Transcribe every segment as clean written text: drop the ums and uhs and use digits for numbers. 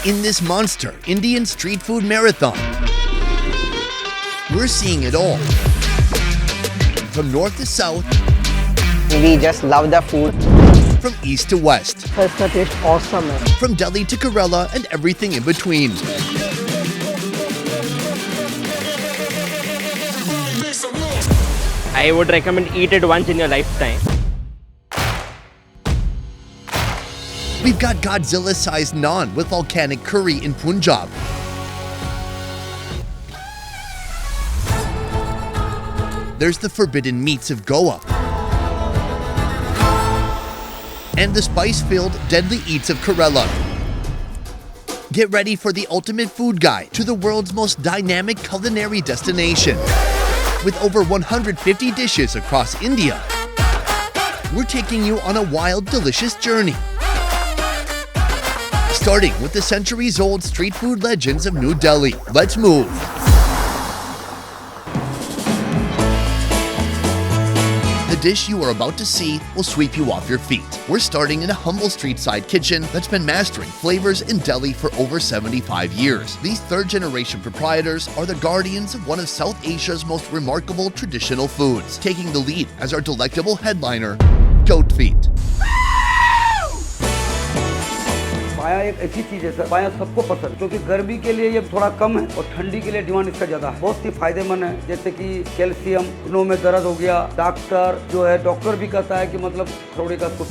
In this monster Indian street food marathon, we're seeing it all. From north to south, we just love the food. from east to west, It's the taste awesome. from Delhi to Kerala and everything in between. I would recommend eat it once in your lifetime. We've got Godzilla-sized naan with volcanic curry in Punjab. There's the forbidden meats of Goa. And the spice-filled deadly eats of Kerala. Get ready for the ultimate food guide to the world's most dynamic culinary destination. With over 150 dishes across India, we're taking you on a wild, delicious journey. Starting with the centuries-old street food legends of New Delhi. Let's move. The dish you are about to see will sweep you off your feet. We're starting in a humble street-side kitchen that's been mastering flavors in Delhi for over 75 years. These third-generation proprietors are the guardians of one of South Asia's most remarkable traditional foods, taking the lead as our delectable headliner, goat feet. पाया एक ऐसी चीज है sir, पाया सबको पसंद, क्योंकि गर्मी के लिए ये थोड़ा कम है और ठंडी के लिए डिमांड इसका ज्यादा है। बहुत ही फायदेमंद है, जैसे कि कैल्शियम, घुटनों में दर्द हो गया, डॉक्टर भी कहता है कि मतलब थोड़ी का कुछ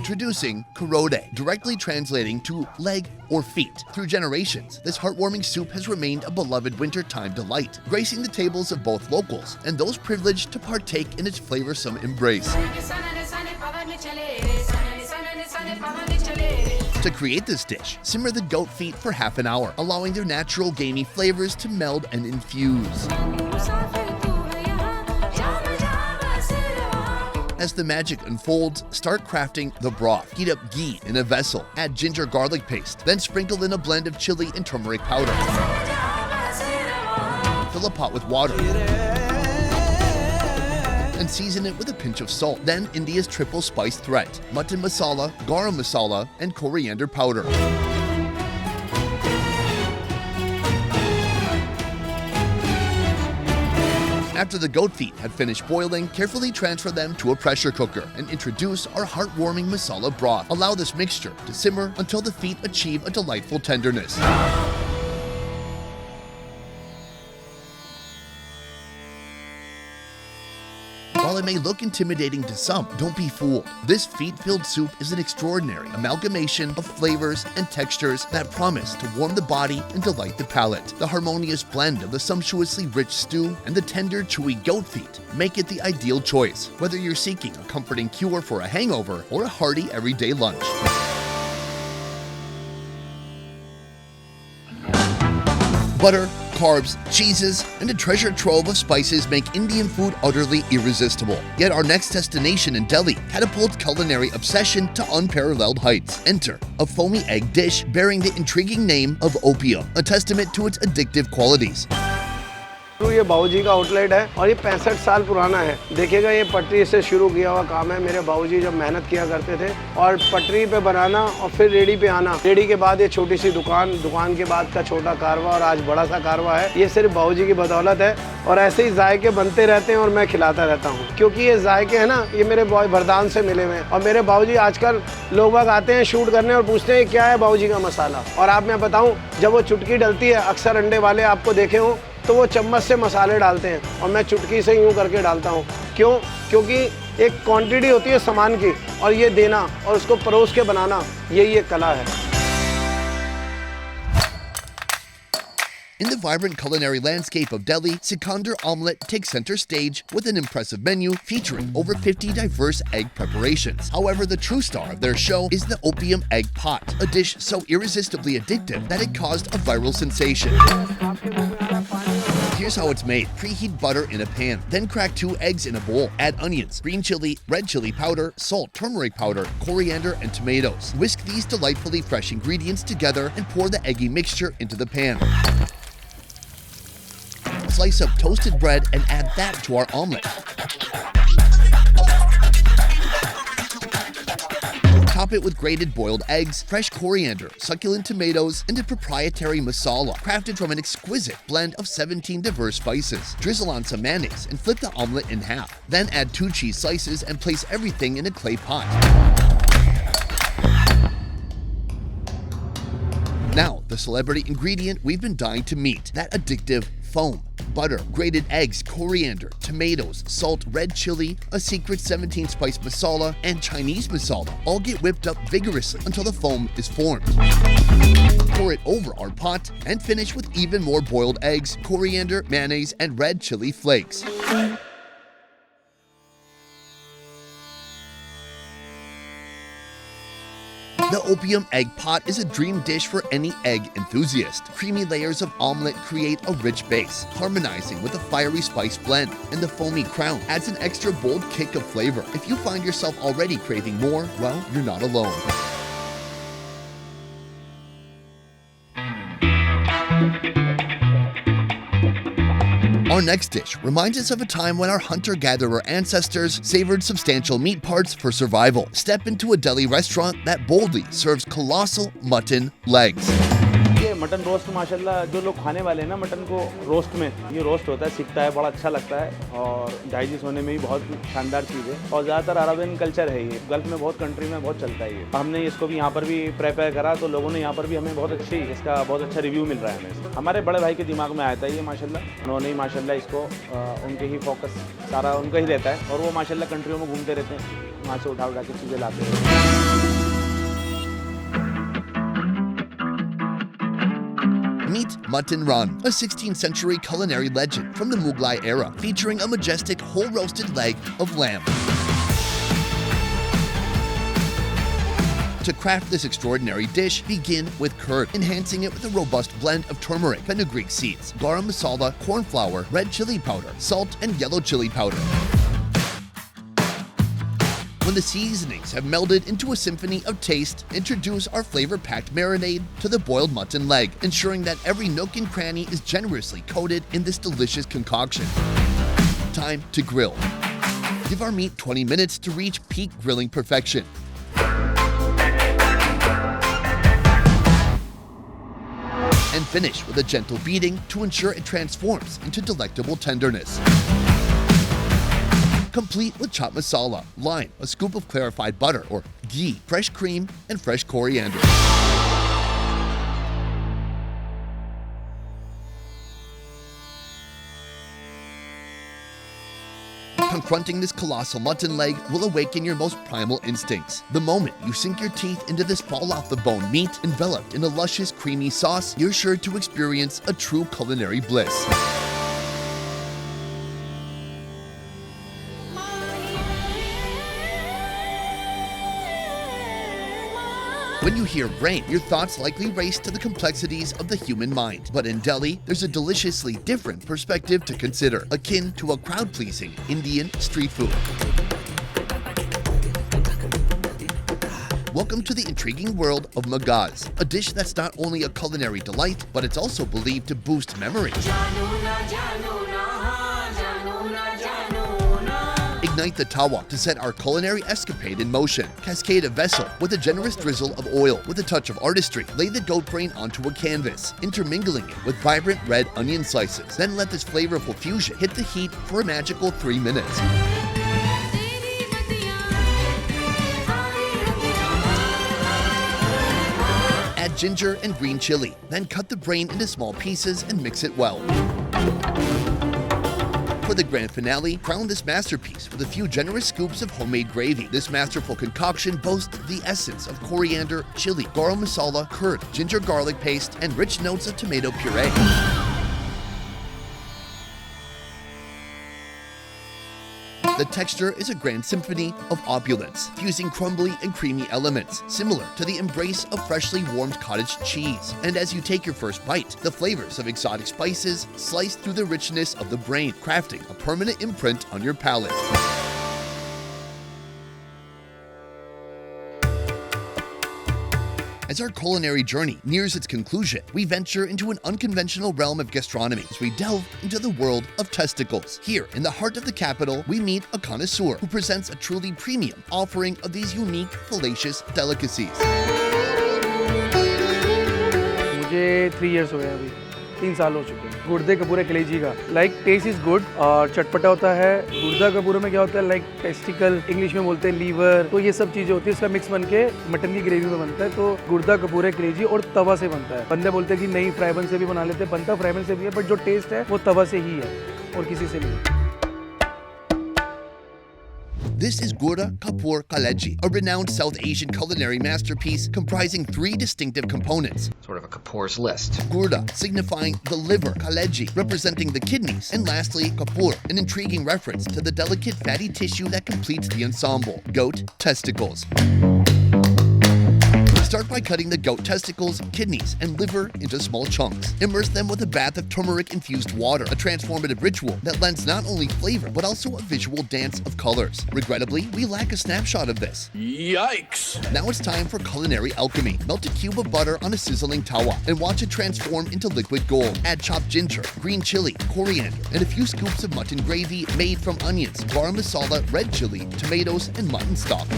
Introducing Karode, directly translating to leg or feet. Through generations, this heartwarming soup has remained a beloved wintertime delight, gracing the tables of both locals and those privileged to partake in its flavorsome embrace. To create this dish, simmer the goat feet for half an hour, allowing their natural gamey flavors to meld and infuse. As the magic unfolds, start crafting the broth. Heat up ghee in a vessel, add ginger garlic paste, then sprinkle in a blend of chili and turmeric powder. Fill a pot with water and season it with a pinch of salt. Then India's triple spice threat: mutton masala, garam masala, and coriander powder. After the goat feet had finished boiling, carefully transfer them to a pressure cooker and introduce our heartwarming masala broth. Allow this mixture to simmer until the feet achieve a delightful tenderness. While it may look intimidating to some, don't be fooled. This feet-filled soup is an extraordinary amalgamation of flavors and textures that promise to warm the body and delight the palate. The harmonious blend of the sumptuously rich stew and the tender, chewy goat feet make it the ideal choice, whether you're seeking a comforting cure for a hangover or a hearty everyday lunch. Butter, carbs, cheeses, and a treasure trove of spices make Indian food utterly irresistible. Yet our next destination in Delhi catapults culinary obsession to unparalleled heights. Enter a foamy egg dish bearing the intriguing name of opium, a testament to its addictive qualities. ये बाबूजी का outlet है और ये 65 साल पुराना है। देखिएगा, ये पटरी से शुरू किया हुआ काम है। मेरे बाबूजी जब मेहनत किया करते थे और पटरी पे बनाना और फिर रेडी पे आना, रेडी के बाद ये छोटी सी दुकान, दुकान के बाद का छोटा कारवा और आज बड़ा सा कारवा है। ये सिर्फ बाबूजी की बदौलत है और ऐसे ही जायके बनते रहते हैं और मैं खिलाता रहता हूँ, क्योंकि ये जायके है ना, ये मेरे बॉय वरदान से मिले हुए हैं। और मेरे बाबूजी आजकल लोग बाग आते हैं शूट करने और पूछते हैं क्या है बाबूजी का मसाला। और आप मैं बताऊँ, जब वो चुटकी डलती है, अक्सर अंडे वाले आपको देखे हों तो वो चम्मच से मसाले डालते हैं और मैं चुटकी से यूँ करके डालता हूँ। क्यों? क्योंकि एक क्वांटिटी होती है सामान की और ये देना और उसको परोस के बनाना, यही एक कला है। In the vibrant culinary landscape of Delhi, Sikandar Omelette takes center stage with an impressive menu featuring over 50 diverse egg preparations. However, the true star of their show is the opium egg pot, a dish so irresistibly addictive that it caused a viral sensation. Here's how it's made. Preheat butter in a pan, then crack 2 eggs in a bowl. Add onions, green chili, red chili powder, salt, turmeric powder, coriander, and tomatoes. Whisk these delightfully fresh ingredients together and pour the eggy mixture into the pan. Slice up toasted bread and add that to our omelet. Top it with grated boiled eggs, fresh coriander, succulent tomatoes, and a proprietary masala crafted from an exquisite blend of 17 diverse spices. Drizzle on some mayonnaise and flip the omelet in half. Then add 2 cheese slices and place everything in a clay pot. Now, the celebrity ingredient we've been dying to meet, that addictive foam. Butter, grated eggs, coriander, tomatoes, salt, red chili, a secret 17-spice masala, and Chinese masala all get whipped up vigorously until the foam is formed. Pour it over our pot and finish with even more boiled eggs, coriander, mayonnaise, and red chili flakes. The opium egg pot is a dream dish for any egg enthusiast. Creamy layers of omelet create a rich base, harmonizing with a fiery spice blend, and the foamy crown adds an extra bold kick of flavor. If you find yourself already craving more, well, you're not alone. Our next dish reminds us of a time when our hunter-gatherer ancestors savored substantial meat parts for survival. Step into a deli restaurant that boldly serves colossal mutton legs. ये mutton roast माशाल्लाह जो लोग खाने वाले हैं ना mutton को roast में ये रोस्ट होता है सीखता है बड़ा अच्छा लगता है और डाइजेस्ट होने में भी बहुत शानदार चीज़ है और ज़्यादातर अरबियन कल्चर है ये गल्फ में बहुत कंट्री में बहुत चलता है ये हमने इसको भी यहाँ पर भी प्रिपेयर करा तो लोगों ने यहाँ पर भी हमें इसका बहुत अच्छा रिव्यू मिल रहा है हमें हमारे बड़े भाई के दिमाग में आया था ये माशाल्लाह उन्होंने ही माशाल्लाह इसको उनके ही फोकस सारा उनका ही रहता है और वो माशाल्लाह कंट्रियों में घूमते रहते हैं वहाँ से उठा के चीज़ें लाते हैं। Meet Mutton Run, a 16th century culinary legend from the Mughlai era, featuring a majestic whole roasted leg of lamb. To craft this extraordinary dish, begin with curd, enhancing it with a robust blend of turmeric, fenugreek seeds, garam masala, corn flour, red chili powder, salt, and yellow chili powder. When the seasonings have melded into a symphony of taste, introduce our flavor-packed marinade to the boiled mutton leg, ensuring that every nook and cranny is generously coated in this delicious concoction. Time to grill. Give our meat 20 minutes to reach peak grilling perfection. And finish with a gentle beating to ensure it transforms into delectable tenderness. Complete with chopped masala, lime, a scoop of clarified butter or ghee, fresh cream, and fresh coriander. Confronting this colossal mutton leg will awaken your most primal instincts. The moment you sink your teeth into this fall-off-the-bone meat enveloped in a luscious, creamy sauce, you're sure to experience a true culinary bliss. When you hear brain, your thoughts likely race to the complexities of the human mind. But in Delhi, there's a deliciously different perspective to consider, akin to a crowd-pleasing Indian street food. Welcome to the intriguing world of magaz, a dish that's not only a culinary delight, but it's also believed to boost memory. Ignite the tawa to set our culinary escapade in motion. Cascade a vessel with a generous drizzle of oil. With a touch of artistry, lay the goat brain onto a canvas, intermingling it with vibrant red onion slices. Then let this flavorful fusion hit the heat for a magical 3 minutes. Add ginger and green chili, then cut the brain into small pieces and mix it well. For the grand finale, crown this masterpiece with a few generous scoops of homemade gravy. This masterful concoction boasts the essence of coriander, chili, garam masala, curd, ginger garlic paste, and rich notes of tomato puree. The texture is a grand symphony of opulence, fusing crumbly and creamy elements, similar to the embrace of freshly warmed cottage cheese. And as you take your first bite, the flavors of exotic spices slice through the richness of the brain, crafting a permanent imprint on your palate. As our culinary journey nears its conclusion, we venture into an unconventional realm of gastronomy as we delve into the world of testicles. Here, in the heart of the capital, we meet a connoisseur who presents a truly premium offering of these unique, fallacious delicacies. मुझे 3 years हो गए अभी 3 साल हो चुके हैं। गुर्दे कपूरे कलेजी का टेस्ट इज गुड और चटपटा होता है। गुर्दा कपूरे में क्या होता है टेस्टिकल इंग्लिश में बोलते हैं लीवर, तो ये सब चीज़ें होती है। इसका मिक्स बन के मटन की ग्रेवी में बनता है। तो गुर्दा कपूरे कलेजी और तवा से बनता है। बंदे बोलते हैं कि नहीं फ्राई पैन से भी बना लेते हैं, बनता फ्राई पैन से भी है, बट जो टेस्ट है वो तवा से ही है और किसी से नहीं। This is Gurda Kapur Kaleji, a renowned South Asian culinary masterpiece comprising 3 distinctive components. Sort of a Kapoor's list. Gurda, signifying the liver, Kaleji, representing the kidneys, and lastly, Kapur, an intriguing reference to the delicate fatty tissue that completes the ensemble, goat testicles. Start by cutting the goat testicles, kidneys, and liver into small chunks. Immerse them with a bath of turmeric-infused water, a transformative ritual that lends not only flavor, but also a visual dance of colors. Regrettably, we lack a snapshot of this. Yikes! Now it's time for culinary alchemy. Melt a cube of butter on a sizzling tawa and watch it transform into liquid gold. Add chopped ginger, green chili, coriander, and a few scoops of mutton gravy made from onions, garam masala, red chili, tomatoes, and mutton stock.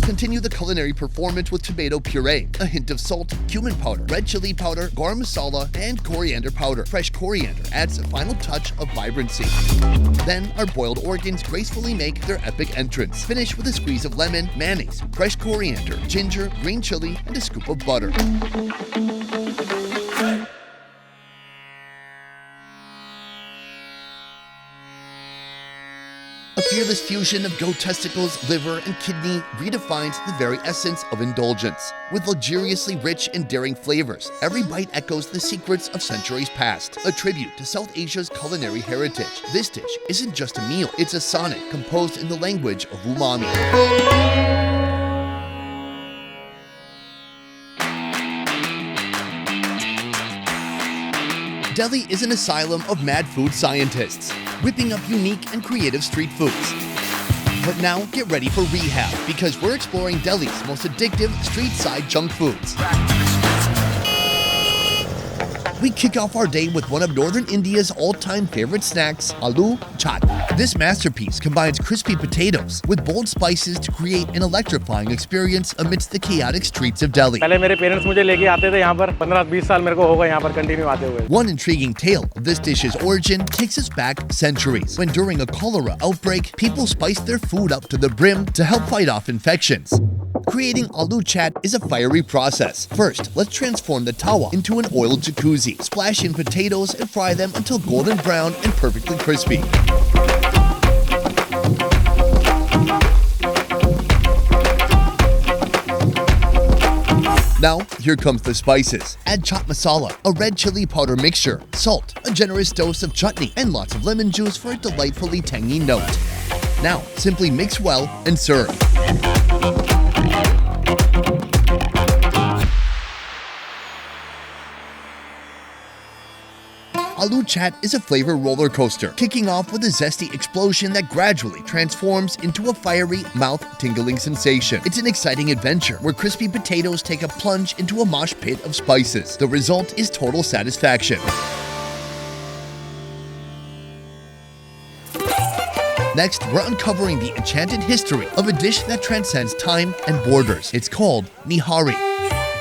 Continue the culinary performance with tomato puree, a hint of salt, cumin powder, red chili powder, garam masala, and coriander powder. Fresh coriander adds a final touch of vibrancy. Then our boiled organs gracefully make their epic entrance. Finish with a squeeze of lemon, mayonnaise, fresh coriander, ginger, green chili, and a scoop of butter. A fearless fusion of goat testicles, liver, and kidney redefines the very essence of indulgence. With luxuriously rich and daring flavors, every bite echoes the secrets of centuries past. A tribute to South Asia's culinary heritage, this dish isn't just a meal, it's a sonnet composed in the language of umami. Delhi is an asylum of mad food scientists, whipping up unique and creative street foods. But now get ready for rehab, because we're exploring Delhi's most addictive street-side junk foods. We kick off our day with one of northern India's all-time favorite snacks, aloo chaat. This masterpiece combines crispy potatoes with bold spices to create an electrifying experience amidst the chaotic streets of Delhi. पहले मेरे parents मुझे लेके आते थे यहाँ पर 15-20 साल मेरे को होगा यहाँ पर कंटिन्यू आते हुए। One intriguing tale of this dish's origin takes us back centuries, when during a cholera outbreak, people spiced their food up to the brim to help fight off infections. Creating aloo chaat is a fiery process. First, let's transform the tawa into an oiled jacuzzi. Splash in potatoes and fry them until golden brown and perfectly crispy. Now, here comes the spices. Add chaat masala, a red chili powder mixture, salt, a generous dose of chutney, and lots of lemon juice for a delightfully tangy note. Now, simply mix well and serve. Aloo chaat is a flavor roller coaster, kicking off with a zesty explosion that gradually transforms into a fiery, mouth-tingling sensation. It's an exciting adventure where crispy potatoes take a plunge into a mosh pit of spices. The result is total satisfaction. Next, we're uncovering the enchanted history of a dish that transcends time and borders. It's called nihari.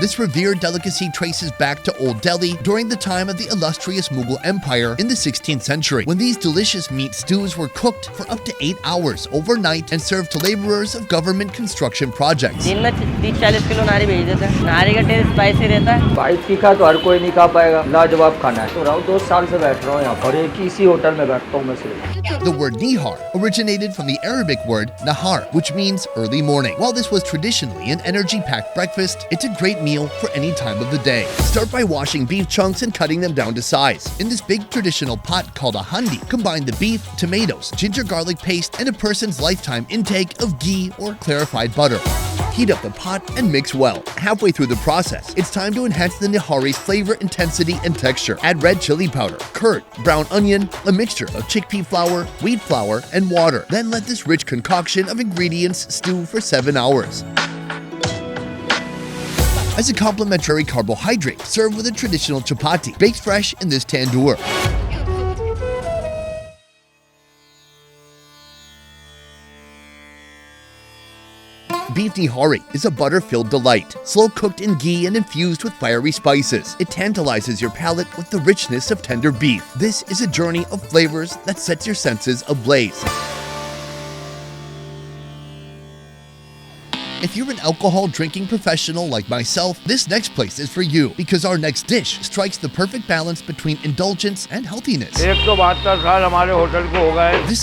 This revered delicacy traces back to Old Delhi during the time of the illustrious Mughal Empire in the 16th century, when these delicious meat stews were cooked for up to 8 hours overnight and served to laborers of government construction projects. दिन में 30-40 kilo नारी भेज देते हैं। नारी का test spicy रहता है। स्पाइस तीखा तो हर कोई नहीं खा पाएगा, लाजवाब खाना है। तो रहा 2 साल से बैठ रहा हूँ यहाँ पर, एक इसी होटल में बैठता हूँ मैं सिर्फ। The word nihar originated from the Arabic word nahar, which means early morning. While this was traditionally an energy-packed breakfast, it's a great meal for any time of the day. Start by washing beef chunks and cutting them down to size. In this big traditional pot called a handi, combine the beef, tomatoes, ginger garlic paste, and a person's lifetime intake of ghee or clarified butter. Heat up the pot and mix well. Halfway through the process, it's time to enhance the nihari's flavor, intensity, and texture. Add red chili powder, curd, brown onion, a mixture of chickpea flour, wheat flour, and water. Then let this rich concoction of ingredients stew for 7 hours. As a complementary carbohydrate, served with a traditional chapati, baked fresh in this tandoor. Beef nihari is a butter-filled delight, slow-cooked in ghee and infused with fiery spices. It tantalizes your palate with the richness of tender beef. This is a journey of flavors that sets your senses ablaze. If you're an alcohol drinking professional like myself, this next place is for you, because our next dish strikes the perfect balance between indulgence and healthiness. This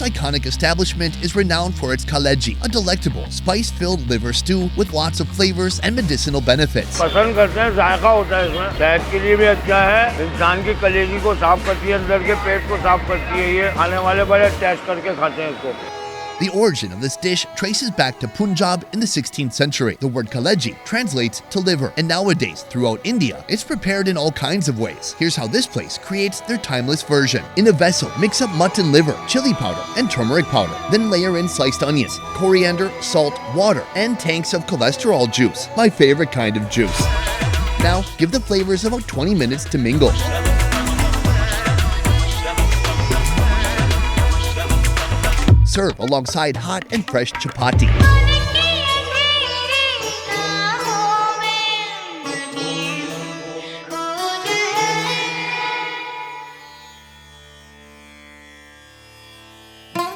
iconic establishment is renowned for its kaleji, a delectable spice-filled liver stew with lots of flavors and medicinal benefits. पसंद करते हैं, जायका होता है इसमें, सेहत के लिए भी अच्छा है, इंसान की कलेजी को साफ करती है, अंदर के पेट को साफ करती है, ये खाने वाले बड़े टेस्ट करके खाते हैं इसको. The origin of this dish traces back to Punjab in the 16th century. The word kaleji translates to liver, and nowadays, throughout India, it's prepared in all kinds of ways. Here's how this place creates their timeless version. In a vessel, mix up mutton liver, chili powder, and turmeric powder. Then layer in sliced onions, coriander, salt, water, and tanks of cholesterol juice, my favorite kind of juice. Now, give the flavors about 20 minutes to mingle. Serve alongside hot and fresh chapati.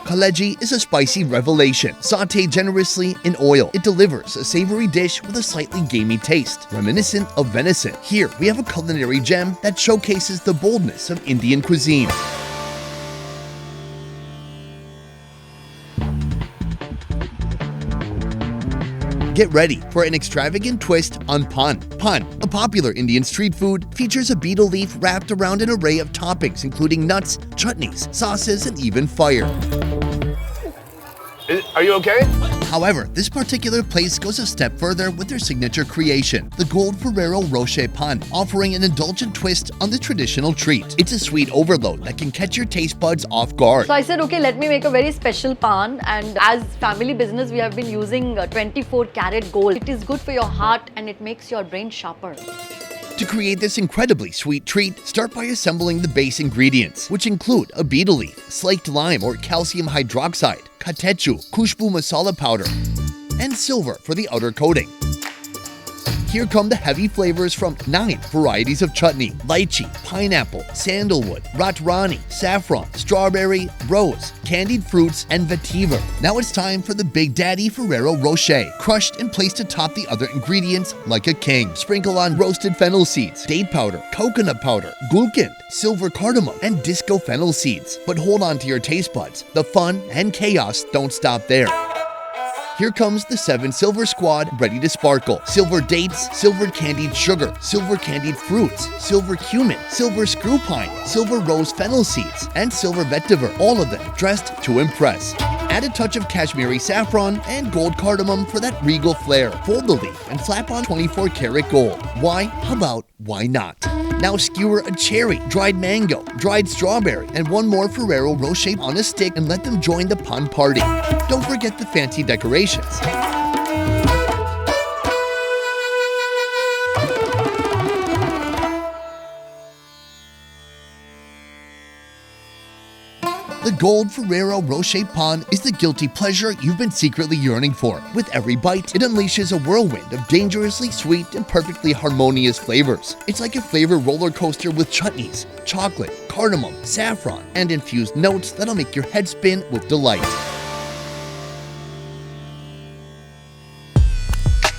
Kaleji is a spicy revelation. Sauté generously in oil, it delivers a savory dish with a slightly gamey taste, reminiscent of venison. Here, we have a culinary gem that showcases the boldness of Indian cuisine. Get ready for an extravagant twist on pan. Pan, a popular Indian street food, features a betel leaf wrapped around an array of toppings including nuts, chutneys, sauces, and even fire. Are you okay? However, this particular place goes a step further with their signature creation, the Gold Ferrero Rocher pan, offering an indulgent twist on the traditional treat. It's a sweet overload that can catch your taste buds off guard. So I said, okay, let me make a very special pan, and as family business, we have been using 24-karat gold. It is good for your heart and it makes your brain sharper. To create this incredibly sweet treat, start by assembling the base ingredients, which include a betel leaf, slaked lime or calcium hydroxide, katechu, khushbu masala powder, and silver for the outer coating. Here come the heavy flavors from 9 varieties of chutney: lychee, pineapple, sandalwood, ratrani, saffron, strawberry, rose, candied fruits, and vetiver. Now it's time for the Big Daddy Ferrero Rocher, crushed and placed atop the other ingredients like a king. Sprinkle on roasted fennel seeds, date powder, coconut powder, gulkand, silver cardamom, and disco fennel seeds. But hold on to your taste buds. The fun and chaos don't stop there. Here comes the 7 Silver Squad ready to sparkle. Silver dates, silver candied sugar, silver candied fruits, silver cumin, silver screw pine, silver rose fennel seeds, and silver vetiver, all of them dressed to impress. Add a touch of Kashmiri saffron and gold cardamom for that regal flair. Fold the leaf and slap on 24-karat gold. Why? How about why not? Now skewer a cherry, dried mango, dried strawberry, and one more Ferrero Rocher on a stick and let them join the pan party. Don't forget the fancy decorations. The Gold Ferrero Rocher pan is the guilty pleasure you've been secretly yearning for. With every bite, it unleashes a whirlwind of dangerously sweet and perfectly harmonious flavors. It's like a flavor roller coaster with chutneys, chocolate, cardamom, saffron, and infused notes that'll make your head spin with delight.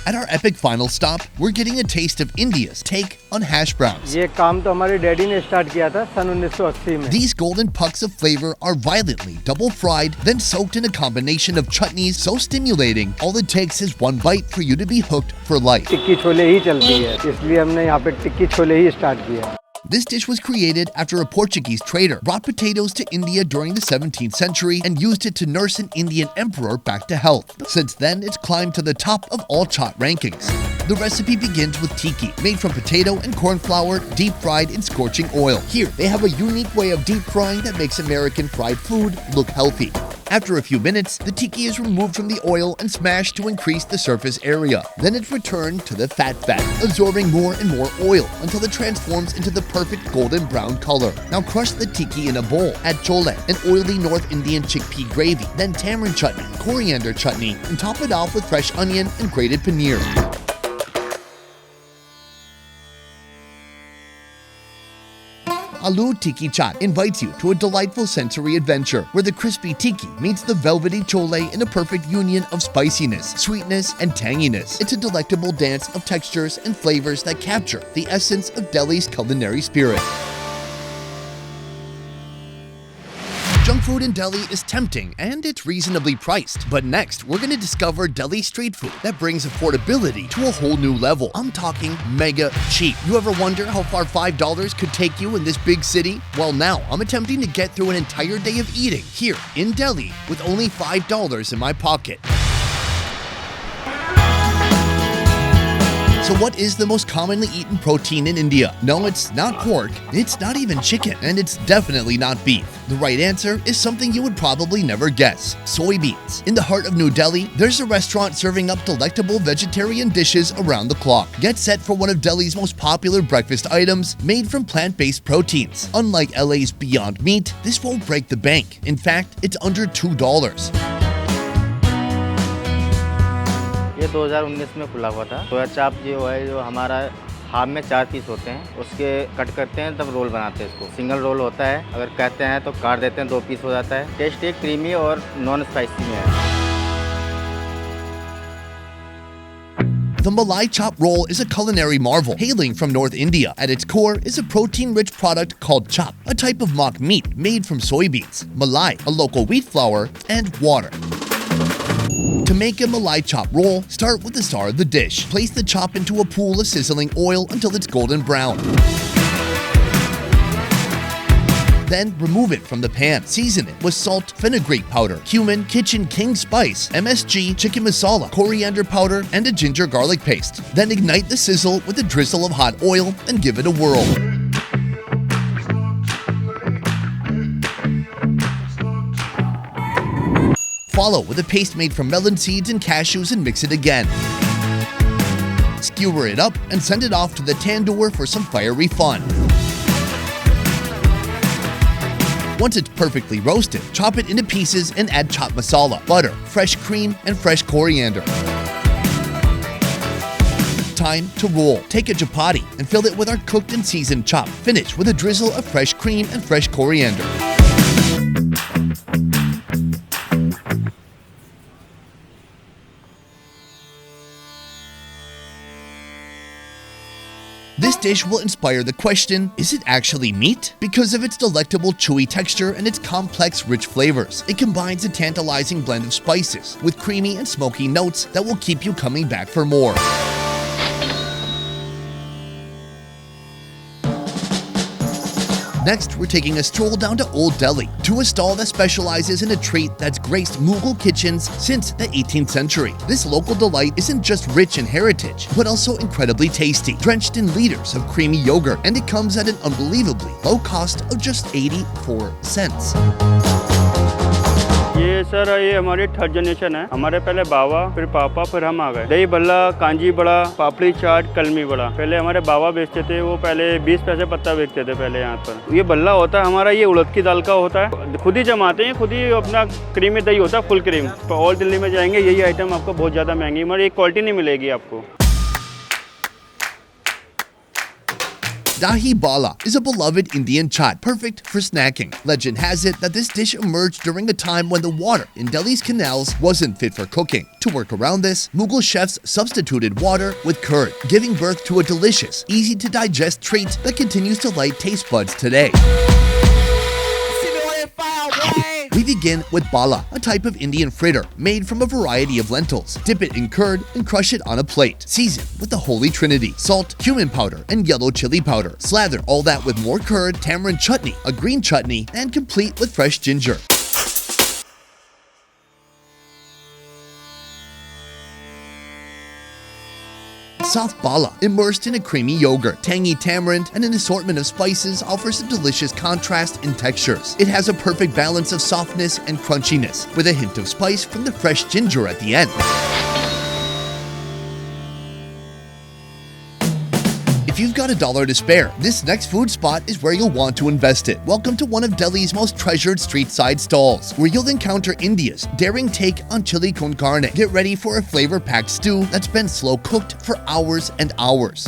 At our epic final stop, we're getting a taste of India's take on hash browns. ये काम तो हमारे daddy ने start किया था सन 1980 में. These golden pucks of flavor are violently double fried, then soaked in a combination of chutneys so stimulating, all it takes is one bite for you to be hooked for life. टिक्की छोले ही चलती है, इसलिए हमने यहाँ पे टिक्की छोले ही start किया. This dish was created after a Portuguese trader brought potatoes to India during the 17th century and used it to nurse an Indian emperor back to health. Since then, it's climbed to the top of all chaat rankings. The recipe begins with tiki, made from potato and corn flour, deep fried in scorching oil. Here, they have a unique way of deep frying that makes American fried food look healthy. After a few minutes, the tiki is removed from the oil and smashed to increase the surface area. Then it's returned to the fat vat, absorbing more and more oil until it transforms into the perfect golden brown color. Now crush the tiki in a bowl. Add chole, an oily North Indian chickpea gravy, then tamarind chutney, coriander chutney, and top it off with fresh onion and grated paneer. Aloo Tiki Chaat invites you to a delightful sensory adventure where the crispy tiki meets the velvety chole in a perfect union of spiciness, sweetness, and tanginess. It's a delectable dance of textures and flavors that capture the essence of Delhi's culinary spirit. Junk food in Delhi is tempting and it's reasonably priced. But next, we're going to discover Delhi street food that brings affordability to a whole new level. I'm talking mega cheap. You ever wonder how far $5 could take you in this big city? Well, now I'm attempting to get through an entire day of eating here in Delhi with only $5 in my pocket. So what is the most commonly eaten protein in India? No, it's not pork, it's not even chicken, and it's definitely not beef. The right answer is something you would probably never guess: soybeans. In the heart of New Delhi, there's a restaurant serving up delectable vegetarian dishes around the clock. Get set for one of Delhi's most popular breakfast items made from plant-based proteins. Unlike LA's Beyond Meat, this won't break the bank. In fact, it's under $2. ये 2019 में खुला हुआ था। सोया चाप जो है, जो हमारा हाफ में 4 पीस होते हैं, उसके कट करते हैं तब रोल बनाते हैं। इसको सिंगल रोल होता है, अगर कहते हैं तो काट देते हैं, 2 पीस हो जाता है। टेस्ट एक क्रीमी और नॉन स्पाइसी में है। The Malai chop roll is a culinary marvel hailing from North India. At its core is a protein-rich product called chop, a type of mock meat made from soybeans, malai, a local wheat flour, and water. To make a Malai chop roll, start with the star of the dish. Place the chop into a pool of sizzling oil until it's golden brown. Then remove it from the pan. Season it with salt, fenugreek powder, cumin, kitchen king spice, MSG, chicken masala, coriander powder, and a ginger garlic paste. Then ignite the sizzle with a drizzle of hot oil and give it a whirl. Follow with a paste made from melon seeds and cashews and mix it again. Skewer it up and send it off to the tandoor for some fiery fun. Once it's perfectly roasted, chop it into pieces and add chaat masala, butter, fresh cream, and fresh coriander. Time to roll. Take a chapati and fill it with our cooked and seasoned chop. Finish with a drizzle of fresh cream and fresh coriander. This dish will inspire the question, is it actually meat? Because of its delectable chewy texture and its complex rich flavors. It combines a tantalizing blend of spices with creamy and smoky notes that will keep you coming back for more. Next, we're taking a stroll down to Old Delhi, to a stall that specializes in a treat that's graced Mughal kitchens since the 18th century. This local delight isn't just rich in heritage, but also incredibly tasty, drenched in liters of creamy yogurt, and it comes at an unbelievably low cost of just 84 cents. ये sir ये हमारी 3rd generation है। हमारे पहले बाबा, फिर पापा, फिर हम आ गए। दही बल्ला, कांजी बड़ा, पापड़ी चाट, कलमी बड़ा। पहले हमारे बाबा बेचते थे, वो पहले 20 पैसे पत्ता बेचते थे पहले यहाँ पर। ये बल्ला होता है हमारा, ये उड़द की दाल का होता है, खुद ही जमाते हैं, खुद ही अपना क्रीमी दही होता है, फुल क्रीम। ऑल दिल्ली में जाएंगे यही आइटम आपको बहुत ज़्यादा महंगी, मगर एक क्वालिटी नहीं मिलेगी आपको। Dahi Bala is a beloved Indian chaat, perfect for snacking. Legend has it that this dish emerged during a time when the water in Delhi's canals wasn't fit for cooking. To work around this, Mughal chefs substituted water with curd, giving birth to a delicious, easy-to-digest treat that continues to light taste buds today. We begin with bala, a type of Indian fritter made from a variety of lentils. Dip it in curd and crush it on a plate. Season with the holy trinity: salt, cumin powder, and yellow chili powder. Slather all that with more curd, tamarind chutney, a green chutney, and complete with fresh ginger. soft bala immersed in a creamy yogurt. Tangy tamarind and an assortment of spices offers a delicious contrast in textures. It has a perfect balance of softness and crunchiness, with a hint of spice from the fresh ginger at the end. If you've got $1 to spare, this next food spot is where you'll want to invest it. Welcome to one of Delhi's most treasured street side stalls, where you'll encounter India's daring take on chili con carne. Get ready for a flavor-packed stew that's been slow cooked for hours and hours.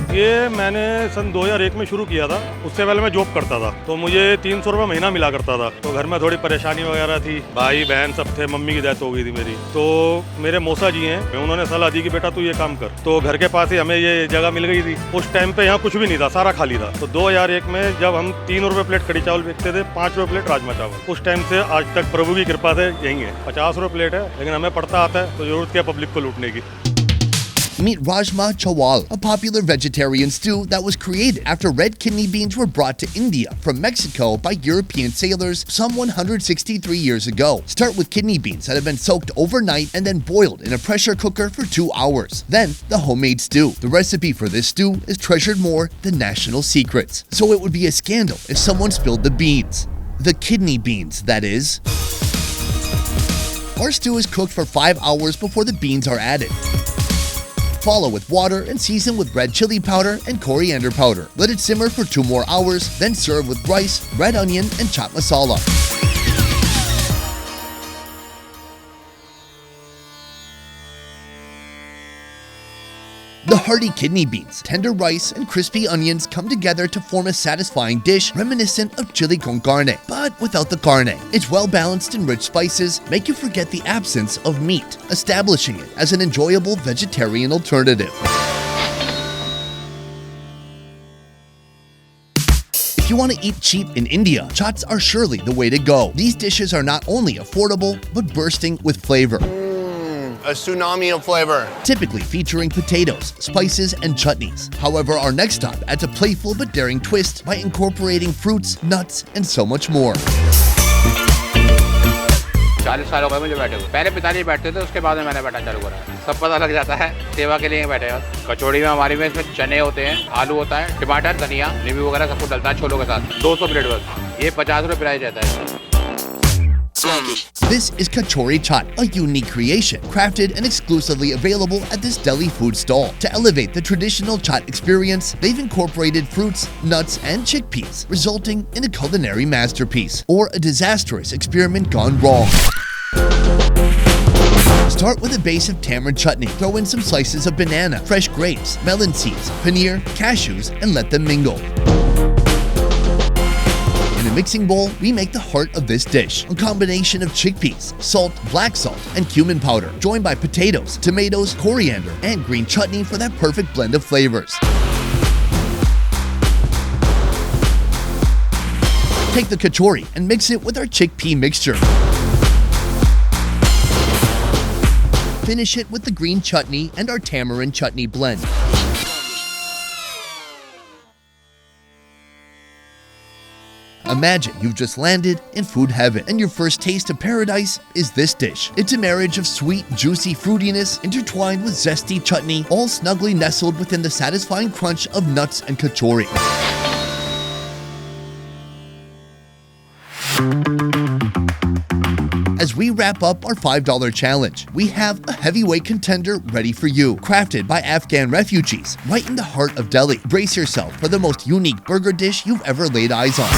ये मैंने सन 2001 में शुरू किया था। उससे पहले मैं job करता था, तो मुझे 300 रुपये महीना मिला करता था। तो घर में थोड़ी परेशानी वगैरह थी, भाई बहन सब थे, मम्मी की डेथ हो गई थी मेरी। तो मेरे मौसा जी हैं, उन्होंने सलाह दी कि बेटा तू ये काम कर। तो घर के पास ही हमें ये जगह मिल गई थी। उस टाइम पे यहाँ कुछ भी नहीं था, सारा खाली था। तो 2001 में जब हम 3 रुपये प्लेट कड़ी चावल बेचते थे, 5 रुपये प्लेट राजमा चावल, उस टाइम से आज तक प्रभु की कृपा से यही है। 50 रुपये प्लेट है, लेकिन हमें पड़ता आता है तो जरूरत क्या पब्लिक को लूटने की। Meet Rajma Chawal, a popular vegetarian stew that was created after red kidney beans were brought to India from Mexico by European sailors some 163 years ago. Start with kidney beans that have been soaked overnight and then boiled in a pressure cooker for 2 hours. Then, the homemade stew. The recipe for this stew is treasured more than national secrets. So it would be a scandal if someone spilled the beans. The kidney beans, that is. Our stew is cooked for 5 hours before the beans are added. Follow with water and season with red chili powder and coriander powder. Let it simmer for 2 more hours, then serve with rice, red onion, and chaat masala. The hearty kidney beans, tender rice, and crispy onions come together to form a satisfying dish reminiscent of chili con carne, but without the carne. Its well-balanced and rich spices make you forget the absence of meat, establishing it as an enjoyable vegetarian alternative. If you want to eat cheap in India, chaats are surely the way to go. These dishes are not only affordable, but bursting with flavor. A tsunami of flavor. Typically featuring potatoes, spices, and chutneys. However, our next stop adds a playful but daring twist by incorporating fruits, nuts, and so much more. 40 साल हो गए मुझे बैठे हुए। पहले पिताजी बैठते थे, उसके बाद में मैंने बैठा चालू करा। सब पता लग जाता है, सेवा के लिए बैठे हैं। कचौड़ी में हमारी में इसमें चने होते हैं, आलू होता है, टमाटर, धनिया, नींबू वगैरह सब कुछ डलता है छोलों के साथ। 200 प्लेट बस। ये 50 रुपये प्राइस रहता है। This is Kachori Chaat, a unique creation, crafted and exclusively available at this Delhi food stall. To elevate the traditional chaat experience, they've incorporated fruits, nuts, and chickpeas, resulting in a culinary masterpiece, or a disastrous experiment gone wrong. Start with a base of tamarind chutney. Throw in some slices of banana, fresh grapes, melon seeds, paneer, cashews, and let them mingle. In a mixing bowl, we make the heart of this dish, a combination of chickpeas, salt, black salt, and cumin powder, joined by potatoes, tomatoes, coriander, and green chutney for that perfect blend of flavors. Take the kachori and mix it with our chickpea mixture. Finish it with the green chutney and our tamarind chutney blend. Imagine you've just landed in food heaven, and your first taste of paradise is this dish. It's a marriage of sweet, juicy fruitiness intertwined with zesty chutney, all snugly nestled within the satisfying crunch of nuts and kachori. As we wrap up our $5 challenge, we have a heavyweight contender ready for you. Crafted by Afghan refugees, right in the heart of Delhi. Brace yourself for the most unique burger dish you've ever laid eyes on.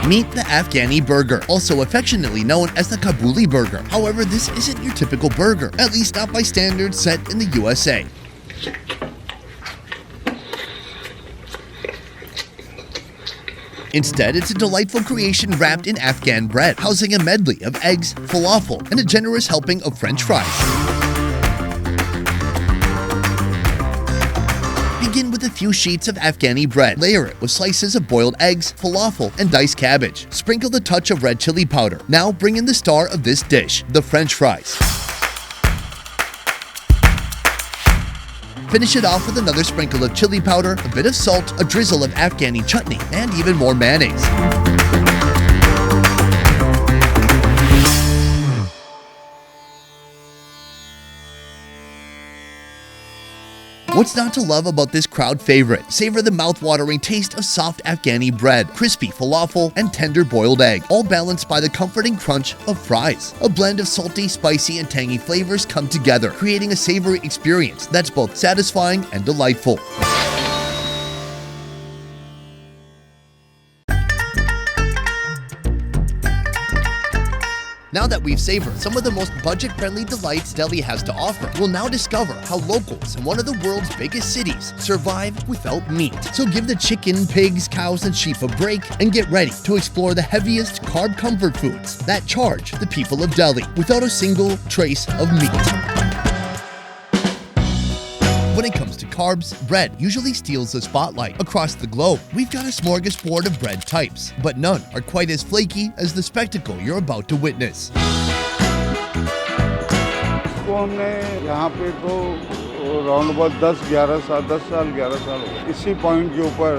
Meet the Afghani burger, also affectionately known as the Kabuli burger. However, this isn't your typical burger, at least not by standards set in the USA. Instead, it's a delightful creation wrapped in Afghan bread, housing a medley of eggs, falafel, and a generous helping of French fries. Begin with a few sheets of Afghani bread. Layer it with slices of boiled eggs, falafel, and diced cabbage. Sprinkle a touch of red chili powder. Now bring in the star of this dish, the French fries. Finish it off with another sprinkle of chili powder, a bit of salt, a drizzle of Afghani chutney, and even more mayonnaise. What's not to love about this crowd favorite? Savor the mouth-watering taste of soft Afghani bread, crispy falafel, and tender boiled egg, all balanced by the comforting crunch of fries. A blend of salty, spicy, and tangy flavors come together, creating a savory experience that's both satisfying and delightful. Now that we've savored some of the most budget-friendly delights Delhi has to offer, we'll now discover how locals in one of the world's biggest cities survive without meat. So give the chicken, pigs, cows, and sheep a break and get ready to explore the heaviest carb comfort foods that charge the people of Delhi without a single trace of meat. When it comes to carbs, bread usually steals the spotlight. Across the globe, we've got a smorgasbord of bread types, but none are quite as flaky as the spectacle you're about to witness. इसको हमने यहाँ पे तो round about 10 साल 11 साल हो गए। इसी पॉइंट के ऊपर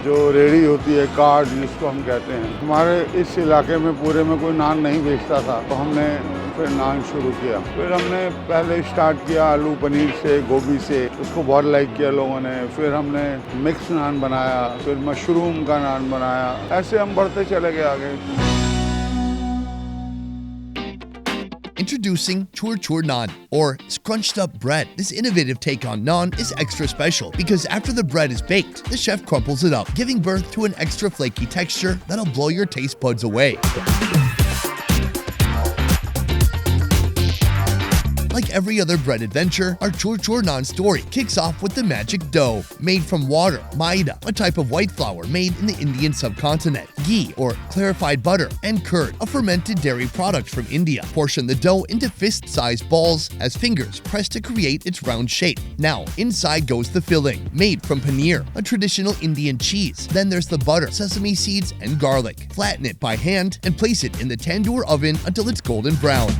जो रेडी होती है कार्ड जिसको हम कहते हैं, हमारे इस इलाके में पूरे में कोई नान नहीं बेचता था, तो हमने फिर नान शुरू किया। फिर हमने पहले स्टार्ट किया आलू पनीर से, गोभी से, उसको बहुत लाइक किया लोगों ने। फिर हमने मिक्स नान बनाया, फिर मशरूम का नान बनाया, ऐसे हम बढ़ते चले गए आगे। Introducing Chur Chur Naan, or scrunched up bread. This innovative take on naan is extra special because after the bread is baked, the chef crumples it up, giving birth to an extra flaky texture that'll blow your taste buds away. Like every other bread adventure, our Chur Chur Naan story kicks off with the magic dough, made from water, maida, a type of white flour made in the Indian subcontinent, ghee or clarified butter, and curd, a fermented dairy product from India. Portion the dough into fist-sized balls as fingers press to create its round shape. Now, inside goes the filling, made from paneer, a traditional Indian cheese. Then there's the butter, sesame seeds, and garlic. Flatten it by hand and place it in the tandoor oven until it's golden brown.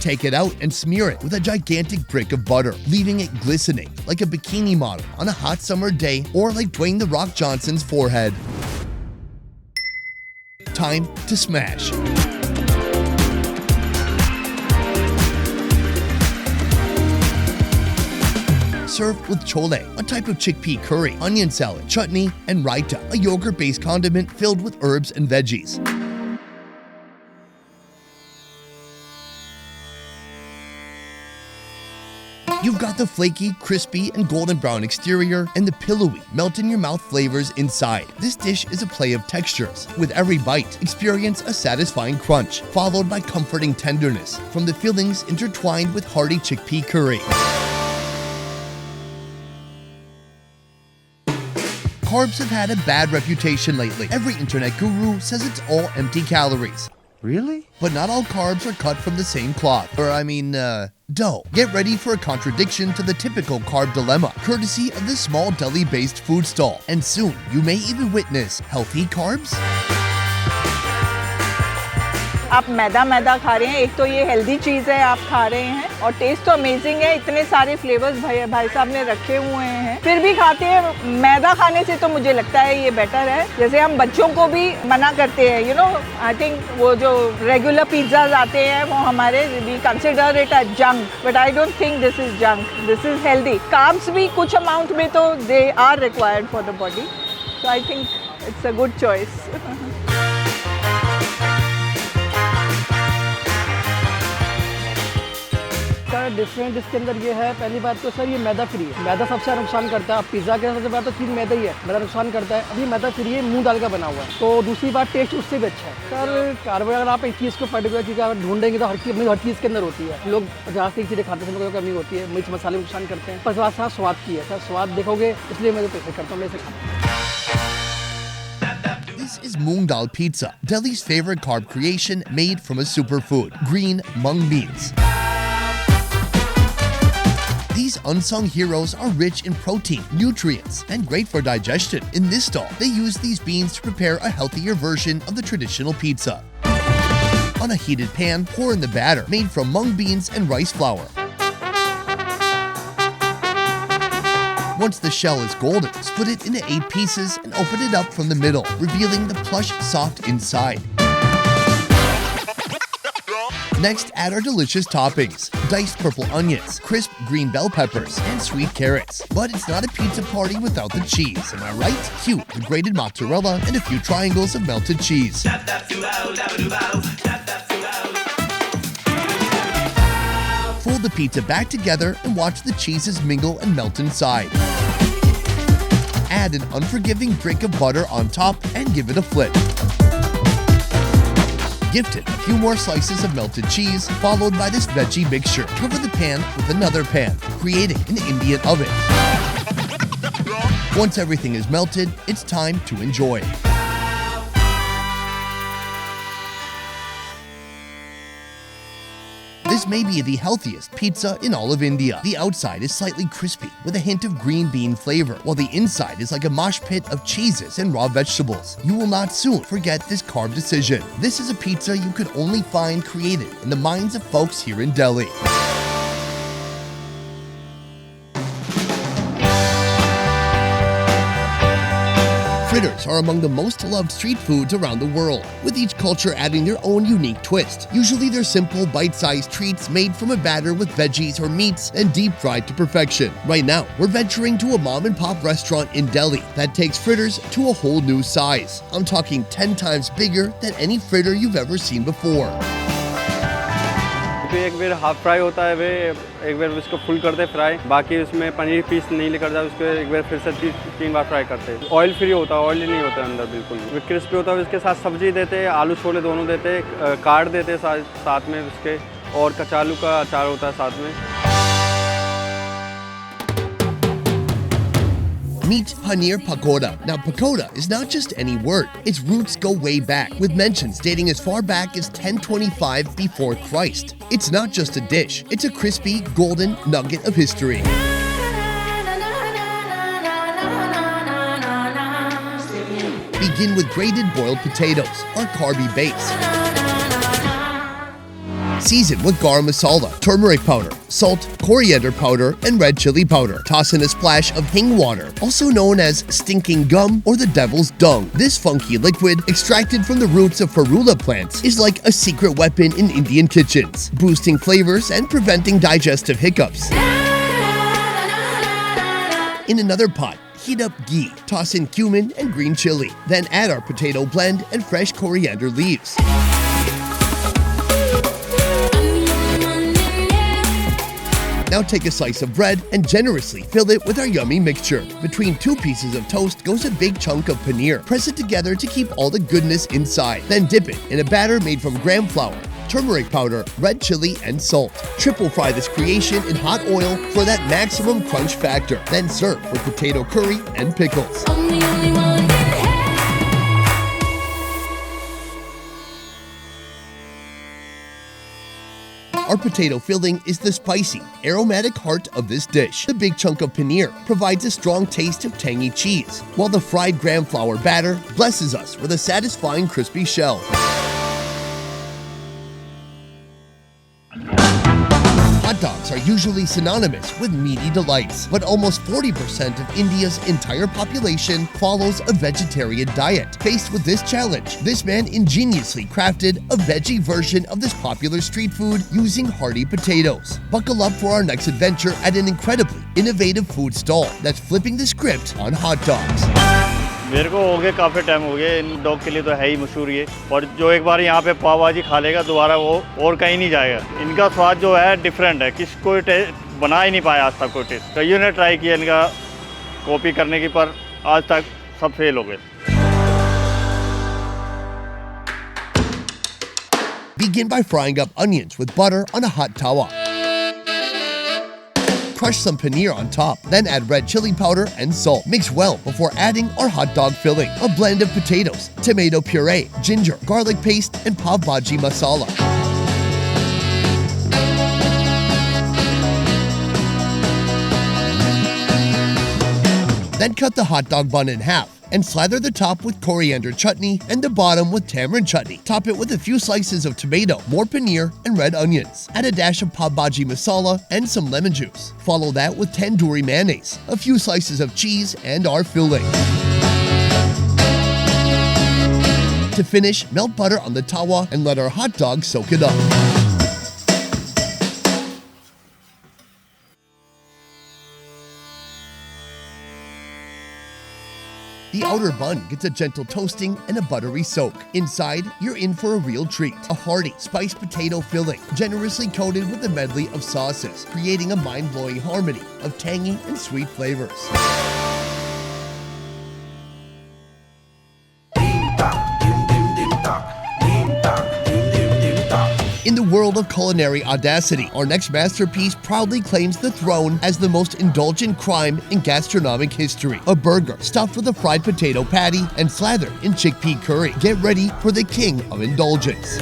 Take it out and smear it with a gigantic brick of butter, leaving it glistening like a bikini model on a hot summer day or like Dwayne "The Rock" Johnson's forehead. Time to smash. Served with chole, a type of chickpea curry, onion salad, chutney, and raita, a yogurt-based condiment filled with herbs and veggies. You've got the flaky, crispy, and golden brown exterior and the pillowy, melt-in-your-mouth flavors inside. This dish is a play of textures. With every bite, experience a satisfying crunch, followed by comforting tenderness from the fillings intertwined with hearty chickpea curry. Carbs have had a bad reputation lately. Every internet guru says it's all empty calories. Really? But not all carbs are cut from the same cloth. Dough. Get ready for a contradiction to the typical carb dilemma, courtesy of this small Delhi-based food stall. And soon, you may even witness healthy carbs. आप मैदा खा रहे हैं, एक तो ये healthy चीज़ है आप खा रहे हैं और टेस्ट तो अमेजिंग है, इतने सारे फ्लेवर्स भाई साहब ने रखे हुए हैं, फिर भी खाते हैं। मैदा खाने से तो मुझे लगता है ये बेटर है। जैसे हम बच्चों को भी मना करते हैं, आई थिंक वो जो रेगुलर पिज्ज़ाज आते हैं वो हमारे we consider it a junk, but I don't think this is junk, this is healthy. Carbs भी कुछ अमाउंट में तो they are required for the body, so I think it's a good choice. Sir different इसके अंदर ये है, पहली बात तो सर ये मैदा फ्री है। मैदा सबसे नुकसान करता है। आप पिज़्ज़ा के सबसे बड़ा तो चीज़ मैदा ही है, मैदा नुकसान करता है। अभी मैदा फ्री है, मूंग दाल का बना हुआ है। तो दूसरी बात टेस्ट उससे भी अच्छा है। सर कार्बोहाइड्रेट अगर आप एक चीज़ को पर्टिकुलर चीज़ अगर ढूंढेंगे तो हर चीज़ के अंदर होती है। लोग जहाँ से चीज़ें खाते हैं कोई कमी होती है, मिर्च मसाले नुकसान करते हैं, पर साथ स्वाद की है। सर स्वाद देखोगे इसलिए मैं तो प्रेफर करता हूँ, मैं इसे खाता हूँ। This is Moong Dal Pizza, Delhi's favorite carb creation made from a superfood, green mung beans. These unsung heroes are rich in protein, nutrients, and great for digestion. In this stall, they use these beans to prepare a healthier version of the traditional pizza. On a heated pan, pour in the batter made from mung beans and rice flour. Once the shell is golden, split it into 8 pieces and open it up from the middle, revealing the plush, soft inside. Next, add our delicious toppings: diced purple onions, crisp green bell peppers, and sweet carrots. But it's not a pizza party without the cheese, am I right? Cue the grated mozzarella and a few triangles of melted cheese. Fold the pizza back together and watch the cheeses mingle and melt inside. Add an unforgiving drink of butter on top and give it a flip. Gift it a few more slices of melted cheese, followed by this veggie mixture. Cover the pan with another pan, creating an Indian oven. Once everything is melted, it's time to enjoy. This may be the healthiest pizza in all of India. The outside is slightly crispy with a hint of green bean flavor, while the inside is like a mosh pit of cheeses and raw vegetables. You will not soon forget this carb decision. This is a pizza you could only find created in the minds of folks here in Delhi. Fritters are among the most loved street foods around the world, with each culture adding their own unique twist. Usually they're simple, bite-sized treats made from a batter with veggies or meats and deep-fried to perfection. Right now, we're venturing to a mom-and-pop restaurant in Delhi that takes fritters to a whole new size. I'm talking 10 times bigger than any fritter you've ever seen before. एक बार half fry होता है वे एक बार उसको full करते fry, बाकी उसमें paneer piece नहीं लेकर जाए, उसको एक बार फिर से 3 बार फ्राई करते हैं। ऑयल फ्री होता है, ऑयल नहीं होता है अंदर बिल्कुल। वो क्रिस्पी होता है, उसके साथ सब्जी देते हैं, आलू छोले दोनों देते हैं, काट देते हैं साथ में उसके, और कचालू का अचार होता है साथ में। Meet paneer pakoda. Now, pakoda is not just any word. Its roots go way back, with mentions dating as far back as 1025 before Christ. It's not just a dish. It's a crispy, golden nugget of history. Begin with grated boiled potatoes, our carby base. Season with garam masala, turmeric powder, salt, coriander powder, and red chili powder. Toss in a splash of hing water, also known as stinking gum or the devil's dung. This funky liquid, extracted from the roots of ferula plants, is like a secret weapon in Indian kitchens, boosting flavors and preventing digestive hiccups. In another pot, heat up ghee, toss in cumin and green chili, then add our potato blend and fresh coriander leaves. Now take a slice of bread and generously fill it with our yummy mixture. Between 2 pieces of toast goes a big chunk of paneer. Press it together to keep all the goodness inside. Then dip it in a batter made from gram flour, turmeric powder, red chili, and salt. Triple fry this creation in hot oil for that maximum crunch factor. Then serve with potato curry and pickles. Our potato filling is the spicy, aromatic heart of this dish. The big chunk of paneer provides a strong taste of tangy cheese, while the fried gram flour batter blesses us with a satisfying crispy shell. Hot dogs are usually synonymous with meaty delights, but almost 40% of India's entire population follows a vegetarian diet. Faced with this challenge, this man ingeniously crafted a veggie version of this popular street food using hearty potatoes. Buckle up for our next adventure at an incredibly innovative food stall that's flipping the script on hot dogs. मेरे को हो गए काफ़ी time हो गया, in dog के लिए तो है ही मशहूर ये, और जो एक बार यहाँ पे पाव भाजी खा लेगा दोबारा वो और कहीं नहीं जाएगा। इनका स्वाद जो है डिफरेंट है, किसी कोई बना ही नहीं पाया आज तक कोई टेस्ट। कईयों ने ट्राई किया इनका कॉपी करने की, पर आज तक सब फेल हो गए। Begin by frying up onions with butter on a hot tawa. Crush some paneer on top, then add red chili powder and salt. Mix well before adding our hot dog filling, a blend of potatoes, tomato puree, ginger, garlic paste, and pav bhaji masala. Then cut the hot dog bun in half. and slather the top with coriander chutney and the bottom with tamarind chutney. Top it with a few slices of tomato, more paneer, and red onions. Add a dash of pav bhaji masala and some lemon juice. Follow that with tandoori mayonnaise, a few slices of cheese, and our filling. To finish, melt butter on the tawa and let our hot dog soak it up. The outer bun gets a gentle toasting and a buttery soak. Inside, you're in for a real treat. A hearty, spiced potato filling, generously coated with a medley of sauces, creating a mind-blowing harmony of tangy and sweet flavors. In the world of culinary audacity, our next masterpiece proudly claims the throne as the most indulgent crime in gastronomic history. A burger stuffed with a fried potato patty and slathered in chickpea curry. Get ready for the king of indulgence.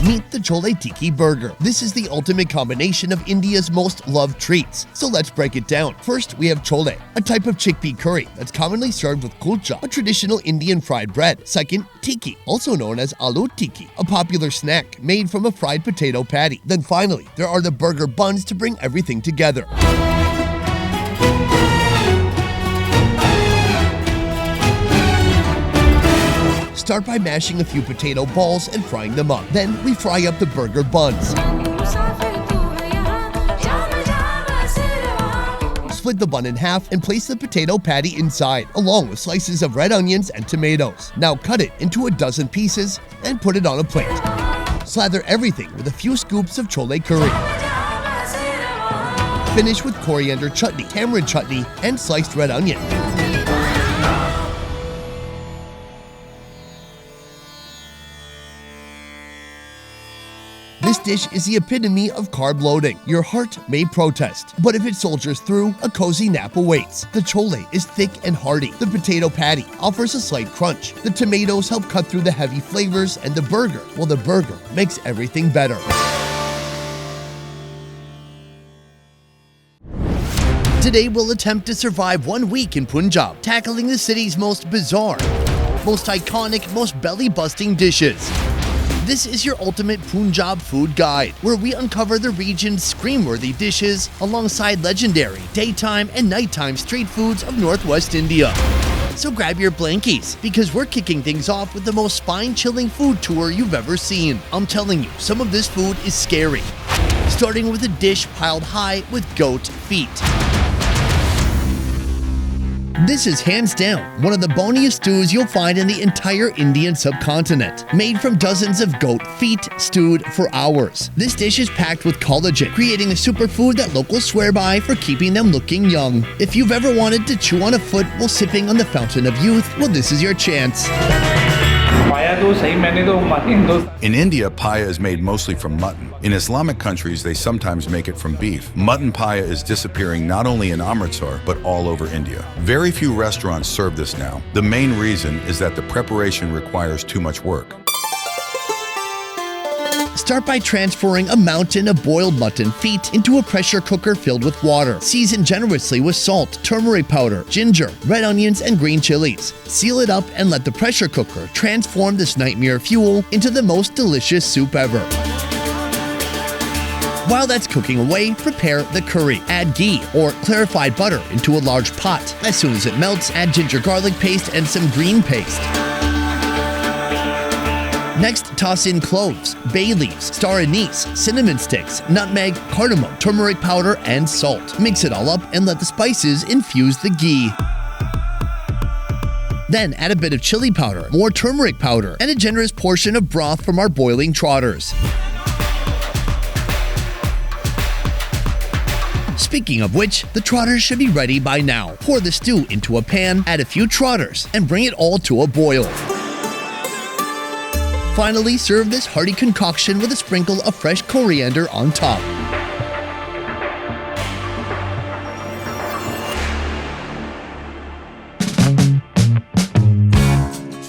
Meet the Chole Tiki Burger. This is the ultimate combination of India's most loved treats. So let's break it down. First, we have chole, a type of chickpea curry that's commonly served with kulcha, a traditional Indian fried bread. Second, tiki, also known as aloo tiki, a popular snack made from a fried potato patty. Then finally, there are the burger buns to bring everything together. Start by mashing a few potato balls and frying them up. Then we fry up the burger buns. Split the bun in half and place the potato patty inside, along with slices of red onions and tomatoes. Now cut it into a dozen pieces and put it on a plate. Slather everything with a few scoops of chole curry. Finish with coriander chutney, tamarind chutney, and sliced red onion. This dish is the epitome of carb loading. Your heart may protest, but if it soldiers through, a cozy nap awaits. The chole is thick and hearty. The potato patty offers a slight crunch. The tomatoes help cut through the heavy flavors, and the burger makes everything better. Today we'll attempt to survive 1 week in Punjab, tackling the city's most bizarre, most iconic, most belly-busting dishes. This is your ultimate Punjab food guide, where we uncover the region's scream-worthy dishes alongside legendary daytime and nighttime street foods of Northwest India. So grab your blankies, because we're kicking things off with the most spine-chilling food tour you've ever seen. I'm telling you, some of this food is scary. Starting with a dish piled high with goat feet. This is hands down one of the boniest stews you'll find in the entire Indian subcontinent. Made from dozens of goat feet stewed for hours. This dish is packed with collagen, creating a superfood that locals swear by for keeping them looking young. If you've ever wanted to chew on a foot while sipping on the fountain of youth, well, this is your chance. In India, paya is made mostly from mutton. In Islamic countries, they sometimes make it from beef. Mutton paya is disappearing not only in Amritsar, but all over India. Very few restaurants serve this now. The main reason is that the preparation requires too much work. Start by transferring a mountain of boiled mutton feet into a pressure cooker filled with water. Season generously with salt, turmeric powder, ginger, red onions, and green chilies. Seal it up and let the pressure cooker transform this nightmare fuel into the most delicious soup ever. While that's cooking away, prepare the curry. Add ghee or clarified butter into a large pot. As soon as it melts, add ginger garlic paste and some green paste. Next, toss in cloves, bay leaves, star anise, cinnamon sticks, nutmeg, cardamom, turmeric powder, and salt. Mix it all up and let the spices infuse the ghee. Then add a bit of chili powder, more turmeric powder, and a generous portion of broth from our boiling trotters. Speaking of which, the trotters should be ready by now. Pour the stew into a pan, add a few trotters, and bring it all to a boil. Finally, serve this hearty concoction with a sprinkle of fresh coriander on top.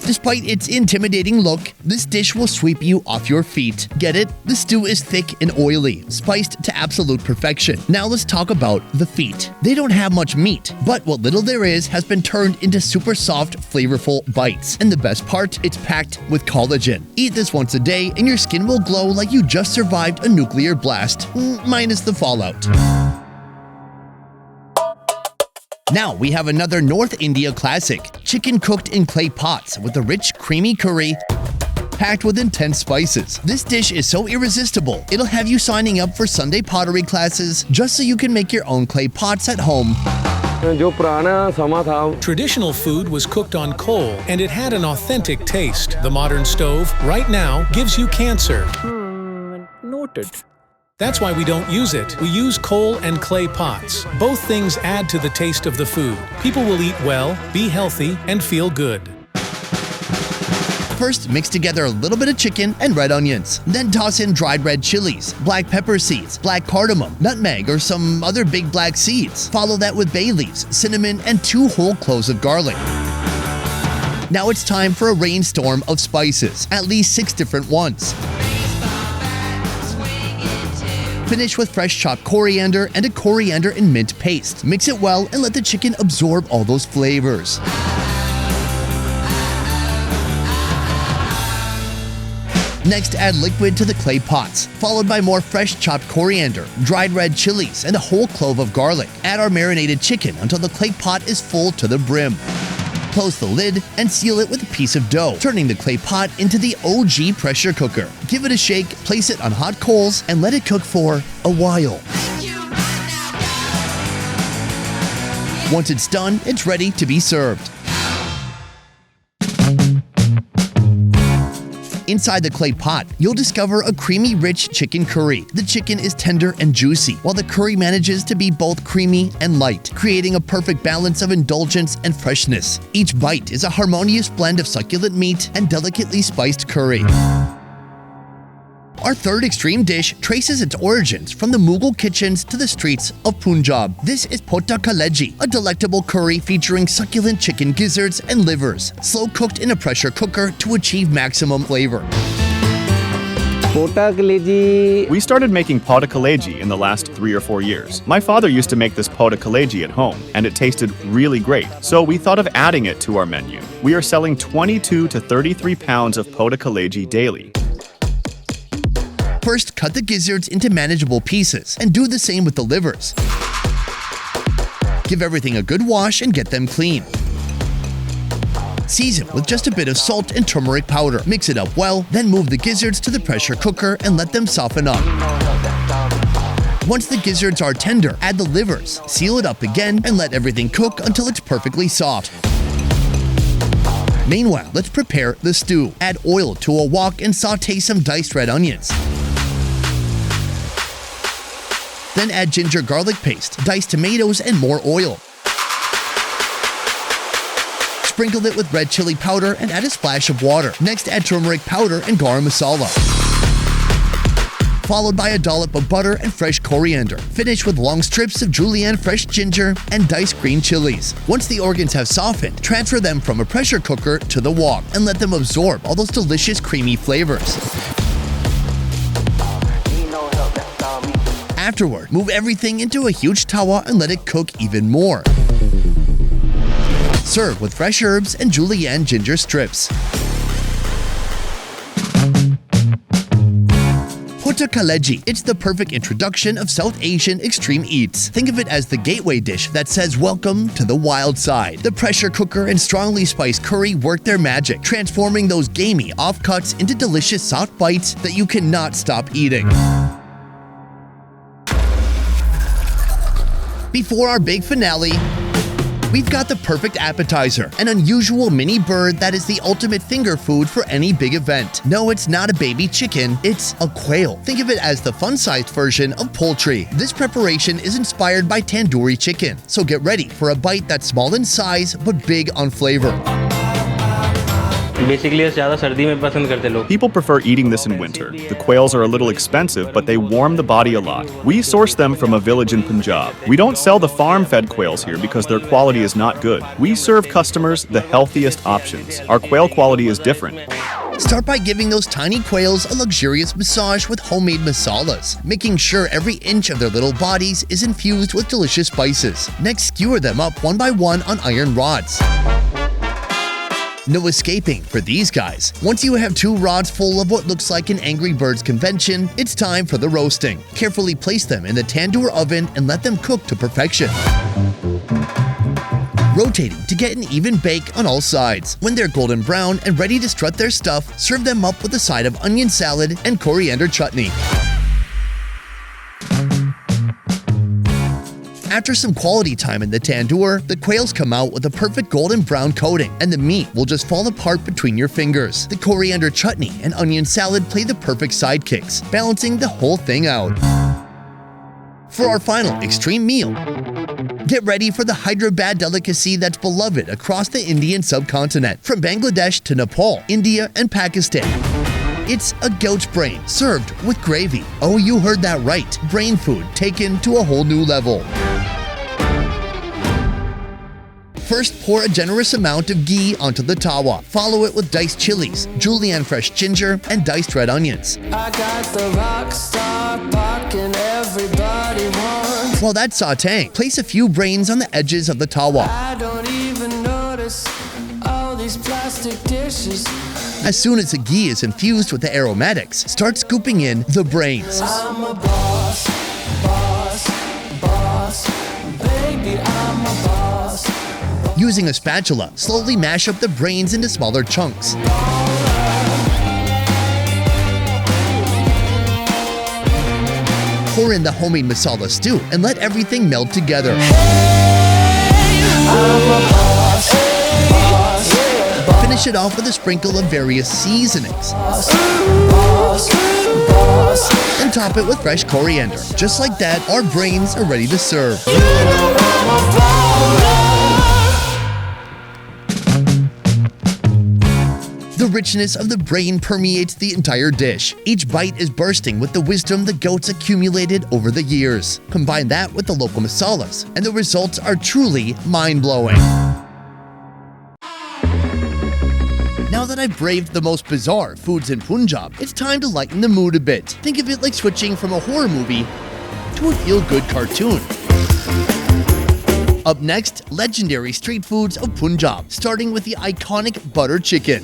Despite its intimidating look, this dish will sweep you off your feet. Get it? The stew is thick and oily, spiced to absolute perfection. Now let's talk about the feet. They don't have much meat, but what little there is has been turned into super soft, flavorful bites. And the best part, it's packed with collagen. Eat this once a day and your skin will glow like you just survived a nuclear blast, minus the fallout. Now we have another North India classic, chicken cooked in clay pots with a rich, creamy curry packed with intense spices. This dish is so irresistible, it'll have you signing up for Sunday pottery classes just so you can make your own clay pots at home. Traditional food was cooked on coal and it had an authentic taste. The modern stove, right now, gives you cancer. Noted. That's why we don't use it. We use coal and clay pots. Both things add to the taste of the food. People will eat well, be healthy, and feel good. First, mix together a little bit of chicken and red onions. Then toss in dried red chilies, black pepper seeds, black cardamom, nutmeg, or some other big black seeds. Follow that with bay leaves, cinnamon, and 2 whole cloves of garlic. Now it's time for a rainstorm of spices, at least 6 different ones. Finish with fresh chopped coriander and a coriander and mint paste. Mix it well and let the chicken absorb all those flavors. Next, add liquid to the clay pots, followed by more fresh chopped coriander, dried red chilies, and a whole clove of garlic. Add our marinated chicken until the clay pot is full to the brim. Close the lid and seal it with a piece of dough, turning the clay pot into the OG pressure cooker. Give it a shake, place it on hot coals, and let it cook for a while. Once it's done, it's ready to be served. Inside the clay pot, you'll discover a creamy, rich chicken curry. The chicken is tender and juicy, while the curry manages to be both creamy and light, creating a perfect balance of indulgence and freshness. Each bite is a harmonious blend of succulent meat and delicately spiced curry. Our third extreme dish traces its origins from the Mughal kitchens to the streets of Punjab. This is pota kaleji, a delectable curry featuring succulent chicken gizzards and livers, slow cooked in a pressure cooker to achieve maximum flavor. We started making pota kaleji in the last 3 or 4 years. My father used to make this pota kaleji at home, and it tasted really great, so we thought of adding it to our menu. We are selling 22 to 33 pounds of pota kaleji daily. First, cut the gizzards into manageable pieces and do the same with the livers. Give everything a good wash and get them clean. Season with just a bit of salt and turmeric powder. Mix it up well, then move the gizzards to the pressure cooker and let them soften up. Once the gizzards are tender, add the livers, seal it up again, and let everything cook until it's perfectly soft. Meanwhile, let's prepare the stew. Add oil to a wok and saute some diced red onions. Then add ginger garlic paste, diced tomatoes, and more oil. Sprinkle it with red chili powder and add a splash of water. Next, add turmeric powder and garam masala, followed by a dollop of butter and fresh coriander. Finish with long strips of julienne fresh ginger and diced green chilies. Once the organs have softened, transfer them from a pressure cooker to the wok and let them absorb all those delicious creamy flavors. Afterward, move everything into a huge tawa and let it cook even more. Serve with fresh herbs and julienne ginger strips. Pota kaleji. It's the perfect introduction of South Asian extreme eats. Think of it as the gateway dish that says welcome to the wild side. The pressure cooker and strongly spiced curry work their magic, transforming those gamey offcuts into delicious soft bites that you cannot stop eating. Before our big finale, we've got the perfect appetizer, an unusual mini bird that is the ultimate finger food for any big event. No, it's not a baby chicken, it's a quail. Think of it as the fun-sized version of poultry. This preparation is inspired by tandoori chicken, so get ready for a bite that's small in size but big on flavor. Basically ज़्यादा सर्दी में पसंद करते लोग. People prefer eating this in winter. The quails are a little expensive, but they warm the body a lot. We source them from a village in Punjab. We don't sell the farm-fed quails here because their quality is not good. We serve customers the healthiest options. Our quail quality is different. Start by giving those tiny quails a luxurious massage with homemade masalas, making sure every inch of their little bodies is infused with delicious spices. Next, skewer them up one by one on iron rods. No escaping for these guys. Once you have 2 rods full of what looks like an Angry Birds convention, it's time for the roasting. Carefully place them in the tandoor oven and let them cook to perfection, rotating to get an even bake on all sides. When they're golden brown and ready to strut their stuff, serve them up with a side of onion salad and coriander chutney. After some quality time in the tandoor, the quails come out with a perfect golden brown coating, and the meat will just fall apart between your fingers. The coriander chutney and onion salad play the perfect sidekicks, balancing the whole thing out. For our final extreme meal, get ready for the Hyderabad delicacy that's beloved across the Indian subcontinent, from Bangladesh to Nepal, India, and Pakistan. It's a goat's brain served with gravy. Oh, you heard that right. Brain food taken to a whole new level. First, pour a generous amount of ghee onto the tawa. Follow it with diced chilies, julienne fresh ginger, and diced red onions. I got the rock star barking, everybody wants. While that's sautéing, place a few brains on the edges of the tawa. I don't even notice all these plastic dishes. As soon as the ghee is infused with the aromatics, start scooping in the brains. I'm a boss, boss, boss. Baby, I'm a boss. Using a spatula, slowly mash up the brains into smaller chunks. Pour in the homemade masala stew and let everything meld together. Finish it off with a sprinkle of various seasonings. And top it with fresh coriander. Just like that, our brains are ready to serve. The richness of the brain permeates the entire dish. Each bite is bursting with the wisdom the goats accumulated over the years. Combine that with the local masalas, and the results are truly mind-blowing. Now that I've braved the most bizarre foods in Punjab, it's time to lighten the mood a bit. Think of it like switching from a horror movie to a feel-good cartoon. Up next, legendary street foods of Punjab, starting with the iconic butter chicken.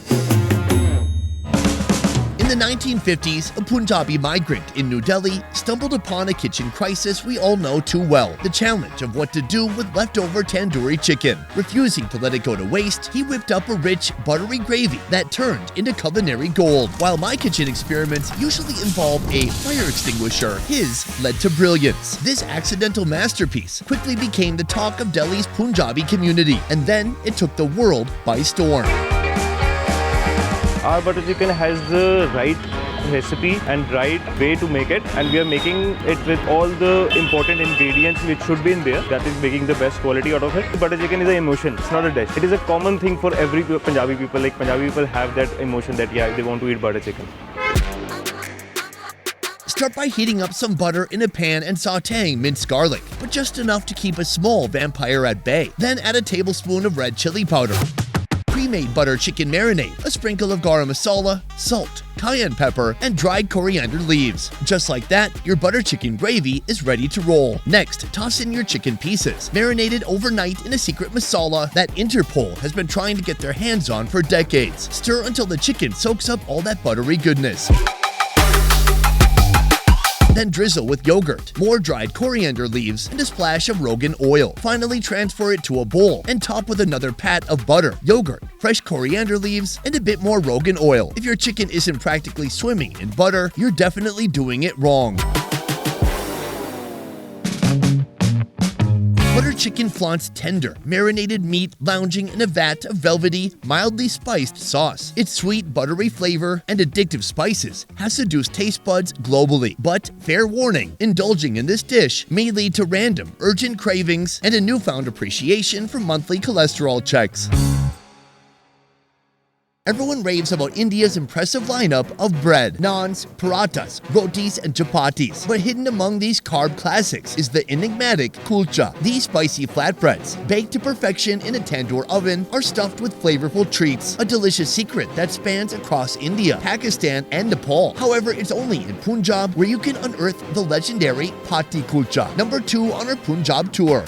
In the 1950s, a Punjabi migrant in New Delhi stumbled upon a kitchen crisis we all know too well, the challenge of what to do with leftover tandoori chicken. Refusing to let it go to waste, he whipped up a rich, buttery gravy that turned into culinary gold. While my kitchen experiments usually involve a fire extinguisher, his led to brilliance. This accidental masterpiece quickly became the talk of Delhi's Punjabi community, and then it took the world by storm. Our butter chicken has the right recipe and right way to make it, and we are making it with all the important ingredients which should be in there. That is making the best quality out of it. Butter chicken is an emotion, it's not a dish. It is a common thing for every Punjabi people. Like Punjabi people have that emotion that yeah, they want to eat butter chicken. Start by heating up some butter in a pan and sautéing minced garlic, but just enough to keep a small vampire at bay. Then add a tablespoon of red chili powder, pre-made butter chicken marinade, a sprinkle of garam masala, salt, cayenne pepper, and dried coriander leaves. Just like that, your butter chicken gravy is ready to roll. Next, toss in your chicken pieces, marinated overnight in a secret masala that Interpol has been trying to get their hands on for decades. Stir until the chicken soaks up all that buttery goodness. Then drizzle with yogurt, more dried coriander leaves, and a splash of Rogan oil. Finally, transfer it to a bowl and top with another pat of butter, yogurt, fresh coriander leaves, and a bit more Rogan oil. If your chicken isn't practically swimming in butter, you're definitely doing it wrong. Butter chicken flaunts tender, marinated meat lounging in a vat of velvety, mildly spiced sauce. Its sweet, buttery flavor and addictive spices has seduced taste buds globally. But, fair warning, indulging in this dish may lead to random, urgent cravings and a newfound appreciation for monthly cholesterol checks. Everyone raves about India's impressive lineup of bread, naans, parathas, rotis, and chapatis. But hidden among these carb classics is the enigmatic kulcha. These spicy flatbreads, baked to perfection in a tandoor oven, are stuffed with flavorful treats, a delicious secret that spans across India, Pakistan, and Nepal. However, it's only in Punjab where you can unearth the legendary Patti kulcha. Number 2 on our Punjab tour.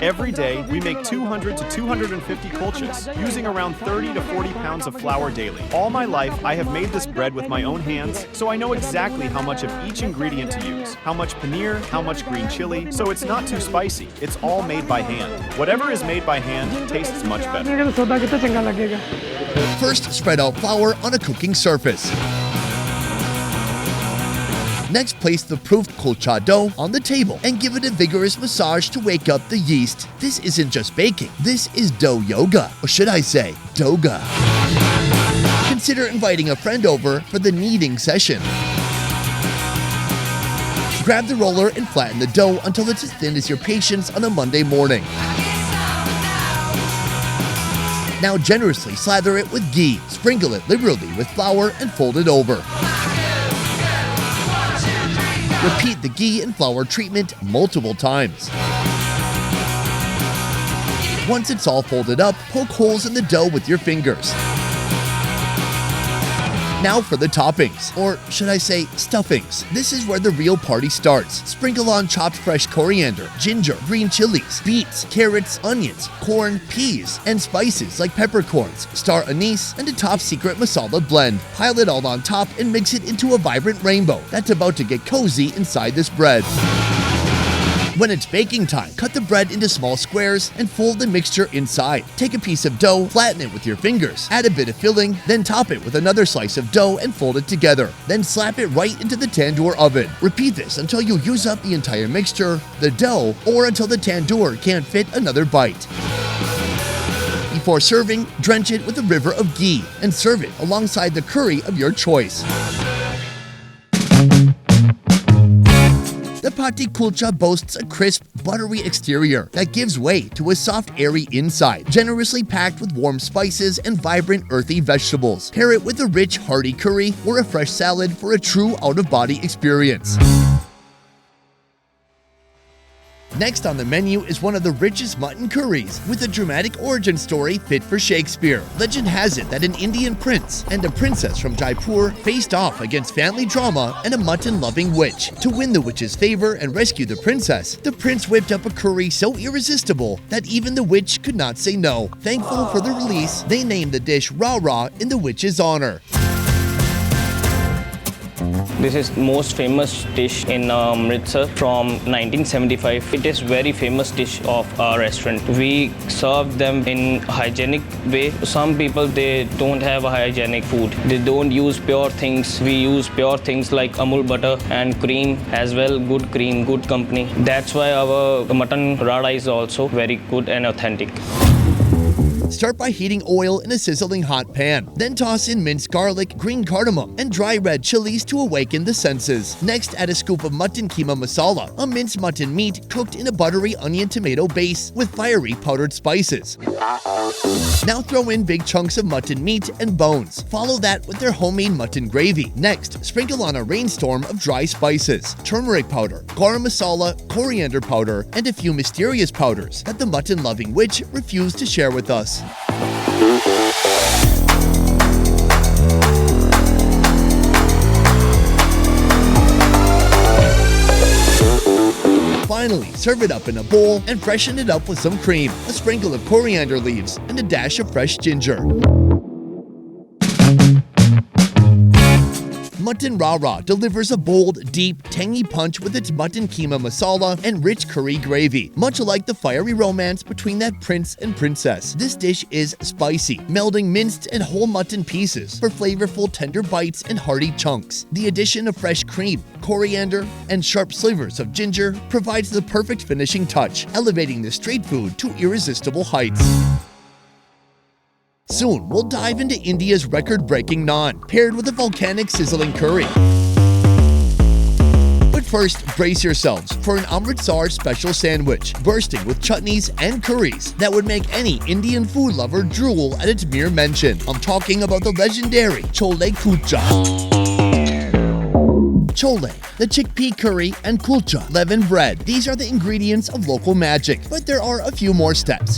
Every day, we make 200 to 250 kulchas, using around 30 to 40 pounds of flour daily. All my life, I have made this bread with my own hands, so I know exactly how much of each ingredient to use, how much paneer, how much green chili, so it's not too spicy. It's all made by hand. Whatever is made by hand tastes much better. First, spread out flour on a cooking surface. Next, place the proofed kulcha dough on the table and give it a vigorous massage to wake up the yeast. This isn't just baking, this is dough yoga, or should I say, doga. Consider inviting a friend over for the kneading session. Grab the roller and flatten the dough until it's as thin as your patience on a Monday morning. Now generously slather it with ghee, sprinkle it liberally with flour, and fold it over. Repeat the ghee and flour treatment multiple times. Once it's all folded up, poke holes in the dough with your fingers. Now for the toppings, or should I say stuffings. This is where the real party starts. Sprinkle on chopped fresh coriander, ginger, green chilies, beets, carrots, onions, corn, peas, and spices like peppercorns, star anise, and a top secret masala blend. Pile it all on top and mix it into a vibrant rainbow that's about to get cozy inside this bread. When it's baking time, cut the bread into small squares and fold the mixture inside. Take a piece of dough, flatten it with your fingers, add a bit of filling, then top it with another slice of dough and fold it together. Then slap it right into the tandoor oven. Repeat this until you use up the entire mixture, the dough, or until the tandoor can't fit another bite. Before serving, drench it with a river of ghee and serve it alongside the curry of your choice. The Patti kulcha boasts a crisp, buttery exterior that gives way to a soft, airy inside, generously packed with warm spices and vibrant, earthy vegetables. Pair it with a rich, hearty curry or a fresh salad for a true out-of-body experience. Next on the menu is one of the richest mutton curries, with a dramatic origin story fit for Shakespeare. Legend has it that an Indian prince and a princess from Jaipur faced off against family drama and a mutton-loving witch. To win the witch's favor and rescue the princess, the prince whipped up a curry so irresistible that even the witch could not say no. Thankful for the release, they named the dish Ra Ra in the witch's honor. This is most famous dish in Amritsar from 1975. It is very famous dish of our restaurant. We serve them in hygienic way. Some people, they don't have a hygienic food. They don't use pure things. We use pure things like Amul butter and cream as well. Good cream, good company. That's why our mutton rada is also very good and authentic. Start by heating oil in a sizzling hot pan. Then toss in minced garlic, green cardamom, and dry red chilies to awaken the senses. Next, add a scoop of mutton keema masala, a minced mutton meat cooked in a buttery onion tomato base with fiery powdered spices. Now throw in big chunks of mutton meat and bones. Follow that with their homemade mutton gravy. Next, sprinkle on a rainstorm of dry spices, turmeric powder, garam masala, coriander powder, and a few mysterious powders that the mutton-loving witch refused to share with us. Finally, serve it up in a bowl and freshen it up with some cream, a sprinkle of coriander leaves, and a dash of fresh ginger. Mutton Ra Ra delivers a bold, deep, tangy punch with its mutton keema masala and rich curry gravy. Much like the fiery romance between that prince and princess, this dish is spicy, melding minced and whole mutton pieces for flavorful, tender bites and hearty chunks. The addition of fresh cream, coriander, and sharp slivers of ginger provides the perfect finishing touch, elevating the street food to irresistible heights. Soon, we'll dive into India's record-breaking naan, paired with a volcanic sizzling curry. But First, brace yourselves for an Amritsar special sandwich, bursting with chutneys and curries that would make any Indian food lover drool at its mere mention. I'm talking about the legendary chole kulcha. Chole, the chickpea curry, and kulcha, leavened bread. These are the ingredients of local magic, but there are a few more steps.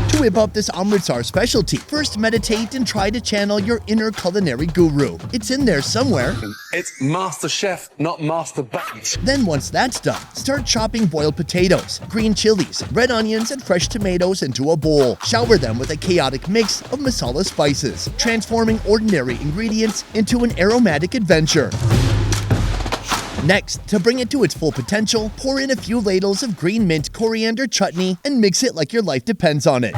To whip up this Amritsar specialty, first meditate and try to channel your inner culinary guru. It's in there somewhere. It's Master Chef, not Master Bat. Then once that's done, start chopping boiled potatoes, green chilies, red onions, and fresh tomatoes into a bowl. Shower them with a chaotic mix of masala spices, transforming ordinary ingredients into an aromatic adventure. Next, to bring it to its full potential, pour in a few ladles of green mint coriander chutney and mix it like your life depends on it.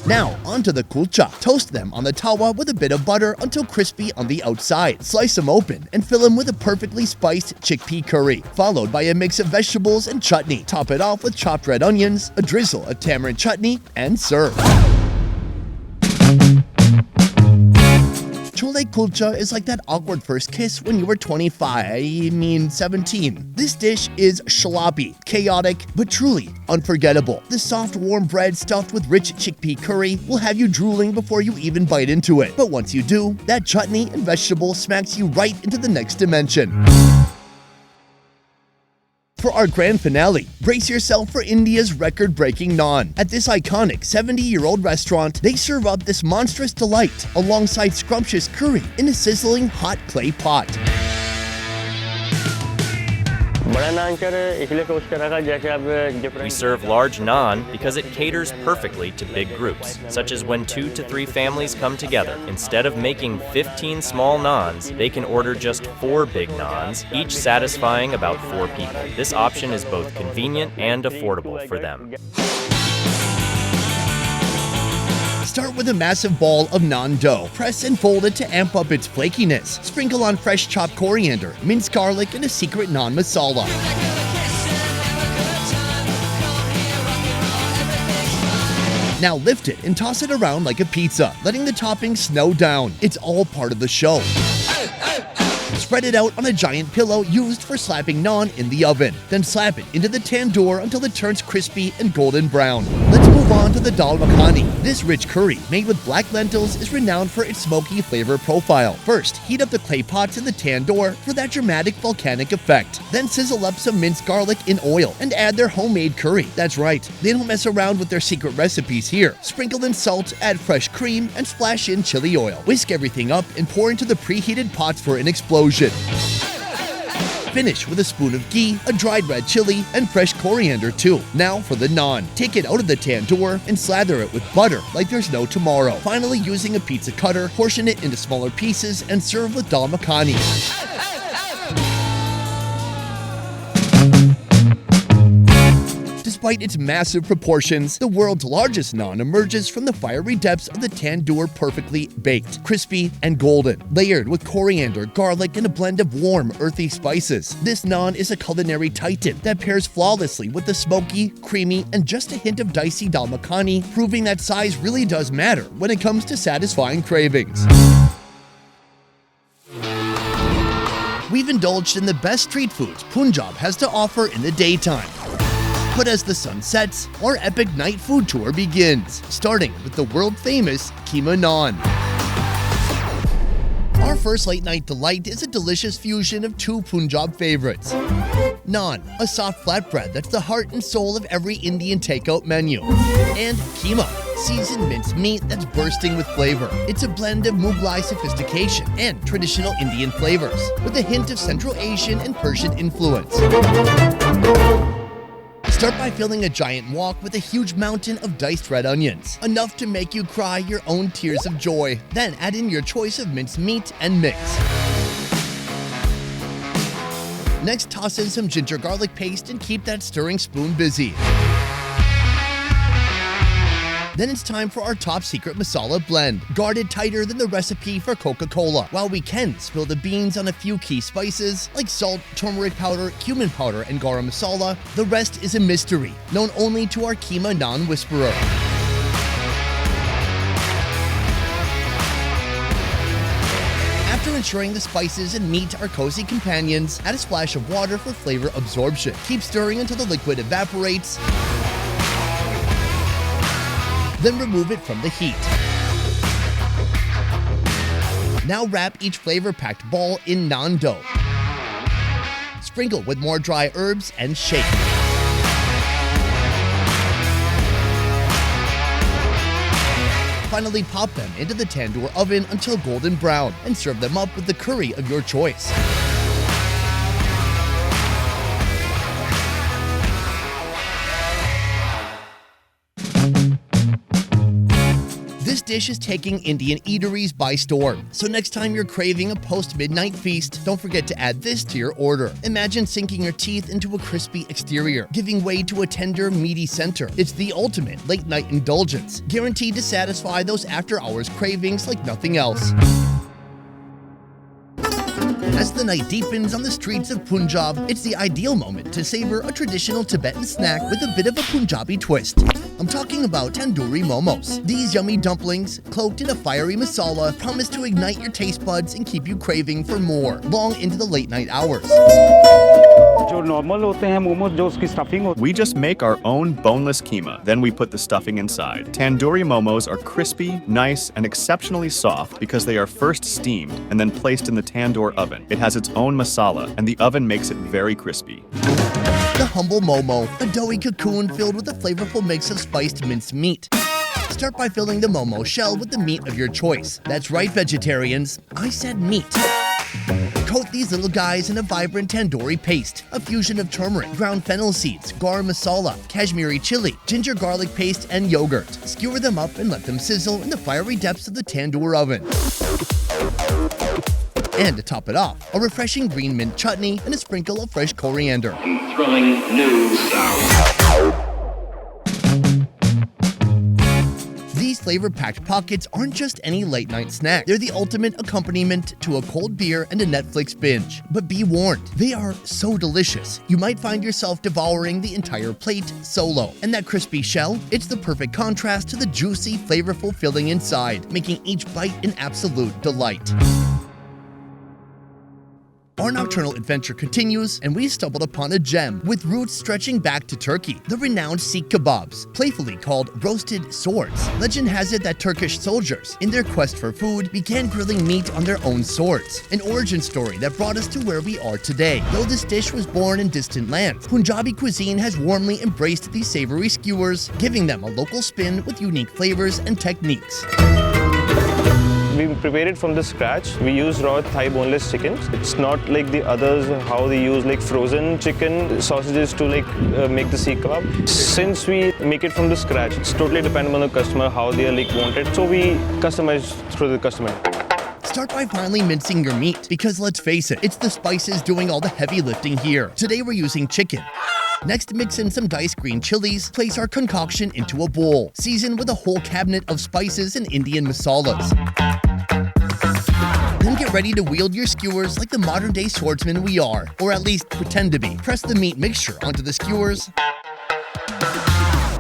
Now, onto the kulcha. Toast them on the tawa with a bit of butter until crispy on the outside. Slice them open and fill them with a perfectly spiced chickpea curry, followed by a mix of vegetables and chutney. Top it off with chopped red onions, a drizzle of tamarind chutney, and serve. Chole kulcha is like that awkward first kiss when you were 17. This dish is sloppy, chaotic, but truly unforgettable. The soft, warm bread stuffed with rich chickpea curry will have you drooling before you even bite into it. But once you do, that chutney and vegetable smacks you right into the next dimension. For our grand finale, brace yourself for India's record-breaking naan. At this iconic 70-year-old restaurant, they serve up this monstrous delight alongside scrumptious curry in a sizzling hot clay pot. We serve large naan because it caters perfectly to big groups, such as when 2 to 3 families come together. Instead of making 15 small naans, they can order just 4 big naans, each satisfying about 4 people. This option is both convenient and affordable for them. Start with a massive ball of naan dough. Press and fold it to amp up its flakiness. Sprinkle on fresh chopped coriander, minced garlic, and a secret naan masala. Now lift it and toss it around like a pizza, letting the toppings snow down. It's all part of the show. Spread it out on a giant pillow used for slapping naan in the oven. Then slap it into the tandoor until it turns crispy and golden brown. Let's move on to the dal makhani. This rich curry, made with black lentils, is renowned for its smoky flavor profile. First, heat up the clay pots in the tandoor for that dramatic volcanic effect. Then sizzle up some minced garlic in oil and add their homemade curry. That's right, they don't mess around with their secret recipes here. Sprinkle in salt, add fresh cream, and splash in chili oil. Whisk everything up and pour into the preheated pots for an explosion. Finish with a spoon of ghee, a dried red chili, and fresh coriander too. Now for the naan. Take it out of the tandoor and slather it with butter like there's no tomorrow. Finally, using a pizza cutter, portion it into smaller pieces and serve with dal makhani. Despite its massive proportions, the world's largest naan emerges from the fiery depths of the tandoor, perfectly baked, crispy, and golden, layered with coriander, garlic, and a blend of warm, earthy spices. This naan is a culinary titan that pairs flawlessly with the smoky, creamy, and just a hint of dicey dal makhani, proving that size really does matter when it comes to satisfying cravings. We've indulged in the best street foods Punjab has to offer in the daytime. But as the sun sets, our epic night food tour begins, starting with the world-famous Keema Naan. Our first late-night delight is a delicious fusion of 2 Punjab favorites. Naan, a soft flatbread that's the heart and soul of every Indian takeout menu. And keema, seasoned minced meat that's bursting with flavor. It's a blend of Mughlai sophistication and traditional Indian flavors, with a hint of Central Asian and Persian influence. Start by filling a giant wok with a huge mountain of diced red onions, enough to make you cry your own tears of joy. Then add in your choice of minced meat and mix. Next, toss in some ginger garlic paste and keep that stirring spoon busy. Then it's time for our top secret masala blend, guarded tighter than the recipe for Coca-Cola. While we can spill the beans on a few key spices like salt, turmeric powder, cumin powder, and garam masala, the rest is a mystery, known only to our Keema Naan whisperer. After ensuring the spices and meat are cozy companions, add a splash of water for flavor absorption. Keep stirring until the liquid evaporates, then remove it from the heat. Now wrap each flavor-packed ball in naan dough. Sprinkle with more dry herbs and shake. Finally, pop them into the tandoor oven until golden brown and serve them up with the curry of your choice. This dish is taking Indian eateries by storm. So next time you're craving a post-midnight feast, don't forget to add this to your order. Imagine sinking your teeth into a crispy exterior, giving way to a tender, meaty center. It's the ultimate late-night indulgence, guaranteed to satisfy those after-hours cravings like nothing else. As the night deepens on the streets of Punjab, it's the ideal moment to savor a traditional Tibetan snack with a bit of a Punjabi twist. I'm talking about tandoori momos. These yummy dumplings, cloaked in a fiery masala, promise to ignite your taste buds and keep you craving for more, long into the late night hours. We just make our own boneless keema, then we put the stuffing inside. Tandoori momos are crispy, nice, and exceptionally soft because they are first steamed and then placed in the tandoor oven. It has its own masala, and the oven makes it very crispy. The humble momo, a doughy cocoon filled with a flavorful mix of spiced minced meat. Start by filling the momo shell with the meat of your choice. That's right, vegetarians, I said meat. Coat these little guys in a vibrant tandoori paste, a fusion of turmeric, ground fennel seeds, garam masala, Kashmiri chili, ginger garlic paste, and yogurt. Skewer them up and let them sizzle in the fiery depths of the tandoor oven. And to top it off, a refreshing green mint chutney and a sprinkle of fresh coriander. Thrilling new sound. These flavor-packed pockets aren't just any late-night snack. They're the ultimate accompaniment to a cold beer and a Netflix binge. But be warned, they are so delicious, you might find yourself devouring the entire plate solo. And that crispy shell, it's the perfect contrast to the juicy, flavorful filling inside, making each bite an absolute delight. Our nocturnal adventure continues, and we stumbled upon a gem with roots stretching back to Turkey, the renowned Sikh kebabs, playfully called roasted swords. Legend has it that Turkish soldiers, in their quest for food, began grilling meat on their own swords, an origin story that brought us to where we are today. Though this dish was born in distant lands, Punjabi cuisine has warmly embraced these savory skewers, giving them a local spin with unique flavors and techniques. We prepare it from the scratch. We use raw Thai boneless chicken. It's not like the others how they use like frozen chicken sausages to make the Sikh kebab. Since we make it from the scratch, it's totally dependent on the customer how they want it. So we customize through the customer. Start by finely mincing your meat, because let's face it, it's the spices doing all the heavy lifting here. Today we're using chicken. Next, mix in some diced green chilies, place our concoction into a bowl, season with a whole cabinet of spices and Indian masalas. Then get ready to wield your skewers like the modern-day swordsman we are, or at least pretend to be. Press the meat mixture onto the skewers,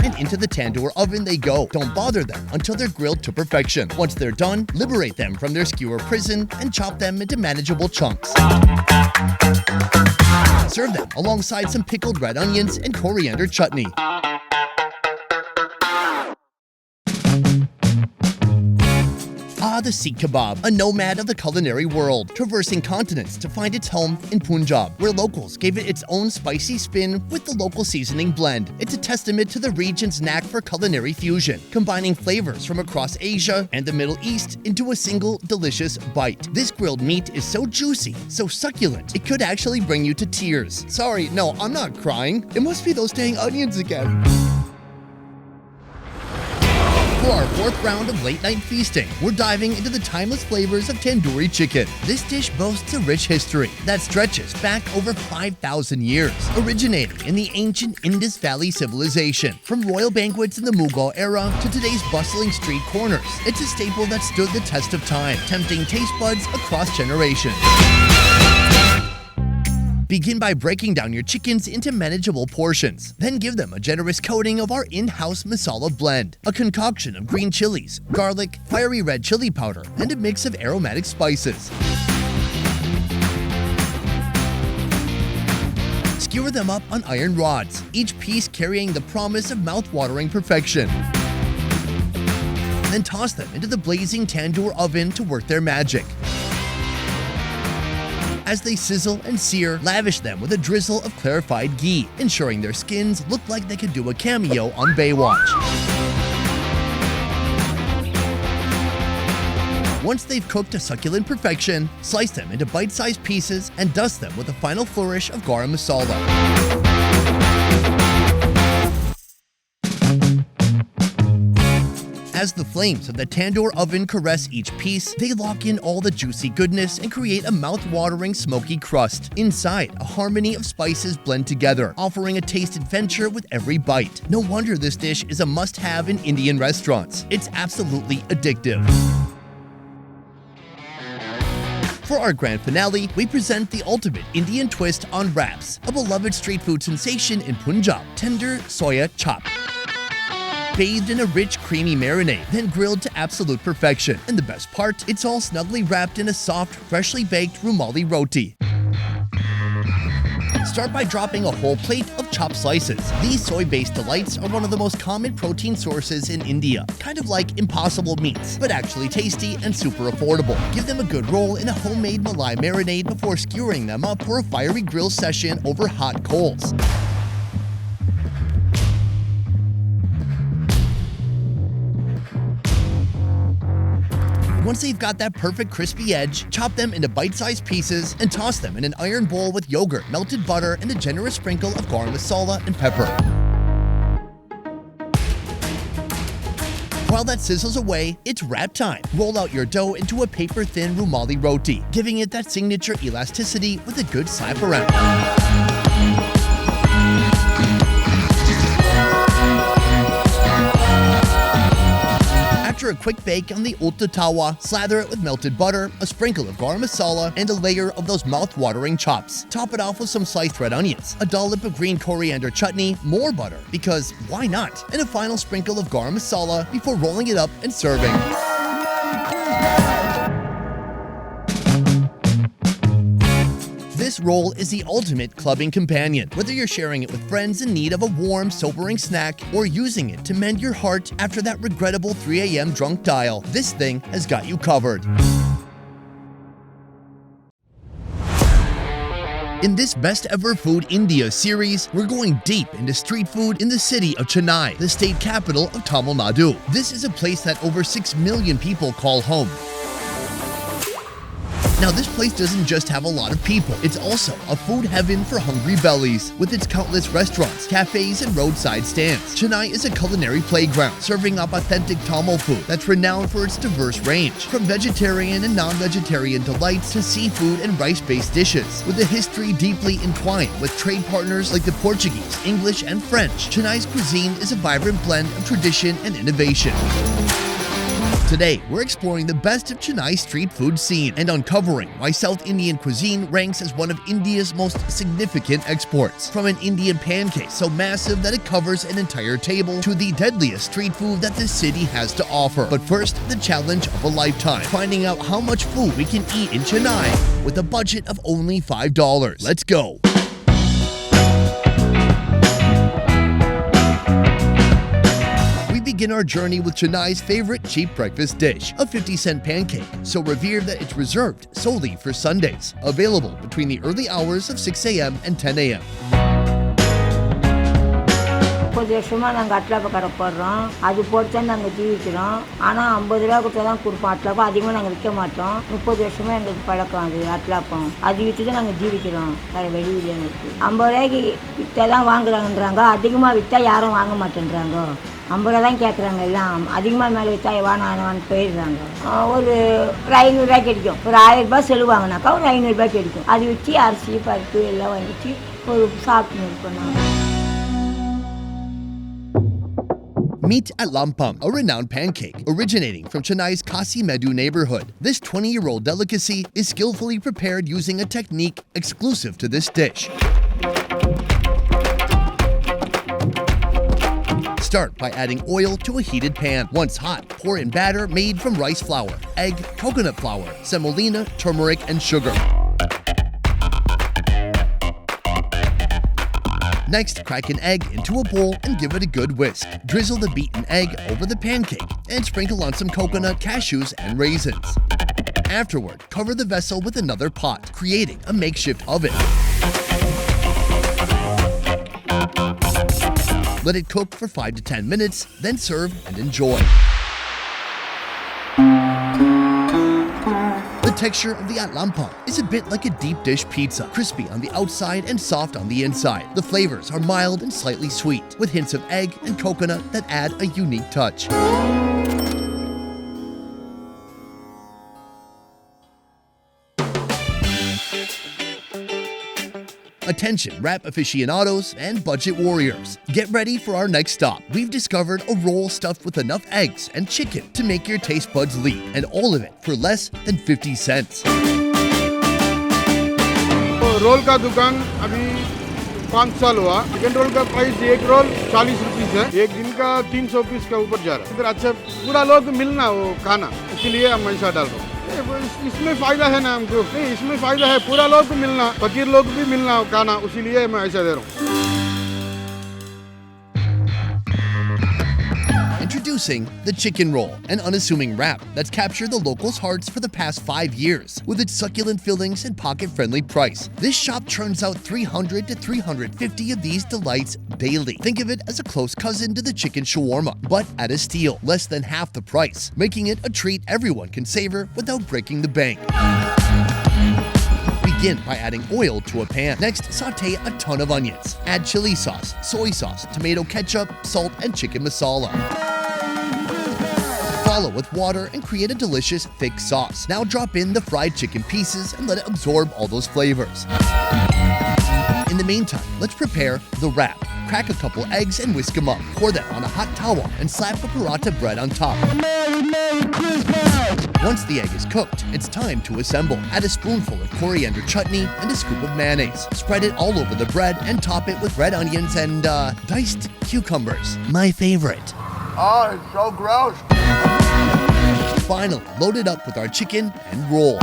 and into the tandoor oven they go. Don't bother them until they're grilled to perfection. Once they're done, liberate them from their skewer prison and chop them into manageable chunks. Serve them alongside some pickled red onions and coriander chutney. Ah, the Sikh kebab, a nomad of the culinary world, traversing continents to find its home in Punjab, where locals gave it its own spicy spin with the local seasoning blend. It's a testament to the region's knack for culinary fusion, combining flavors from across Asia and the Middle East into a single delicious bite. This grilled meat is so juicy, so succulent, it could actually bring you to tears. Sorry, no, I'm not crying. It must be those dang onions again. For our fourth round of late night feasting, we're diving into the timeless flavors of tandoori chicken. This dish boasts a rich history that stretches back over 5,000 years, originating in the ancient Indus Valley civilization. From royal banquets in the Mughal era to today's bustling street corners, it's a staple that stood the test of time, tempting taste buds across generations. Begin by breaking down your chickens into manageable portions. Then give them a generous coating of our in-house masala blend, a concoction of green chilies, garlic, fiery red chili powder, and a mix of aromatic spices. Skewer them up on iron rods, each piece carrying the promise of mouth-watering perfection. Then toss them into the blazing tandoor oven to work their magic. As they sizzle and sear, lavish them with a drizzle of clarified ghee, ensuring their skins look like they could do a cameo on Baywatch. Once they've cooked to succulent perfection, slice them into bite-sized pieces and dust them with a final flourish of garam masala. As the flames of the tandoor oven caress each piece, they lock in all the juicy goodness and create a mouth-watering smoky crust. Inside, a harmony of spices blend together, offering a taste adventure with every bite. No wonder this dish is a must-have in Indian restaurants. It's absolutely addictive. For our grand finale, we present the ultimate Indian twist on wraps, a beloved street food sensation in Punjab, tender soya chop. Bathed in a rich, creamy marinade, then grilled to absolute perfection. And the best part, it's all snugly wrapped in a soft, freshly baked rumali roti. Start by dropping a whole plate of chopped slices. These soy-based delights are one of the most common protein sources in India, kind of like impossible meats, but actually tasty and super affordable. Give them a good roll in a homemade malai marinade before skewering them up for a fiery grill session over hot coals. Once they've got that perfect crispy edge, chop them into bite-sized pieces and toss them in an iron bowl with yogurt, melted butter, and a generous sprinkle of garam masala and pepper. While that sizzles away, it's wrap time. Roll out your dough into a paper-thin rumali roti, giving it that signature elasticity with a good slap around. After a quick bake on the ulta tawa, slather it with melted butter, a sprinkle of garam masala, and a layer of those mouth-watering chops. Top it off with some sliced red onions, a dollop of green coriander chutney, more butter, because why not? And a final sprinkle of garam masala before rolling it up and serving. This roll is the ultimate clubbing companion. Whether you're sharing it with friends in need of a warm, sobering snack or using it to mend your heart after that regrettable 3 a.m. drunk dial, this thing has got you covered. In this Best Ever Food India series, we're going deep into street food in the city of Chennai, the state capital of Tamil Nadu. This is a place that over 6 million people call home. Now, this place doesn't just have a lot of people, it's also a food heaven for hungry bellies. With its countless restaurants, cafes, and roadside stands, Chennai is a culinary playground, serving up authentic Tamil food that's renowned for its diverse range. From vegetarian and non-vegetarian delights to seafood and rice-based dishes. With a history deeply entwined with trade partners like the Portuguese, English, and French, Chennai's cuisine is a vibrant blend of tradition and innovation. Today, we're exploring the best of Chennai's street food scene and uncovering why South Indian cuisine ranks as one of India's most significant exports. From an Indian pancake so massive that it covers an entire table to the deadliest street food that this city has to offer. But first, the challenge of a lifetime, finding out how much food we can eat in Chennai with a budget of only $5. Let's go! Begin our journey with Chennai's favorite cheap breakfast dish, a 50-cent pancake, so revered that it's reserved solely for Sundays, available between the early hours of 6 a.m. and 10 a.m. 30 வருஷமா நாங்க அட்லாப்ப கடை போடுறோம். அது போட்டு நாங்க ஜீவிக்கிறோம். ஆனா 50 ரூபாய் கொடுத்தா தான் கொடுப்போம். அட்லாப்பா அதிகமா நாங்க விற்க மாட்டோம். 30 வருஷமா எங்களுக்கு பழக்கம் அது அட்லாப்பம். அது விற்று தான் நாங்க ஜீவிக்கிறோம். வேற வழி இல்லை எங்களுக்கு. 50 ரூபாய்க்கு விற்றா தான் வாங்குறாங்கன்றாங்க. அதிகமா விற்றா யாரும் வாங்க மாட்டேன்றாங்க. 50 ரூபா தான் கேட்குறாங்க எல்லாம். அதிகமாக மேலே விற்றா வான்னு போயிடுறாங்க. ஒரு 500 ரூபாய்க்கு கிடைக்கும். ஒரு 1000 ரூபாய் செலவாங்கனாக்கா ஒரு 500 ரூபாய்க்கு கிடைக்கும். அது வச்சு அரிசி பருப்பு எல்லாம் வாங்கிச்சு ஒரு சாப்பிட்டு இருக்கணும். Meet at Lampam, a renowned pancake originating from Chennai's Kasi Medu neighborhood. This 20-year-old delicacy is skillfully prepared using a technique exclusive to this dish. Start by adding oil to a heated pan. Once hot, pour in batter made from rice flour, egg, coconut flour, semolina, turmeric, and sugar. Next, crack an egg into a bowl and give it a good whisk. Drizzle the beaten egg over the pancake and sprinkle on some coconut, cashews, and raisins. Afterward, cover the vessel with another pot, creating a makeshift oven. Let it cook for 5 to 10 minutes, then serve and enjoy. The texture of the atlampam is a bit like a deep dish pizza, crispy on the outside and soft on the inside. The flavors are mild and slightly sweet, with hints of egg and coconut that add a unique touch. Attention, wrap aficionados and budget warriors. Get ready for our next stop. We've discovered a roll stuffed with enough eggs and chicken to make your taste buds leap, and all of it for less than 50 cents. Role का दुकान अभी 5 साल हुआ। Chicken roll का price एक role 40 rupees है। एक दिन का 300 पीस का ऊपर जा रहा है। इधर अच्छा पूरा लोग मिलना वो खाना, इसीलिए हम ऐसा डाल रहे हैं। इसमें फायदा है ना हमको, नहीं इसमें फायदा है, पूरा लोग भी मिलना, फकीर लोग भी मिलना खाना, इसीलिए मैं ऐसा दे रहा हूँ। Introducing the chicken roll, an unassuming wrap that's captured the locals' hearts for the past 5 years. With its succulent fillings and pocket-friendly price, this shop churns out 300 to 350 of these delights daily. Think of it as a close cousin to the chicken shawarma, but at a steal, less than half the price, making it a treat everyone can savor without breaking the bank. Begin by adding oil to a pan. Next, sauté a ton of onions. Add chili sauce, soy sauce, tomato ketchup, salt, and chicken masala. Follow with water and create a delicious thick sauce. Now drop in the fried chicken pieces and let it absorb all those flavors. In the meantime, let's prepare the wrap. Crack a couple eggs and whisk them up. Pour them on a hot towel and slap a paratha bread on top. Once the egg is cooked, it's time to assemble. Add a spoonful of coriander chutney and a scoop of mayonnaise. Spread it all over the bread and top it with red onions and diced cucumbers. My favorite. Oh, it's so gross. Finally, load it up with our chicken and roll.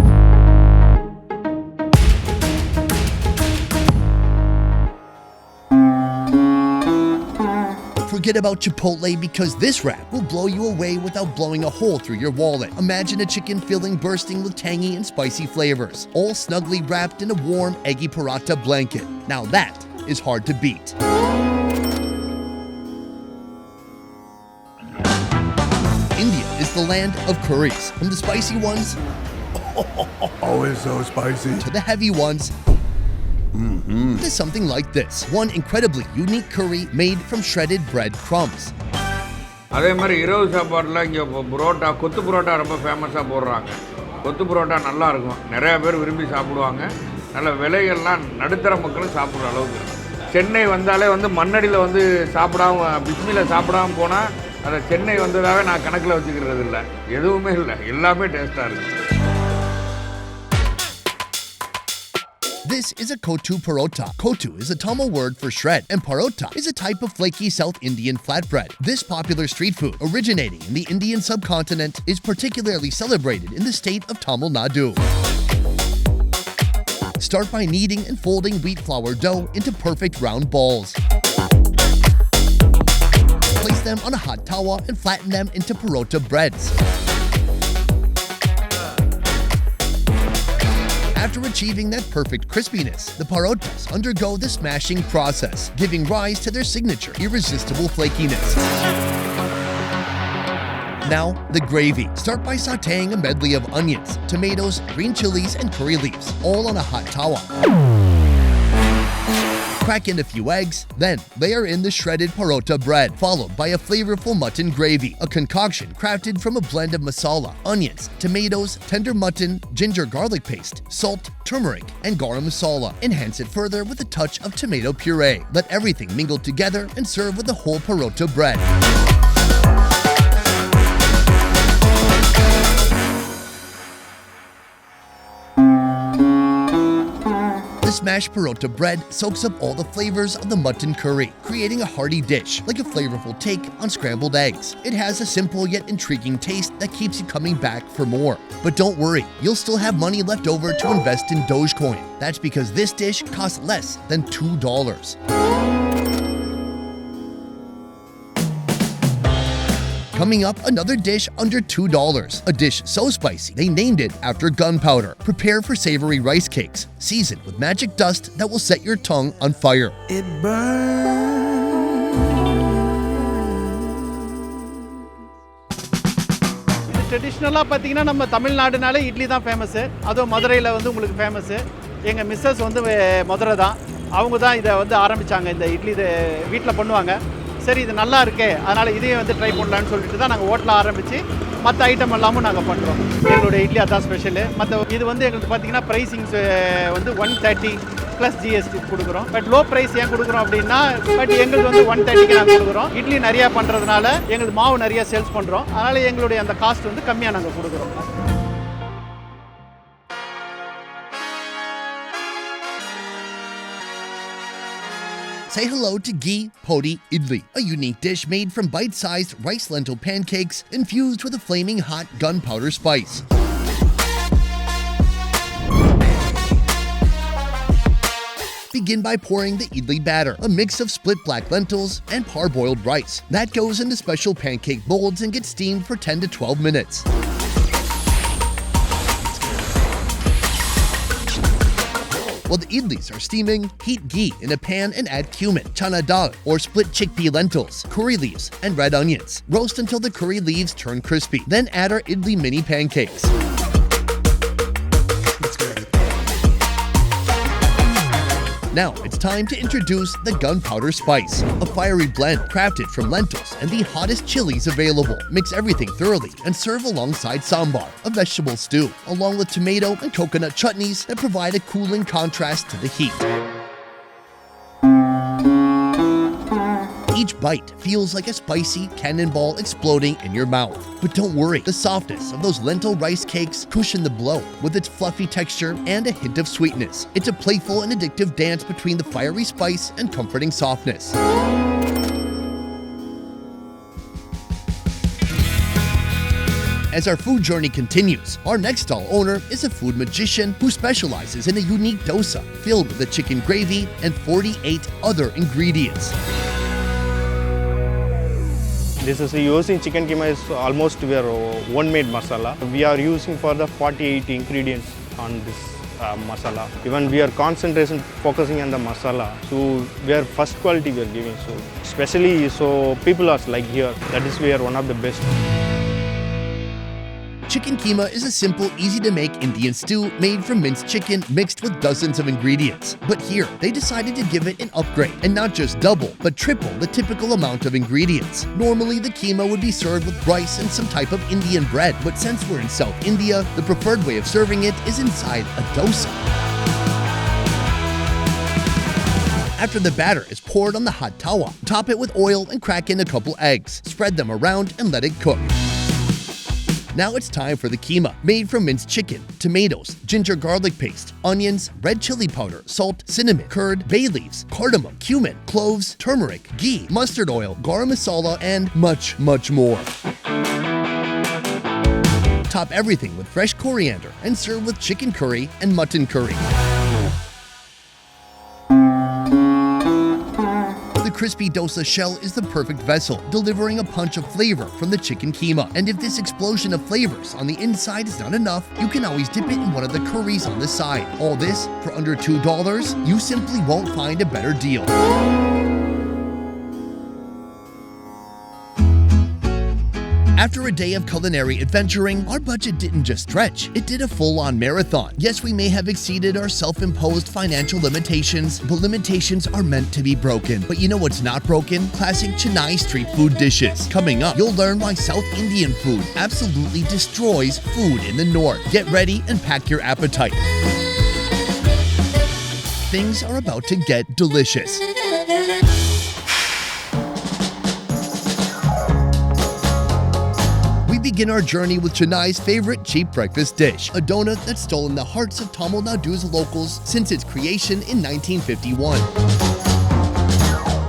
Forget about Chipotle because this wrap will blow you away without blowing a hole through your wallet. Imagine a chicken filling bursting with tangy and spicy flavors, all snugly wrapped in a warm, eggy paratha blanket. Now that is hard to beat. India is the land of curries, from the spicy ones Always so spicy. to the heavy ones. To something like this, one incredibly unique curry made from shredded bread crumbs. அதே மாதிரி இரவு சாப்பாட்டில் இங்கே புரோட்டா, கொத்து புரோட்டா ரொம்ப ஃபேமஸாக போடுறாங்க. கொத்து புரோட்டா நல்லா இருக்கும், நிறையா பேர் விரும்பி சாப்பிடுவாங்க. நல்ல விலைகள்லாம் நடுத்தர மக்களும் சாப்பிட்ற அளவுக்கு இருக்கும். சென்னை வந்தாலே மண்ணடியில் சாப்பிடாம பிஸ்மியில் சாப்பிடாம போனால் அதை சென்னை வந்ததாகவே நான் கணக்கில் வச்சுக்கிறது இல்லை. எதுவுமே இல்லை, எல்லாமே டேஸ்ட்டாக இருக்குது. This is a kotu parota. Kotu is a Tamil word for shred, and parota is a type of flaky South Indian flatbread. This popular street food, originating in the Indian subcontinent, is particularly celebrated in the state of Tamil Nadu. Start by kneading and folding wheat flour dough into perfect round balls. Place them on a hot tawa and flatten them into parota breads. After achieving that perfect crispiness, the parotas undergo the smashing process, giving rise to their signature irresistible flakiness. Now, the gravy. Start by sautéing a medley of onions, tomatoes, green chilies, and curry leaves, all on a hot tawa. Crack in a few eggs, then layer in the shredded parota bread, followed by a flavorful mutton gravy, a concoction crafted from a blend of masala, onions, tomatoes, tender mutton, ginger garlic paste, salt, turmeric, and garam masala. Enhance it further with a touch of tomato puree. Let everything mingle together and serve with the whole parota bread. Smashed parota bread soaks up all the flavors of the mutton curry, creating a hearty dish, like a flavorful take on scrambled eggs. It has a simple yet intriguing taste that keeps you coming back for more. But don't worry, you'll still have money left over to invest in Dogecoin. That's because this dish costs less than $2. Coming up, another dish under $2. A dish so spicy, they named it after gunpowder. Prepare for savory rice cakes, seasoned with magic dust that will set your tongue on fire. It burns. ட்ரெடிஷ்னலாக பார்த்தீங்கன்னா நம்ம தமிழ்நாடுனாலே இட்லி தான் famous. அதுவும் மதுரையில் வந்து உங்களுக்கு famous. எங்கள் Mrs வந்து மதுரை தான். அவங்க தான் இதை வந்து ஆரம்பித்தாங்க. இந்த இட்லி இதை வீட்டில் பண்ணுவாங்க. சரி இது நல்லா இருக்கே, அதனால் இதையும் வந்து ட்ரை பண்ணலான்னு சொல்லிட்டு தான் நாங்கள் ஹோட்டலில் ஆரம்பித்து மற்ற ஐட்டம் எல்லாமும் நாங்கள் பண்ணுறோம். எங்களுடைய இட்லி அதான் ஸ்பெஷலு. மற்ற இது வந்து எங்களுக்கு பார்த்தீங்கன்னா ப்ரைஸிங்ஸ் வந்து 130 ப்ளஸ் ஜிஎஸ்டி கொடுக்குறோம். பட் லோ ப்ரைஸ் ஏன் கொடுக்குறோம் அப்படின்னா, பட் எங்களுக்கு வந்து 130க்கு நாங்கள் கொடுக்குறோம். இட்லி நிறையா பண்ணுறதுனால எங்களுக்கு மாவு நிறையா சேல்ஸ் பண்ணுறோம். அதனால் எங்களுடைய அந்த காஸ்ட் வந்து கம்மியாக நாங்கள் கொடுக்குறோம். Say hello to ghee podi idli, a unique dish made from bite-sized rice lentil pancakes infused with a flaming hot gunpowder spice. Begin by pouring the idli batter, a mix of split black lentils and parboiled rice. That goes into special pancake molds and gets steamed for 10 to 12 minutes. While the idlis are steaming, heat ghee in a pan and add cumin, chana dal or split chickpea lentils, curry leaves, and red onions. Roast until the curry leaves turn crispy. Then add our idli mini pancakes. Now it's time to introduce the gunpowder spice, a fiery blend crafted from lentils and the hottest chilies available. Mix everything thoroughly and serve alongside sambar, a vegetable stew, along with tomato and coconut chutneys that provide a cooling contrast to the heat. Each bite feels like a spicy cannonball exploding in your mouth. But don't worry, the softness of those lentil rice cakes cushion the blow with its fluffy texture and a hint of sweetness. It's a playful and addictive dance between the fiery spice and comforting softness. As our food journey continues, our next stall owner is a food magician who specializes in a unique dosa filled with a chicken gravy and 48 other ingredients. This is using chicken keema is almost our one-made masala. We are using for the 48 ingredients on this masala. Even we are concentration focusing on the masala. So we are first quality we are giving. So especially so people are like here. That is we are one of the best. Chicken keema is a simple, easy-to-make Indian stew made from minced chicken mixed with dozens of ingredients. But here, they decided to give it an upgrade and not just double, but triple the typical amount of ingredients. Normally, the keema would be served with rice and some type of Indian bread, but since we're in South India, the preferred way of serving it is inside a dosa. After the batter is poured on the hot tawa, top it with oil and crack in a couple eggs. Spread them around and let it cook. Now it's time for the keema, made from minced chicken, tomatoes, ginger garlic paste, onions, red chili powder, salt, cinnamon, curd, bay leaves, cardamom, cumin, cloves, turmeric, ghee, mustard oil, garam masala, and much, much more. Top everything with fresh coriander and serve with chicken curry and mutton curry. The crispy dosa shell is the perfect vessel, delivering a punch of flavor from the chicken keema. And if this explosion of flavors on the inside is not enough, you can always dip it in one of the curries on the side. All this for under $2? You simply won't find a better deal. After a day of culinary adventuring, our budget didn't just stretch, it did a full-on marathon. Yes, we may have exceeded our self-imposed financial limitations, but limitations are meant to be broken. But you know what's not broken? Classic Chennai street food dishes. Coming up, you'll learn why South Indian food absolutely destroys food in the north. Get ready and pack your appetite. Things are about to get delicious. Begin our journey with Chennai's favorite cheap breakfast dish, a donut that's stolen the hearts of Tamil Nadu's locals since its creation in 1951.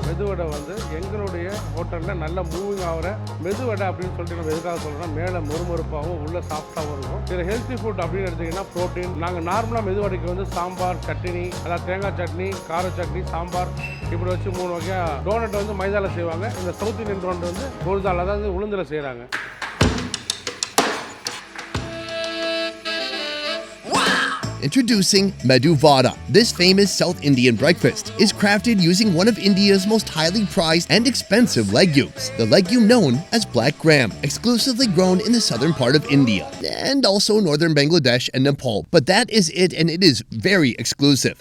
Medu vada வந்து எங்களுடைய ஹோட்டலில் நல்ல moving ஆகிற மெதுவடை அப்படின்னு சொல்லிட்டு நம்ம எதுக்காக சொல்கிறோம்னா மேலே மொறுமொறுப்பாகவும் உள்ள சாஃப்டாகவும் இருக்கும். இதில் ஹெல்த்தி ஃபுட் அப்படின்னு எடுத்திங்கன்னா ப்ரோட்டீன். நாங்கள் நார்மலாக மெதுவடைக்கு வந்து சாம்பார் சட்னி, அதாவது தேங்காய் சட்னி, கார சட்னி, சாம்பார் இப்படி வச்சு 3 வகையாக டோனட் வந்து மைதாவில் செய்வாங்க. இந்த சவுத் இந்தியன் டோனட் வந்து கோல்தால் அதாவது உளுந்தில் செய்கிறாங்க. Introducing Medu Vada. This famous South Indian breakfast is crafted using one of India's most highly prized and expensive legumes, the legume known as black gram, exclusively grown in the southern part of India and also northern Bangladesh and Nepal. But that is it, and it is very exclusive.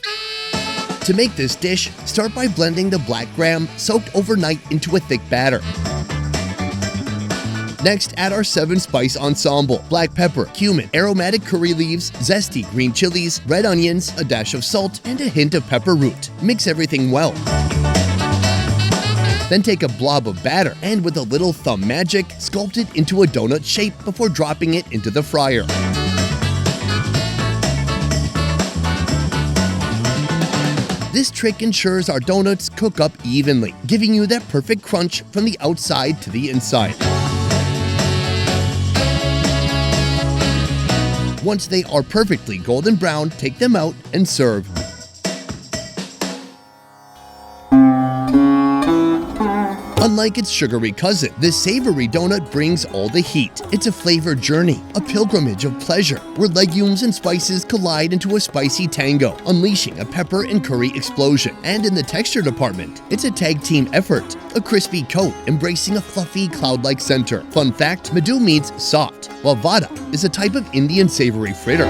To make this dish, start by blending the black gram soaked overnight into a thick batter. Next, add our 7-spice ensemble: black pepper, cumin, aromatic curry leaves, zesty green chilies, red onions, a dash of salt, and a hint of pepper root. Mix everything well. Then take a blob of batter and with a little thumb magic, sculpt it into a donut shape before dropping it into the fryer. This trick ensures our donuts cook up evenly, giving you that perfect crunch from the outside to the inside. Once they are perfectly golden brown, take them out and serve. Unlike its sugary cousin, this savory donut brings all the heat. It's a flavor journey, a pilgrimage of pleasure, where legumes and spices collide into a spicy tango, unleashing a pepper and curry explosion. And in the texture department, it's a tag team effort, a crispy coat embracing a fluffy cloud-like center. Fun fact, Medu means soft, while vada is a type of Indian savory fritter.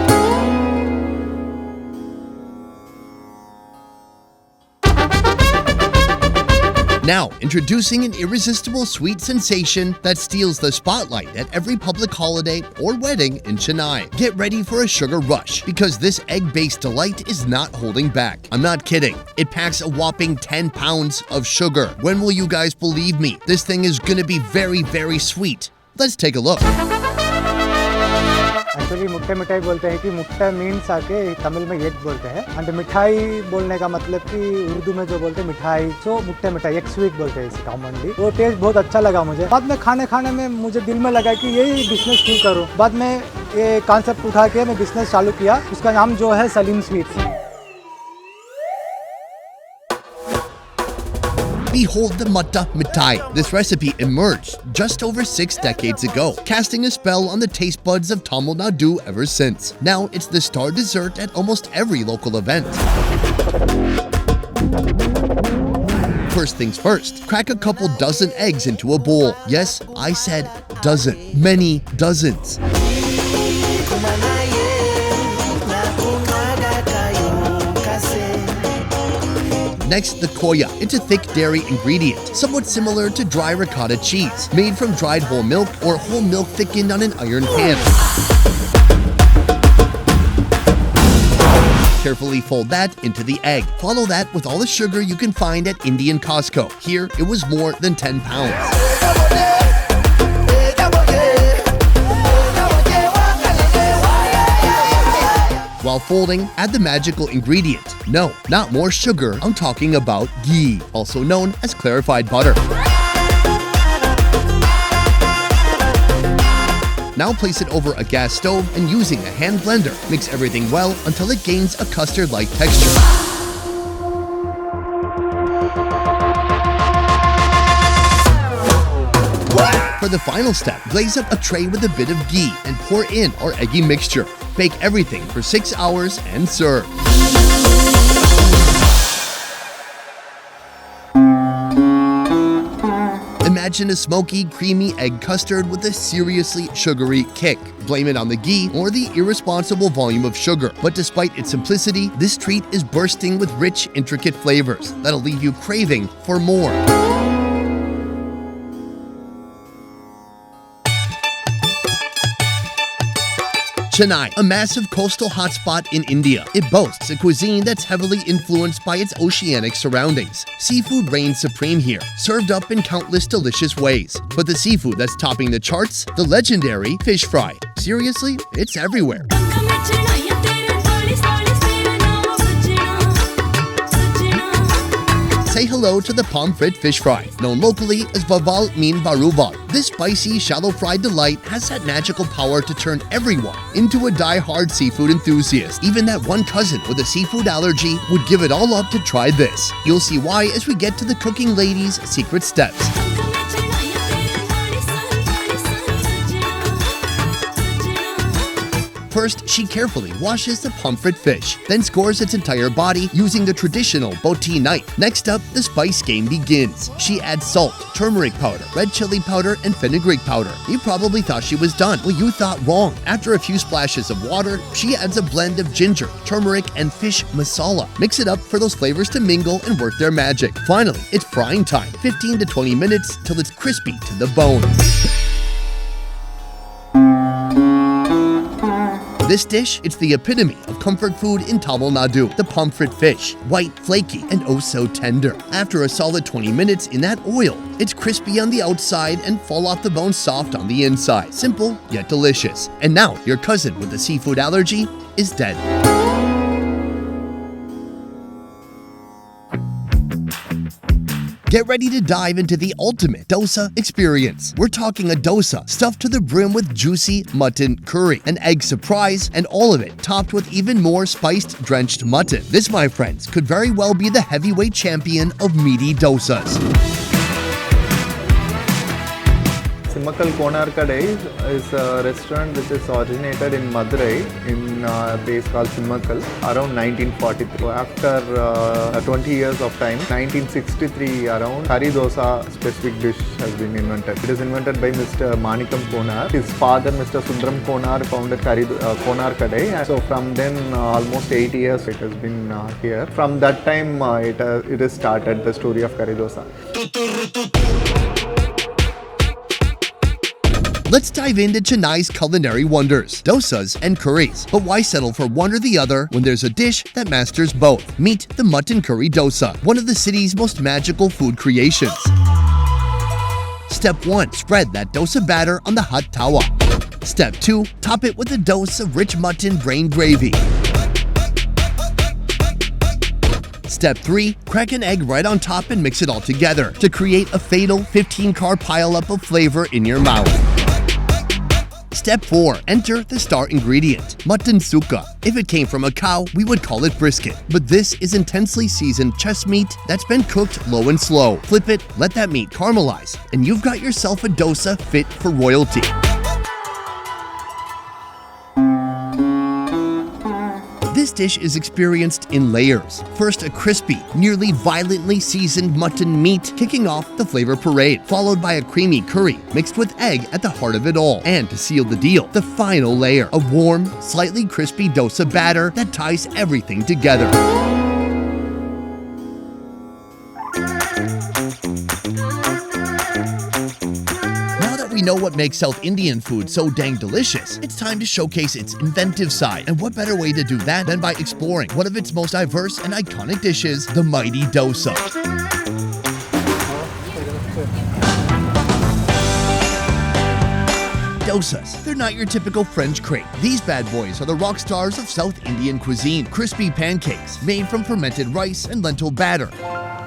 Now, introducing an irresistible sweet sensation that steals the spotlight at every public holiday or wedding in Chennai. Get ready for a sugar rush, because this egg-based delight is not holding back. I'm not kidding. It packs a whopping 10 pounds of sugar. When will you guys believe me? This thing is gonna be very, very sweet. Let's take a look. Actually मुट्ठे मिठाई बोलते हैं कि मुट्ठा means आके तमिल में egg बोलते हैं and मिठाई बोलने का मतलब कि उर्दू में जो बोलते हैं मिठाई, सो मुट्ठे मिठाई एक स्वीट बोलते हैं इसे कॉमनली. वो टेस्ट बहुत अच्छा लगा मुझे. बाद में खाने में मुझे दिल में लगा कि यही बिजनेस क्यों करूं. बाद में ये कॉन्सेप्ट उठा के मैं बिजनेस चालू किया. उसका नाम जो है Salim sweets. Behold the Matta Mithai. This recipe emerged just over 6 decades ago, casting a spell on the taste buds of Tamil Nadu ever since. Now it's the star dessert at almost every local event. First things first, crack a couple dozen eggs into a bowl. Yes, I said dozen. Many dozens. Next, the koya. It's a thick dairy ingredient, somewhat similar to dry ricotta cheese, made from dried whole milk or whole milk thickened on an iron pan. Carefully fold that into the egg. Follow that with all the sugar you can find at Indian Costco. Here, it was more than 10 pounds. While folding, add the magical ingredient. No, not more sugar, I'm talking about ghee, also known as clarified butter. Now place it over a gas stove and using a hand blender, mix everything well until it gains a custard-like texture. For the final step, glaze up a tray with a bit of ghee and pour in our eggy mixture. Bake everything for 6 hours and serve. Imagine a smoky, creamy egg custard with a seriously sugary kick. Blame it on the ghee or the irresponsible volume of sugar. But despite its simplicity, this treat is bursting with rich, intricate flavors that'll leave you craving for more. Chennai, a massive coastal hotspot in India. It boasts a cuisine that's heavily influenced by its oceanic surroundings. Seafood reigns supreme here, served up in countless delicious ways. But the seafood that's topping the charts? The legendary fish fry. Seriously, it's everywhere. Say hello to the pomfret fish fry, known locally as Vaval Meen Baruval. This spicy, shallow-fried delight has that magical power to turn everyone into a die-hard seafood enthusiast. Even that one cousin with a seafood allergy would give it all up to try this. You'll see why as we get to the cooking lady's secret steps. First, she carefully washes the pomfret fish, then scores its entire body using the traditional boti knife. Next up, the spice game begins. She adds salt, turmeric powder, red chili powder, and fenugreek powder. You probably thought she was done. Well, you thought wrong. After a few splashes of water, she adds a blend of ginger, turmeric, and fish masala. Mix it up for those flavors to mingle and work their magic. Finally, it's frying time. 15 to 20 minutes till it's crispy to the bone. This dish, it's the epitome of comfort food in Tamil Nadu, the pomfret fish. White, flaky, and oh so tender. After a solid 20 minutes in that oil, it's crispy on the outside and fall off the bone soft on the inside. Simple, yet delicious. And now, your cousin with a seafood allergy is dead. Get ready to dive into the ultimate dosa experience. We're talking a dosa stuffed to the brim with juicy mutton curry, an egg surprise, and all of it topped with even more spiced drenched mutton. This, my friends, could very well be the heavyweight champion of meaty dosas. Simmakal Konar Kadai is a restaurant which is originated in Madurai in a place called Simmakal around 1943. After 20 years of time, 1963 around, curry dosa specific dish has been invented. It is invented by Mr. Manikam Konar. His father, Mr. Sundaram Konar, founded Konar Kadai. So from then almost 8 years it has been here. From that time it has started the story of curry dosa. Let's dive into Chennai's culinary wonders, dosas and curries. But why settle for one or the other when there's a dish that masters both? Meet the mutton curry dosa, one of the city's most magical food creations. Step 1. Spread that dosa batter on the hot tawa. Step 2. Top it with a dose of rich mutton brain gravy. Step 3. Crack an egg right on top and mix it all together to create a fatal 15-car pileup of flavor in your mouth. Step 4. Enter the star ingredient, mutton sukka. If it came from a cow, we would call it brisket. But this is intensely seasoned chest meat that's been cooked low and slow. Flip it, let that meat caramelize, and you've got yourself a dosa fit for royalty. This dish is experienced in layers. First, a crispy, nearly violently seasoned mutton meat kicking off the flavor parade, followed by a creamy curry mixed with egg at the heart of it all. And to seal the deal, the final layer, a warm, slightly crispy dosa batter that ties everything together. We know what makes South Indian food so dang delicious. It's time to showcase its inventive side. And what better way to do that than by exploring one of its most diverse and iconic dishes, the mighty dosa. Dosas. They're not your typical French crepe. These bad boys are the rock stars of South Indian cuisine. Crispy pancakes made from fermented rice and lentil batter.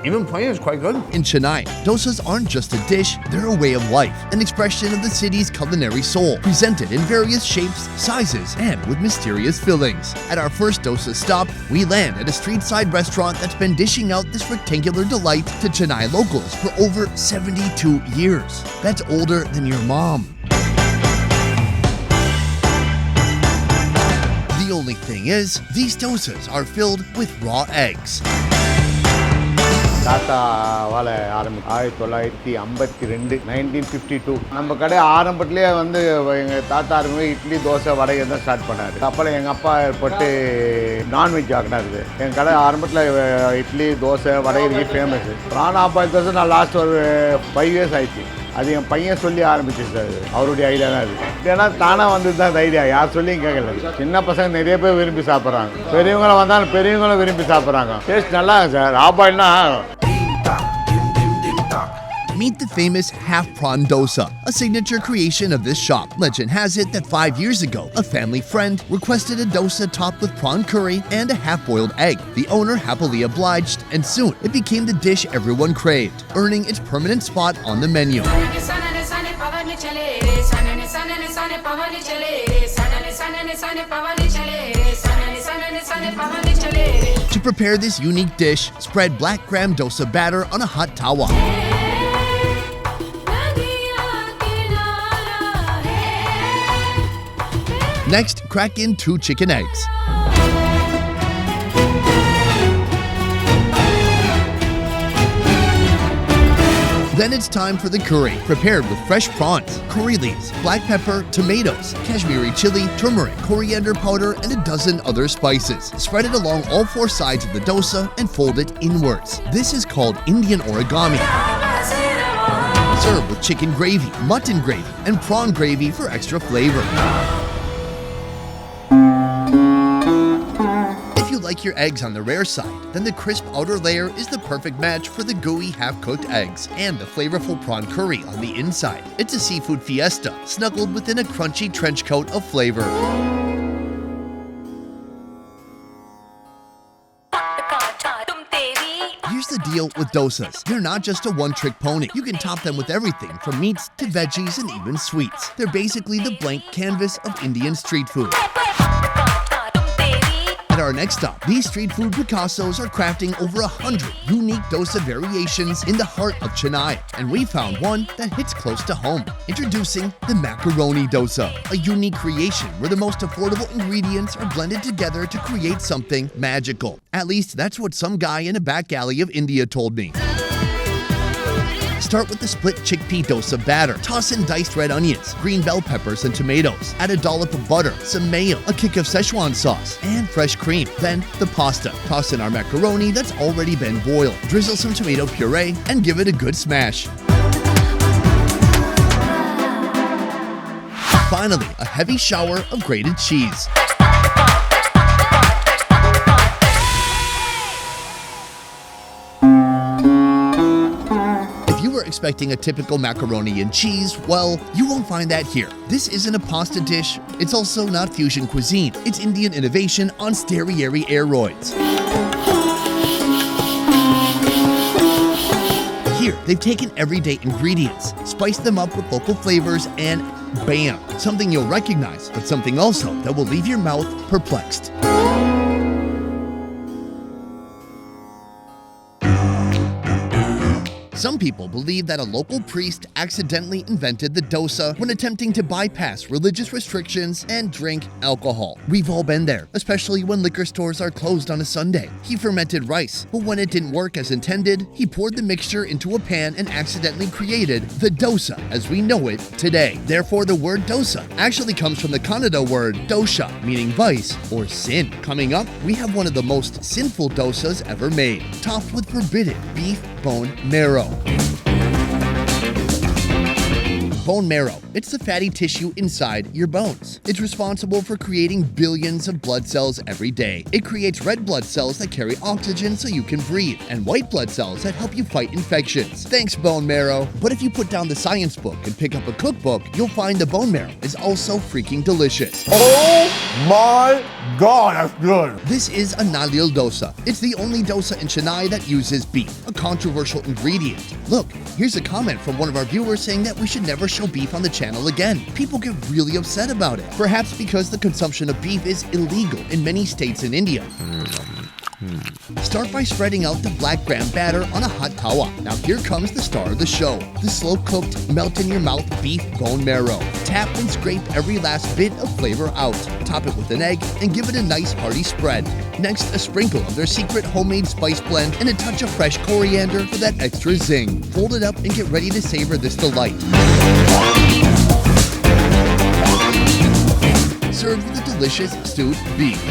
Even plain is quite good. In Chennai, dosas aren't just a dish, they're a way of life, an expression of the city's culinary soul, presented in various shapes, sizes, and with mysterious fillings. At our first dosa stop, we land at a street-side restaurant that's been dishing out this rectangular delight to Chennai locals for over 72 years. That's older than your mom. The only thing is, these dosas are filled with raw eggs. தாத்தாவால் 1952 1952 நம்ம கடை ஆரம்பத்திலே வந்து எங்கள் தாத்தா இருக்கும்போது இட்லி தோசை வடை தான் start பண்ணார். அப்புறம் எங்கள் அப்பா பட்டு நான்வெஜ் ஆகினாரு. எங்கள் கடை ஆரம்பத்தில் இட்லி தோசை வடை இதுக்கு ஃபேமஸ். பிரான் ஆப்பாயில் தோசை நான் லாஸ்ட் ஒரு 5 years ஆயிடுச்சு. அது என் பையன் சொல்லி ஆரம்பிச்சு சார், அவருடைய ஐடியா தான் அது. ஏன்னா தானாக வந்தது தான் ஐடியா, யார் சொல்லியும் கேட்கல. சின்ன பசங்க நிறைய பேர் விரும்பி சாப்பிட்றாங்க, பெரியவங்களும் வந்தாலும் பெரியவங்களும் விரும்பி சாப்பிட்றாங்க. டேஸ்ட் நல்லா sir. ஆப்பாயில்னா Meet the famous half prawn dosa, a signature creation of this shop. Legend has it that 5 years ago, a family friend requested a dosa topped with prawn curry and a half-boiled egg. The owner happily obliged, and soon it became the dish everyone craved, earning its permanent spot on the menu. To prepare this unique dish, spread black gram dosa batter on a hot tawa. Next, crack in 2 chicken eggs. Then it's time for the curry, prepared with fresh prawns, curry leaves, black pepper, tomatoes, Kashmiri chili, turmeric, coriander powder, and a dozen other spices. Spread it along all 4 sides of the dosa and fold it inwards. This is called Indian origami. Serve with chicken gravy, mutton gravy, and prawn gravy for extra flavor. If you like your eggs on the rare side, then the crisp outer layer is the perfect match for the gooey half-cooked eggs and the flavorful prawn curry on the inside. It's a seafood fiesta, snuggled within a crunchy trench coat of flavor. Here's the deal with dosas. They're not just a one-trick pony. You can top them with everything from meats to veggies and even sweets. They're basically the blank canvas of Indian street food. At our next stop, these street food Picassos are crafting over 100 unique dosa variations in the heart of Chennai, and we found one that hits close to home. Introducing the macaroni dosa, a unique creation where the most affordable ingredients are blended together to create something magical. At least that's what some guy in a back alley of India told me. Start with the split chickpea dosa batter. Toss in diced red onions, green bell peppers, and tomatoes. Add a dollop of butter, some mayo, a kick of Szechuan sauce, and fresh cream. Then the pasta. Toss in our macaroni that's already been boiled. Drizzle some tomato puree and give it a good smash. Finally, a heavy shower of grated cheese. Expecting a typical macaroni and cheese, well, you won't find that here. This isn't a pasta dish. It's also not fusion cuisine. It's Indian innovation on steroid aeroids. Here, they've taken everyday ingredients, spiced them up with local flavors, and bam! Something you'll recognize, but something also that will leave your mouth perplexed. Some people believe that a local priest accidentally invented the dosa when attempting to bypass religious restrictions and drink alcohol. We've all been there, especially when liquor stores are closed on a Sunday. He fermented rice, but when it didn't work as intended, he poured the mixture into a pan and accidentally created the dosa as we know it today. Therefore, the word dosa actually comes from the Kannada word dosha, meaning vice or sin. Coming up, we have one of the most sinful dosas ever made, topped with forbidden beef bone marrow. bone marrow. It's the fatty tissue inside your bones. It's responsible for creating billions of blood cells every day. It creates red blood cells that carry oxygen so you can breathe, and white blood cells that help you fight infections. Thanks, bone marrow. But if you put down the science book and pick up a cookbook, you'll find the bone marrow is also freaking delicious. Oh my God, that's good. This is a nalil dosa. It's the only dosa in Chennai that uses beef, a controversial ingredient. Look, here's a comment from one of our viewers saying that we should never show beef on the channel again. People get really upset about it. Perhaps because the consumption of beef is illegal in many states in India. Start by spreading out the black gram batter on a hot tawa. Now here comes the star of the show, the slow-cooked, melt-in-your-mouth beef bone marrow. Tap and scrape every last bit of flavor out. Top it with an egg and give it a nice hearty spread. Next, a sprinkle of their secret homemade spice blend and a touch of fresh coriander for that extra zing. Fold it up and get ready to savor this delight. Served with a delicious stewed beef.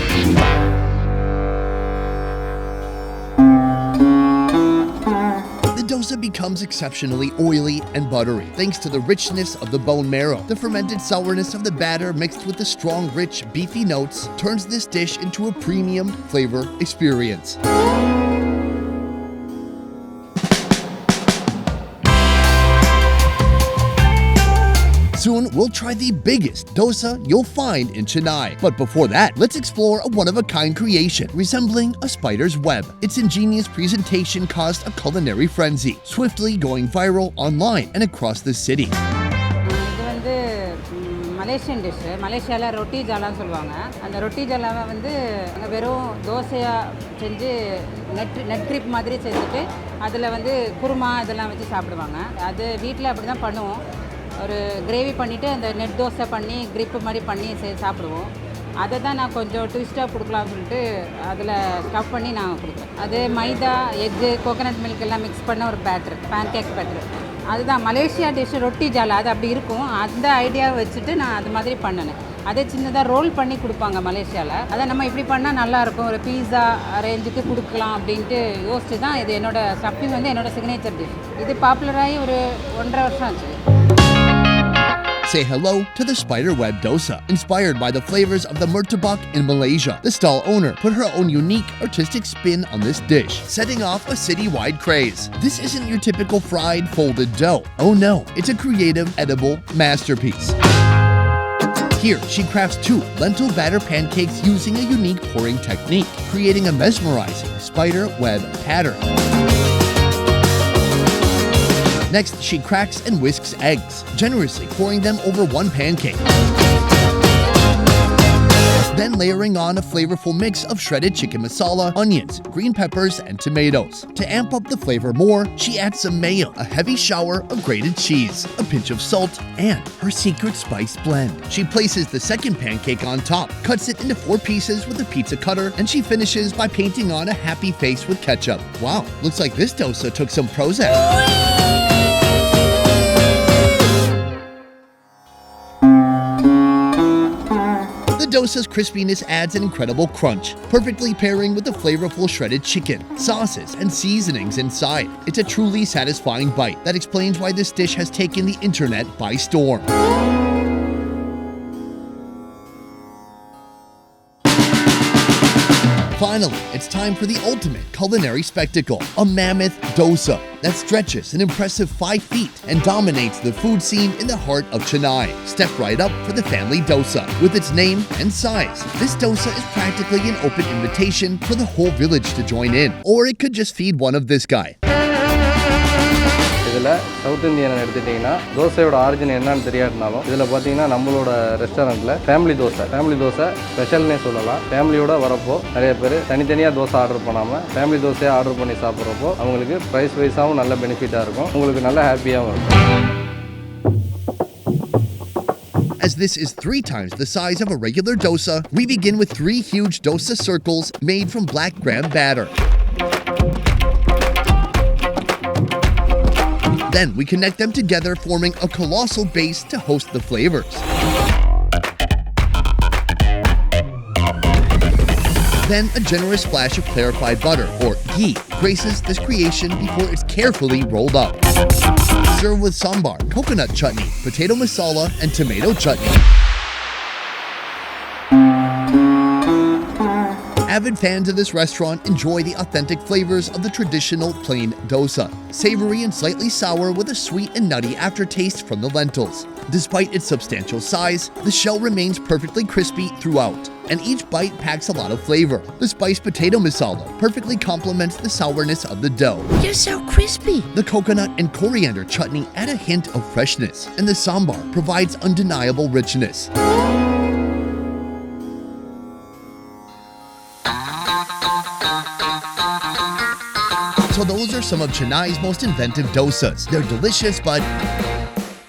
The dosa becomes exceptionally oily and buttery thanks to the richness of the bone marrow. The fermented sourness of the batter mixed with the strong, rich, beefy notes turns this dish into a premium flavor experience. Soon, we'll try the biggest dosa you'll find in Chennai. But before that, let's explore a one-of-a-kind creation resembling a spider's web. Its ingenious presentation caused a culinary frenzy, swiftly going viral online and across the city. Malaysian dish மலேசியாவில் ரொட்டி ஜாலான்னு சொல்லுவாங்க. அந்த ரொட்டி ஜாலாவை வந்து அங்கே வெறும் தோசையாக செஞ்சு net grip மாதிரி செஞ்சுட்டு அதில் வந்து குருமா இதெல்லாம் வச்சு சாப்பிடுவாங்க. அது வீட்டில் அப்படி தான் பண்ணுவோம். ஒரு கிரேவி பண்ணிவிட்டு அந்த நெட் தோசை பண்ணி கிரிப்பு மாதிரி பண்ணி சாப்பிடுவோம். அதை தான் நான் கொஞ்சம் ட்விஸ்ட்டாக கொடுக்கலாம்னு சொல்லிட்டு அதில் ஸ்டஃப் பண்ணி நான் கொடுக்குறேன். அது மைதா, எக்கு, கோகனட் மில்க் எல்லாம் மிக்ஸ் பண்ண ஒரு பேட்ரு, பேன்கேக் பேட்ரு. அதுதான் மலேசியா டிஷ்ஷு ரொட்டி ஜாலா, அது அப்படி இருக்கும். அந்த ஐடியாவை வச்சுட்டு நான் அது மாதிரி பண்ணினேன். அதே சின்னதாக ரோல் பண்ணி கொடுப்பாங்க மலேசியாவில். அதை நம்ம இப்படி பண்ணால் நல்லாயிருக்கும், ஒரு பீஸா ரேஞ்சுக்கு கொடுக்கலாம் அப்படின்ட்டு யோசிச்சு தான் இது என்னோடய ஸ்டஃபிங் வந்து என்னோடய சிக்னேச்சர் டிஷ். இது பாப்புலராகி ஒரு 1.5 வருஷம் ஆச்சு. Say hello to the spiderweb dosa, inspired by the flavors of the murtabak in Malaysia. The stall owner put her own unique artistic spin on this dish, setting off a citywide craze. This isn't your typical fried, folded dough. Oh no, it's a creative, edible masterpiece. Here, she crafts 2 lentil batter pancakes using a unique pouring technique, creating a mesmerizing spider web pattern. Next, she cracks and whisks eggs, generously pouring them over one pancake. Then layering on a flavorful mix of shredded chicken masala, onions, green peppers, and tomatoes. To amp up the flavor more, she adds some mayo, a heavy shower of grated cheese, a pinch of salt, and her secret spice blend. She places the second pancake on top, cuts it into 4 pieces with a pizza cutter, and she finishes by painting on a happy face with ketchup. Wow, looks like this dosa took some Prozac. The dosa's crispiness adds an incredible crunch, perfectly pairing with the flavorful shredded chicken, sauces, and seasonings inside. It's a truly satisfying bite that explains why this dish has taken the internet by storm. Finally, it's time for the ultimate culinary spectacle, a mammoth dosa that stretches an impressive 5 feet and dominates the food scene in the heart of Chennai. Step right up for the family dosa. With its name and size, this dosa is practically an open invitation for the whole village to join in, or it could just feed one of this guy. இதில் south Indian எடுத்துட்டிங்கன்னா தோசையோட origin என்னன்னு தெரியாதுனாலும் இதில் பார்த்தீங்கன்னா நம்மளோட ரெஸ்டாரண்ட்டில் family dosa ஸ்பெஷல்னே சொல்லலாம். ஃபேமிலியோட வரப்போ நிறைய பேர் தனித்தனியாக தோசை ஆர்டர் பண்ணாமல் ஃபேமிலி தோசையாக ஆர்டர் பண்ணி சாப்பிட்றப்போ அவங்களுக்கு ப்ரைஸ் வைஸாகவும் நல்ல பெனிஃபிட்டாக இருக்கும், உங்களுக்கு நல்ல ஹாப்பியாகவும் இருக்கும். As this is 3 times the size of a regular dosa, we begin with 3 huge dosa circles made from black gram batter. Then we connect them together, forming a colossal base to host the flavors. Then a generous splash of clarified butter, or ghee, graces this creation before it's carefully rolled up. Serve with sambar, coconut chutney, potato masala, and tomato chutney. Avid fans of this restaurant enjoy the authentic flavors of the traditional plain dosa, savory and slightly sour with a sweet and nutty aftertaste from the lentils. Despite its substantial size, the shell remains perfectly crispy throughout, and each bite packs a lot of flavor. The spiced potato masala perfectly complements the sourness of the dough. You're so crispy. The coconut and coriander chutney add a hint of freshness, and the sambar provides undeniable richness. So those are some of Chennai's most inventive dosas. They're delicious, but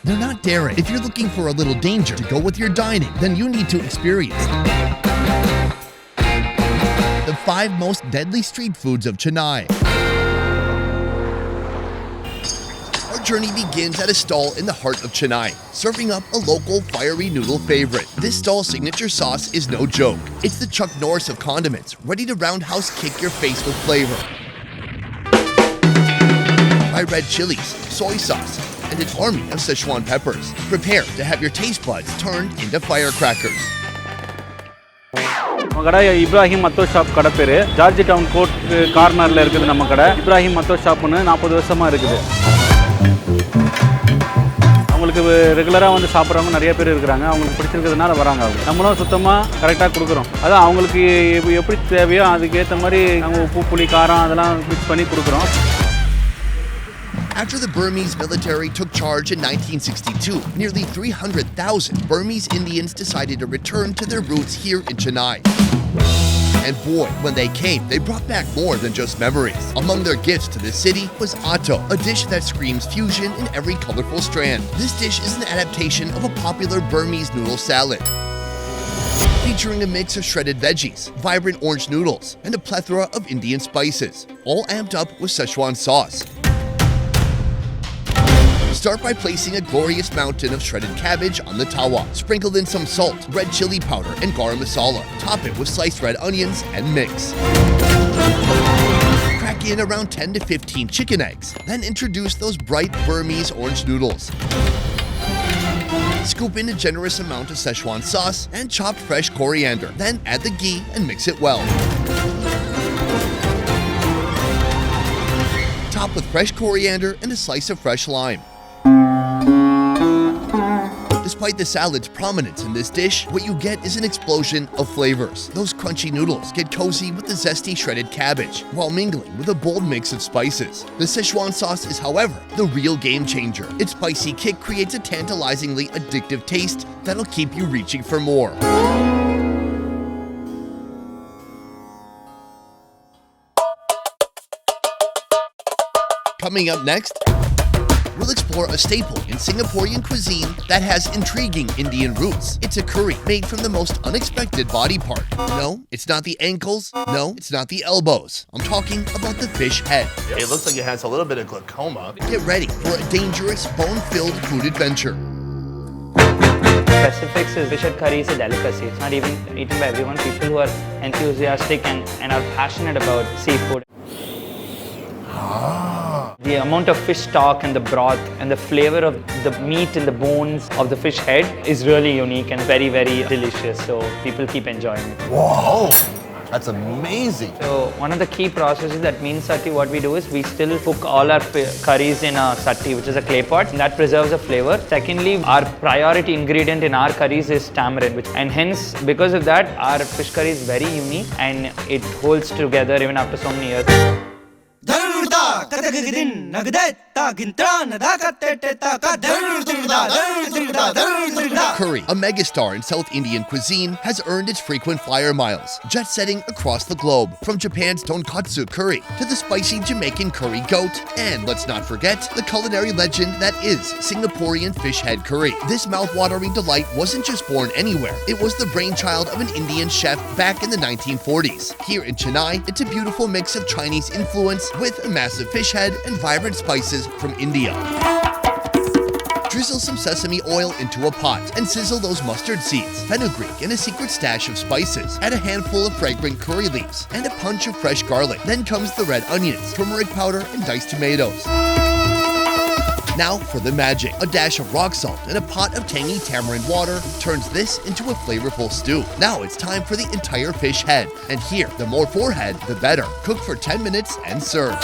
they're not daring. If you're looking for a little danger to go with your dining, then you need to experience the 5 most deadly street foods of Chennai. Our journey begins at a stall in the heart of Chennai, serving up a local fiery noodle favorite. This stall's signature sauce is no joke. It's the Chuck Norris of condiments, ready to roundhouse kick your face with flavor. By red chilies, soy sauce, and an army of Szechuan peppers. Prepare to have your taste buds turned into firecrackers. நம்ம கடை Ibrahim மத்தோ shop கடை பேர் George down court கார்னரில் இருக்குது நம்ம கடை. இப்ராஹிம் மத்தோ ஷாப்னு 40 வருஷமாக இருக்குது. அவங்களுக்கு ரெகுலராக வந்து சாப்பிட்றவங்க நிறைய பேர் இருக்கிறாங்க. அவங்களுக்கு பிடிச்சிருக்கிறதுனால வராங்க. அவங்க நம்மளும் சுத்தமாக கரெக்டாக கொடுக்குறோம். அதான் அவங்களுக்கு எப்படி தேவையோ அதுக்கேற்ற மாதிரி நாங்கள் உப்பு புளி காரம் அதெல்லாம் மிக்ஸ் பண்ணி கொடுக்குறோம். After the Burmese military took charge in 1962, nearly 300,000 Burmese Indians decided to return to their roots here in Chennai. And boy, when they came, they brought back more than just memories. Among their gifts to the city was atto, a dish that screams fusion in every colorful strand. This dish is an adaptation of a popular Burmese noodle salad, featuring a mix of shredded veggies, vibrant orange noodles, and a plethora of Indian spices, all amped up with Szechuan sauce. Start by placing a glorious mountain of shredded cabbage on the tawa. Sprinkle in some salt, red chili powder, and garam masala. Top it with sliced red onions and mix. Crack in around 10 to 15 chicken eggs. Then introduce those bright Burmese orange noodles. Scoop in a generous amount of Szechuan sauce and chopped fresh coriander. Then add the ghee and mix it well. Top with fresh coriander and a slice of fresh lime. Despite the salad's prominence in this dish, what you get is an explosion of flavors. Those crunchy noodles get cozy with the zesty shredded cabbage, while mingling with a bold mix of spices. The Szechuan sauce is, however, the real game changer. Its spicy kick creates a tantalizingly addictive taste that'll keep you reaching for more. Coming up next, we'll explore a staple in Singaporean cuisine that has intriguing Indian roots. It's a curry made from the most unexpected body part. No, it's not the ankles. No, it's not the elbows. I'm talking about the fish head. It looks like it has a little bit of glaucoma. Get ready for a dangerous, bone-filled food adventure. Specifics is fish head curry is a delicacy. It's not even eaten by everyone. People who are enthusiastic and are passionate about seafood. The amount of fish stock and the broth and the flavor of the meat and the bones of the fish head is really unique and very, very delicious. So people keep enjoying it. Whoa, that's amazing. So one of the key processes that means sati, what we do is we still cook all our curries in a sati, which is a clay pot, and that preserves the flavor. Secondly, our priority ingredient in our curries is tamarind, and hence because of that, our fish curry is very unique and it holds together even after so many years. Curry, a megastar in South Indian cuisine, has earned its frequent flyer miles, jet-setting across the globe, from Japan's tonkatsu curry to the spicy Jamaican curry goat, and let's not forget the culinary legend that is Singaporean fish head curry. This mouth-watering delight wasn't just born anywhere. It was the brainchild of an Indian chef back in the 1940s. Here in Chennai, it's a beautiful mix of Chinese influence with a massive fish head and vibrant spices from India. Drizzle some sesame oil into a pot and sizzle those mustard seeds, fenugreek, and a secret stash of spices. Add a handful of fragrant curry leaves and a punch of fresh garlic. Then comes the red onions, turmeric powder, and diced tomatoes. Now for the magic. A dash of rock salt and a pot of tangy tamarind water turns this into a flavorful stew. Now it's time for the entire fish head. And here, the more forehead, the better. Cook for 10 minutes and serve.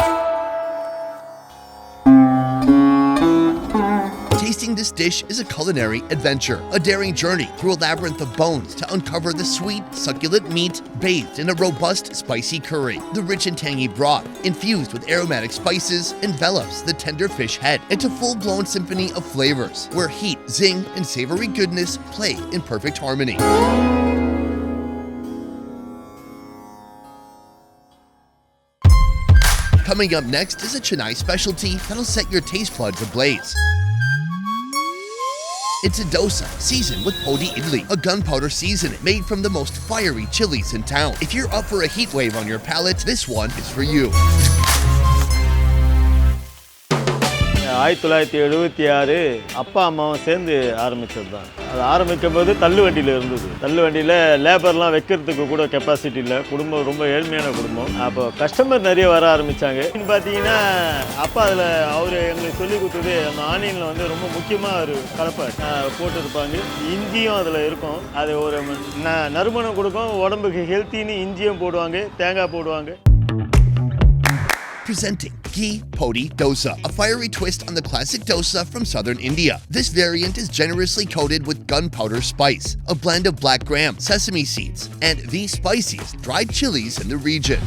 Tasting this dish is a culinary adventure, a daring journey through a labyrinth of bones to uncover the sweet, succulent meat bathed in a robust, spicy curry. The rich and tangy broth, infused with aromatic spices, envelops the tender fish head into a full-blown symphony of flavors, where heat, zing, and savory goodness play in perfect harmony. Coming up next is a Chennai specialty that'll set your taste buds ablaze. It's a dosa, seasoned with podi idli, a gunpowder seasoning made from the most fiery chilies in town. If you're up for a heat wave on your palate, this one is for you. 1976 அப்பா அம்மாவும் சேர்ந்து ஆரம்பித்தது தான். அது ஆரம்பிக்கும் போது தள்ளு வண்டியில் இருந்தது. தள்ளு வண்டியில் லேபர்லாம் வைக்கிறதுக்கு கூட கெப்பாசிட்டி இல்லை. குடும்பம் ரொம்ப ஏழ்மையான குடும்பம். அப்போ கஸ்டமர் நிறைய வர ஆரம்பித்தாங்க. பார்த்தீங்கன்னா அப்பா அதில் அவர் எங்களுக்கு சொல்லி கொடுத்தது அந்த ஆனியனில் வந்து ரொம்ப முக்கியமாக ஒரு கலப்பை போட்டுருப்பாங்க. இஞ்சியும் அதில் இருக்கும். அது ஒரு நறுமணம் கொடுக்கும். உடம்புக்கு ஹெல்த்தின்னு இஞ்சியும் போடுவாங்க, தேங்காய் போடுவாங்க. Presenting Ghee Podi Dosa, a fiery twist on the classic dosa from southern India. This variant is generously coated with gunpowder spice, a blend of black gram, sesame seeds, and the spiciest dried chilies in the region.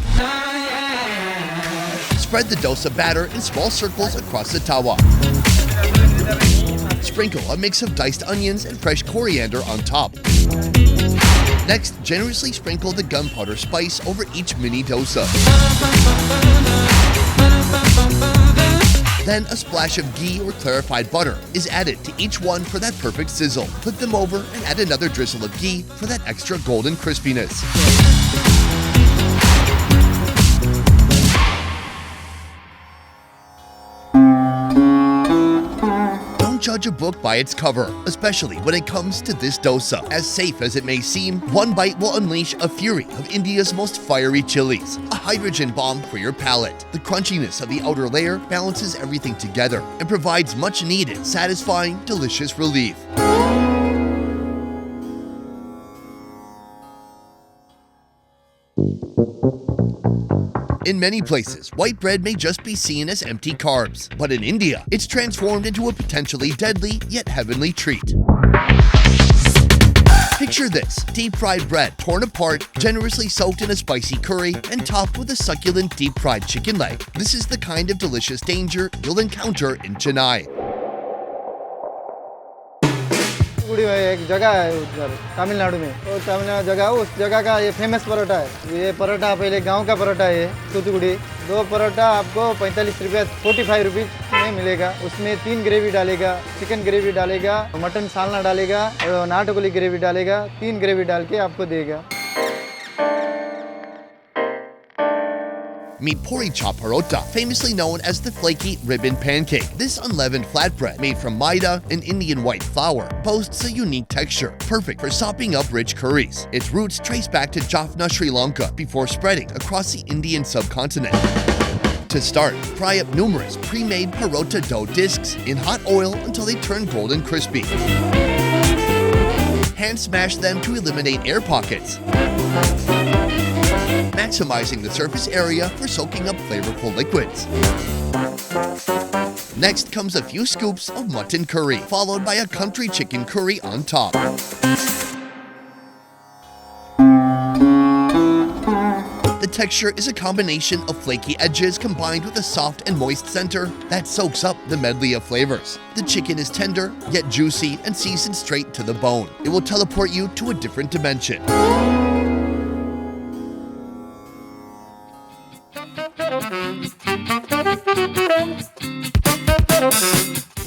Spread the dosa batter in small circles across the tawa. Sprinkle a mix of diced onions and fresh coriander on top. Next, generously sprinkle the gunpowder spice over each mini dosa. Then a splash of ghee or clarified butter is added to each one for that perfect sizzle. Put them over and add another drizzle of ghee for that extra golden crispiness. Judge a book by its cover, especially when it comes to this dosa. As safe as it may seem, one bite will unleash a fury of India's most fiery chilies, a hydrogen bomb for your palate. The crunchiness of the outer layer balances everything together and provides much needed, satisfying, delicious relief. In many places, white bread may just be seen as empty carbs, but in India, it's transformed into a potentially deadly yet heavenly treat. Picture this, deep-fried bread torn apart, generously soaked in a spicy curry, and topped with a succulent deep-fried chicken leg. This is the kind of delicious danger you'll encounter in Chennai. एक जगह है उधर तमिलनाडु में, वो तमिलनाडु जगह उस जगह का ये फेमस परोठा है. ये परोठा पहले गांव का परोठा है, तूतुकुड़ी. 2 परोठा आपको 45 रुपये 45 रुपीज़ में मिलेगा. उसमें 3 ग्रेवी डालेगा, चिकन ग्रेवी डालेगा, मटन सालना डालेगा, नाटकोली ग्रेवी डालेगा, 3 ग्रेवी डाल के आपको देगा. Meet puri chop parota, famously known as the flaky ribbon pancake. This unleavened flatbread, made from maida and Indian white flour, boasts a unique texture, perfect for sopping up rich curries. Its roots trace back to Jaffna, Sri Lanka, before spreading across the Indian subcontinent. To start, fry up numerous pre-made parota dough discs in hot oil until they turn golden crispy. Hand smash them to eliminate air pockets, maximizing the surface area for soaking up flavorful liquids. Next comes a few scoops of mutton curry, followed by a country chicken curry on top. The texture is a combination of flaky edges combined with a soft and moist center that soaks up the medley of flavors. The chicken is tender, yet juicy and seasoned straight to the bone. It will teleport you to a different dimension.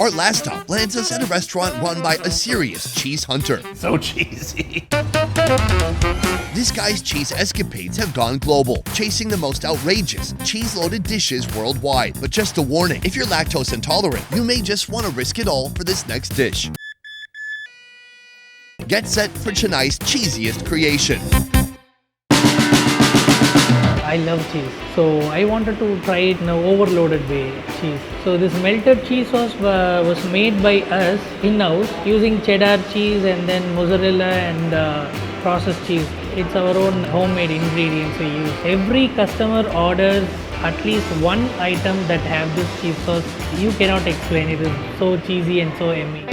Our last stop lands us at a restaurant run by a serious cheese hunter. So cheesy. This guy's cheese escapades have gone global, chasing the most outrageous, cheese-loaded dishes worldwide. But just a warning, if you're lactose intolerant, you may just want to risk it all for this next dish. Get set for Chennai's cheesiest creation. I love cheese. So I wanted to try it in an overloaded way, cheese. So this melted cheese sauce was made by us in-house using cheddar cheese and then mozzarella and processed cheese. It's our own homemade ingredients we use. Every customer orders at least one item that have this cheese sauce. You cannot explain it. It's so cheesy and so yummy.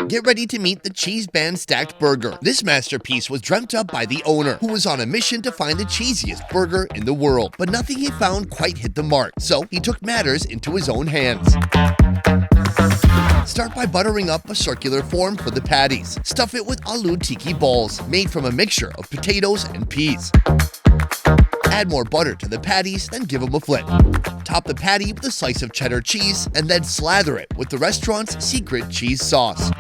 Get ready to meet the cheese band stacked burger. This masterpiece was dreamt up by the owner, who was on a mission to find the cheesiest burger in the world. But nothing he found quite hit the mark, so he took matters into his own hands. Start by buttering up a circular form for the patties. Stuff it with aloo tiki balls, made from a mixture of potatoes and peas. Add more butter to the patties, then give them a flip. Top the patty with a slice of cheddar cheese, and then slather it with the restaurant's secret cheese sauce.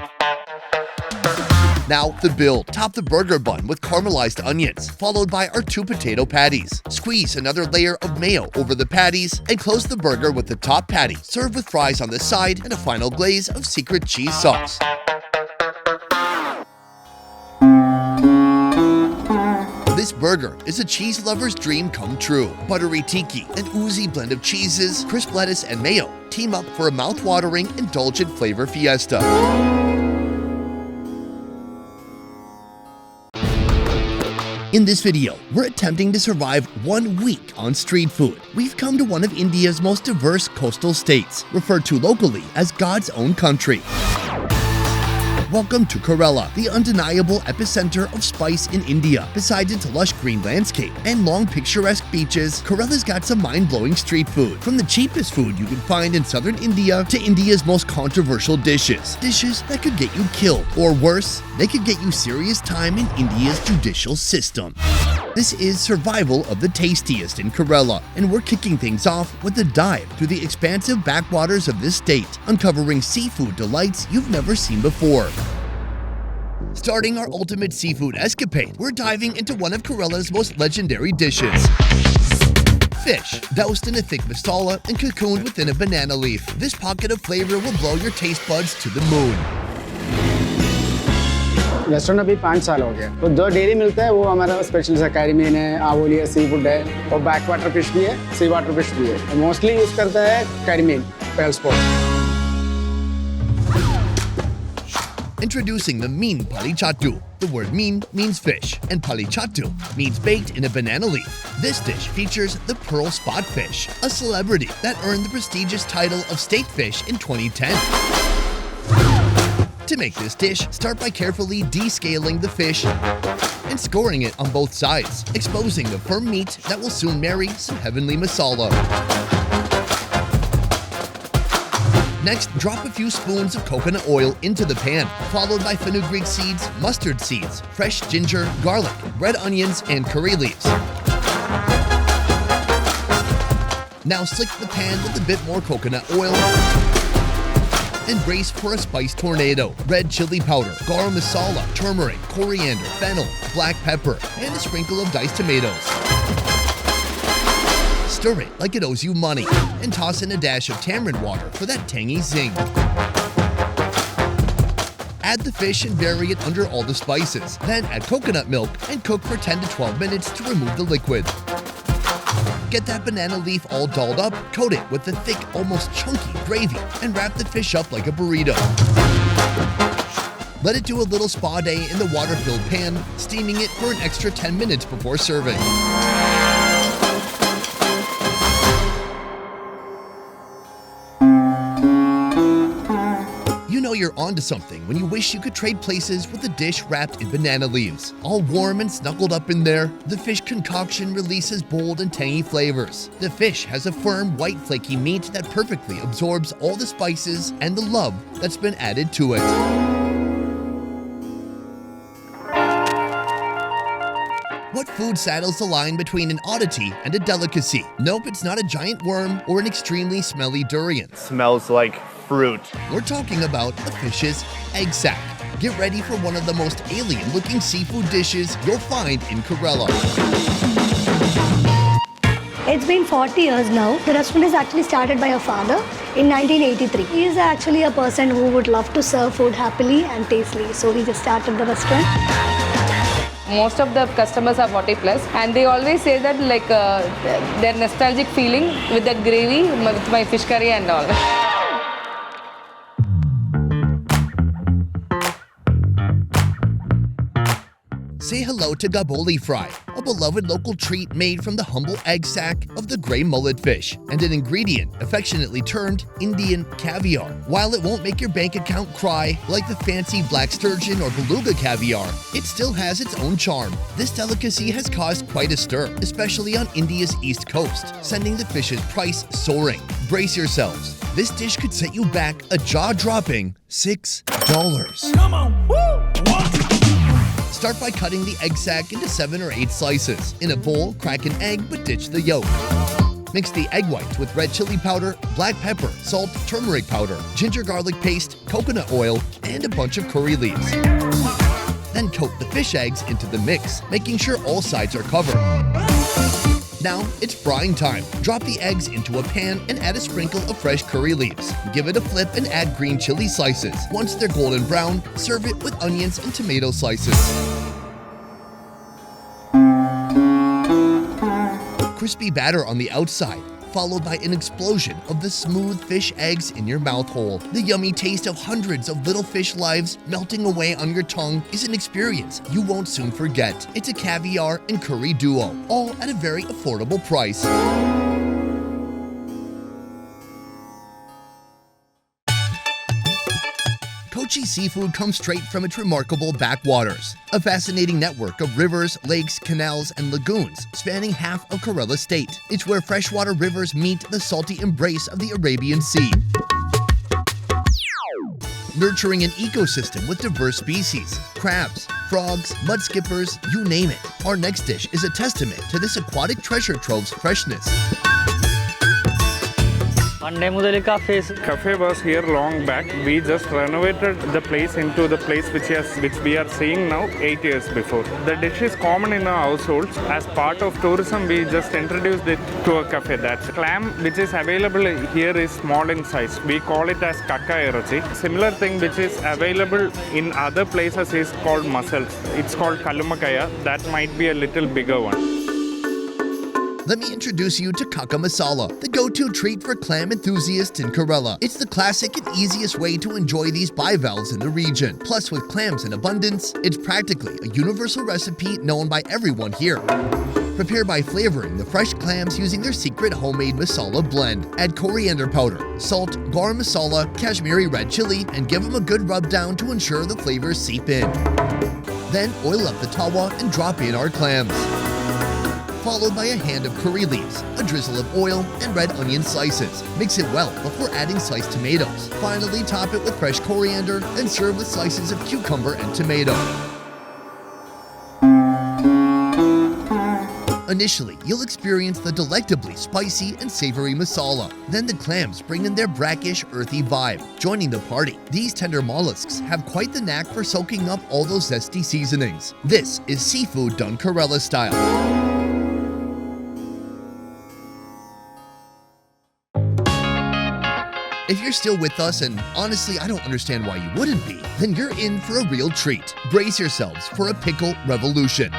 Now the build. Top the burger bun with caramelized onions, followed by our 2 potato patties. Squeeze another layer of mayo over the patties, and close the burger with the top patty. Serve with fries on the side and a final glaze of secret cheese sauce. This burger is a cheese lover's dream come true. Buttery tiki, an oozy blend of cheeses, crisp lettuce, and mayo team up for a mouth-watering, indulgent flavor fiesta. In this video, we're attempting to survive 1 week on street food. We've come to one of India's most diverse coastal states, referred to locally as God's own country. Welcome to Kerala, the undeniable epicenter of spice in India. Besides its lush green landscape and long picturesque beaches, Kerala's got some mind-blowing street food. From the cheapest food you can find in southern India to India's most controversial dishes. Dishes that could get you killed, or worse, they could get you serious time in India's judicial system. This is Survival of the Tastiest in Kerala, and we're kicking things off with a dive through the expansive backwaters of this state, uncovering seafood delights you've never seen before. Starting our ultimate seafood escapade, we're diving into one of Kerala's most legendary dishes. Fish, doused in a thick masala and cocooned within a banana leaf. This pocket of flavor will blow your taste buds to the moon. Restaurant अभी 5 साल हो गया, तो जो daily मिलता है वो हमारा स्पेशल है। कैरीमीन है, आवोली है, सी फूड है, और बैक वाटर फिश भी है, सी वाटर फिश भी है। मोस्टली यूज करता है कैरीमीन, पेल spot. Introducing the Meen Palichattu. The word meen means fish, and palichattu means baked in a banana leaf. This dish features the pearl spot fish, a celebrity that earned the prestigious title of state fish in 2010. To make this dish, start by carefully descaling the fish and scoring it on both sides, exposing the firm meat that will soon marry some heavenly masala. Next, drop a few spoons of coconut oil into the pan, followed by fenugreek seeds, mustard seeds, fresh ginger, garlic, red onions, and curry leaves. Now slick the pan with a bit more coconut oil and brace for a spice tornado. Red chili powder, garam masala, turmeric, coriander, fennel, black pepper, and a sprinkle of diced tomatoes. Stir it like it owes you money, and toss in a dash of tamarind water for that tangy zing. Add the fish and bury it under all the spices. Then add coconut milk and cook for 10 to 12 minutes to remove the liquid. Get that banana leaf all dolled up, coat it with the thick, almost chunky gravy, and wrap the fish up like a burrito. Let it do a little spa day in the water-filled pan, steaming it for an extra 10 minutes before serving. You know you're onto something when you wish you could trade places with a dish wrapped in banana leaves. All warm and snuggled up in there, the fish concoction releases bold and tangy flavors. The fish has a firm, white, flaky meat that perfectly absorbs all the spices and the love that's been added to it. What food saddles the line between an oddity and a delicacy? Nope, it's not a giant worm or an extremely smelly durian. Smells like fruit. We're talking about a fish's egg sac. Get ready for one of the most alien-looking seafood dishes you'll find in Kerala. It's been 40 years now. The restaurant is actually started by a father in 1983. He is actually a person who would love to serve food happily and tastily. So he just started the restaurant. Most of the customers are 40 plus and they always say that like their nostalgic feeling with the gravy, with my fish curry and all. Say hello to Gaboli fry, a beloved local treat made from the humble egg sac of the gray mullet fish, and an ingredient affectionately termed Indian caviar. While it won't make your bank account cry like the fancy black sturgeon or beluga caviar, it still has its own charm. This delicacy has caused quite a stir, especially on India's east coast, sending the fish's price soaring. Brace yourselves. This dish could set you back a jaw-dropping $6. Come on, woo! Start by cutting the egg sac into 7 or 8 slices. In a bowl, crack an egg but ditch the yolk. Mix the egg whites with red chili powder, black pepper, salt, turmeric powder, ginger garlic paste, coconut oil, and a bunch of curry leaves. Then coat the fish eggs into the mix, making sure all sides are covered. Now it's frying time. Drop the eggs into a pan and add a sprinkle of fresh curry leaves. Give it a flip and add green chili slices. Once they're golden brown, serve it with onions and tomato slices. Crispy batter on the outside, followed by an explosion of the smooth fish eggs in your mouth hole. The yummy taste of hundreds of little fish lives melting away on your tongue is an experience you won't soon forget. It's a caviar and curry duo, all at a very affordable price. Kochi seafood comes straight from its remarkable backwaters, a fascinating network of rivers, lakes, canals, and lagoons spanning half of Kerala state. It's where freshwater rivers meet the salty embrace of the Arabian Sea, nurturing an ecosystem with diverse species, crabs, frogs, mud skippers, you name it. Our next dish is a testament to this aquatic treasure trove's freshness. Cafe was here long back. We just renovated the place into the place which we are seeing now 8 years before. The dish is common in our households. As part of tourism, we just introduced it to a cafe. That's clam which is available here is small in size. We call it as kakka erachi. Similar thing which is available in other places is called mussels. It's called kalumakaya. That might be a little bigger one. Let me introduce you to Kakka Masala, the go-to treat for clam enthusiasts in Kerala. It's the classic and easiest way to enjoy these bivalves in the region. Plus, with clams in abundance, it's practically a universal recipe known by everyone here. Prepare by flavoring the fresh clams using their secret homemade masala blend. Add coriander powder, salt, garam masala, Kashmiri red chili, and give them a good rub down to ensure the flavors seep in. Then oil up the tawa and drop in our clams, followed by a hand of curry leaves, a drizzle of oil, and red onion slices. Mix it well before adding sliced tomatoes. Finally, top it with fresh coriander and serve with slices of cucumber and tomato. Initially, you'll experience the delectably spicy and savory masala. Then the clams bring in their brackish, earthy vibe, joining the party. These tender mollusks have quite the knack for soaking up all those zesty seasonings. This is seafood done Kerala style. If you're still with us, and honestly I don't understand why you wouldn't be, then you're in for a real treat. Brace yourselves for a pickle revolution.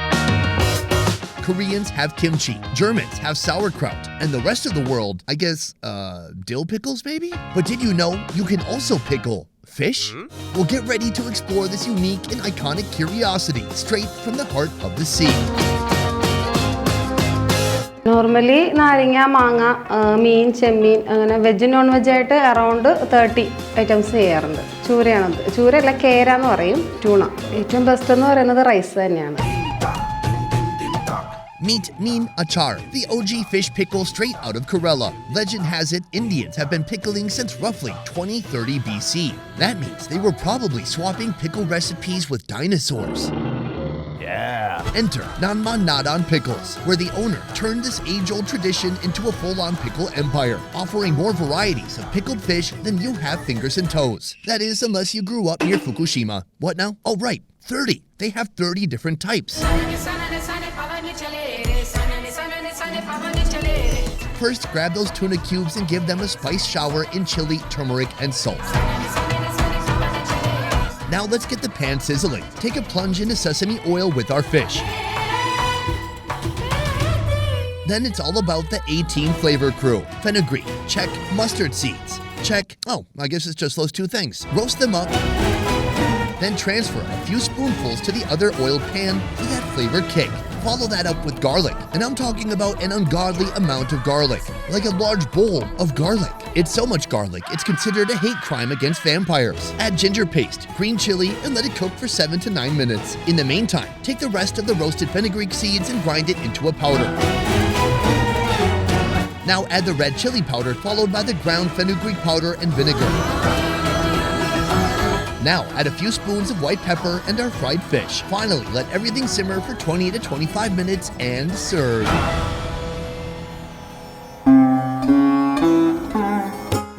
Koreans have kimchi, Germans have sauerkraut, and the rest of the world, I guess, dill pickles maybe? But did you know you can also pickle fish? Well, get ready to explore this unique and iconic curiosity straight from the heart of the sea. Normally, നാരങ്ങ മാങ്ങ മീൻ ചെമ്മീൻ അങ്ങനെ veg non veg ആയിട്ട് around 30 items ചെയ്യാറുണ്ട്. ചൂരയാണത്. ചൂരയല്ല കേര എന്ന് പറയും, tuna. ഏറ്റവും best എന്ന് പറയുന്നത് റൈസ് തന്നെയാണ്. Meet Neen Achar, the OG fish pickle straight out of Kerala. Legend has it Indians have been pickling since roughly 2030 BC. That means they were probably swapping pickle recipes with dinosaurs. Yeah. Enter Nanman Nadan Pickles, where the owner turned this age-old tradition into a full-on pickle empire, offering more varieties of pickled fish than you have fingers and toes. That is, unless you grew up near Fukushima. What now? Oh, right, 30. They have 30 different types. First, grab those tuna cubes and give them a spice shower in chili, turmeric, and salt. Now let's get the pan sizzling. Take a plunge into sesame oil with our fish. Then it's all about the 18 flavor crew. Fenugreek, check. Mustard seeds, check. Oh, I guess it's just those two things. Roast them up, then transfer a few spoonfuls to the other oiled pan for that flavor kick. Follow that up with garlic, and I'm talking about an ungodly amount of garlic, like a large bowl of garlic. It's so much garlic, it's considered a hate crime against vampires. Add ginger paste, green chili, and let it cook for 7 to 9 minutes. In the meantime, take the rest of the roasted fenugreek seeds and grind it into a powder. Now add the red chili powder followed by the ground fenugreek powder and vinegar. Now add a few spoons of white pepper and our fried fish. Finally, let everything simmer for 20 to 25 minutes and serve.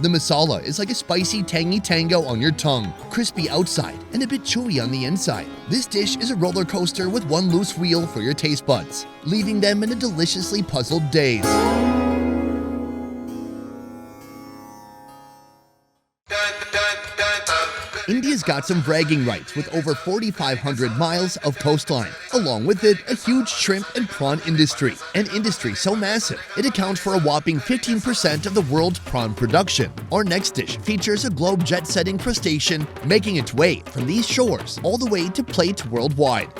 The masala is like a spicy, tangy tango on your tongue, crispy outside and a bit chewy on the inside. This dish is a roller coaster with one loose wheel for your taste buds, leaving them in a deliciously puzzled daze. India's got some bragging rights with over 4,500 miles of coastline. Along with it, a huge shrimp and prawn industry. An industry so massive, it accounts for a whopping 15% of the world's prawn production. Our next dish features a globe jet-setting crustacean making its way from these shores all the way to plates worldwide.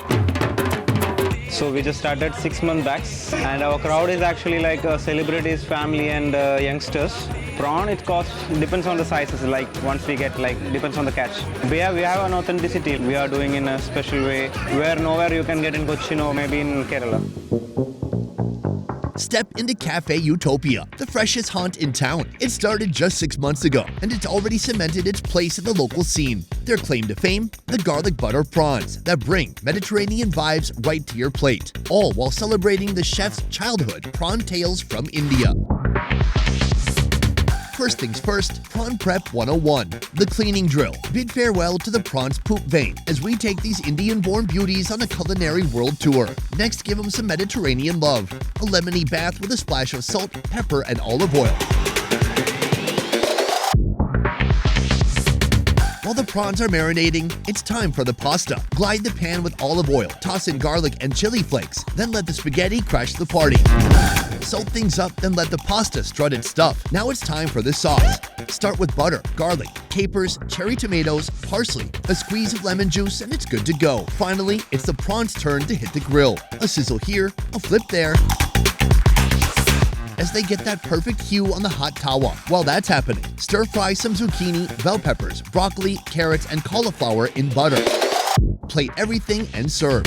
So we just started 6 months back, and our crowd is actually like celebrities, family, and youngsters. Prawn, it costs, depends on the sizes, like once we get, like, depends on the catch. We have an authenticity. We are doing in a special way where nowhere you can get in Cochin or maybe in Kerala. Step into Cafe Utopia, the freshest haunt in town. It started just 6 months ago, and it's already cemented its place in the local scene. Their claim to fame? The garlic butter prawns that bring Mediterranean vibes right to your plate, all while celebrating the chef's childhood prawn tales from India. First things first, Prawn Prep 101, the cleaning drill. Bid farewell to the prawn's poop vein as we take these Indian-born beauties on a culinary world tour. Next, give them some Mediterranean love. A lemony bath with a splash of salt, pepper, and olive oil. While the prawns are marinating, it's time for the pasta. Glide the pan with olive oil, toss in garlic and chili flakes, then let the spaghetti crash the party. Salt things up, then let the pasta strut its stuff. Now it's time for the sauce. Start with butter, garlic, capers, cherry tomatoes, parsley, a squeeze of lemon juice, and it's good to go. Finally, it's the prawn's turn to hit the grill. A sizzle here, a flip there, as they get that perfect hue on the hot tawa. While that's happening, stir-fry some zucchini, bell peppers, broccoli, carrots, and cauliflower in butter. Plate everything and serve.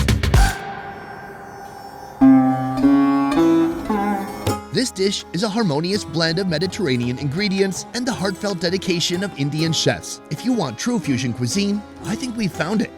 This dish is a harmonious blend of Mediterranean ingredients and the heartfelt dedication of Indian chefs. If you want true fusion cuisine, I think we've found it.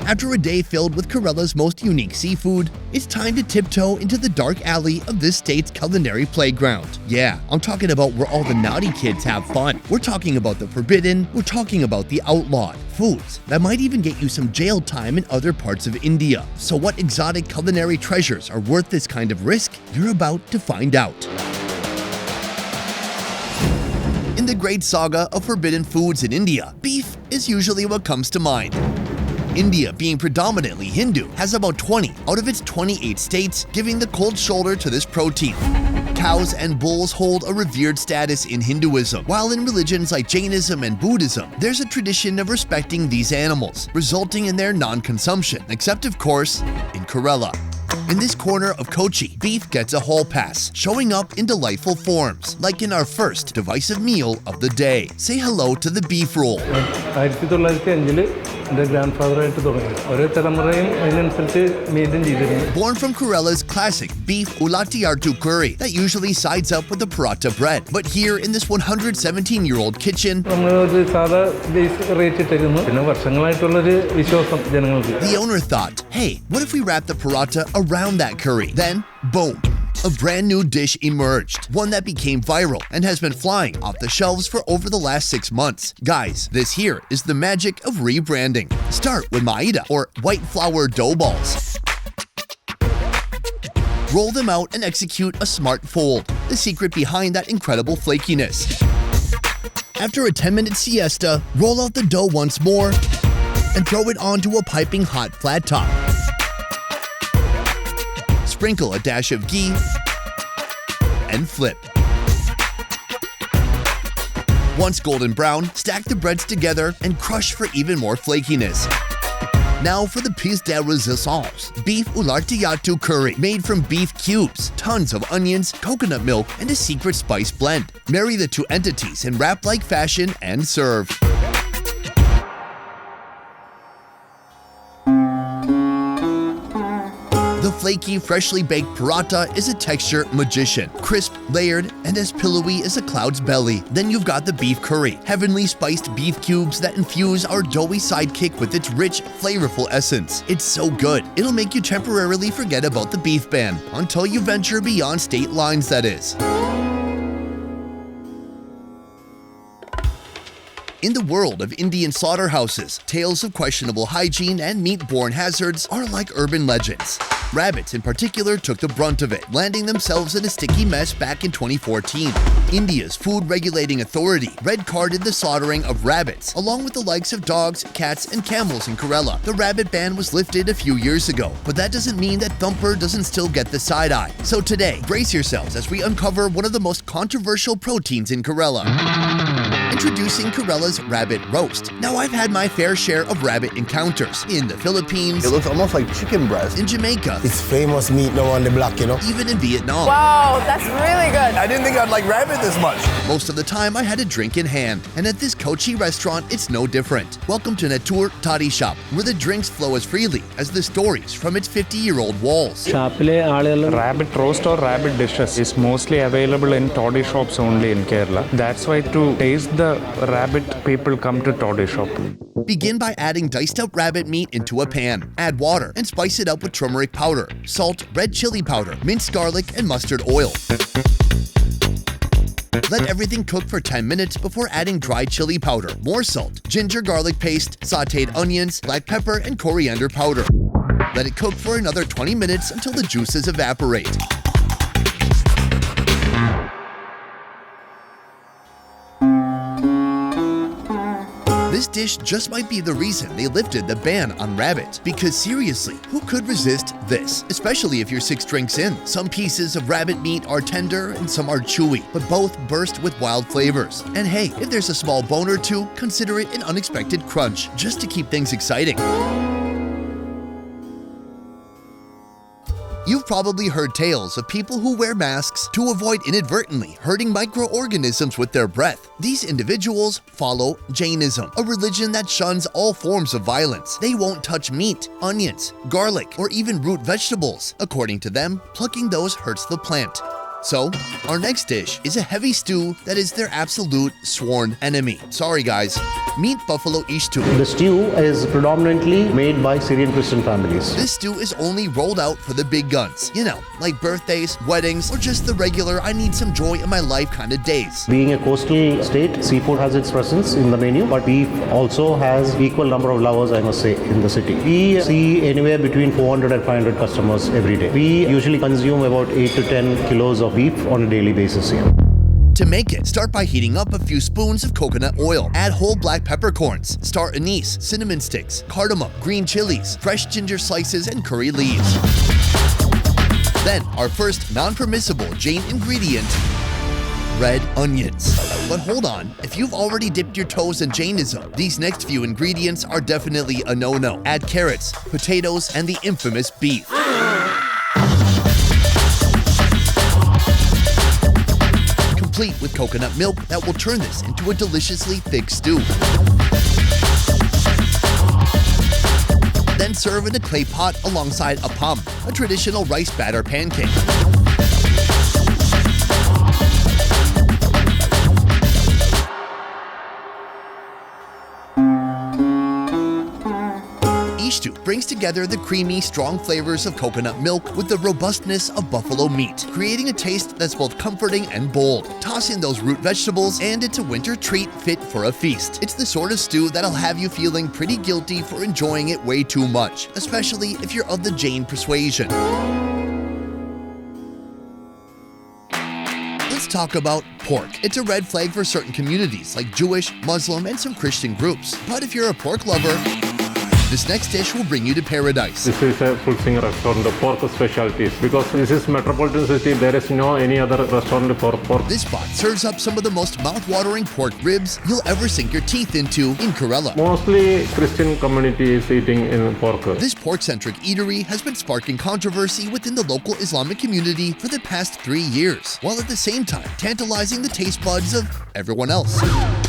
After a day filled with Kerala's most unique seafood, it's time to tiptoe into the dark alley of this state's culinary playground. Yeah, I'm talking about where all the naughty kids have fun. We're talking about the forbidden, we're talking about the outlawed. Foods that might even get you some jail time in other parts of India. So what exotic culinary treasures are worth this kind of risk? You're about to find out. In the great saga of forbidden foods in India, beef is usually what comes to mind. India, being predominantly Hindu, has about 20 out of its 28 states, giving the cold shoulder to this protein. Cows and bulls hold a revered status in Hinduism, while in religions like Jainism and Buddhism, there's a tradition of respecting these animals, resulting in their non-consumption, except of course, in Kerala. In this corner of Kochi, beef gets a hall pass, showing up in delightful forms, like in our first divisive meal of the day. Say hello to the beef roll. Born from Kerala's classic beef ulati artu curry that usually sides up with the paratha bread. But here in this 117-year-old kitchen, the owner thought, hey, what if we wrap the paratha around that curry? Then, boom, a brand new dish emerged, one that became viral and has been flying off the shelves for over the last 6 months. Guys, this here is the magic of rebranding. Start with maida, or white flour dough balls. Roll them out and execute a smart fold, the secret behind that incredible flakiness. After a 10-minute siesta, roll out the dough once more and throw it onto a piping hot flat top. Sprinkle a dash of ghee and flip. Once golden brown, stack the breads together and crush for even more flakiness. Now for the pièce de résistance, beef ulartiatu curry, made from beef cubes, tons of onions, coconut milk, and a secret spice blend. Marry the two entities in wrap-like fashion and serve. The flaky, freshly baked paratha is a texture magician, crisp, layered, and as pillowy as a cloud's belly. Then you've got the beef curry, heavenly spiced beef cubes that infuse our doughy sidekick with its rich, flavorful essence. It's so good, it'll make you temporarily forget about the beef ban, until you venture beyond state lines, that is. In the world of Indian slaughterhouses, tales of questionable hygiene and meat-borne hazards are like urban legends. Rabbits in particular took the brunt of it, landing themselves in a sticky mess back in 2014. India's Food Regulating Authority red-carded the slaughtering of rabbits, along with the likes of dogs, cats, and camels in Kerala. The rabbit ban was lifted a few years ago, but that doesn't mean that Thumper doesn't still get the side eye. So today, brace yourselves as we uncover one of the most controversial proteins in Kerala. Introducing Kerala's rabbit roast. Now, I've had my fair share of rabbit encounters in the Philippines. It looks almost like chicken breast. In Jamaica. It's famous meat now on the block, you know. Even in Vietnam. Wow, that's really good. I didn't think I'd like rabbit this much. Most of the time, I had a drink in hand, and at this Kochi restaurant, it's no different. Welcome to Natur Toddy Shop, where the drinks flow as freely as the stories from its 50-year-old walls. Rabbit roast or rabbit dishes is mostly available in toddy shops only in Kerala. That's why to taste the rabbit, people come to toddy shop. Begin by adding diced up rabbit meat into a pan. Add water and spice it up with turmeric powder, salt, red chili powder, minced garlic, and mustard oil. Let everything cook for 10 minutes before adding dried chili powder, more salt, ginger garlic paste, sautéed onions, black pepper, and coriander powder. Let it cook for another 20 minutes until the juices evaporate. This dish just might be the reason they lifted the ban on rabbit. Because seriously, who could resist this? Especially if you're 6 drinks in. Some pieces of rabbit meat are tender and some are chewy, but both burst with wild flavors. And hey, if there's a small bone or two, consider it an unexpected crunch, just to keep things exciting. You've probably heard tales of people who wear masks to avoid inadvertently hurting microorganisms with their breath. These individuals follow Jainism, a religion that shuns all forms of violence. They won't touch meat, onions, garlic, or even root vegetables. According to them, plucking those hurts the plant. So, our next dish is a heavy stew that is their absolute sworn enemy. Sorry guys, meat buffalo stew. The stew is predominantly made by Syrian Christian families. This stew is only rolled out for the big guns. You know, like birthdays, weddings, or just the regular I need some joy in my life kind of days. Being a coastal state, seafood has its presence in the menu, but beef also has equal number of lovers, I must say, in the city. We see anywhere between 400 and 500 customers every day. We usually consume about 8 to 10 kilos of beef on a daily basis here. To make it, start by heating up a few spoons of coconut oil. Add whole black peppercorns, star anise, cinnamon sticks, cardamom, green chilies, fresh ginger slices, and curry leaves. Then, our first non-permissible Jain ingredient, red onions. But hold on, if you've already dipped your toes in Jainism, these next few ingredients are definitely a no-no. Add carrots, potatoes, and the infamous beef. Complete with coconut milk that will turn this into a deliciously thick stew. Then serve in a clay pot alongside appam, a traditional rice batter pancake. Stew brings together the creamy, strong flavors of coconut milk with the robustness of buffalo meat, creating a taste that's both comforting and bold. Toss in those root vegetables and it's a winter treat fit for a feast. It's the sort of stew that'll have you feeling pretty guilty for enjoying it way too much, especially if you're of the Jain persuasion. Let's talk about pork. It's a red flag for certain communities like Jewish, Muslim, and some Christian groups. But if you're a pork lover, this next dish will bring you to paradise. This is a full singer restaurant, the pork specialties. Because this is metropolitan city, there is no any other restaurant for pork. This spot serves up some of the most mouth-watering pork ribs you'll ever sink your teeth into in Kerala. Mostly Christian community is eating in pork. This pork-centric eatery has been sparking controversy within the local Islamic community for the past 3 years, while at the same time tantalizing the taste buds of everyone else.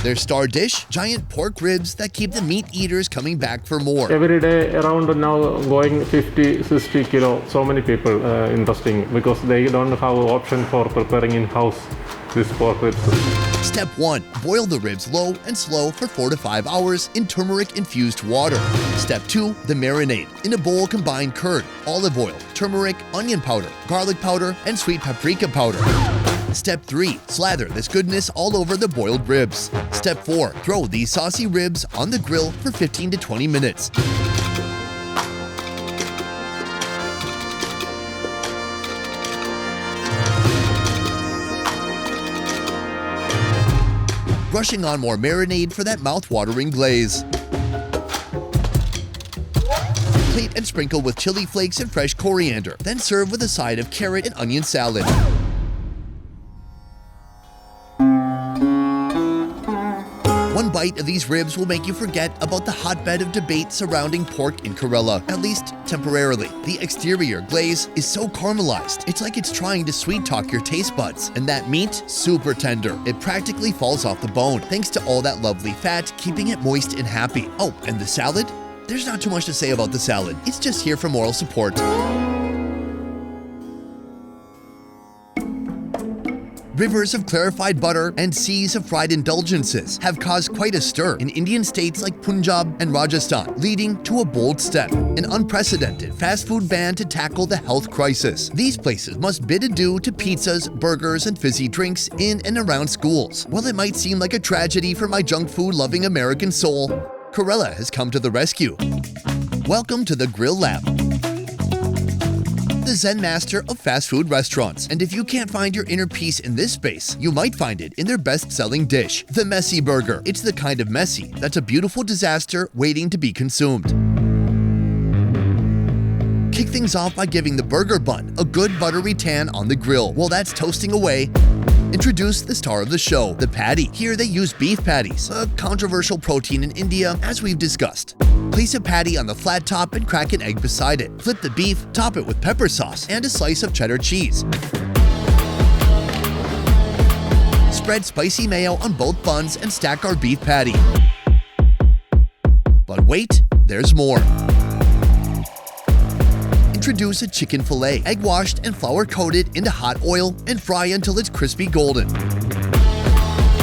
Their star dish, giant pork ribs that keep the meat eaters coming back for more. Every day around now going 50, 60 kilo. So many people interesting because they don't have option for preparing in-house this pork ribs. Step 1. Boil the ribs low and slow for 4 to 5 hours in turmeric-infused water. Step 2. The marinade. In a bowl, combine curd, olive oil, turmeric, onion powder, garlic powder, and sweet paprika powder. Step 3. Slather this goodness all over the boiled ribs. Step 4. Throw these saucy ribs on the grill for 15 to 20 minutes. Brushing on more marinade for that mouth-watering glaze. Plate and sprinkle with chili flakes and fresh coriander. Then serve with a side of carrot and onion salad. One bite of these ribs will make you forget about the hotbed of debate surrounding pork in Kerala, at least temporarily. The exterior glaze is so caramelized, it's like it's trying to sweet-talk your taste buds. And that meat, super tender. It practically falls off the bone, thanks to all that lovely fat, keeping it moist and happy. Oh, and the salad? There's not too much to say about the salad. It's just here for moral support. Rivers of clarified butter and seas of fried indulgences have caused quite a stir in Indian states like Punjab and Rajasthan, leading to a bold step, an unprecedented fast food ban to tackle the health crisis. These places must bid adieu to pizzas, burgers, and fizzy drinks in and around schools. While it might seem like a tragedy for my junk food-loving American soul, Kerala has come to the rescue. Welcome to the Grill Lab, the Zen master of fast food restaurants. And if you can't find your inner peace in this space, you might find it in their best-selling dish, the messy burger. It's the kind of messy that's a beautiful disaster waiting to be consumed. Kick things off by giving the burger bun a good buttery tan on the grill. While that's toasting away, introduce the star of the show, the patty. Here they use beef patties, a controversial protein in India, as we've discussed. Place a patty on the flat top and crack an egg beside it. Flip the beef, top it with pepper sauce and a slice of cheddar cheese. Spread spicy mayo on both buns and stack our beef patty. But wait, there's more. Introduce a chicken fillet, egg washed and flour coated into hot oil and fry until it's crispy golden.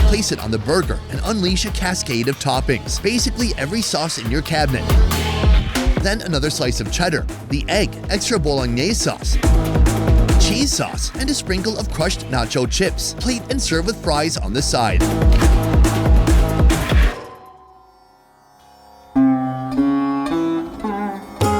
Place it on the burger and unleash a cascade of toppings, basically every sauce in your cabinet. Then another slice of cheddar, the egg, extra bolognese sauce, cheese sauce, and a sprinkle of crushed nacho chips. Plate and serve with fries on the side.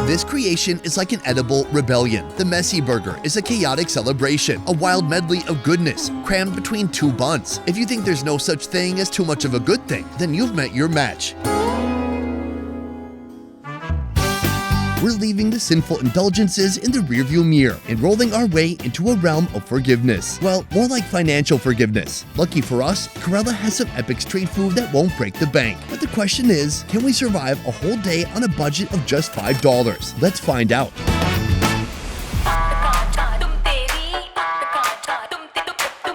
This creation is like an edible rebellion. The messy burger is a chaotic celebration, a wild medley of goodness crammed between two buns. If you think there's no such thing as too much of a good thing, then you've met your match. We're leaving the sinful indulgences in the rearview mirror and rolling our way into a realm of forgiveness. Well, more like financial forgiveness. Lucky for us, Kerala has some epic street food that won't break the bank. But the question is, can we survive a whole day on a budget of just $5? Let's find out.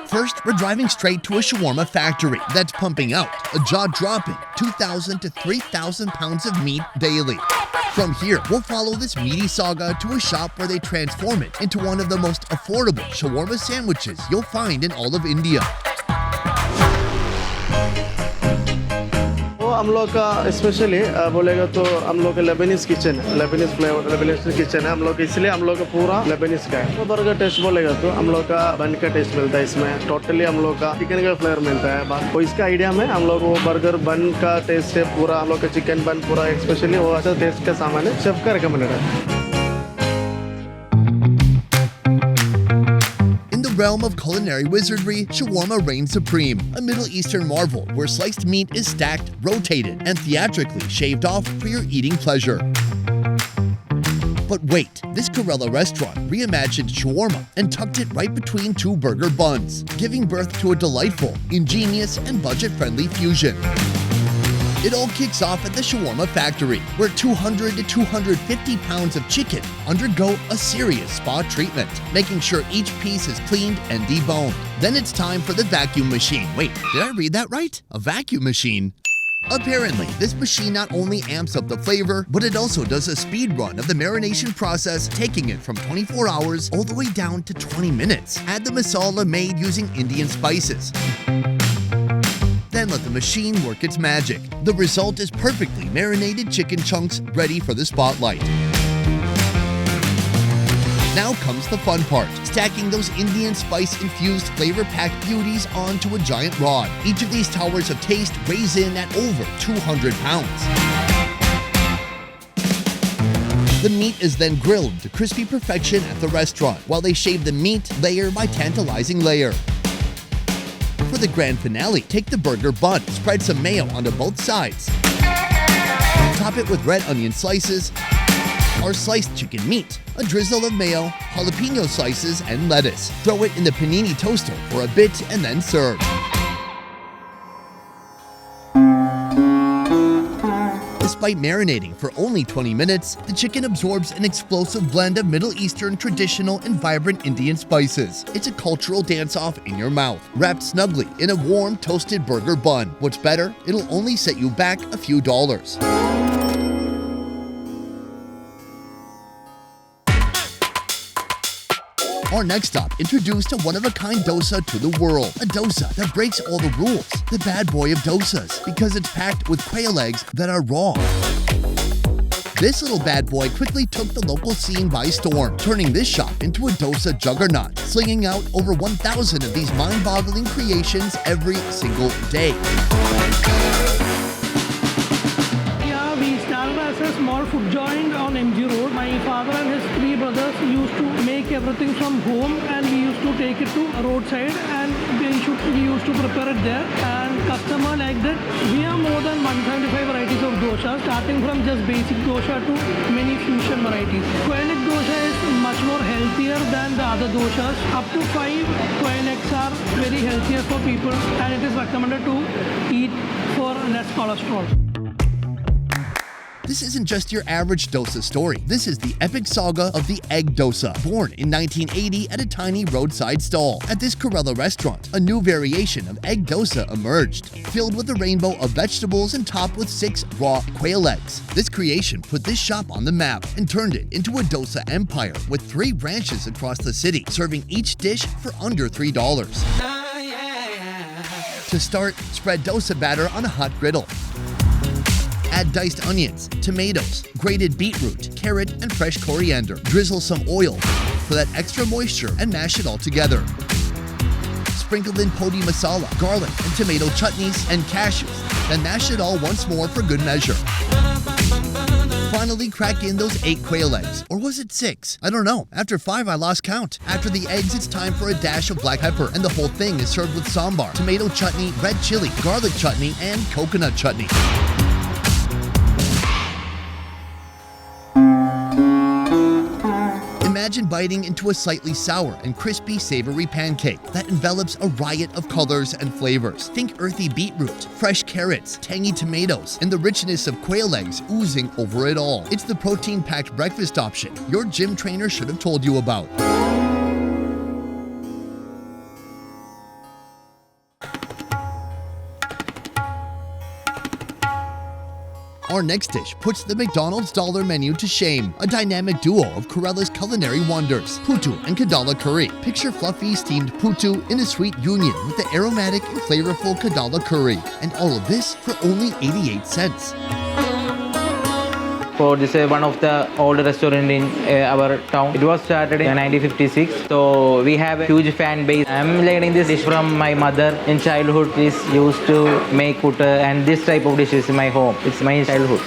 First, we're driving straight to a shawarma factory that's pumping out a jaw-dropping 2,000 to 3,000 pounds of meat daily. From here, we'll follow this meaty saga to a shop where they transform it into one of the most affordable shawarma sandwiches you'll find in all of India. वो हम लोग का specially बोलेगा तो हम लोग का Lebanese kitchen है, लेबनीज फ्लेवर लेबनीज किचन है हम लोग, इसलिए हम लोग का पूरा लेबनीज का है। तो बर्गर टेस्ट बोलेगा तो हम लोग का बन का टेस्ट मिलता है इसमें, टोटली हम लोग का चिकन का फ्लेवर मिलता है। तो इसका आइडिया में हम लोग वो बर्गर बन का टेस्ट है पूरा, हम लोग का चिकन बन पूरा स्पेशली वो अच्छा टेस्ट का सामान है, शेफ का रिकमेंडेड है। Realm of culinary wizardry, shawarma reigns supreme, a Middle Eastern marvel where sliced meat is stacked, rotated, and theatrically shaved off for your eating pleasure. But wait, this Karela restaurant reimagined shawarma and tucked it right between two burger buns, giving birth to a delightful, ingenious, and budget-friendly fusion. It all kicks off at the Shawarma Factory, where 200 to 250 pounds of chicken undergo a serious spa treatment, making sure each piece is cleaned and deboned. Then it's time for the vacuum machine. Wait, did I read that right? A vacuum machine? Apparently, this machine not only amps up the flavor, but it also does a speed run of the marination process, taking it from 24 hours all the way down to 20 minutes. Add the masala made using Indian spices. Then let the machine work its magic. The result is perfectly marinated chicken chunks ready for the spotlight. Now comes the fun part, stacking those Indian spice-infused flavor-packed beauties onto a giant rod. Each of these towers of taste weighs in at over 200 pounds. The meat is then grilled to crispy perfection at the restaurant, while they shave the meat layer by tantalizing layer. For the grand finale, take the burger bun, spread some mayo onto both sides. Top it with red onion slices or sliced chicken meat, a drizzle of mayo, jalapeno slices, and lettuce. Throw it in the panini toaster for a bit and then serve. Despite marinating for only 20 minutes, the chicken absorbs an explosive blend of Middle Eastern traditional and vibrant Indian spices. It's a cultural dance-off in your mouth, wrapped snugly in a warm, toasted burger bun. What's better, it'll only set you back a few dollars. Our next stop introduced a one-of-a-kind dosa to the world. A dosa that breaks all the rules. The bad boy of dosas, because it's packed with quail eggs that are raw. This little bad boy quickly took the local scene by storm, turning this shop into a dosa juggernaut, slinging out over 1,000 of these mind-boggling creations every single day. Yeah, we started as a small food joint on MG Road. My father and his three brothers used to make everything from home, and we used to take it to roadside, and we used to prepare it there, and customer liked it. We have more than 175 varieties of dosha, starting from just basic dosha to many fusion varieties. Quail egg dosha is much more healthier than the other doshas. Up to 5 quail eggs are very healthier for people, and it is recommended to eat for less cholesterol. This isn't just your average dosa story. This is the epic saga of the egg dosa, born in 1980 at a tiny roadside stall. At this Karela restaurant, a new variation of egg dosa emerged, filled with a rainbow of vegetables and topped with 6 raw quail eggs. This creation put this shop on the map and turned it into a dosa empire with 3 branches across the city, serving each dish for under $3. To start, spread dosa batter on a hot griddle. Add diced onions, tomatoes, grated beetroot, carrot, and fresh coriander. Drizzle some oil for that extra moisture and mash it all together. Sprinkle in podi masala, garlic, and tomato chutneys and cashews. Then mash it all once more for good measure. Finally, crack in those 8 quail eggs. Or was it 6? I don't know. After 5, I lost count. After the eggs, it's time for a dash of black pepper, and the whole thing is served with sambar, tomato chutney, red chili, garlic chutney, and coconut chutney. Imagine biting into a slightly sour and crispy savory pancake that envelops a riot of colors and flavors. Think earthy beetroot, fresh carrots, tangy tomatoes, and the richness of quail eggs oozing over it all. It's the protein-packed breakfast option your gym trainer should have told you about. Our next dish puts the McDonald's dollar menu to shame. A dynamic duo of Kerala's culinary wonders, putu and kadala curry. Picture fluffy steamed putu in a sweet union with the aromatic and flavorful kadala curry. And all of this for only 88 cents. So this is one of the old restaurant in our town. It was started in 1956. So we have a huge fan base. I'm learning this dish from my mother. In childhood, we used to make putta, and this type of dish is in my home. It's my childhood.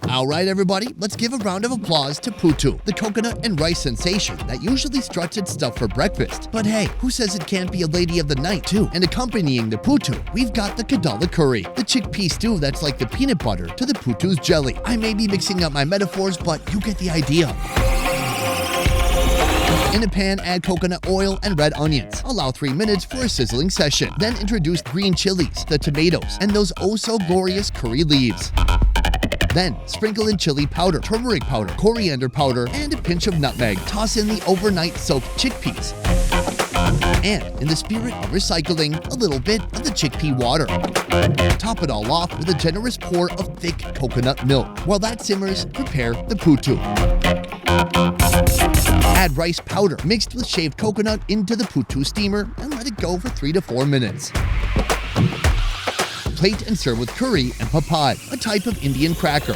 All right, everybody, let's give a round of applause to putu, the coconut and rice sensation that usually struts its stuff for breakfast. But hey, who says it can't be a lady of the night too? And accompanying the putu, we've got the kadala curry, the chickpea stew that's like the peanut butter to the putu's jelly. I may be mixing up my metaphors, but you get the idea. In a pan, add coconut oil and red onions. Allow 3 minutes for a sizzling session. Then introduce green chilies, the tomatoes, and those oh so glorious curry leaves. Then, sprinkle in chili powder, turmeric powder, coriander powder, and a pinch of nutmeg. Toss in the overnight soaked chickpeas. And, in the spirit of recycling, a little bit of the chickpea water. Top it all off with a generous pour of thick coconut milk. While that simmers, prepare the putu. Add rice powder mixed with shaved coconut into the putu steamer and let it go for 3 to 4 minutes. Plate and serve with curry and papad, a type of Indian cracker.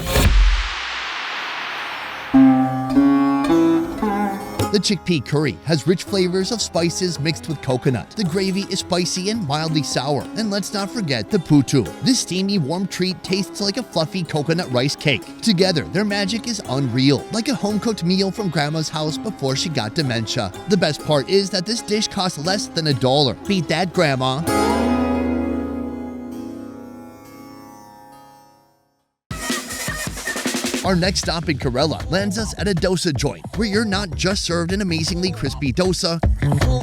The chickpea curry has rich flavors of spices mixed with coconut. The gravy is spicy and mildly sour. And let's not forget the putu. This steamy, warm treat tastes like a fluffy coconut rice cake. Together, their magic is unreal, like a home-cooked meal from Grandma's house before she got dementia. The best part is that this dish costs less than $1. Beat that, Grandma. Our next stop in Kerala lands us at a dosa joint, where you're not just served an amazingly crispy dosa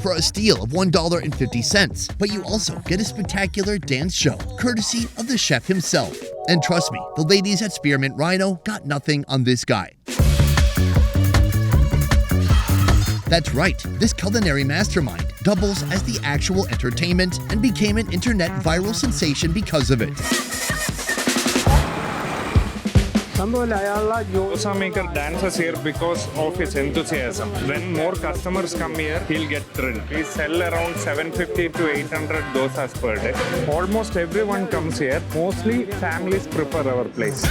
for a steal of $1.50, but you also get a spectacular dance show, courtesy of the chef himself. And trust me, the ladies at Spearmint Rhino got nothing on this guy. That's right, this culinary mastermind doubles as the actual entertainment and became an internet viral sensation because of it. Dosa maker dances here because of his enthusiasm. When more customers come here, he'll get thrilled. We sell around 750 to 800 dosas per day. Almost everyone comes here. Mostly families prefer our place.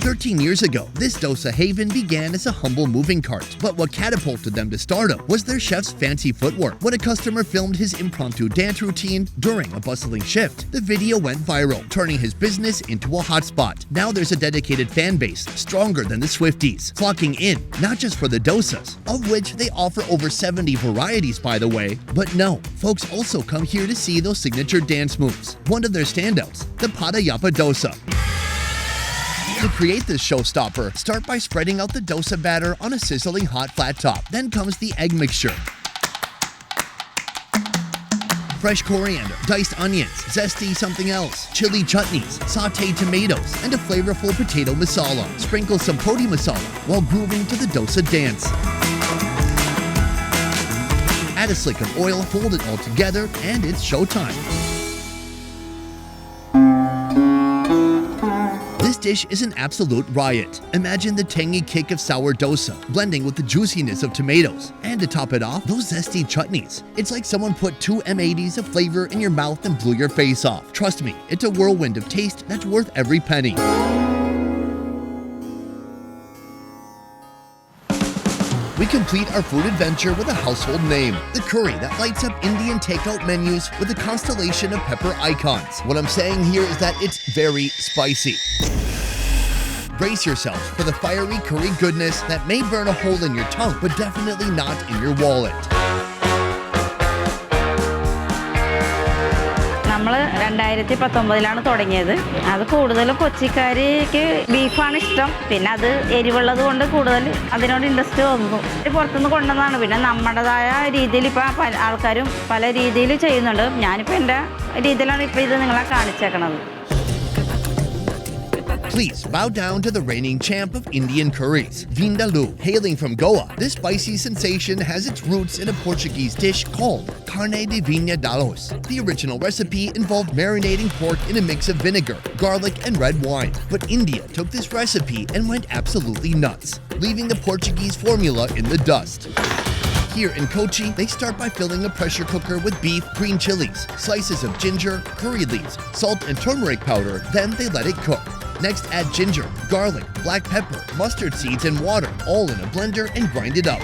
13 years ago, this dosa haven began as a humble moving cart, but what catapulted them to stardom was their chef's fancy footwork. When a customer filmed his impromptu dance routine during a bustling shift, the video went viral, turning his business into a hotspot. Now there's a dedicated fan base, stronger than the Swifties, flocking in, not just for the dosas, of which they offer over 70 varieties by the way, but no, folks also come here to see those signature dance moves. One of their standouts, the Padayapa dosa. To create this showstopper, start by spreading out the dosa batter on a sizzling hot flat top. Then comes the egg mixture. Fresh coriander, diced onions, zesty something else, chili chutneys, sauteed tomatoes, and a flavorful potato masala. Sprinkle some podi masala while grooving to the dosa dance. Add a slick of oil, fold it all together, and it's showtime. This dish is an absolute riot. Imagine the tangy kick of sour dosa, blending with the juiciness of tomatoes. And to top it off, those zesty chutneys. It's like someone put 2 M80s of flavor in your mouth and blew your face off. Trust me, it's a whirlwind of taste that's worth every penny. We complete our food adventure with a household name, the curry that lights up Indian takeout menus with a constellation of pepper icons. What I'm saying here is that it's very spicy. Brace yourselves for the fiery curry goodness that may burn a hole in your tongue, but definitely not in your wallet. നമ്മൾ 2019 തുടങ്ങിയത്. അത് കൂടുതലും കൊച്ചിക്കാർക്ക് ബീഫാണ് ഇഷ്ടം. പിന്നെ അത് എരിവുള്ളത് കൊണ്ട് കൂടുതൽ അതിനോട് ഇൻട്രസ്റ്റ് വന്നു. പുറത്തുനിന്ന് കൊണ്ടുവന്നതാണ്. പിന്നെ നമ്മുടേതായ രീതിയിൽ ഇപ്പോൾ ആൾക്കാരും പല രീതിയിൽ ചെയ്യുന്നുണ്ട്. ഞാനിപ്പോൾ എൻ്റെ രീതിയിലാണ് ഇപ്പോൾ ഇത് നിങ്ങളെ കാണിച്ചേക്കണത്. Please bow down to the reigning champ of Indian curries, Vindaloo. Hailing from Goa, this spicy sensation has its roots in a Portuguese dish called carne de vinha dalos. The original recipe involved marinating pork in a mix of vinegar, garlic, and red wine. But India took this recipe and went absolutely nuts, leaving the Portuguese formula in the dust. Here in Kochi, they start by filling a pressure cooker with beef, green chilies, slices of ginger, curry leaves, salt and turmeric powder, then they let it cook. Next, add ginger, garlic, black pepper, mustard seeds, and water, all in a blender, and grind it up.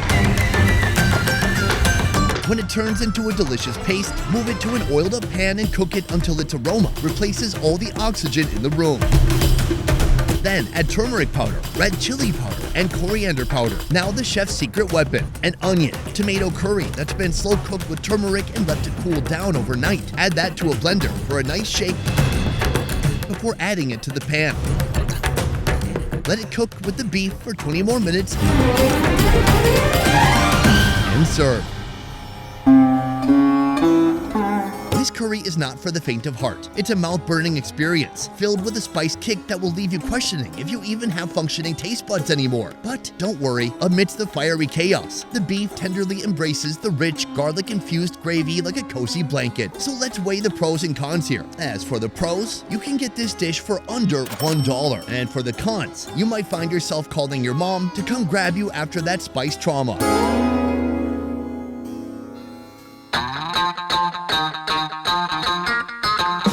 When it turns into a delicious paste, move it to an oiled up pan and cook it until its aroma replaces all the oxygen in the room. Then add turmeric powder, red chili powder, and coriander powder. Now the chef's secret weapon, an onion, tomato curry that's been slow cooked with turmeric and left to cool down overnight. Add that to a blender for a nice shake before adding it to the pan. Let it cook with the beef for 20 more minutes and serve. This curry is not for the faint of heart. It's a mouth-burning experience, filled with a spice kick that will leave you questioning if you even have functioning taste buds anymore. But don't worry, amidst the fiery chaos, the beef tenderly embraces the rich, garlic-infused gravy like a cozy blanket. So let's weigh the pros and cons here. As for the pros, you can get this dish for under $1. And for the cons, you might find yourself calling your mom to come grab you after that spice trauma.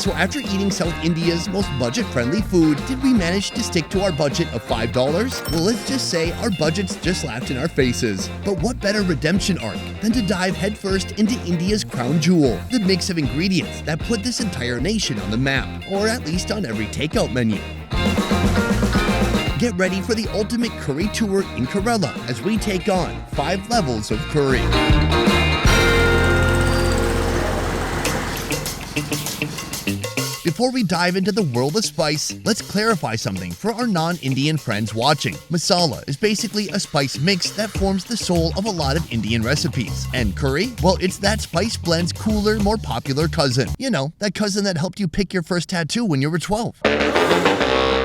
So after eating South India's most budget-friendly food, did we manage to stick to our budget of $5? Well, let's just say our budgets just laughed in our faces. But what better redemption arc than to dive headfirst into India's crown jewel, the mix of ingredients that put this entire nation on the map, or at least on every takeout menu. Get ready for the ultimate curry tour in Kerala as we take on 5 levels of curry. Before we dive into the world of spice, let's clarify something for our non-Indian friends watching. Masala is basically a spice mix that forms the soul of a lot of Indian recipes. And curry? Well, it's that spice blend's cooler, more popular cousin. You know, that cousin that helped you pick your first tattoo when you were 12.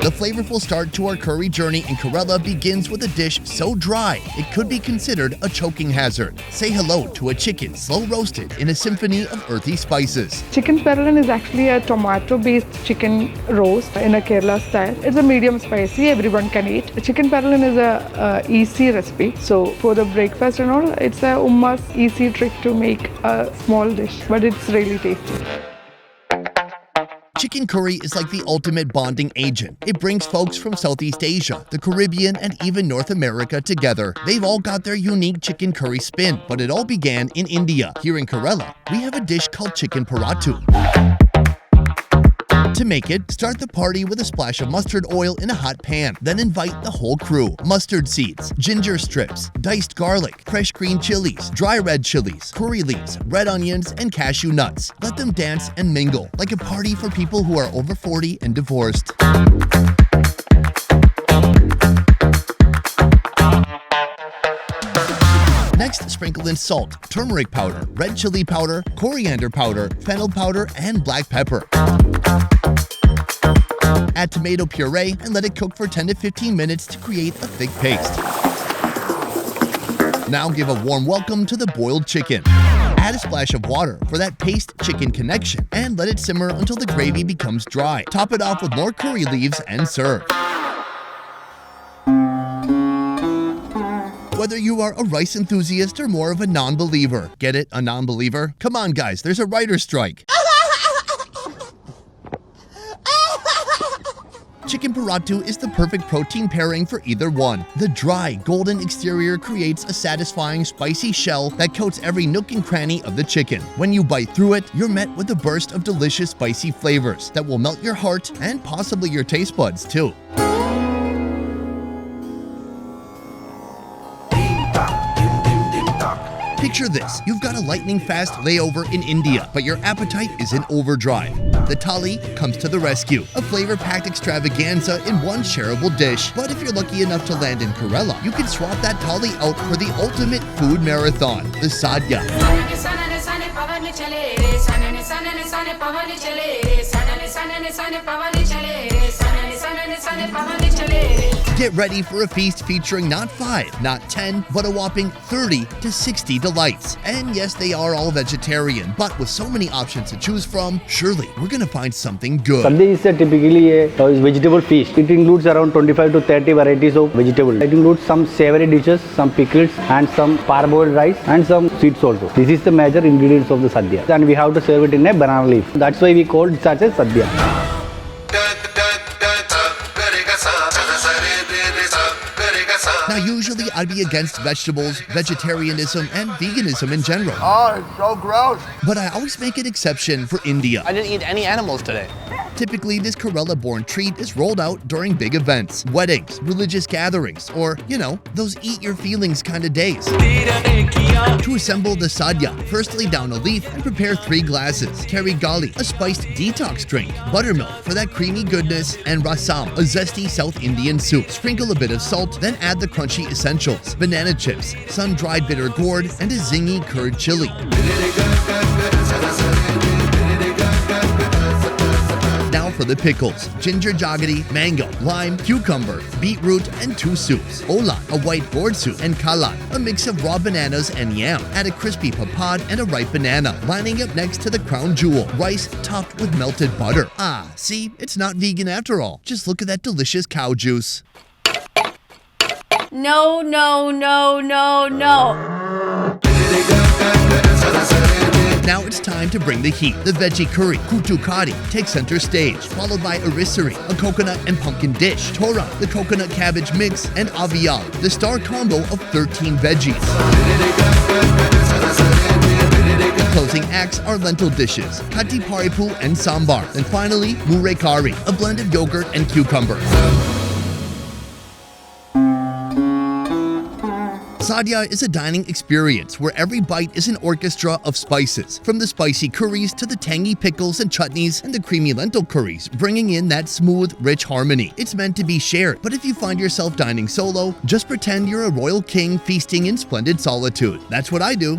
The flavorful start to our curry journey in Kerala begins with a dish so dry, it could be considered a choking hazard. Say hello to a chicken slow roasted in a symphony of earthy spices. Chicken perlan is actually a tomato-based chicken roast in a Kerala style. It's a medium spicy, everyone can eat. Chicken perlan is a easy recipe. So for the breakfast and all, it's a umma's easy trick to make a small dish, but it's really tasty. Chicken curry is like the ultimate bonding agent. It brings folks from Southeast Asia, the Caribbean, and even North America together. They've all got their unique chicken curry spin, but it all began in India. Here in Kerala, we have a dish called chicken parattu. To make it, start the party with a splash of mustard oil in a hot pan. Then invite the whole crew. Mustard seeds, ginger strips, diced garlic, fresh green chilies, dry red chilies, curry leaves, red onions, and cashew nuts. Let them dance and mingle, like a party for people who are over 40 and divorced. Next, sprinkle in salt, turmeric powder, red chili powder, coriander powder, fennel powder, and black pepper. Add tomato puree and let it cook for 10 to 15 minutes to create a thick paste. Now give a warm welcome to the boiled chicken. Add a splash of water for that paste chicken connection and let it simmer until the gravy becomes dry. Top it off with more curry leaves and serve. Whether you are a rice enthusiast or more of a non-believer. Get it? A non-believer? Come on guys, there's a writer's strike. Chicken parattu is the perfect protein pairing for either one. The dry, golden exterior creates a satisfying, spicy shell that coats every nook and cranny of the chicken. When you bite through it, you're met with a burst of delicious, spicy flavors that will melt your heart and possibly your taste buds too. Picture this, you've got a lightning-fast layover in India, but your appetite is in overdrive. The thali comes to the rescue, a flavor-packed extravaganza in one shareable dish. But if you're lucky enough to land in Kerala, you can swap that thali out for the ultimate food marathon, the sadhya. Get ready for a feast featuring not 5, not 10, but a whopping 30 to 60 delights. And yes, they are all vegetarian, but with so many options to choose from, surely we're gonna find something good. Sadhya is typically a vegetable feast. It includes around 25 to 30 varieties of vegetables. It includes some savory dishes, some pickles, and some parboiled rice, and some sweets also. This is the major ingredients of the Sadhya. And we have to serve it in a banana leaf. That's why we call it such as Sadhya. Now, usually I'd be against vegetables, vegetarianism, and veganism in general. Oh, it's so gross. But I always make an exception for India. I didn't eat any animals today. Typically, this Kerala-born treat is rolled out during big events, weddings, religious gatherings, or, you know, those eat-your-feelings kind of days. To assemble the sadhya, first lay down a leaf and prepare 3 glasses. Carry gali, a spiced detox drink, buttermilk for that creamy goodness, and rasam, a zesty South Indian soup. Sprinkle a bit of salt, then add the crunchy essentials, banana chips, sun-dried bitter gourd, and a zingy curd chili. Now for the pickles: ginger jaggery, mango, lime, cucumber, beetroot, and 2 soups. Ola, a white gourd soup, and kalan, a mix of raw bananas and yam. Add a crispy papad and a ripe banana, lining up next to the crown jewel, rice topped with melted butter. Ah, see, it's not vegan after all. Just look at that delicious cow juice. No, no, no, no, no. Now it's time to bring the heat. The veggie curry, kutu kari, takes center stage, followed by arisari, a coconut and pumpkin dish, tora, the coconut cabbage mix, and avial, the star combo of 13 veggies. Closing acts are lentil dishes, kati paripu and sambar, and finally mure kari, a blend of yogurt and cucumber. Sadhya is a dining experience where every bite is an orchestra of spices, from the spicy curries to the tangy pickles and chutneys and the creamy lentil curries, bringing in that smooth, rich harmony. It's meant to be shared, but if you find yourself dining solo, just pretend you're a royal king feasting in splendid solitude. That's what I do.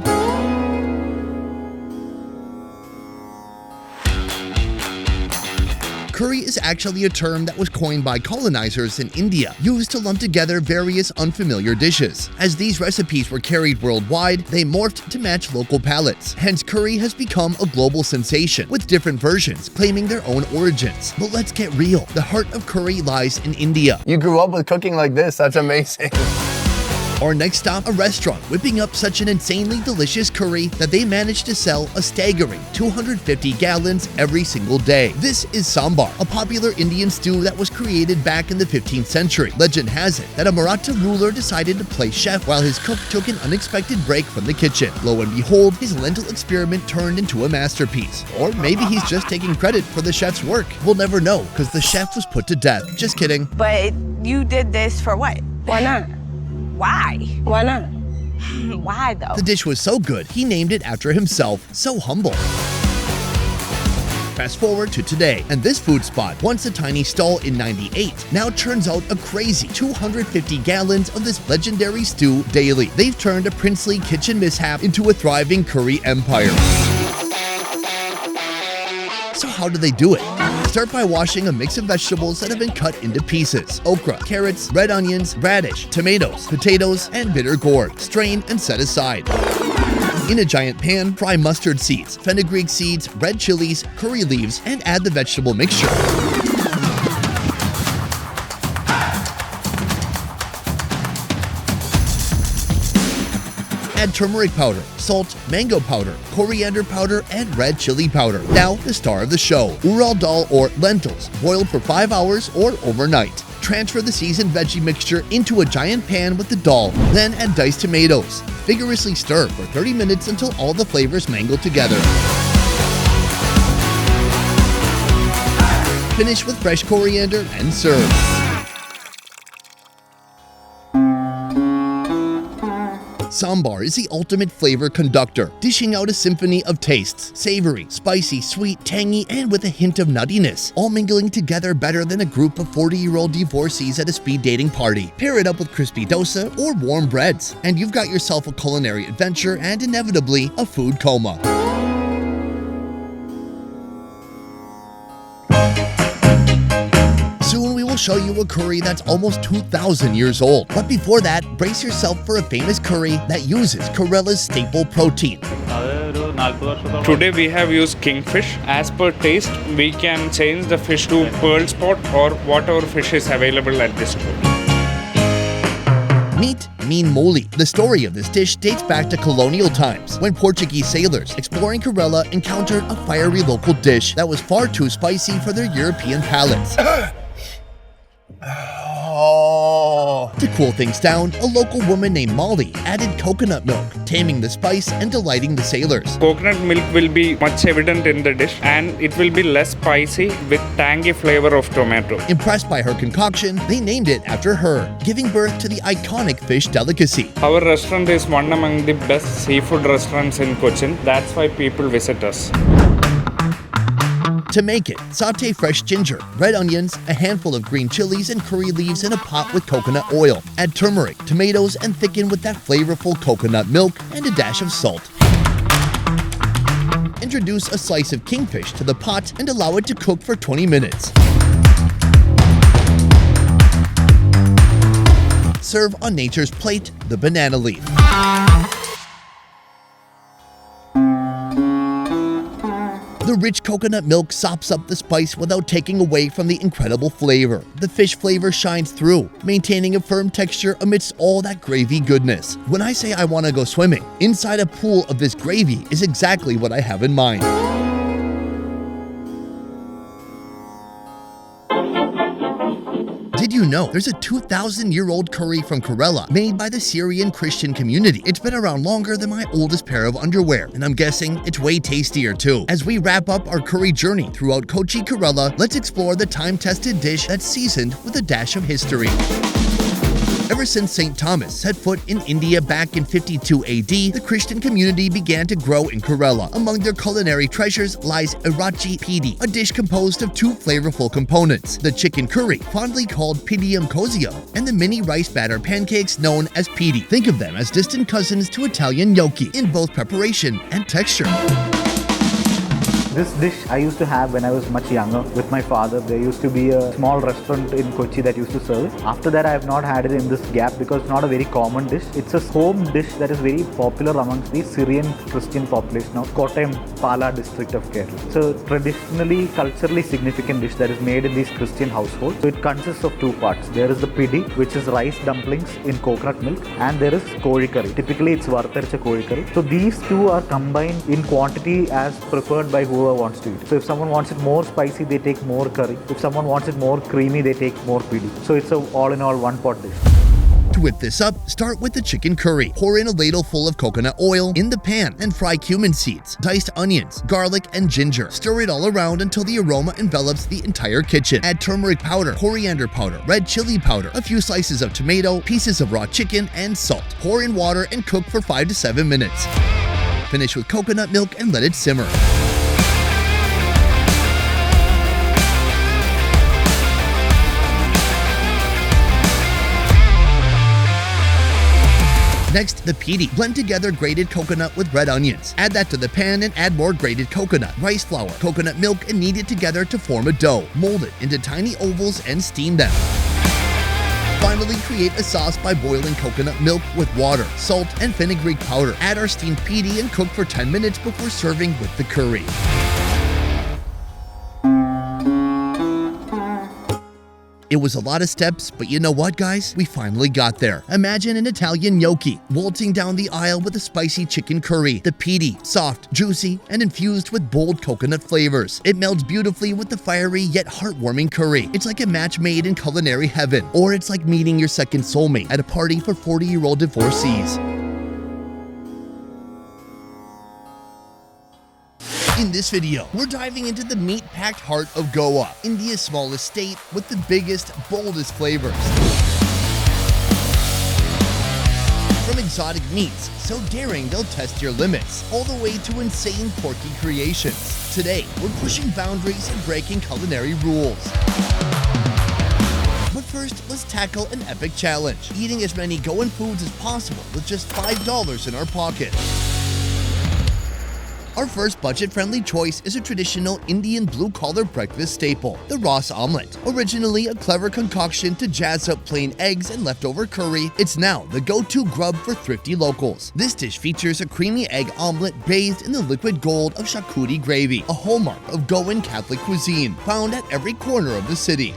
Curry is actually a term that was coined by colonizers in India, used to lump together various unfamiliar dishes. As these recipes were carried worldwide, they morphed to match local palates. Hence, curry has become a global sensation, with different versions claiming their own origins. But let's get real. The heart of curry lies in India. You grew up with cooking like this. That's amazing. Our next stop, a restaurant whipping up such an insanely delicious curry that they managed to sell a staggering 250 gallons every single day. This is sambar, a popular Indian stew that was created back in the 15th century. Legend has it that a Maratha ruler decided to play chef while his cook took an unexpected break from the kitchen. Lo and behold, his lentil experiment turned into a masterpiece. Or maybe he's just taking credit for the chef's work. We'll never know, because the chef was put to death. Just kidding. But you did this for what? Why not? Why? Why not? Why though? The dish was so good, he named it after himself. So humble. Fast forward to today, and this food spot, once a tiny stall in '98, now churns out a crazy 250 gallons of this legendary stew daily. They've turned a princely kitchen mishap into a thriving curry empire. So how do they do it? Start by washing a mix of vegetables that have been cut into pieces: okra, carrots, red onions, radish, tomatoes, potatoes, and bitter gourd. Strain and set aside. In a giant pan, fry mustard seeds, fenugreek seeds, red chilies, curry leaves, and add the vegetable mixture. Add turmeric powder, salt, mango powder, coriander powder, and red chili powder. Now, the star of the show, urad dal or lentils, boiled for 5 hours or overnight. Transfer the seasoned veggie mixture into a giant pan with the dal, then add diced tomatoes. Vigorously stir for 30 minutes until all the flavors mingle together. Finish with fresh coriander and serve. Sambar is the ultimate flavor conductor, dishing out a symphony of tastes: savory, spicy, sweet, tangy, and with a hint of nuttiness, all mingling together better than a group of 40-year-old divorcees at a speed dating party. Pair it up with crispy dosa or warm breads, and you've got yourself a culinary adventure and inevitably a food coma. Soon we will show you a curry that's almost 2,000 years old. But before that, brace yourself for a famous curry that uses Kerala's staple protein. Today we have used kingfish. As per taste, we can change the fish to pearl spot or whatever fish is available at this store. Meat mean moli. The story of this dish dates back to colonial times, when Portuguese sailors exploring Kerala encountered a fiery local dish that was far too spicy for their European palates. To cool things down, a local woman named Molly added coconut milk, taming the spice and delighting the sailors. Coconut milk will be much evident in the dish and it will be less spicy with tangy flavor of tomato. Impressed by her concoction, they named it after her, giving birth to the iconic fish delicacy. Our restaurant is one among the best seafood restaurants in Cochin. That's why people visit us. To make it, sauté fresh ginger, red onions, a handful of green chilies and curry leaves in a pot with coconut oil. Add turmeric, tomatoes, and thicken with that flavorful coconut milk and a dash of salt. Introduce a slice of kingfish to the pot and allow it to cook for 20 minutes. Serve on nature's plate, the banana leaf. The rich coconut milk sops up the spice without taking away from the incredible flavor. The fish flavor shines through, maintaining a firm texture amidst all that gravy goodness. When I say I want to go swimming, inside a pool of this gravy is exactly what I have in mind. Did you know there's a 2,000-year-old curry from Kerala made by the Syrian Christian community? It's been around longer than my oldest pair of underwear, and I'm guessing it's way tastier too. As we wrap up our curry journey throughout Kochi, Kerala, let's explore the time-tested dish that's seasoned with a dash of history. Ever since St. Thomas set foot in India back in 52 AD, the Christian community began to grow in Kerala. Among their culinary treasures lies Irachi Pidi, a dish composed of two flavorful components, the chicken curry, fondly called Pidiyam Cozio, and the mini rice batter pancakes known as Pidi. Think of them as distant cousins to Italian gnocchi in both preparation and texture. This dish I used to have when I was much younger with my father. There used to be a small restaurant in Kochi that used to serve it. After that, I have not had it in this gap because it's not a very common dish. It's a home dish that is very popular amongst the Syrian Christian population of Kottayam Pala district of Kerala. It's a traditionally, culturally significant dish that is made in these Christian households. So it consists of two parts. There is the pidi, which is rice dumplings in coconut milk, and there is kori curry. Typically, it's vartaricha kori curry. So these two are combined in quantity as preferred by whoever wants to eat. So if someone wants it more spicy, they take more curry. If someone wants it more creamy, they take more pidi. So it's a all in all one pot dish. To whip this up, start with the chicken curry. Pour in a ladle full of coconut oil in the pan and fry cumin seeds, diced onions, garlic, and ginger. Stir it all around until the aroma envelops the entire kitchen. Add turmeric powder, coriander powder, red chili powder, a few slices of tomato, pieces of raw chicken, and salt. Pour in water and cook for 5 to 7 minutes. Finish with coconut milk and let it simmer. Next, the pidi. Blend together grated coconut with red onions. Add that to the pan and add more grated coconut, rice flour, coconut milk, and knead it together to form a dough. Mold it into tiny ovals and steam them. Finally, create a sauce by boiling coconut milk with water, salt, and fenugreek powder. Add our steamed pidi and cook for 10 minutes before serving with the curry. It was a lot of steps, but you know what, guys? We finally got there. Imagine an Italian gnocchi waltzing down the aisle with a spicy chicken curry. The pidi, soft, juicy, and infused with bold coconut flavors. It melds beautifully with the fiery yet heartwarming curry. It's like a match made in culinary heaven, or it's like meeting your second soulmate at a party for 40-year-old divorcees. In this video, we're diving into the meat-packed heart of Goa, India's smallest state with the biggest, boldest flavors. From exotic meats, so daring they'll test your limits, all the way to insane porky creations. Today, we're pushing boundaries and breaking culinary rules. But first, let's tackle an epic challenge, eating as many Goan foods as possible with just $5 in our pocket. Our first budget-friendly choice is a traditional Indian blue-collar breakfast staple, the Ross omelette. Originally a clever concoction to jazz up plain eggs and leftover curry, it's now the go-to grub for thrifty locals. This dish features a creamy egg omelette bathed in the liquid gold of charcuterie gravy, a hallmark of Goan Catholic cuisine, found at every corner of the city.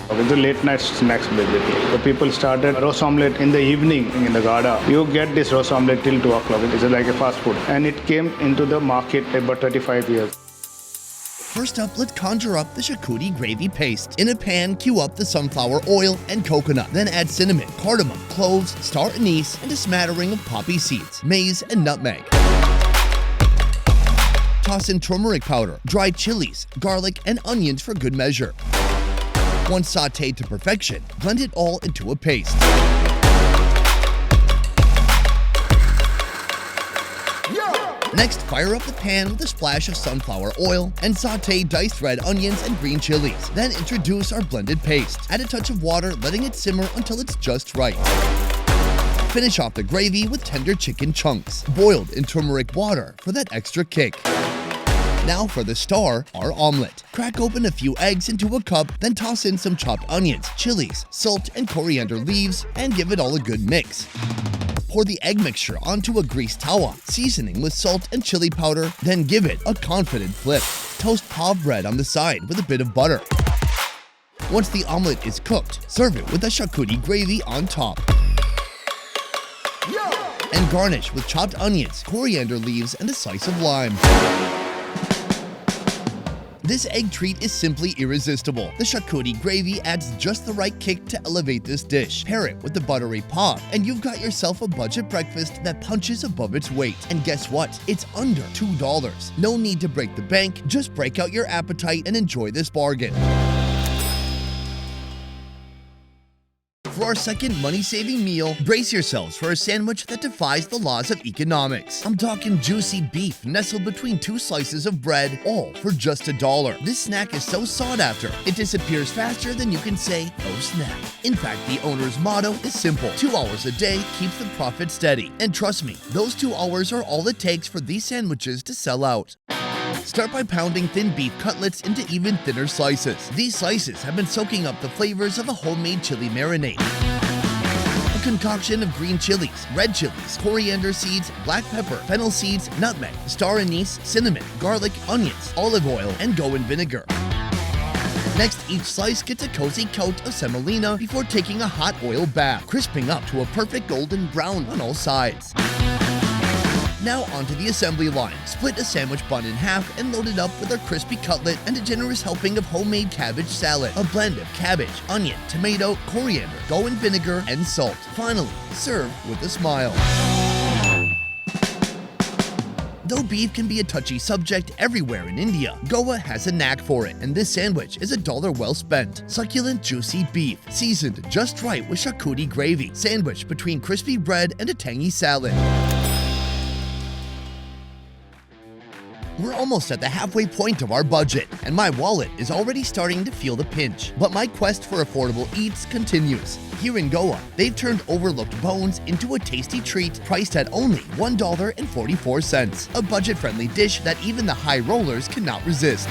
With the late night snacks basically. So people started roast omelette in the evening in the Gada. You get this roast omelette till 2 o'clock. It is like a fast food. And it came into the market about 35 years. First up, let's conjure up the charcuterie gravy paste. In a pan, cue up the sunflower oil and coconut. Then add cinnamon, cardamom, cloves, star anise, and a smattering of poppy seeds, maize, and nutmeg. Toss in turmeric powder, dried chilies, garlic, and onions for good measure. Once sautéed to perfection, blend it all into a paste. Next, fire up the pan with a splash of sunflower oil and sauté diced red onions and green chilies. Then introduce our blended paste. Add a touch of water, letting it simmer until it's just right. Finish off the gravy with tender chicken chunks, boiled in turmeric water for that extra kick. Now for the star, our omelette. Crack open a few eggs into a cup, then toss in some chopped onions, chilies, salt, and coriander leaves, and give it all a good mix. Pour the egg mixture onto a greased tawa, seasoning with salt and chili powder, then give it a confident flip. Toast pav bread on the side with a bit of butter. Once the omelette is cooked, serve it with a charcuterie gravy on top. And garnish with chopped onions, coriander leaves, and a slice of lime. This egg treat is simply irresistible. The charcuterie gravy adds just the right kick to elevate this dish. Pair it with the buttery pav, and you've got yourself a budget breakfast that punches above its weight. And guess what? It's under $2. No need to break the bank, just break out your appetite and enjoy this bargain. For our second money-saving meal, brace yourselves for a sandwich that defies the laws of economics. I'm talking juicy beef nestled between two slices of bread, all for just $1. This snack is so sought after, it disappears faster than you can say, oh snap. In fact, the owner's motto is simple: 2 hours a day keeps the profit steady. And trust me, those 2 hours are all it takes for these sandwiches to sell out. Start by pounding thin beef cutlets into even thinner slices. These slices have been soaking up the flavors of a homemade chili marinade. A concoction of green chilies, red chilies, coriander seeds, black pepper, fennel seeds, nutmeg, star anise, cinnamon, garlic, onions, olive oil, and Goan vinegar. Next, each slice gets a cozy coat of semolina before taking a hot oil bath, crisping up to a perfect golden brown on all sides. Now onto the assembly line. Split a sandwich bun in half and load it up with our crispy cutlet and a generous helping of homemade cabbage salad. A blend of cabbage, onion, tomato, coriander, Goan vinegar, and salt. Finally, serve with a smile. Though beef can be a touchy subject everywhere in India, Goa has a knack for it, and this sandwich is $1 well spent. Succulent, juicy beef, seasoned just right with charcuterie gravy, sandwiched between crispy bread and a tangy salad. We're almost at the halfway point of our budget, and my wallet is already starting to feel the pinch. But my quest for affordable eats continues. Here in Goa, they've turned overlooked bones into a tasty treat priced at only $1.44, a budget-friendly dish that even the high rollers cannot resist.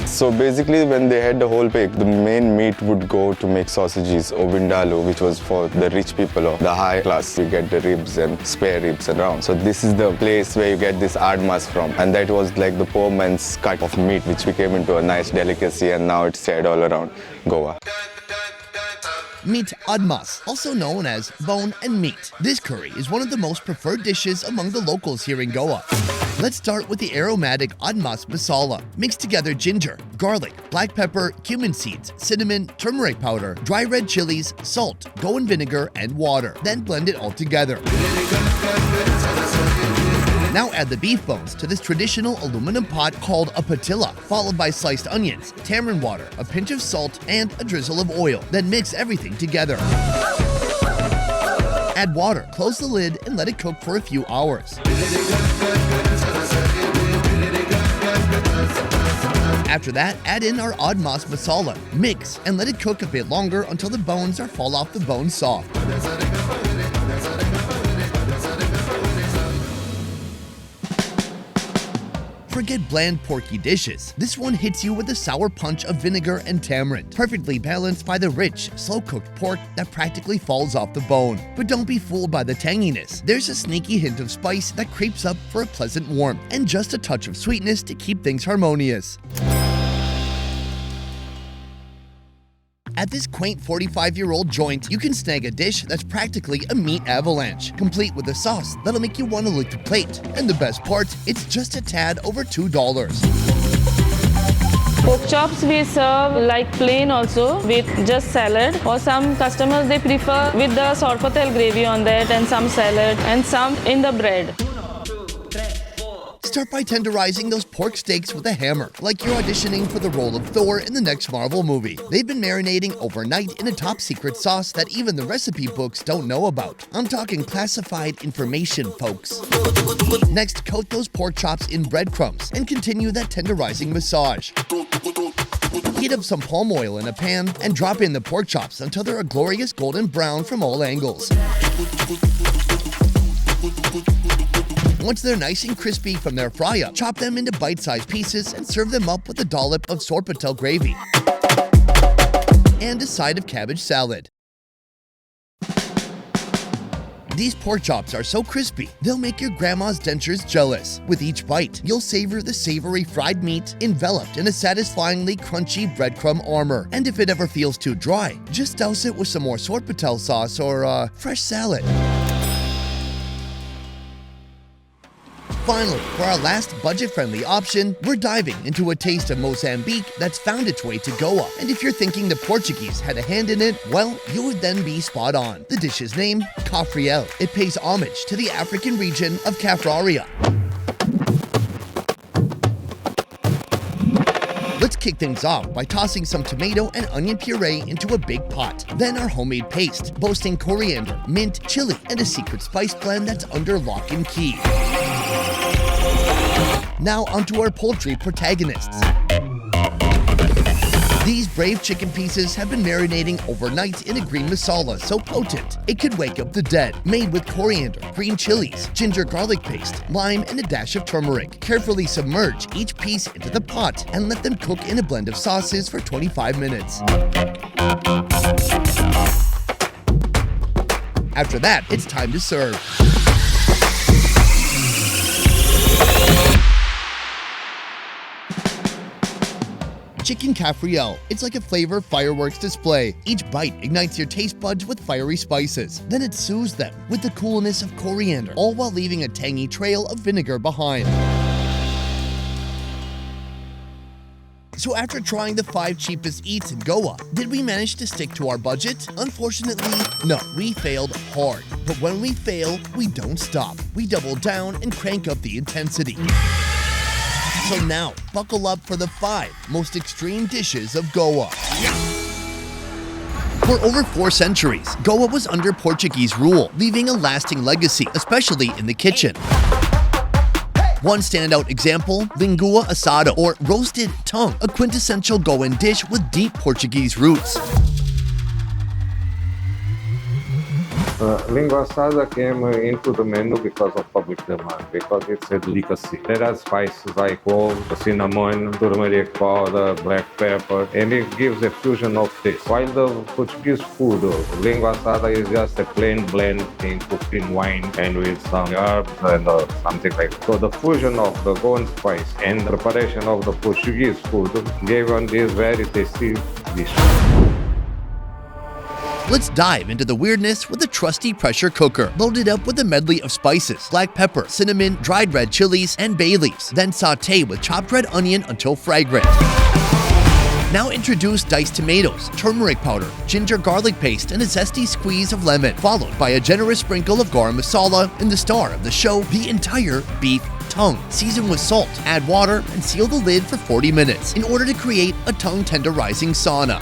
So basically, when they had the whole pig, the main meat would go to make sausages or vindaloo, which was for the rich people or the high class. You get the ribs and spare ribs around. So this is the place where you get this admas from. And that was like the poor man's cut of meat, which became into a nice delicacy, and now it's shared all around Goa. Meat admas, also known as bone and meat. This curry is one of the most preferred dishes among the locals here in Goa. Let's start with the aromatic admas masala. Mix together ginger, garlic, black pepper, cumin seeds, cinnamon, turmeric powder, dry red chilies, salt, Goan vinegar, and water. Then blend it all together. Now add the beef bones to this traditional aluminum pot called a patilla, followed by sliced onions, tamarind water, a pinch of salt, and a drizzle of oil. Then mix everything together. Add water, close the lid, and let it cook for a few hours. After that, add in our admas masala. Mix and let it cook a bit longer until the bones are fall off the bone soft. forget bland porky dishes. This one hits you with a sour punch of vinegar and tamarind, perfectly balanced by the rich, slow-cooked pork that practically falls off the bone. But don't be fooled by the tanginess. There's a sneaky hint of spice that creeps up for a pleasant warmth, and just a touch of sweetness to keep things harmonious. At this quaint 45-year-old joint, you can snag a dish that's practically a meat avalanche, complete with a sauce that'll make you want to lick the plate. And the best part, it's just a tad over $2. Pork chops we serve like plain also with just salad, or some customers they prefer with the sorpatel gravy on that and some salad and some in the bread. Start by tenderizing those pork steaks with a hammer, like you're auditioning for the role of Thor in the next Marvel movie. They've been marinating overnight in a top-secret sauce that even the recipe books don't know about. I'm talking classified information, folks. Next, coat those pork chops in breadcrumbs and continue that tenderizing massage. Heat up some palm oil in a pan and drop in the pork chops until they're a glorious golden brown from all angles. Once they're nice and crispy from their fry-up, chop them into bite-sized pieces and serve them up with a dollop of sorpatel gravy and a side of cabbage salad. These pork chops are so crispy, they'll make your grandma's dentures jealous. With each bite, you'll savor the savory fried meat enveloped in a satisfyingly crunchy breadcrumb armor. And if it ever feels too dry, just douse it with some more sorpatel sauce or fresh salad. Finally, for our last budget-friendly option, we're diving into a taste of Mozambique that's found its way to Goa. And if you're thinking the Portuguese had a hand in it, well, you would then be spot on. The dish's name, Cafriel. It pays homage to the African region of Cafraria. Let's kick things off by tossing some tomato and onion puree into a big pot. Then our homemade paste, boasting coriander, mint, chili, and a secret spice blend that's under lock and key. Now onto our poultry protagonists. These brave chicken pieces have been marinating overnight in a green masala so potent it could wake up the dead. Made with coriander, green chilies, ginger garlic paste, lime, and a dash of turmeric. Carefully submerge each piece into the pot and let them cook in a blend of sauces for 25 minutes. After that, it's time to serve. Chicken Cafriel. It's like a flavor fireworks display. Each bite ignites your taste buds with fiery spices. Then it soothes them with the coolness of coriander, all while leaving a tangy trail of vinegar behind. So after trying the 5 cheapest eats in Goa, did we manage to stick to our budget? Unfortunately, no, we failed hard. But when we fail, we don't stop. We double down and crank up the intensity. So now, buckle up for the 5 most extreme dishes of Goa. For over 4 centuries, Goa was under Portuguese rule, leaving a lasting legacy, especially in the kitchen. One standout example, lingua assado, or roasted tongue, a quintessential Goan dish with deep Portuguese roots. Lingua assada came into the menu because of public demand, because it's a delicacy. There are spices like clove, cinnamon, turmeric powder, black pepper, and it gives a fusion of taste. While the Portuguese food, lingua assada is just a plain blend thing cooked in wine and with some herbs and something like that. So the fusion of the Goan spice and preparation of the Portuguese food gave on this very tasty dish. Let's dive into the weirdness with a trusty pressure cooker, loaded up with a medley of spices, black pepper, cinnamon, dried red chilies, and bay leaves. Then saute with chopped red onion until fragrant. Now introduce diced tomatoes, turmeric powder, ginger garlic paste, and a zesty squeeze of lemon, followed by a generous sprinkle of garam masala, and the star of the show, the entire beef tongue. Season with salt, add water, and seal the lid for 40 minutes in order to create a tongue tenderizing sauna.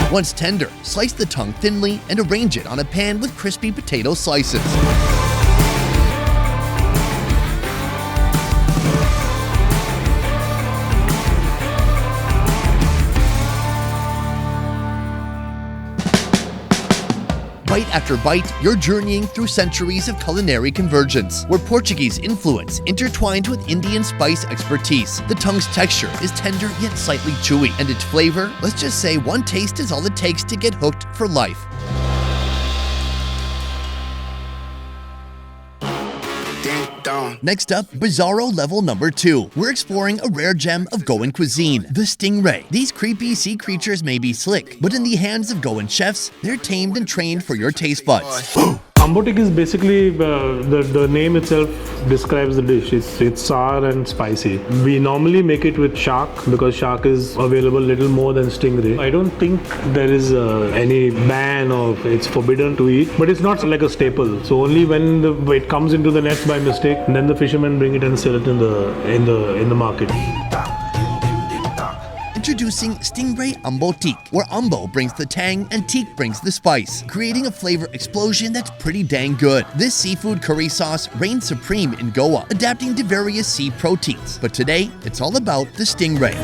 Once tender, slice the tongue thinly and arrange it on a pan with crispy potato slices. Bite after bite, you're journeying through centuries of culinary convergence, where Portuguese influence intertwined with Indian spice expertise. The tongue's texture is tender yet slightly chewy, and its flavor, let's just say one taste is all it takes to get hooked for life. Next up, Bizarro level number 2. We're exploring a rare gem of Goan cuisine, the stingray. These creepy sea creatures may be slick, but in the hands of Goan chefs, they're tamed and trained for your taste buds. Ambotik is basically, the name itself describes the dish. It's sour and spicy. We normally make it with shark because shark is available little more than stingray. I don't think there is any ban of it's forbidden to eat, but it's not like a staple. So only when it comes into the nets by mistake, then the fishermen bring it and sell it in the market. Introducing Stingray Ambo Teak, where Ambo brings the tang and Teak brings the spice, creating a flavor explosion that's pretty dang good. This seafood curry sauce reigns supreme in Goa, adapting to various sea proteins. But today, it's all about the stingray.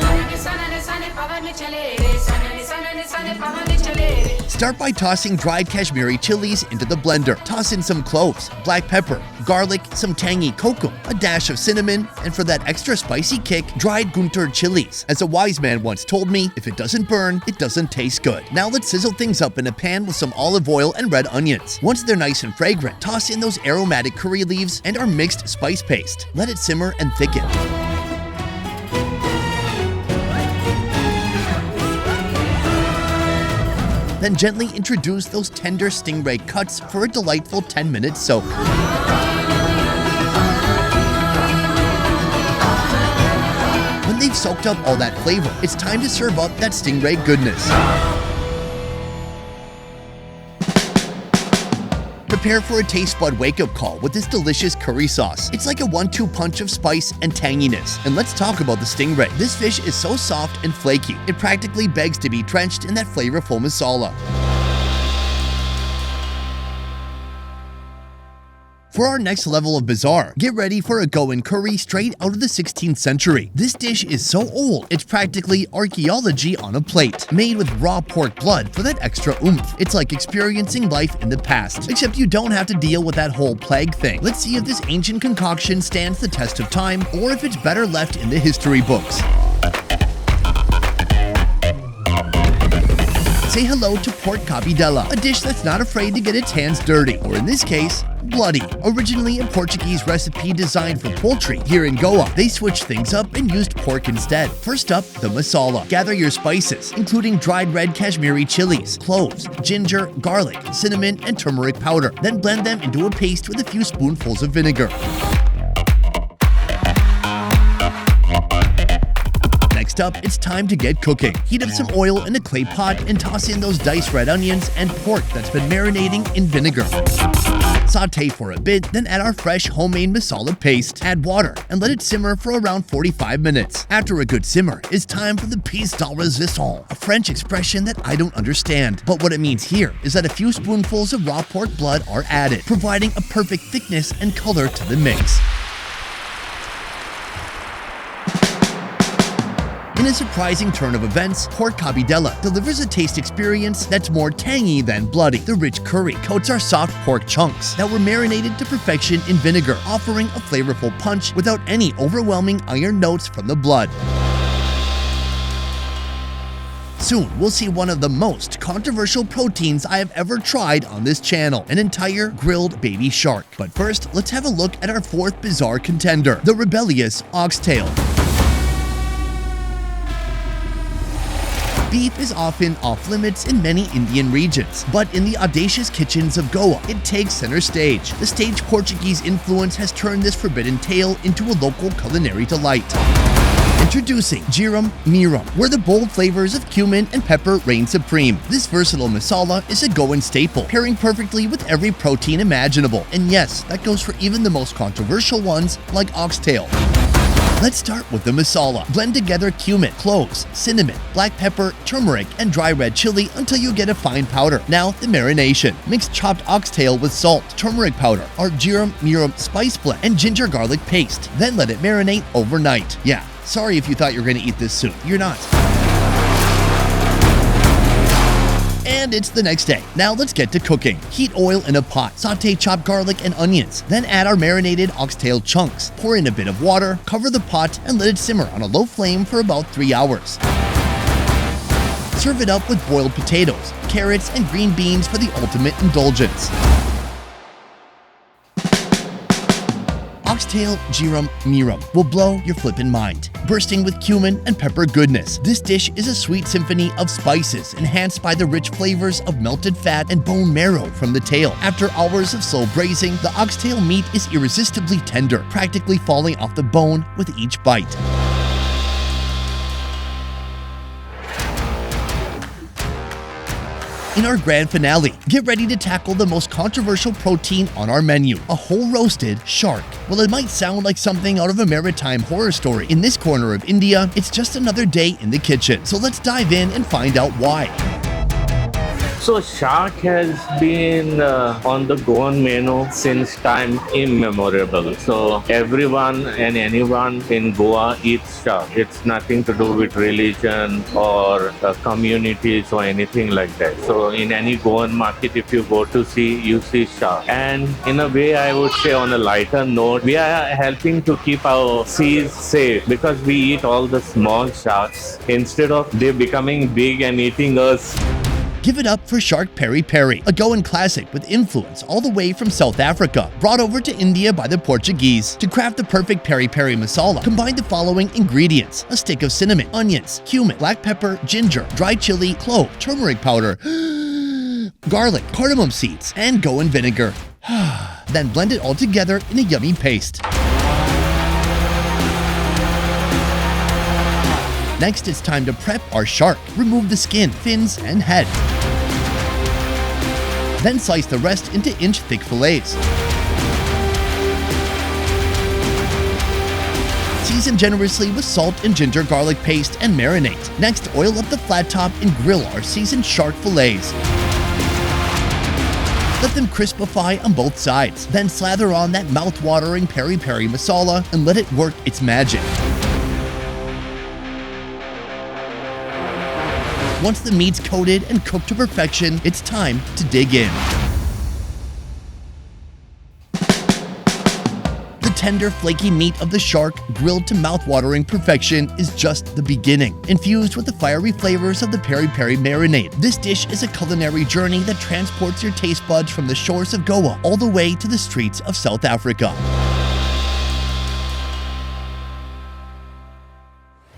Start by tossing dried Kashmiri chilies into the blender. Toss in some cloves, black pepper, garlic, some tangy kokum, a dash of cinnamon, and for that extra spicy kick, dried Guntur chilies. As a wise man once told me, if it doesn't burn, it doesn't taste good. Now let's sizzle things up in a pan with some olive oil and red onions. Once they're nice and fragrant, toss in those aromatic curry leaves and our mixed spice paste. Let it simmer and thicken. Then gently introduce those tender stingray cuts for a delightful 10-minute soak. When they've soaked up all that flavor, it's time to serve up that stingray goodness. Prepare for a taste bud wake-up call with this delicious curry sauce. It's like a 1-2 punch of spice and tanginess. And let's talk about the stingray. This fish is so soft and flaky, it practically begs to be drenched in that flavorful masala. For our next level of bizarre, get ready for a Goan curry straight out of the 16th century. This dish is so old, it's practically archaeology on a plate. Made with raw pork blood for that extra oomph. It's like experiencing life in the past, except you don't have to deal with that whole plague thing. Let's see if this ancient concoction stands the test of time, or if it's better left in the history books. Say hello to pork cabidela, a dish that's not afraid to get its hands dirty, or in this case, bloody. Originally a Portuguese recipe designed for poultry, here in Goa, they switched things up and used pork instead. First up, the masala. Gather your spices, including dried red Kashmiri chilies, cloves, ginger, garlic, cinnamon, and turmeric powder. Then blend them into a paste with a few spoonfuls of vinegar. Next up, it's time to get cooking. Heat up some oil in a clay pot and toss in those diced red onions and pork that's been marinating in vinegar. Saute for a bit, then add our fresh homemade masala paste. Add water and let it simmer for around 45 minutes. After a good simmer, it's time for the piece de resistance, a French expression that I don't understand. But what it means here is that a few spoonfuls of raw pork blood are added, providing a perfect thickness and color to the mix. In a surprising turn of events, pork cabidela delivers a taste experience that's more tangy than bloody. The rich curry coats our soft pork chunks that were marinated to perfection in vinegar, offering a flavorful punch without any overwhelming iron notes from the blood. Soon, we'll see one of the most controversial proteins I have ever tried on this channel, an entire grilled baby shark. But first, let's have a look at our fourth bizarre contender, the rebellious oxtail. Beef is often off-limits in many Indian regions, but in the audacious kitchens of Goa, it takes center stage. The stage Portuguese influence has turned this forbidden tale into a local culinary delight. Introducing Giram Miram, where the bold flavors of cumin and pepper reign supreme. This versatile masala is a Goan staple, pairing perfectly with every protein imaginable. And yes, that goes for even the most controversial ones, like oxtail. Let's start with the masala. Blend together cumin, cloves, cinnamon, black pepper, turmeric, and dry red chili until you get a fine powder. Now, the marination. Mix chopped oxtail with salt, turmeric powder, our Giram Miram spice blend, and ginger garlic paste. Then let it marinate overnight. Yeah, sorry if you thought you were going to eat this soon. You're not. And it's the next day. Now let's get to cooking. Heat oil in a pot, saute chopped garlic and onions, then add our marinated oxtail chunks. Pour in a bit of water, cover the pot, and let it simmer on a low flame for about 3 hours. Serve it up with boiled potatoes, carrots, and green beans for the ultimate indulgence. Oxtail Jiram Miram will blow your flippin' mind. Bursting with cumin and pepper goodness, this dish is a sweet symphony of spices enhanced by the rich flavors of melted fat and bone marrow from the tail. After hours of slow braising, the oxtail meat is irresistibly tender, practically falling off the bone with each bite. In our grand finale, get ready to tackle the most controversial protein on our menu, a whole roasted shark. Well, it might sound like something out of a maritime horror story. In this corner of India, it's just another day in the kitchen. So let's dive in and find out why. So shark has been on the Goan menu since time immemorial. So everyone and anyone in Goa eats shark. It's nothing to do with religion or communities or anything like that. So in any Goan market, if you go to see, you see shark. And in a way, I would say on a lighter note, we are helping to keep our seas safe because we eat all the small sharks instead of they becoming big and eating us. Give it up for shark peri peri, a Goan classic with influence all the way from South Africa, brought over to India by the Portuguese. To craft the perfect peri peri masala, combine the following ingredients: a stick of cinnamon, onions, cumin, black pepper, ginger, dried chili, clove, turmeric powder, garlic, cardamom seeds, and Goan vinegar. Then blend it all together in a yummy paste. Next, it's time to prep our shark. Remove the skin, fins, and head. Then slice the rest into inch-thick fillets. Season generously with salt and ginger garlic paste and marinate. Next, oil up the flat top and grill our seasoned shark fillets. Let them crispify on both sides. Then slather on that mouth-watering peri peri masala and let it work its magic. Once the meat's coated and cooked to perfection, it's time to dig in. The tender, flaky meat of the shark, grilled to mouth-watering perfection, is just the beginning. Infused with the fiery flavors of the peri peri marinade, this dish is a culinary journey that transports your taste buds from the shores of Goa all the way to the streets of South Africa.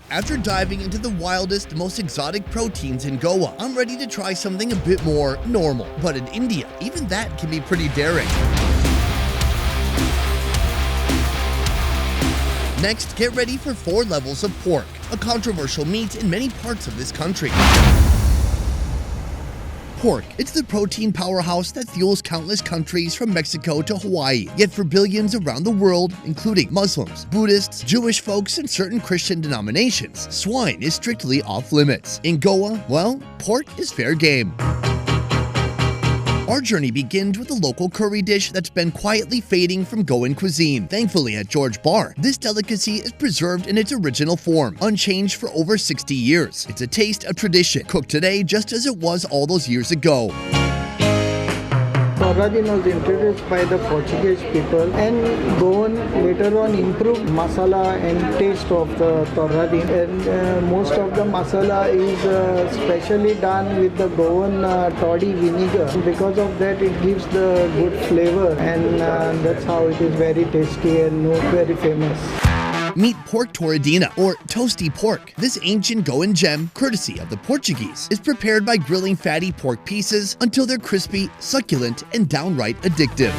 After diving into the wildest, most exotic proteins in Goa, I'm ready to try something a bit more normal. But in India, even that can be pretty daring. Next, get ready for 4 levels of pork, a controversial meat in many parts of this country. Pork. It's the protein powerhouse that fuels countless countries from Mexico to Hawaii. Yet for billions around the world, including Muslims, Buddhists, Jewish folks, and certain Christian denominations, swine is strictly off limits. In Goa, well, pork is fair game. Our journey begins with a local curry dish that's been quietly fading from Goan cuisine. Thankfully, at George Bar, this delicacy is preserved in its original form, unchanged for over 60 years. It's a taste of tradition, cooked today just as it was all those years ago. Torradin was introduced by the Portuguese people, and Goan later on improved masala and taste of the torradin, and most of the masala is specially done with the Goan toddy vinegar. Because of that, it gives the good flavor, and that's how it is very tasty and very famous. Meet pork torradina, or toasty pork. This ancient Goan gem, courtesy of the Portuguese, is prepared by grilling fatty pork pieces until they're crispy, succulent, and downright addictive.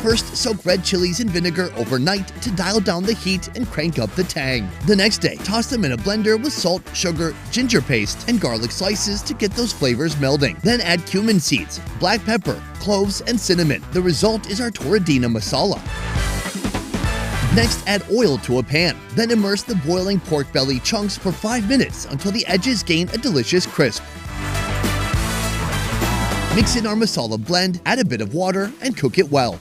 First, soak red chilies in vinegar overnight to dial down the heat and crank up the tang. The next day, toss them in a blender with salt, sugar, ginger paste, and garlic slices to get those flavors melding. Then add cumin seeds, black pepper, cloves, and cinnamon. The result is our torradina masala. Next, add oil to a pan. Then immerse the boiling pork belly chunks for 5 minutes until the edges gain a delicious crisp. Mix in our masala blend, add a bit of water, and cook it well.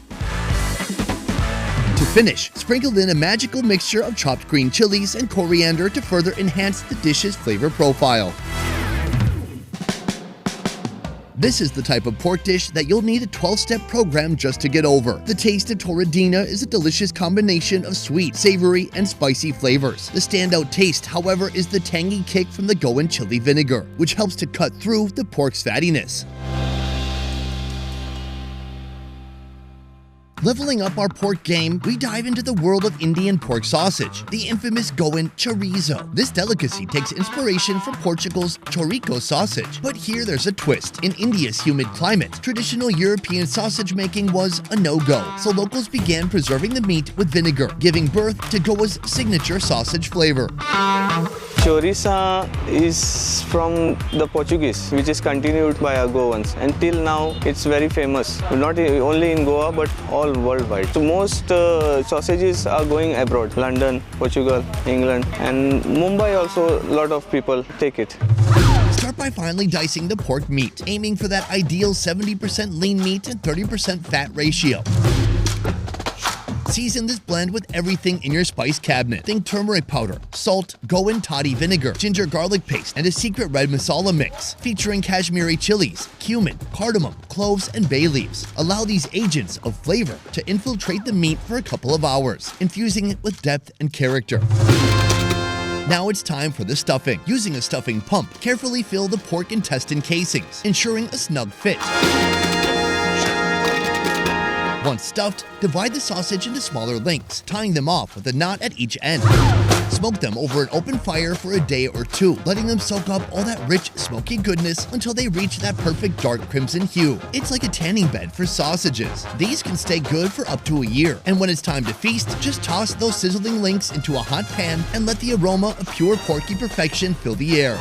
To finish, sprinkle in a magical mixture of chopped green chilies and coriander to further enhance the dish's flavor profile. This is the type of pork dish that you'll need a 12-step program just to get over. The taste of torradina is a delicious combination of sweet, savory, and spicy flavors. The standout taste, however, is the tangy kick from the Goan chili vinegar, which helps to cut through the pork's fattiness. Leveling up our pork game, we dive into the world of Indian pork sausage, the infamous Goan chorizo. This delicacy takes inspiration from Portugal's chorico sausage. But here there's a twist. In India's humid climate, traditional European sausage making was a no-go, so locals began preserving the meat with vinegar, giving birth to Goa's signature sausage flavor. Chorizo is from the Portuguese, which is continued by our Goans. Until now, it's very famous, not only in Goa, but all worldwide. So most sausages are going abroad, London, Portugal, England, and Mumbai also, a lot of people take it. Start by finely dicing the pork meat, aiming for that ideal 70% lean meat and 30% fat ratio. Season this blend with everything in your spice cabinet. Think turmeric powder, salt, Goan toddy vinegar, ginger garlic paste, and a secret red masala mix featuring Kashmiri chilies, cumin, cardamom, cloves, and bay leaves. Allow these agents of flavor to infiltrate the meat for a couple of hours, infusing it with depth and character. Now it's time for the stuffing. Using a stuffing pump, carefully fill the pork intestine casings, ensuring a snug fit. Once stuffed, divide the sausage into smaller lengths, tying them off with a knot at each end. Smoke them over an open fire for a day or two, letting them soak up all that rich, smoky goodness until they reach that perfect dark crimson hue. It's like a tanning bed for sausages. These can stay good for up to a year, and when it's time to feast, just toss those sizzling links into a hot pan and let the aroma of pure porky perfection fill the air.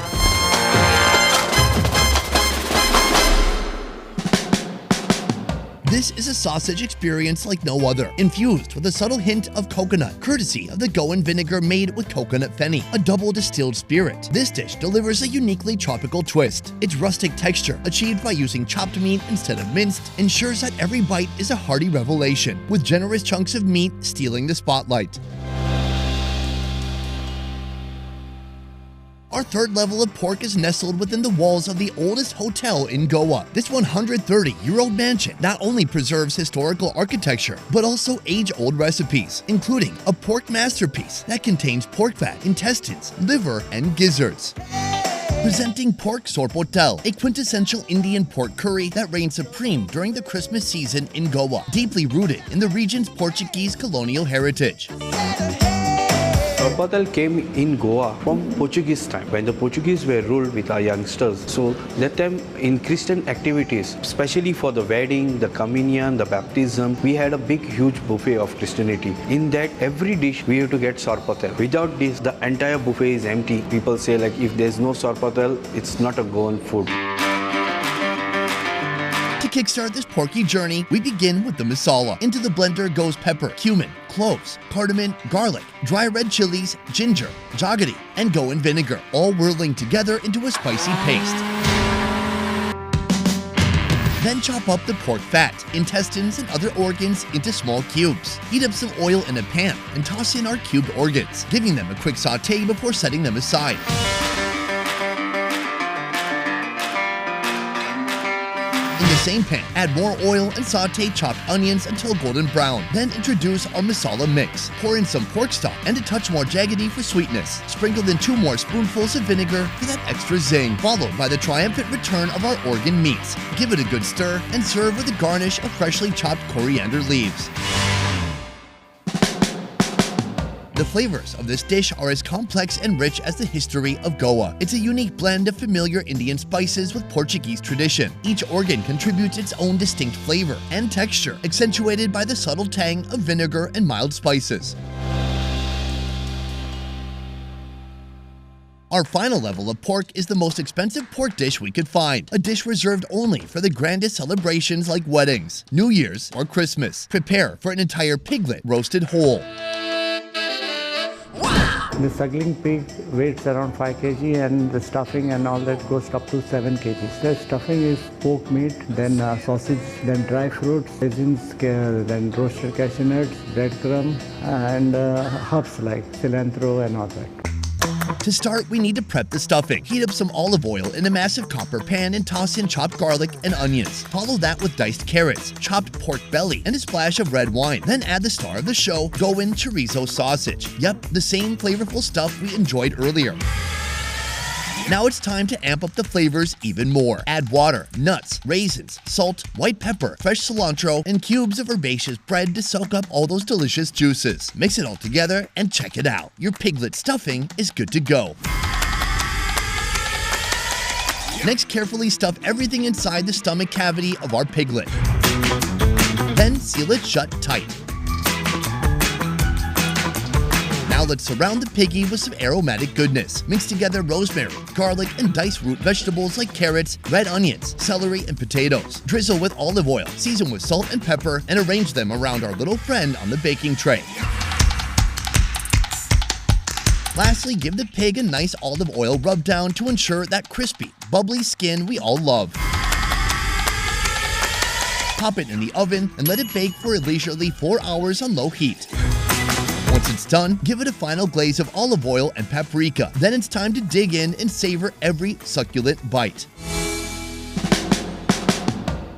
This is a sausage experience like no other, infused with a subtle hint of coconut, courtesy of the Goan vinegar made with coconut fenny, a double distilled spirit. This dish delivers a uniquely tropical twist. Its rustic texture, achieved by using chopped meat instead of minced, ensures that every bite is a hearty revelation, with generous chunks of meat stealing the spotlight. Our third level of pork is nestled within the walls of the oldest hotel in Goa. This 130-year-old mansion not only preserves historical architecture, but also age-old recipes, including a pork masterpiece that contains pork fat, intestines, liver, and gizzards. Presenting Pork Sorpotel, a quintessential Indian pork curry that reigns supreme during the Christmas season in Goa, deeply rooted in the region's Portuguese colonial heritage. Sorpotel came in Goa from Portuguese time, when the Portuguese were ruled with our youngsters. So that time in Christian activities, especially for the wedding, the communion, the baptism, we had a big huge buffet of Christianity. In that every dish we have to get Sorpotel. Without this, the entire buffet is empty. People say like if there's no Sorpotel, it's not a Goan food. To kickstart this porky journey, we begin with the masala. Into the blender goes pepper, cumin, cloves, cardamom, garlic, dry red chilies, ginger, jaggery, and Goan vinegar, all whirling together into a spicy paste. Then chop up the pork fat, intestines, and other organs into small cubes. Heat up some oil in a pan and toss in our cubed organs, giving them a quick sauté before setting them aside. In the same pan, add more oil and sauté chopped onions until golden brown. Then introduce our masala mix. Pour in some pork stock and a touch more jaggery for sweetness. Sprinkle in 2 more spoonfuls of vinegar for that extra zing, followed by the triumphant return of our organ meats. Give it a good stir and serve with a garnish of freshly chopped coriander leaves. The flavors of this dish are as complex and rich as the history of Goa. It's a unique blend of familiar Indian spices with Portuguese tradition. Each organ contributes its own distinct flavor and texture, accentuated by the subtle tang of vinegar and mild spices. Our final level of pork is the most expensive pork dish we could find, a dish reserved only for the grandest celebrations like weddings, New Year's, or Christmas. Prepare for an entire piglet roasted whole. The suckling pig weighs around 5 kg and the stuffing and all that goes up to 7 kg. The stuffing is pork meat, then sausage, then dry fruits, raisins, then roasted cashew nuts, breadcrumb, and herbs like cilantro and all that. To start, we need to prep the stuffing. Heat up some olive oil in a massive copper pan and toss in chopped garlic and onions. Follow that with diced carrots, chopped pork belly, and a splash of red wine. Then add the star of the show, Nguyen chorizo sausage. Yep, the same flavorful stuff we enjoyed earlier. Now it's time to amp up the flavors even more. Add water, nuts, raisins, salt, white pepper, fresh cilantro, and cubes of herbaceous bread to soak up all those delicious juices. Mix it all together and check it out. Your piglet stuffing is good to go. Next, carefully stuff everything inside the stomach cavity of our piglet. Then seal it shut tight. Now let's surround the piggy with some aromatic goodness. Mix together rosemary, garlic, and diced root vegetables like carrots, red onions, celery, and potatoes. Drizzle with olive oil, season with salt and pepper, and arrange them around our little friend on the baking tray. Lastly, give the pig a nice olive oil rub down to ensure that crispy, bubbly skin we all love. Pop it in the oven and let it bake for a leisurely 4 hours on low heat. Once it's done, give it a final glaze of olive oil and paprika. Then it's time to dig in and savor every succulent bite.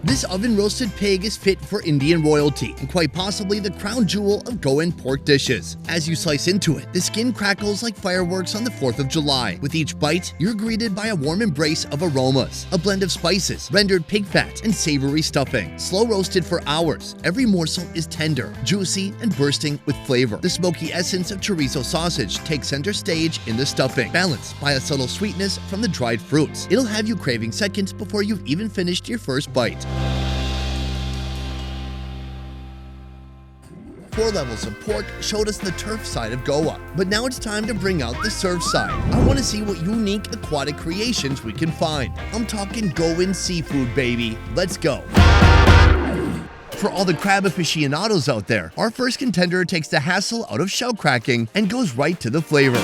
This oven-roasted pig is fit for Indian royalty and quite possibly the crown jewel of Nguyen pork dishes. As you slice into it, the skin crackles like fireworks on the 4th of July. With each bite, you're greeted by a warm embrace of aromas, a blend of spices, rendered pig fat, and savory stuffing. Slow roasted for hours, every morsel is tender, juicy, and bursting with flavor. The smoky essence of chorizo sausage takes center stage in the stuffing, balanced by a subtle sweetness from the dried fruits. It'll have you craving seconds before you've even finished your first bite. 4 levels of pork showed us the turf side of Goa, but now it's time to bring out the surf side. I want to see what unique aquatic creations we can find. I'm talking Goan seafood, baby. Let's go. For all the crab aficionados out there, our first contender takes the hassle out of shell cracking and goes right to the flavor.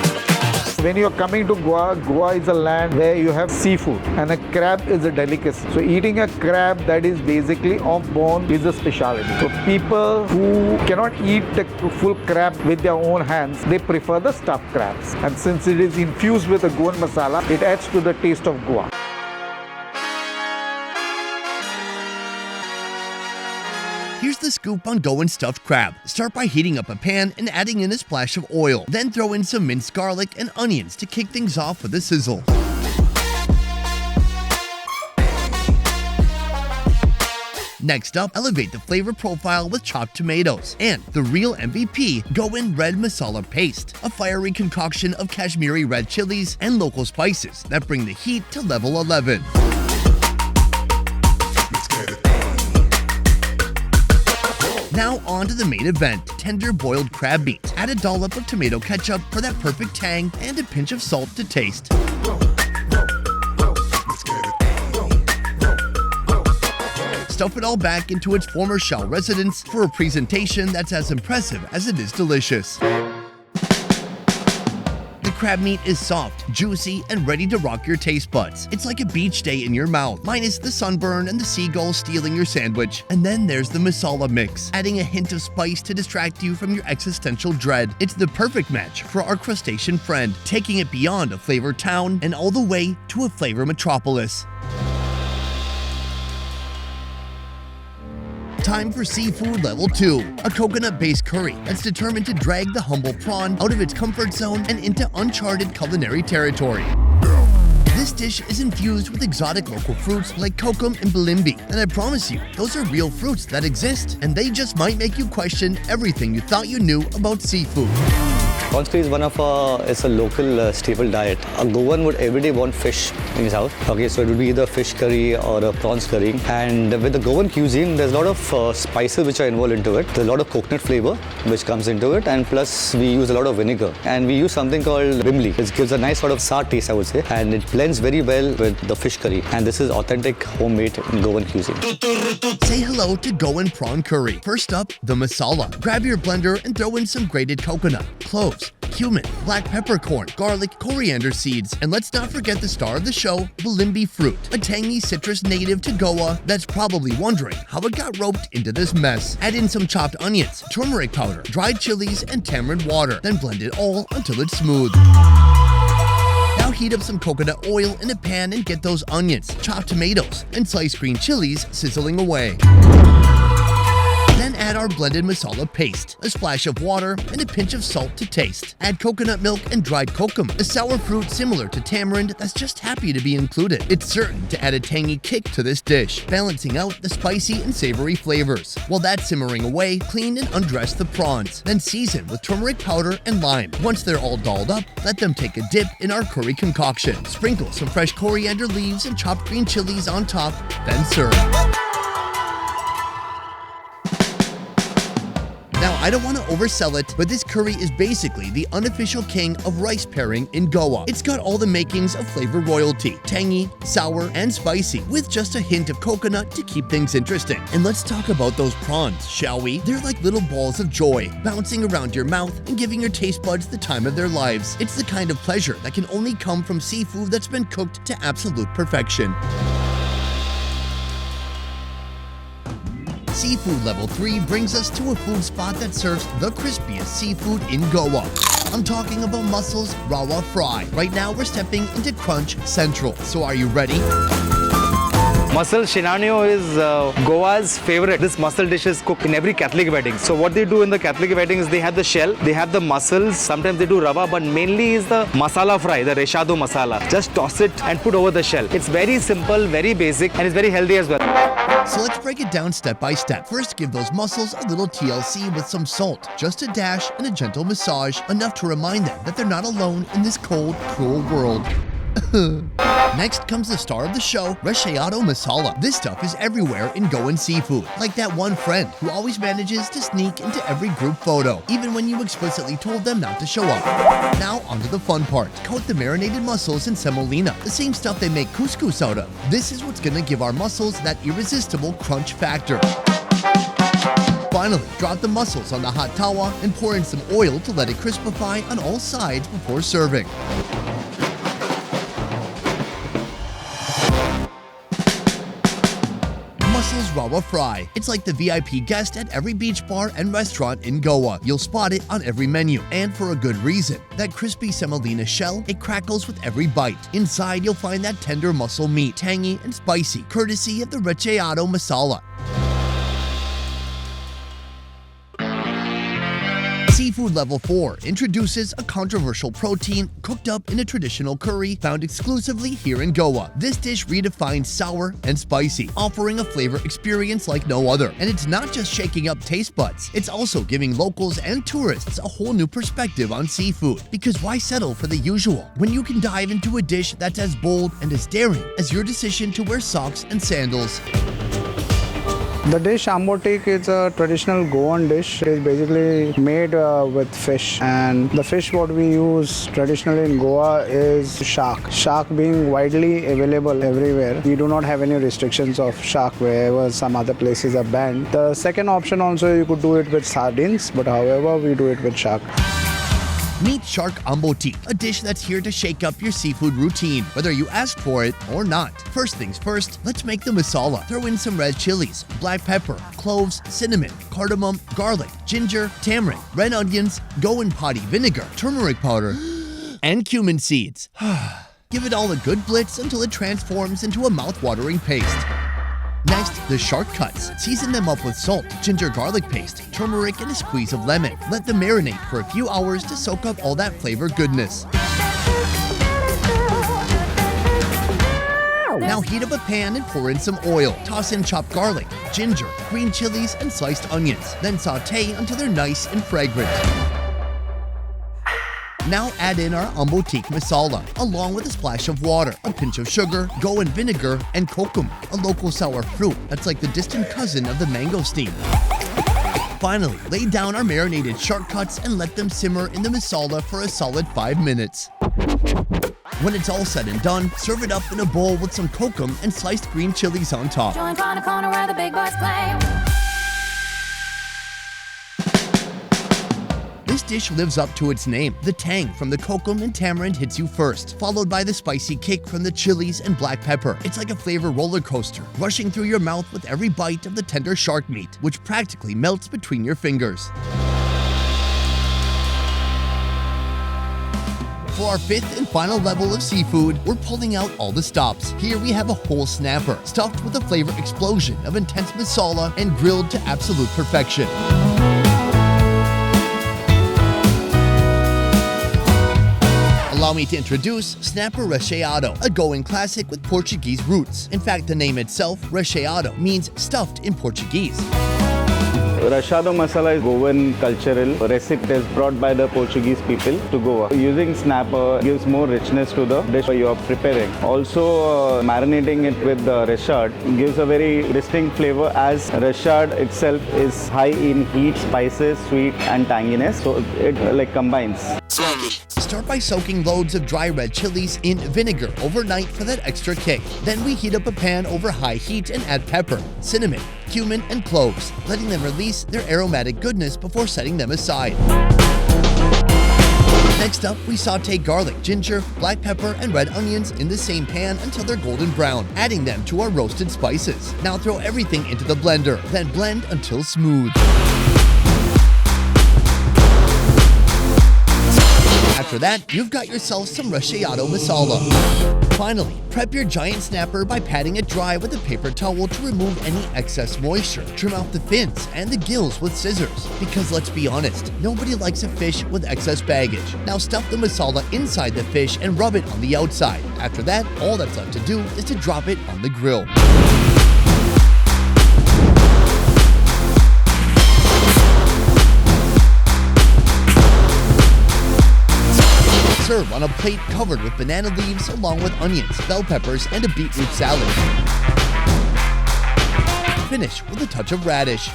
When you're coming to Goa, Goa is a land where you have seafood and a crab is a delicacy. So eating a crab that is basically off bone is a specialty. So people who cannot eat the full crab with their own hands, they prefer the stuffed crabs. And since it is infused with a Goan masala, it adds to the taste of Goa. Here's the scoop on Goan stuffed crab. Start by heating up a pan and adding in a splash of oil. Then throw in some minced garlic and onions to kick things off with a sizzle. Next up, elevate the flavor profile with chopped tomatoes and the real MVP, Goan red masala paste, a fiery concoction of Kashmiri red chilies and local spices that bring the heat to level 11. Now on to the main event, tender boiled crab meat. Add a dollop of tomato ketchup for that perfect tang and a pinch of salt to taste. Stuff it all back into its former shell residence for a presentation that's as impressive as it is delicious. The crab meat is soft, juicy, and ready to rock your taste buds. It's like a beach day in your mouth, minus the sunburn and the seagulls stealing your sandwich. And then there's the masala mix, adding a hint of spice to distract you from your existential dread. It's the perfect match for our crustacean friend, taking it beyond a flavor town and all the way to a flavor metropolis. Time for seafood level 2, a coconut-based curry that's determined to drag the humble prawn out of its comfort zone and into uncharted culinary territory. This dish is infused with exotic local fruits like kokum and bilimbi, and I promise you, those are real fruits that exist, and they just might make you question everything you thought you knew about seafood. Prawns curry is one of it's a local staple diet. A Goan would every day want fish in his house. Okay, so it would be either fish curry or a prawns curry. And with the Goan cuisine, there's a lot of spices which are involved into it. There's a lot of coconut flavor which comes into it, and plus we use a lot of vinegar. And we use something called bimli, which gives a nice sort of sour taste, I would say. And it blends very well with the fish curry. And this is authentic homemade Goan cuisine. Say hello to Goan prawn curry. First up, the masala. Grab your blender and throw in some grated coconut, cloves, cumin, black peppercorn, garlic, coriander seeds, and let's not forget the star of the show, bilimbi fruit, a tangy citrus native to Goa that's probably wondering how it got roped into this mess. Add in some chopped onions, turmeric powder, dried chilies, and tamarind water, then blend it all until it's smooth. heat up some coconut oil in a pan and get those onions, chopped tomatoes, and sliced green chilies sizzling away. Then add our blended masala paste, a splash of water, and a pinch of salt to taste. Add coconut milk and dried kokum, a sour fruit similar to tamarind that's just happy to be included. It's certain to add a tangy kick to this dish, balancing out the spicy and savory flavors. While that's simmering away, clean and undress the prawns, then season with turmeric powder and lime. Once they're all dolled up, let them take a dip in our curry concoction. Sprinkle some fresh coriander leaves and chopped green chilies on top, then serve. Now, I don't want to oversell it, but this curry is basically the unofficial king of rice pairing in Goa. It's got all the makings of flavor royalty, tangy, sour, and spicy, with just a hint of coconut to keep things interesting. And let's talk about those prawns, shall we? They're like little balls of joy, bouncing around your mouth and giving your taste buds the time of their lives. It's the kind of pleasure that can only come from seafood that's been cooked to absolute perfection. Seafood Level 3 brings us to a food spot that serves the crispiest seafood in Goa. I'm talking about mussels rawa fry. Right now we're stepping into Crunch Central. So are you ready? Mussel shinanio is Goa's favorite. This mussel dish is cooked in every Catholic wedding. So what they do in the Catholic wedding is they have the shell, they have the mussels, sometimes they do rava, but mainly is the masala fry, the reshado masala. Just toss it and put over the shell. It's very simple, very basic, and it's very healthy as well. So let's break it down step by step. First, give those mussels a little TLC with some salt, just a dash and a gentle massage, enough to remind them that they're not alone in this cold, cruel world. Next comes the star of the show, reshado masala. This stuff is everywhere in Goan seafood, like that one friend who always manages to sneak into every group photo, even when you explicitly told them not to show up. Now onto the fun part. Coat the marinated mussels in semolina, the same stuff they make couscous out of. This is what's gonna give our mussels that irresistible crunch factor. Finally, drop the mussels on the hot tawa and pour in some oil to let it crispify on all sides before serving. Mussels rawa fry. It's like the VIP guest at every beach bar and restaurant in Goa. You'll spot it on every menu, and for a good reason. That crispy semolina shell, it crackles with every bite. Inside, you'll find that tender mussel meat, tangy and spicy, courtesy of the reshado masala. Seafood Level 4 introduces a controversial protein cooked up in a traditional curry found exclusively here in Goa. This dish redefines sour and spicy, offering a flavor experience like no other. And it's not just shaking up taste buds, it's also giving locals and tourists a whole new perspective on seafood. Because why settle for the usual when you can dive into a dish that's as bold and as daring as your decision to wear socks and sandals? The dish ambotik is a traditional Goan dish. It is basically made with fish, and the fish what we use traditionally in Goa is shark. Shark being widely available everywhere. We do not have any restrictions of shark wherever some other places are banned. The second option also, you could do it with sardines, but however we do it with shark. Meet Shark Amboti, a dish that's here to shake up your seafood routine, whether you asked for it or not. First things first, let's make the masala. Throw in some red chilies, black pepper, cloves, cinnamon, cardamom, garlic, ginger, tamarind, red onions, Goan potty vinegar, turmeric powder, and cumin seeds. Give it all a good blitz until it transforms into a mouth-watering paste. Next, the shark cuts. Season them up with salt, ginger garlic paste, turmeric, and a squeeze of lemon. Let them marinate for a few hours to soak up all that flavor goodness. Now heat up a pan and pour in some oil. Toss in chopped garlic, ginger, green chilies, and sliced onions. Then saute until they're nice and fragrant. Now add in our ambotik masala, along with a splash of water, a pinch of sugar, Goan vinegar, and kokum, a local sour fruit that's like the distant cousin of the mangosteen. Finally, lay down our marinated shark cuts and let them simmer in the masala for a solid 5 minutes. When it's all said and done, serve it up in a bowl with some kokum and sliced green chilies on top. Join corner where the big boys play. This dish lives up to its name. The tang from the kokum and tamarind hits you first, followed by the spicy kick from the chilies and black pepper. It's like a flavor roller coaster, rushing through your mouth with every bite of the tender shark meat, which practically melts between your fingers. For our fifth and final level of seafood, we're pulling out all the stops. Here we have a whole snapper, stuffed with a flavor explosion of intense masala and grilled to absolute perfection. Allow me to introduce snapper recheado, a Goan classic with Portuguese roots. In fact, the name itself, recheado, means stuffed in Portuguese. Rachado masala is Goan cultural recipe that is brought by the Portuguese people to Goa. Using snapper gives more richness to the dish you are preparing. Also, marinating it with the rechad gives a very distinct flavor, as rechad itself is high in heat, spices, sweet and tanginess. So it combines. Start by soaking loads of dry red chilies in vinegar overnight for that extra kick. Then we heat up a pan over high heat and add pepper, cinnamon, cumin, and cloves, letting them release their aromatic goodness before setting them aside. Next up, we saute garlic, ginger, black pepper, and red onions in the same pan until they're golden brown, adding them to our roasted spices. Now throw everything into the blender, then blend until smooth. After that, you've got yourself some recheado masala. Finally, prep your giant snapper by patting it dry with a paper towel to remove any excess moisture. Trim out the fins and the gills with scissors, because let's be honest, nobody likes a fish with excess baggage. Now stuff the masala inside the fish and rub it on the outside. After that, all that's left to do is to drop it on the grill. Serve on a plate covered with banana leaves along with onions, bell peppers, and a beetroot salad. Finish with a touch of radish.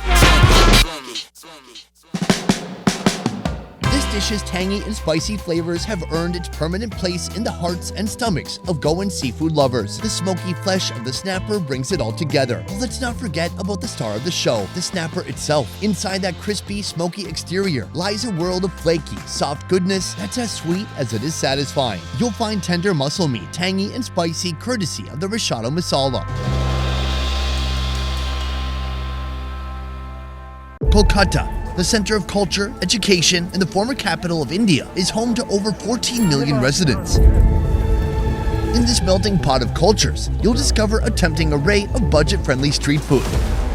This dish's tangy and spicy flavors have earned its permanent place in the hearts and stomachs of Goan seafood lovers. The smoky flesh of the snapper brings it all together. But let's not forget about the star of the show, the snapper itself. Inside that crispy, smoky exterior lies a world of flaky, soft goodness that's as sweet as it is satisfying. You'll find tender muscle meat, tangy and spicy, courtesy of the rachado masala. Kolkata, the center of culture, education, and the former capital of India, is home to over 14 million residents. In this melting pot of cultures, you'll discover a tempting array of budget-friendly street food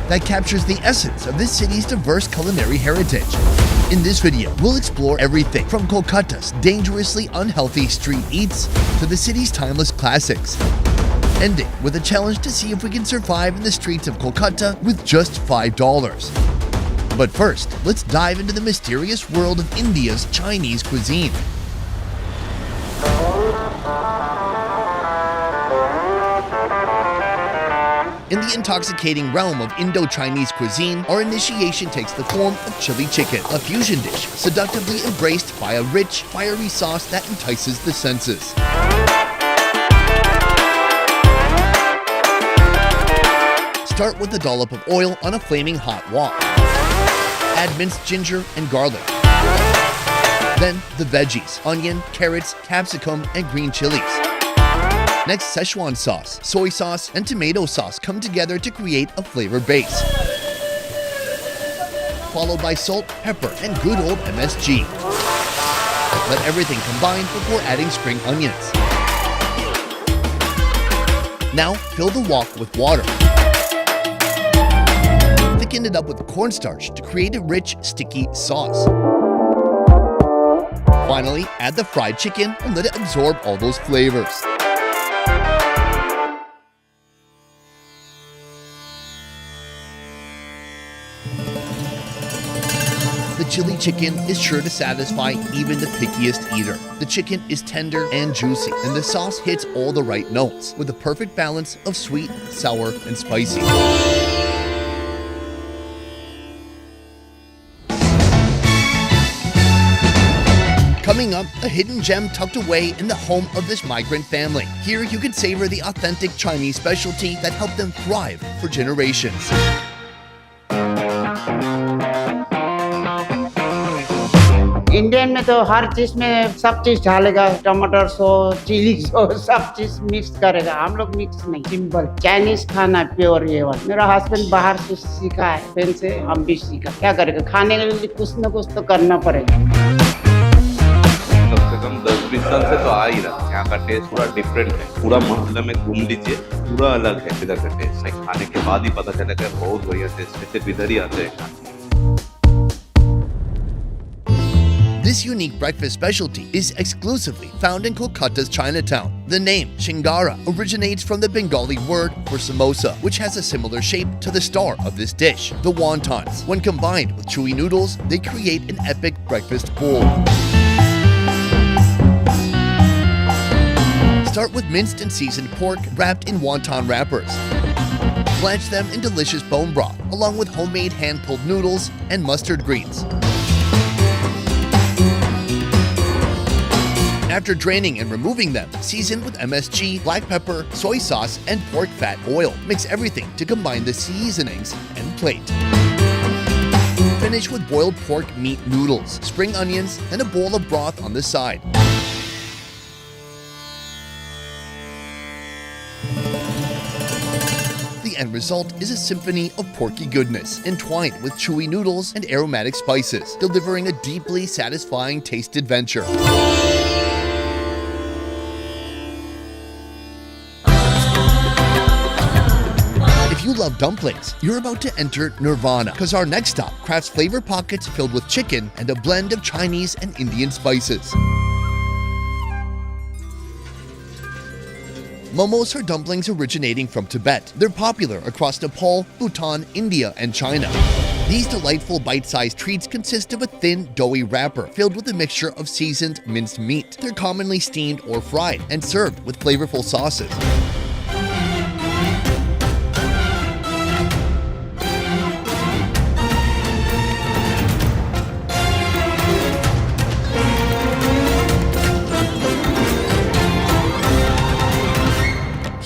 that captures the essence of this city's diverse culinary heritage. In this video, we'll explore everything from Kolkata's dangerously unhealthy street eats to the city's timeless classics, ending with a challenge to see if we can survive in the streets of Kolkata with just $5. But first, let's dive into the mysterious world of India's Chinese cuisine. In the intoxicating realm of Indo-Chinese cuisine, our initiation takes the form of chili chicken, a fusion dish seductively embraced by a rich, fiery sauce that entices the senses. Start with a dollop of oil on a flaming hot wok. Add minced ginger and garlic. Then the veggies, onion, carrots, capsicum, and green chilies. Next, Szechuan sauce, soy sauce, and tomato sauce come together to create a flavor base. Followed by salt, pepper, and good old MSG. Let everything combine before adding spring onions. Now, fill the wok with water. Thicken it up with cornstarch to create a rich, sticky sauce. Finally, add the fried chicken and let it absorb all those flavors. The chili chicken is sure to satisfy even the pickiest eater. The chicken is tender and juicy, and the sauce hits all the right notes with a perfect balance of sweet, sour, and spicy. Coming up, a hidden gem tucked away in the home of this migrant family. Here you can savor the authentic Chinese specialty that helped them thrive for generations. Indian में तो हर चीज में सब चीज डालेगा, टमाटर sauce, chilli sauce, सब चीज मिक्स करेगा. हम लोग मिक्स नहीं, सिंपल चाइनीज खाना प्योर ये वाला. मेरा हस्बैंड बाहर से सीखा है, फिर से हम भी सीखा. क्या करेगा, खाने के लिए कुछ न कुछ तो करना पड़ेगा. कम से कम 10-20 चिंतन से तो आ ही रहा है। यहाँ का टेस्ट पूरा डिफरेंट है। पूरा मोहल्ले में घूम लीजिए, पूरा अलग है इधर का टेस्ट। खाने के बाद ही पता चलेगा बहुत बढ़िया टेस्ट है, सिर्फ इधर ही आते हैं खाने। This unique breakfast specialty is exclusively found in Kolkata's Chinatown. The name Shingara originates from the Bengali word for samosa, which has a similar shape to the star of this dish, the wontons. When combined with chewy noodles, they create an epic breakfast bowl. Start with minced and seasoned pork wrapped in wonton wrappers. Blanch them in delicious bone broth, along with homemade hand-pulled noodles and mustard greens. After draining and removing them, season with MSG, black pepper, soy sauce, and pork fat oil. Mix everything to combine the seasonings and plate. Finish with boiled pork meat noodles, spring onions, and a bowl of broth on the side. The end result is a symphony of porky goodness, entwined with chewy noodles and aromatic spices, delivering a deeply satisfying taste adventure. If you love dumplings, you're about to enter nirvana, because our next stop crafts flavor pockets filled with chicken and a blend of Chinese and Indian spices. Momos are dumplings originating from Tibet. They're popular across Nepal, Bhutan, India, and China. These delightful bite-sized treats consist of a thin, doughy wrapper filled with a mixture of seasoned minced meat. They're commonly steamed or fried and served with flavorful sauces.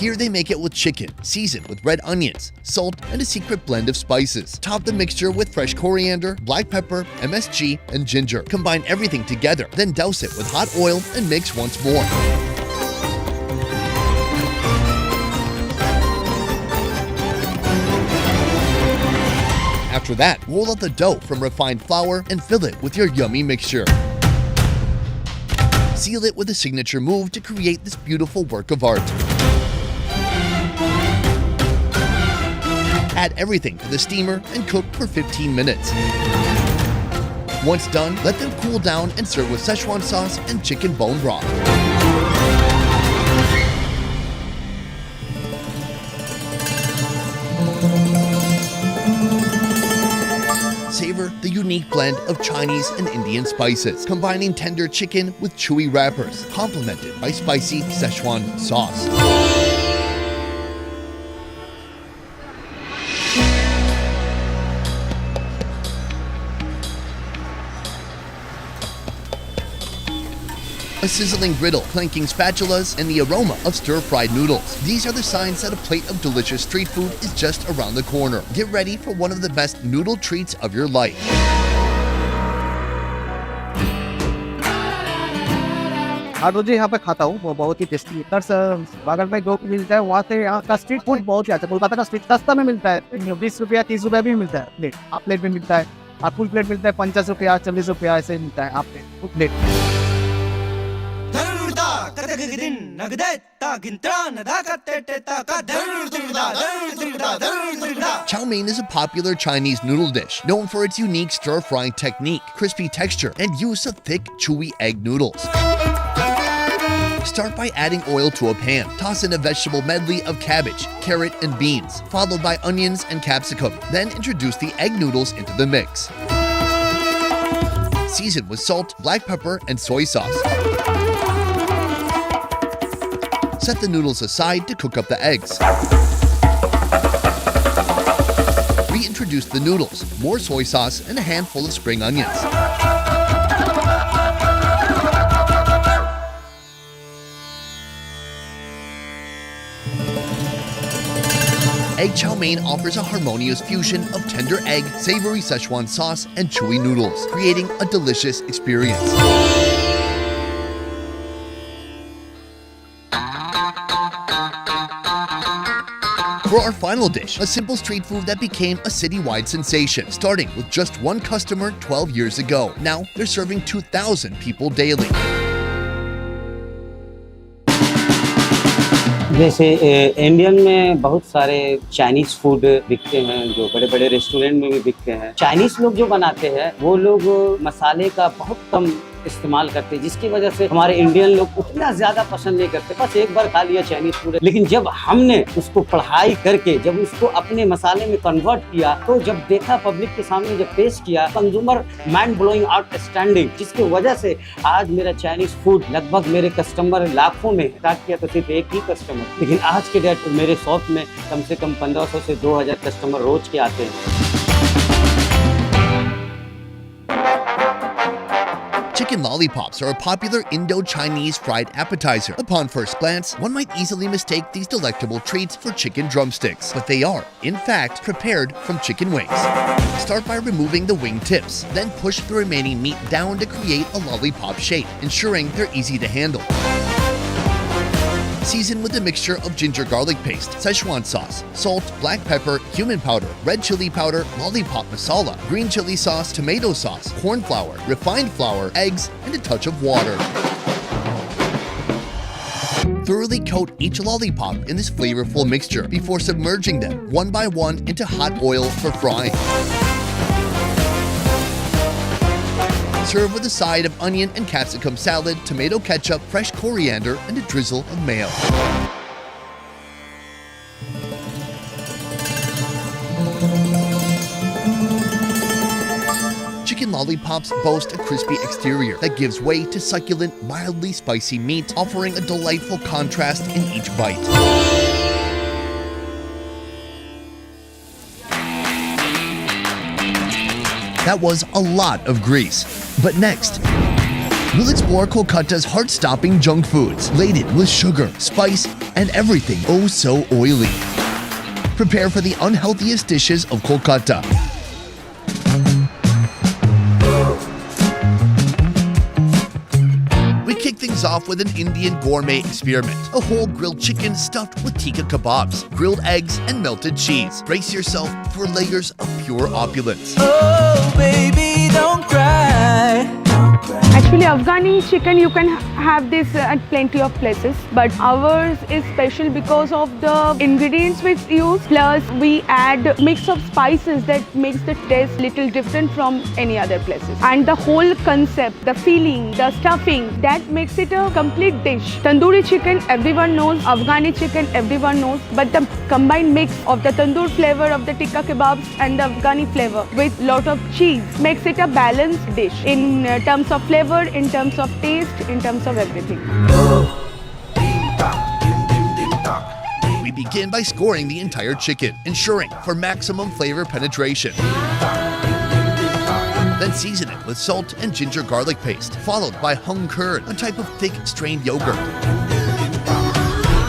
Here they make it with chicken, seasoned with red onions, salt, and a secret blend of spices. Top the mixture with fresh coriander, black pepper, MSG, and ginger. Combine everything together, then douse it with hot oil and mix once more. After that, roll out the dough from refined flour and fill it with your yummy mixture. Seal it with a signature move to create this beautiful work of art. Add everything to the steamer and cook for 15 minutes. Once done, let them cool down and serve with Szechuan sauce and chicken bone broth. Savor the unique blend of Chinese and Indian spices, combining tender chicken with chewy wrappers, complemented by spicy Szechuan sauce. A sizzling griddle, clanking spatulas, and the aroma of stir-fried noodles. These are the signs that a plate of delicious street food is just around the corner. Get ready for one of the best noodle treats of your life. हर रोज यहाँ पे खाता हूँ, वो बहुत ही tasty है। बगल में जो मिलता है वहाँ से यहाँ का स्ट्रीट फूड बहुत ही अच्छा। कोलकाता का स्ट्रीट सस्ता में मिलता है, 20 रुपया 30 रुपया भी मिलता है प्लेट। हाफ प्लेट में मिलता है और फुल प्लेट मिलता है 50 रुपया 40 रुपया ऐसे मिलता है half plate. Chow mein is a popular Chinese noodle dish known for its unique stir-frying technique, crispy texture, and use of thick, chewy egg noodles. Start by adding oil to a pan. Toss in a vegetable medley of cabbage, carrot, and beans, followed by onions and capsicum. Then introduce the egg noodles into the mix. Season with salt, black pepper, and soy sauce. Set the noodles aside to cook up the eggs. Reintroduce the noodles, more soy sauce, and a handful of spring onions. Egg chow mein offers a harmonious fusion of tender egg, savory Szechuan sauce, and chewy noodles, creating a delicious experience. For our final dish, a simple street food that became a citywide sensation, starting with just one customer 12 years ago. Now, they're serving 2,000 people daily. जैसे Indian में बहुत सारे Chinese food बिकते हैं जो बड़े बड़े restaurant में भी बिकते हैं। चाइनीज लोग जो बनाते हैं वो लोग मसाले का बहुत कम इस्तेमाल करते हैं, जिसकी वजह से हमारे इंडियन लोग उतना ज्यादा पसंद नहीं करते। बस एक बार खा लिया चाइनीज फूड। लेकिन जब हमने उसको पढ़ाई करके जब उसको अपने मसाले में कन्वर्ट किया तो जब देखा पब्लिक के सामने जब पेश किया, कंज्यूमर माइंड ब्लोइंग आउटस्टैंडिंग, जिसकी वजह से आज मेरा चाइनीज फूड लगभग मेरे कस्टमर लाखों में। स्टार्ट किया तो सिर्फ एक ही कस्टमर, लेकिन आज के डेट मेरे शॉप में कम से कम 1500 से 2000 कस्टमर रोज के आते हैं। Chicken lollipops are a popular Indo-Chinese fried appetizer. Upon first glance, one might easily mistake these delectable treats for chicken drumsticks, but they are, in fact, prepared from chicken wings. Start by removing the wing tips, then push the remaining meat down to create a lollipop shape, ensuring they're easy to handle. Season with a mixture of ginger garlic paste, Szechuan sauce, salt, black pepper, cumin powder, red chili powder, lollipop masala, green chili sauce, tomato sauce, corn flour, refined flour, eggs, and a touch of water. Thoroughly coat each lollipop in this flavorful mixture before submerging them one by one into hot oil for frying. Serve with a side of onion and capsicum salad, tomato ketchup, fresh coriander, and a drizzle of mayo. Chicken lollipops boast a crispy exterior that gives way to succulent, mildly spicy meat, offering a delightful contrast in each bite. That was a lot of grease. But next, we'll explore Kolkata's heart-stopping junk foods, laden with sugar, spice, and everything oh so oily. Prepare for the unhealthiest dishes of Kolkata. We kick things off with an Indian gourmet experiment. A whole grilled chicken stuffed with tikka kebabs, grilled eggs, and melted cheese. Brace yourself for layers of pure opulence. Oh, baby, don't cry. Actually, Afghani chicken you can have this at plenty of places, but ours is special because of the ingredients we use. Plus, we add mix of spices that makes the taste little different from any other places. And the whole concept, the feeling, the stuffing, that makes it a complete dish. Tandoori chicken everyone knows, Afghani chicken everyone knows, but the combined mix of the tandoor flavor of the tikka kebabs and the Afghani flavor with lot of cheese makes it a balanced dish in terms of flavor, in terms of taste, in terms of everything. We begin by scoring the entire chicken, ensuring for maximum flavor penetration. Then season it with salt and ginger garlic paste, followed by hung curd, a type of thick strained yogurt.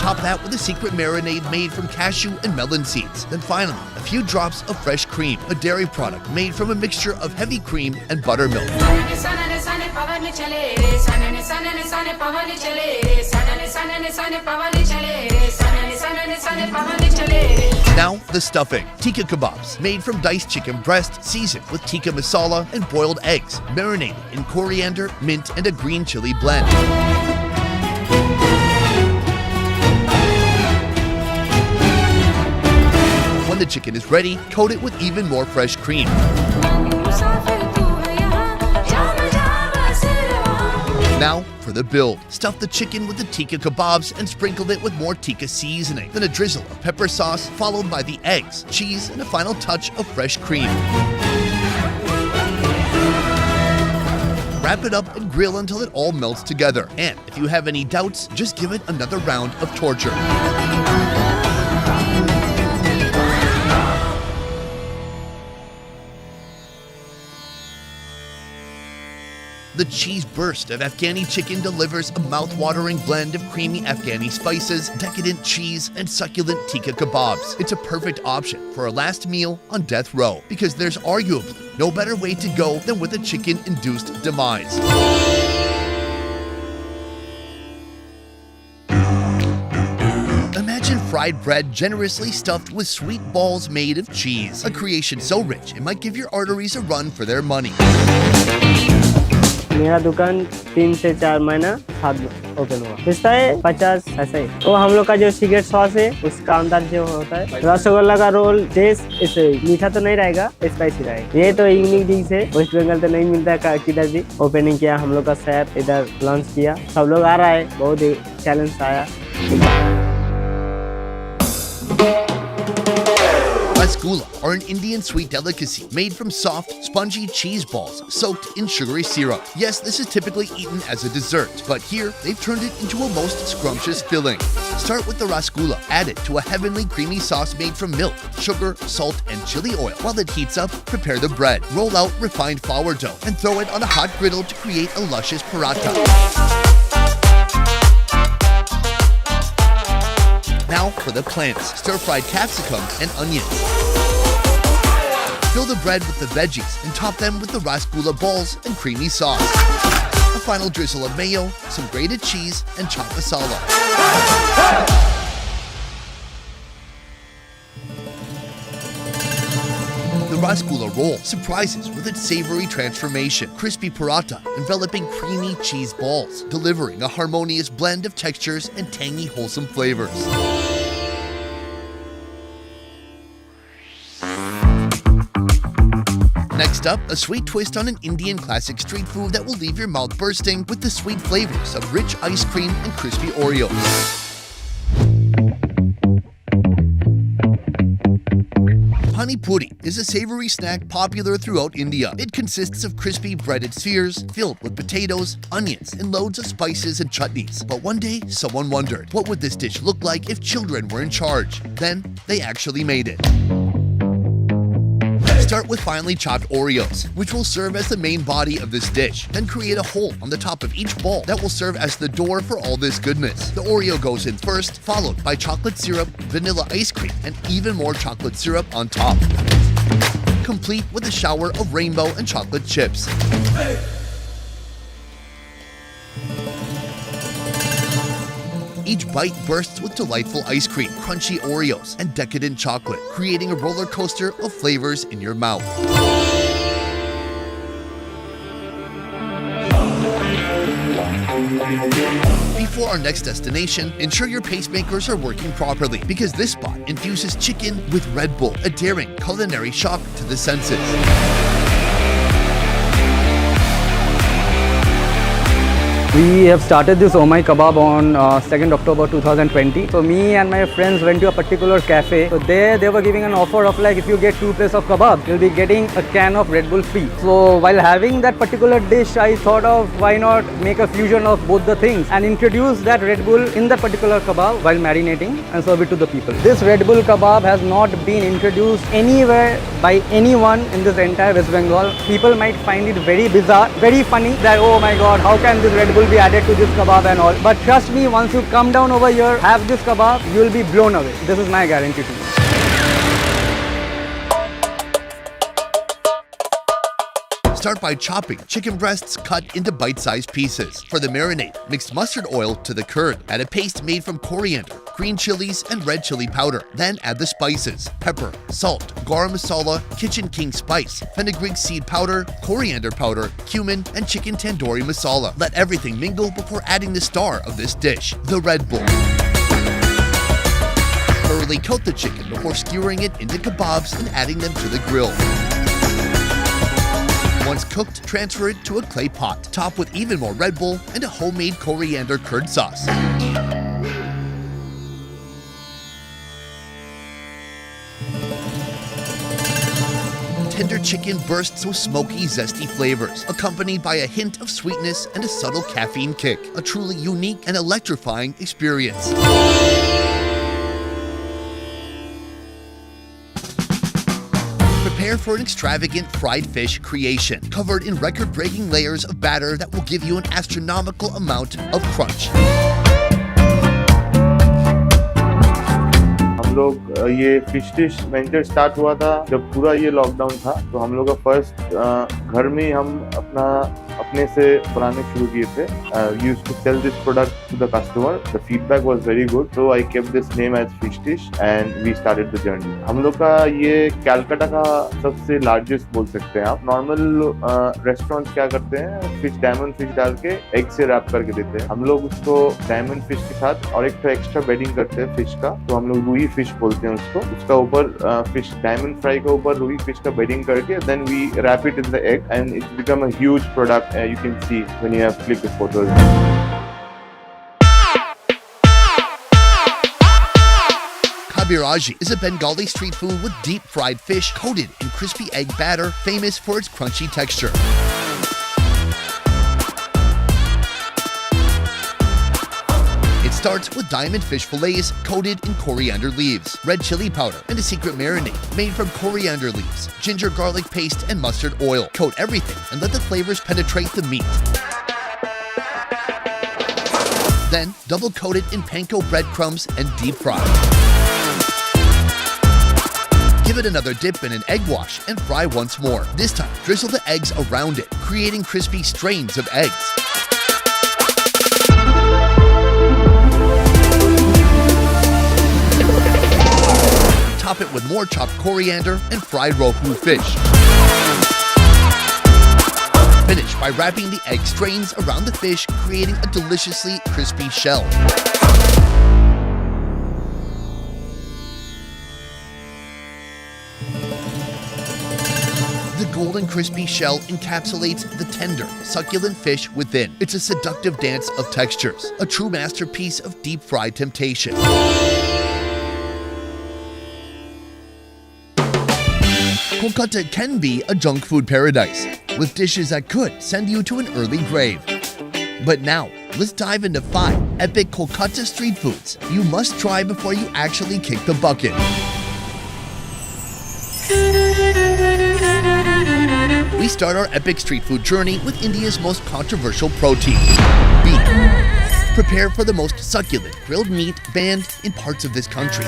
Top that with a secret marinade made from cashew and melon seeds. Then finally, a few drops of fresh cream, a dairy product made from a mixture of heavy cream and buttermilk. Now, the stuffing. Tikka kebabs, made from diced chicken breast, seasoned with tikka masala and boiled eggs, marinated in coriander, mint, and a green chili blend. When the chicken is ready, coat it with even more fresh cream. Now for the build. Stuff the chicken with the tikka kebabs and sprinkle it with more tikka seasoning. Then a drizzle of pepper sauce, followed by the eggs, cheese, and a final touch of fresh cream. Wrap it up and grill until it all melts together. And if you have any doubts, just give it another round of torture. The cheese burst of Afghani chicken delivers a mouth-watering blend of creamy Afghani spices, decadent cheese, and succulent tikka kebabs. It's a perfect option for a last meal on death row, because there's arguably no better way to go than with a chicken-induced demise. Imagine fried bread generously stuffed with sweet balls made of cheese. A creation so rich it might give your arteries a run for their money. मेरा दुकान 3 से 4 महीना open हुआ। पिस्ता है 50 ऐसा ही। तो हम लोग का जो सीक्रेट सॉस है उसका अंदर जो होता है रसगुल्ला का रोल टेस्ट इसे मीठा तो नहीं रहेगा, स्पाइसी रहेगा। ये तो यूनिक डिश है, वेस्ट बंगाल तो नहीं मिलता है किधर भी। ओपनिंग किया हम लोग का शहर, इधर लॉन्च किया, सब लोग आ रहा है, बहुत ही चैलेंज आया। Rasgulla are an Indian sweet delicacy made from soft, spongy cheese balls soaked in sugary syrup. Yes, this is typically eaten as a dessert, but here they've turned it into a most scrumptious filling. Start with the rasgulla. Add it to a heavenly creamy sauce made from milk, sugar, salt, and chili oil. While it heats up, prepare the bread. Roll out refined flour dough and throw it on a hot griddle to create a luscious paratha. Now for the plants, stir-fried capsicum and onions. Fill the bread with the veggies and top them with the rasgulla balls and creamy sauce. A final drizzle of mayo, some grated cheese, and chopped masala. The rasgulla roll surprises with its savory transformation. Crispy paratha enveloping creamy cheese balls, delivering a harmonious blend of textures and tangy, wholesome flavors. Next up, a sweet twist on an Indian classic street food that will leave your mouth bursting with the sweet flavors of rich ice cream and crispy Oreos. Pani Puri is a savory snack popular throughout India. It consists of crispy breaded spheres filled with potatoes, onions, and loads of spices and chutneys. But one day, someone wondered, what would this dish look like if children were in charge? Then, they actually made it. Start with finely chopped Oreos, which will serve as the main body of this dish. Then create a hole on the top of each ball that will serve as the door for all this goodness. The Oreo goes in first, followed by chocolate syrup, vanilla ice cream, and even more chocolate syrup on top. Complete with a shower of rainbow and chocolate chips. Each bite bursts with delightful ice cream, crunchy Oreos, and decadent chocolate, creating a roller coaster of flavors in your mouth. Before our next destination, ensure your pacemakers are working properly, because this spot infuses chicken with Red Bull, a daring culinary shock to the senses. We have started this Oh My Kebab on 2nd October 2020. So me and my friends went to a particular cafe. So there they were giving an offer of like if you get 2 plates of kebab, you'll be getting a can of Red Bull free. So while having that particular dish, I thought of why not make a fusion of both the things and introduce that Red Bull in that particular kebab while marinating and serve it to the people. This Red Bull kebab has not been introduced anywhere by anyone in this entire West Bengal. People might find it very bizarre, very funny that oh my god, how can this Red Bull be added to this kebab and all. But trust me, once you come down over here, have this kebab, you will be blown away. This is my guarantee to you. Start by chopping chicken breasts cut into bite-sized pieces. For the marinade, mix mustard oil to the curd. Add a paste made from coriander, green chilies, and red chili powder. Then add the spices: pepper, salt, garam masala, kitchen king spice, fenugreek seed powder, coriander powder, cumin, and chicken tandoori masala. Let everything mingle before adding the star of this dish, the Red Bull. Thoroughly coat the chicken before skewering it into kebabs and adding them to the grill. Once cooked, transfer it to a clay pot. Top with even more Red Bull and a homemade coriander curd sauce. Tender chicken bursts with smoky, zesty flavors, accompanied by a hint of sweetness and a subtle caffeine kick. A truly unique and electrifying experience. Prepare for an extravagant fried fish creation, covered in record-breaking layers of batter that will give you an astronomical amount of crunch. हम लोग ये fish dish venture start हुआ था जब पूरा ये lockdown था, तो हम लोग का फर्स्ट घर में हम अपना अपने से बनाने शुरू किए थे. Used to sell this product to the customer. The feedback was very good, so I kept this name as fish dish and we started the journey. हम लोग का ये कैलकाटा का सबसे लार्जेस्ट बोल सकते हैं आप. नॉर्मल रेस्टोरेंट्स क्या करते हैं, फिश डायमंड फिश डाल के एग से रैप करके देते हैं. हम लोग उसको डायमंड फिश के साथ और एक तो एक्स्ट्रा बेडिंग करते हैं फिश का, तो हम लोग रूही फिश बोलते हैं उसको. उसका ऊपर फिश डायमंड फ्राई के ऊपर रूही फिश का बेडिंग करके then we wrap it in the egg and it's become a huge product. You can see when you have click the photos. Kabiraji is a Bengali street food with deep fried fish coated in crispy egg batter, famous for its crunchy texture. It starts with diamond fish fillets coated in coriander leaves, red chili powder, and a secret marinade made from coriander leaves, ginger garlic paste, and mustard oil. Coat everything and let the flavors penetrate the meat. Then double coat it in panko breadcrumbs and deep fry. Give it another dip in an egg wash and fry once more. This time, drizzle the eggs around it, creating crispy strains of eggs. Top it with more chopped coriander and fried rohu fish. Finish by wrapping the egg strains around the fish, creating a deliciously crispy shell. The golden crispy shell encapsulates the tender, succulent fish within. It's a seductive dance of textures, a true masterpiece of deep-fried temptation. Kolkata can be a junk food paradise, with dishes that could send you to an early grave. But now, let's dive into 5 epic Kolkata street foods you must try before you actually kick the bucket. We start our epic street food journey with India's most controversial protein, beef. Prepare for the most succulent grilled meat banned in parts of this country.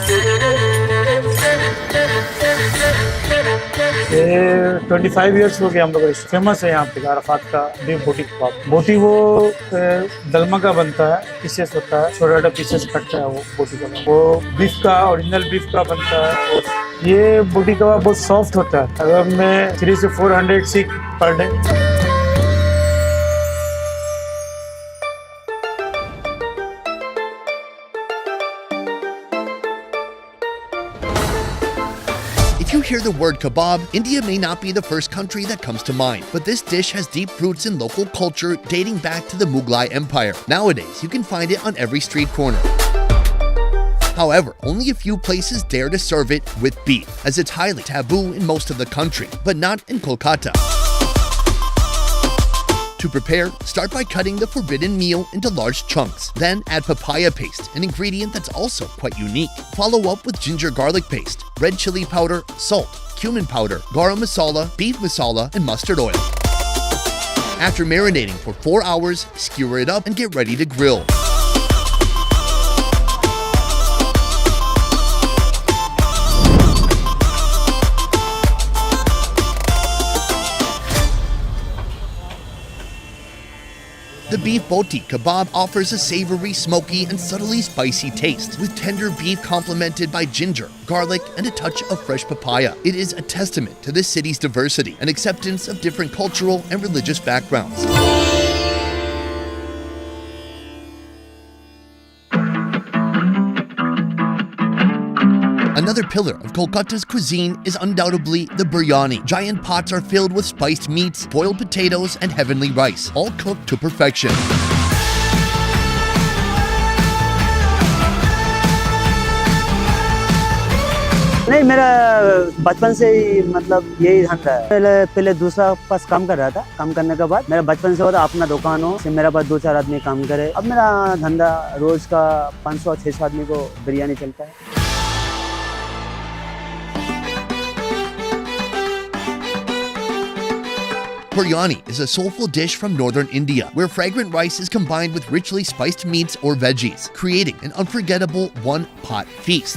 ये 25 years हो गए हम लोग. Famous है यहाँ पे Arafat का beef बोटी कबाब. बोटी वो दलमा का बनता है, पीसेस होता है, छोटा छोटा पीसेस कटता है वो बोटी कबाब. वो बीफ का ओरिजिनल बीफ का बनता है. ये बोटी कबाब बहुत सॉफ्ट होता है. अगर मैं 300 से 400 सीख per day. If you hear the word kebab, India may not be the first country that comes to mind, but this dish has deep roots in local culture dating back to the Mughlai Empire. Nowadays, you can find it on every street corner. However, only a few places dare to serve it with beef, as it's highly taboo in most of the country, but not in Kolkata. To prepare, start by cutting the forbidden meal into large chunks. Then add papaya paste, an ingredient that's also quite unique. Follow up with ginger garlic paste, red chili powder, salt, cumin powder, garam masala, beef masala, and mustard oil. After marinating for 4 hours, skewer it up and get ready to grill. The beef boti kebab offers a savory, smoky, and subtly spicy taste, with tender beef complemented by ginger, garlic, and a touch of fresh papaya. It is a testament to this city's diversity and acceptance of different cultural and religious backgrounds. Another pillar of Kolkata's cuisine is undoubtedly the biryani. Giant pots are filled with spiced meats, boiled potatoes, and heavenly rice, all cooked to perfection. नहीं, मेरा बचपन से ही मतलब यही धंधा है. पहले दूसरा पास काम कर रहा था. काम करने के बाद मेरा बचपन से होता अपना दुकान हो, मेरा पास 2-4 आदमी काम करे. अब मेरा धंधा रोज का 500-600 आदमी को बिरयानी चलता है. Biryani is a soulful dish from northern India, where fragrant rice is combined with richly spiced meats or veggies, creating an unforgettable one-pot feast.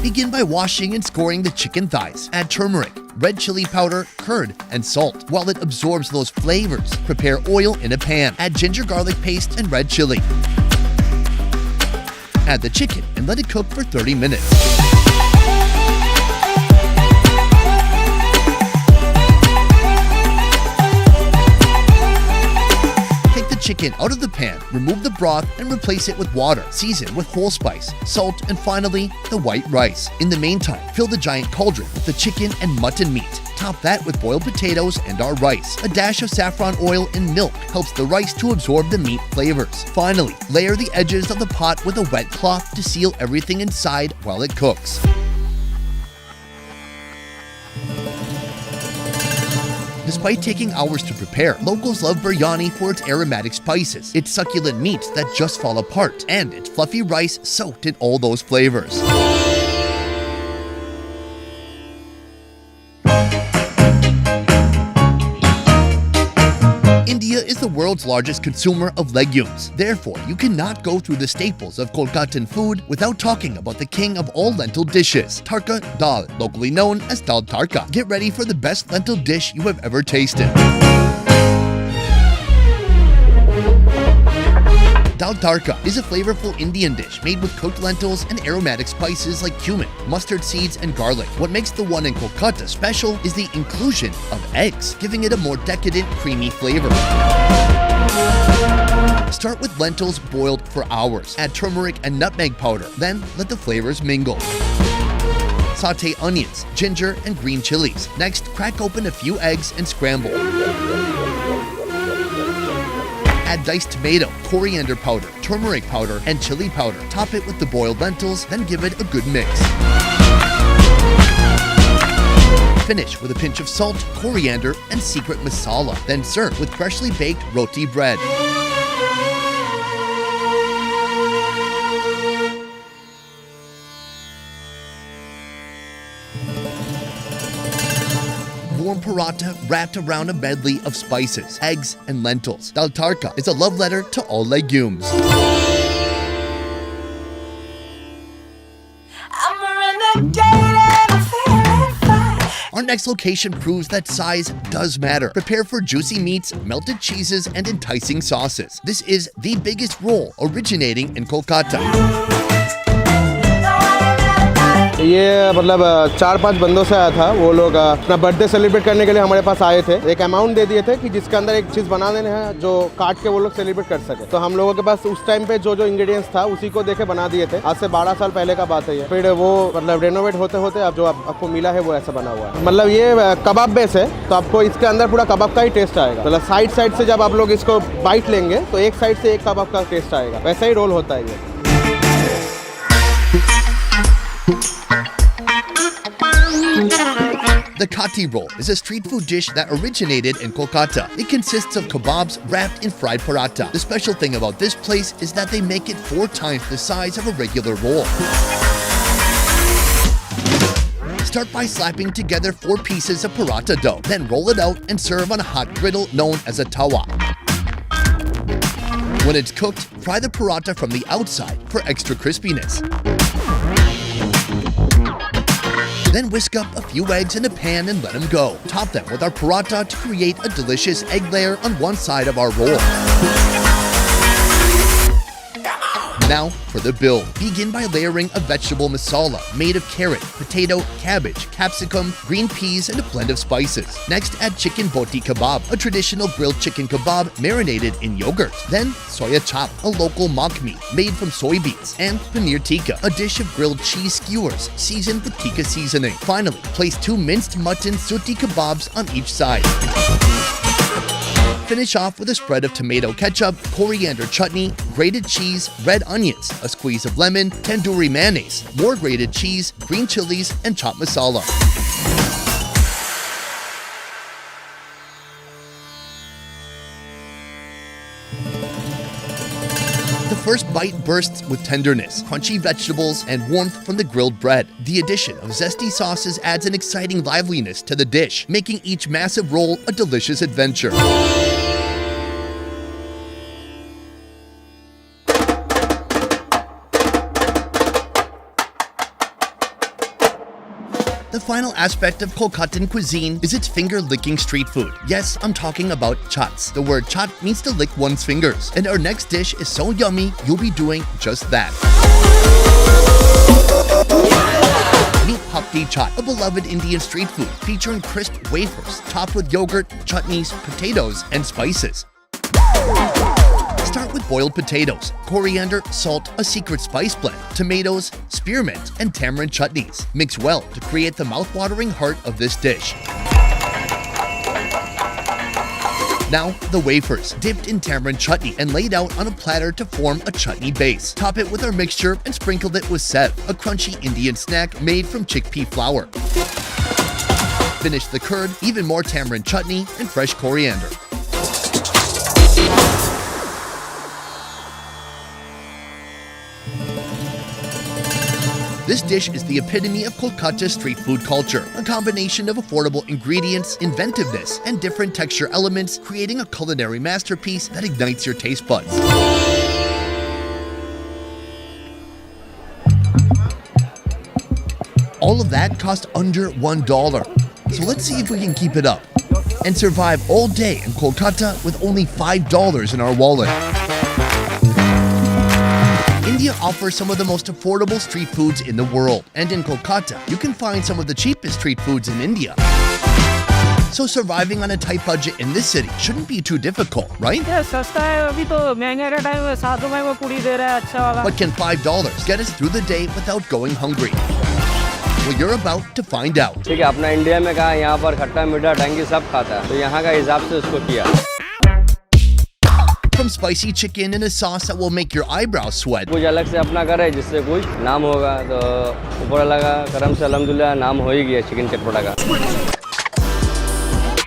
Begin by washing and scoring the chicken thighs. Add turmeric, red chili powder, curd, and salt. While it absorbs those flavors, prepare oil in a pan. Add ginger garlic paste and red chili. Add the chicken and let it cook for 30 minutes. Take the chicken out of the pan, remove the broth, and replace it with water. Season with whole spice, salt, and finally, the white rice. In the meantime, fill the giant cauldron with the chicken and mutton meat. Top that with boiled potatoes and our rice. A dash of saffron oil and milk helps the rice to absorb the meat flavors. Finally, layer the edges of the pot with a wet cloth to seal everything inside while it cooks. Despite taking hours to prepare, locals love biryani for its aromatic spices, its succulent meats that just fall apart, and its fluffy rice soaked in all those flavors. India is the world's largest consumer of legumes. Therefore, you cannot go through the staples of Kolkatan food without talking about the king of all lentil dishes, Tarka dal, locally known as dal tarka. Get ready for the best lentil dish you have ever tasted. Dal tarka is a flavorful Indian dish made with cooked lentils and aromatic spices like cumin, mustard seeds, and garlic. What makes the one in Kolkata special is the inclusion of eggs, giving it a more decadent, creamy flavor. Start with lentils boiled for hours. Add turmeric and nutmeg powder, then let the flavors mingle. Sauté onions, ginger, and green chilies. Next, crack open a few eggs and scramble. Add diced tomato, coriander powder, turmeric powder, and chili powder. Top it with the boiled lentils, then give it a good mix. Finish with a pinch of salt, coriander, and secret masala. Then serve with freshly baked roti bread. Warm paratha wrapped around a medley of spices, eggs, and lentils. Dal tarka is a love letter to all legumes. Our next location proves that size does matter. Prepare for juicy meats, melted cheeses, and enticing sauces. This is the biggest roll originating in Kolkata. ये मतलब 4-5 बंदों से आया था। वो लोग अपना birthday celebrate करने के लिए हमारे पास आए थे। एक अमाउंट दे दिए थे कि जिसके अंदर एक चीज़ बना देना है जो काट के वो लोग सेलिब्रेट कर सके। तो हम लोगों के पास उस टाइम पे जो इंग्रेडिएंट्स था उसी को देके बना दिए थे। आज से 12 साल पहले का बात है ये। फिर वो मतलब रेनोवेट होते होते अब जो आपको मिला है वो ऐसा बना हुआ है। मतलब ये कबाब बेस है तो आपको इसके अंदर पूरा कबाब का ही टेस्ट आएगा। मतलब साइड से जब आप लोग इसको बाइट लेंगे तो एक साइड से एक कबाब का टेस्ट आएगा। वैसा ही रोल होता है ये। The Kati roll is a street food dish that originated in Kolkata. It consists of kebabs wrapped in fried paratha. The special thing about this place is that they make it 4 times the size of a regular roll. Start by slapping together 4 pieces of paratha dough, then roll it out and serve on a hot griddle known as a tawa. When it's cooked, fry the paratha from the outside for extra crispiness. Then whisk up a few eggs in a pan and let them go. Top them with our paratha to create a delicious egg layer on one side of our roll. Now for the bill. Begin by layering a vegetable masala made of carrot, potato, cabbage, capsicum, green peas, and a blend of spices. Next, add chicken boti kebab, a traditional grilled chicken kebab marinated in yogurt. Then, soya chop, a local mock meat made from soybeans, and paneer tikka, a dish of grilled cheese skewers seasoned with tikka seasoning. Finally, place 2 minced mutton suti kebabs on each side. Finish off with a spread of tomato ketchup, coriander chutney, grated cheese, red onions, a squeeze of lemon, tandoori mayonnaise, more grated cheese, green chilies, and chopped masala. The first bite bursts with tenderness, crunchy vegetables, and warmth from the grilled bread. The addition of zesty sauces adds an exciting liveliness to the dish, making each massive roll a delicious adventure. The The final aspect of Kolkatan cuisine is its finger-licking street food. Yes, I'm talking about chats. The word chat means to lick one's fingers, and our next dish is so yummy, you'll be doing just that. Meet Papdi Chaat, a beloved Indian street food featuring crisp wafers topped with yogurt, chutneys, potatoes, and spices. Start with boiled potatoes, coriander, salt, a secret spice blend, tomatoes, spearmint, and tamarind chutneys. Mix well to create the mouth-watering heart of this dish. Now, the wafers, dipped in tamarind chutney and laid out on a platter to form a chutney base. Top it with our mixture and sprinkle it with sev, a crunchy Indian snack made from chickpea flour. Finish the curd, even more tamarind chutney, and fresh coriander. This dish is the epitome of Kolkata street food culture, a combination of affordable ingredients, inventiveness, and different texture elements, creating a culinary masterpiece that ignites your taste buds. All of that cost under $1. So let's see if we can keep it up and survive all day in Kolkata with only $5 in our wallet. India offers some of the most affordable street foods in the world, and in Kolkata, you can find some of the cheapest street foods in India. So surviving on a tight budget in this city shouldn't be too difficult, right? Yeah, सस्ता है अभी तो महंगे का time है 7 रुपए में पूरी दे रहा है अच्छा वाला. But can $5 get us through the day without going hungry? Well, you're about to find out. ठीक है, अपना इंडिया में कहा यहाँ पर खट्टा मीठा टंगी सब खाता है, तो यहाँ का हिसाब से उसको किया. From spicy chicken in a sauce that will make your eyebrows sweat. कुछ अलग से अपना करे जिससे कुछ नाम होगा, तो ऊपर लगा करम से अल्हम्दुलिल्लाह नाम हो ही गया चिकन चटपटा का.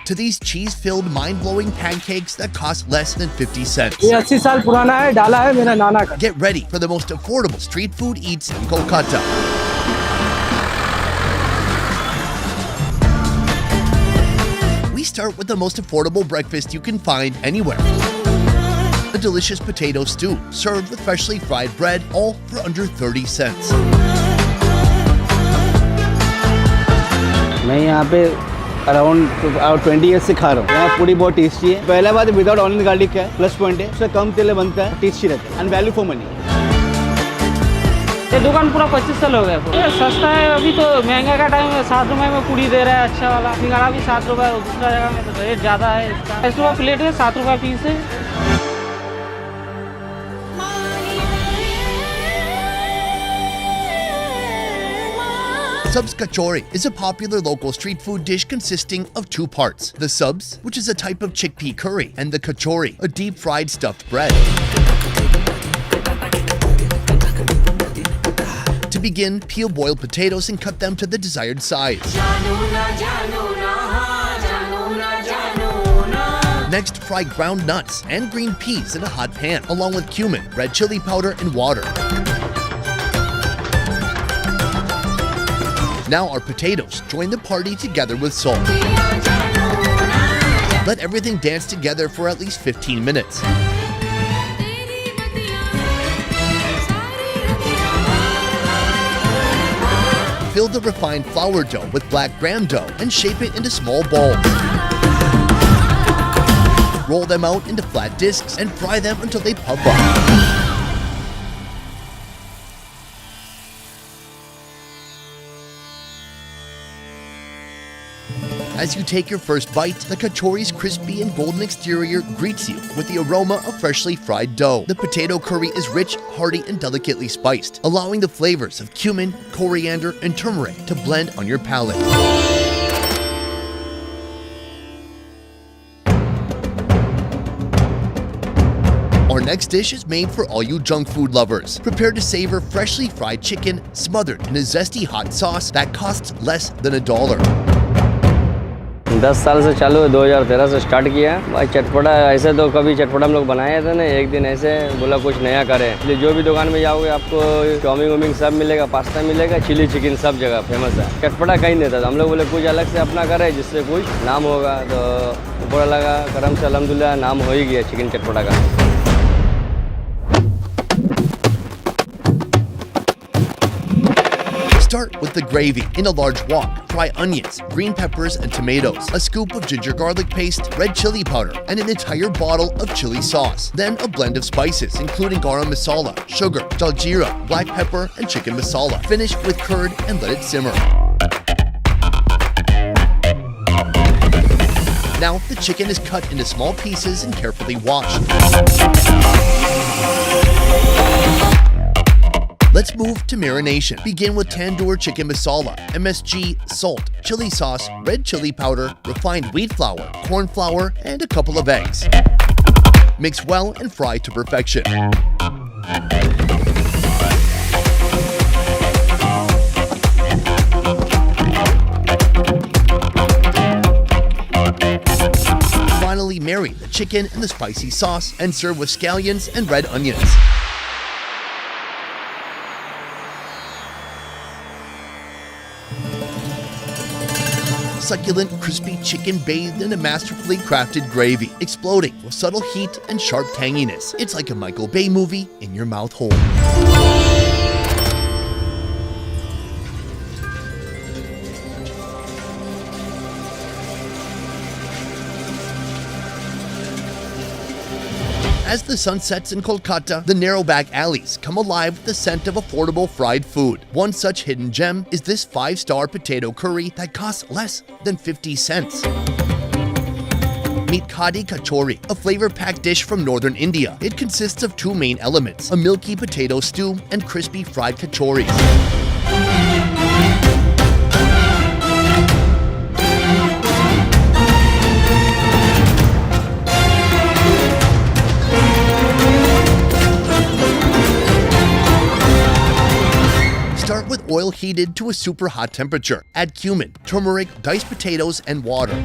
To these cheese-filled, mind-blowing pancakes that cost less than 50 cents. ये 80 साल पुराना है, डाला है मेरा नाना का. Get ready for the most affordable street food eats in Kolkata. We start with the most affordable breakfast you can find anywhere. A delicious potato stew served with freshly fried bread, all for under 30 cents. मैं यहाँ पे around 20 years से खा रहा हूँ. यहाँ पूरी बहुत टेस्टी है. पहला बात विदाउट ऑनियन गार्लिक है, प्लस पॉइंट है, उससे कम तेल बनता है, टेस्टी रहता है एंड वैल्यू फॉर मनी. ये दुकान पूरा 25 साल हो गया. ये सस्ता है अभी तो महंगा का टाइम है 7 रुपए में पूरी दे रहा है अच्छा वाला. सिंघाड़ा भी 7 रुपए, दूसरा जगह में तो रेट ज़्यादा है इसका. 10 रुपये प्लेट है, 7 रुपये पीस है. Subs kachori is a popular local street food dish consisting of two parts. The subs, which is a type of chickpea curry, and the kachori, a deep-fried stuffed bread. To begin, peel boiled potatoes and cut them to the desired size. Next, fry ground nuts and green peas in a hot pan, along with cumin, red chili powder, and water. Now our potatoes join the party together with salt. Let everything dance together for at least 15 minutes. Fill the refined flour dough with black gram dough and shape it into small balls. Roll them out into flat discs and fry them until they puff up. As you take your first bite, the kachori's crispy and golden exterior greets you with the aroma of freshly fried dough. The potato curry is rich, hearty, and delicately spiced, allowing the flavors of cumin, coriander, and turmeric to blend on your palate. Our next dish is made for all you junk food lovers. Prepare to savor freshly fried chicken smothered in a zesty hot sauce that costs less than $1. 10 साल से चालू है, 2013 से start किया. भाई चटपटा ऐसे तो कभी चटपटा हम लोग बनाए थे ना, एक दिन ऐसे बोला कुछ नया करें. इसलिए जो भी दुकान में जाओगे आपको चाउमीन वमीन सब मिलेगा, पास्ता मिलेगा, चिली चिकन सब जगह फेमस है. चटपटा कहीं नहीं था, हम लोग बोले कुछ अलग से अपना करें जिससे कुछ नाम होगा, तो ऊपर लगा करम से अल्हम्दुलिल्लाह नाम हो ही गया चिकन चटपटा का. Start with the gravy. In a large wok, fry onions, green peppers, and tomatoes, a scoop of ginger garlic paste, red chili powder, and an entire bottle of chili sauce. Then a blend of spices, including garam masala, sugar, jaljeera, black pepper, and chicken masala. Finish with curd and let it simmer. Now the chicken is cut into small pieces and carefully washed. Let's move to marination. Begin with tandoor chicken masala, MSG, salt, chili sauce, red chili powder, refined wheat flour, corn flour, and a couple of eggs. Mix well and fry to perfection. Finally, marry the chicken in the spicy sauce and serve with scallions and red onions. Succulent, crispy chicken bathed in a masterfully crafted gravy, exploding with subtle heat and sharp tanginess. It's like a Michael Bay movie in your mouth hole. As the sun sets in Kolkata, the narrow back alleys come alive with the scent of affordable fried food. One such hidden gem is this 5-star potato curry that costs less than 50 cents. Meet Khadi Kachori, a flavor-packed dish from northern India. It consists of two main elements, a milky potato stew and crispy fried kachoris. Start with oil heated to a super hot temperature. Add cumin, turmeric, diced potatoes, and water.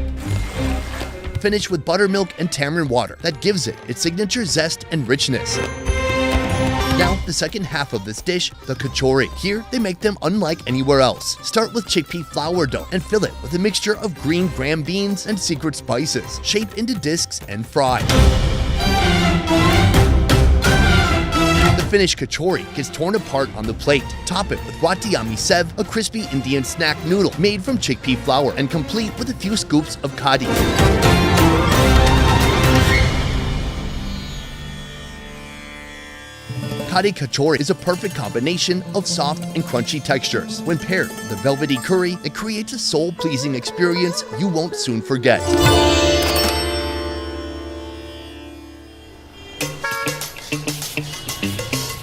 Finish with buttermilk and tamarind water that gives it its signature zest and richness. Now, the second half of this dish, the kachori. Here, they make them unlike anywhere else. Start with chickpea flour dough and fill it with a mixture of green gram beans and secret spices. Shape into discs and fry. The finished kachori gets torn apart on the plate. Top it with roti yami sev, a crispy Indian snack noodle made from chickpea flour and complete with a few scoops of khadi. Khadi kachori is a perfect combination of soft and crunchy textures. When paired with a velvety curry, it creates a soul-pleasing experience you won't soon forget.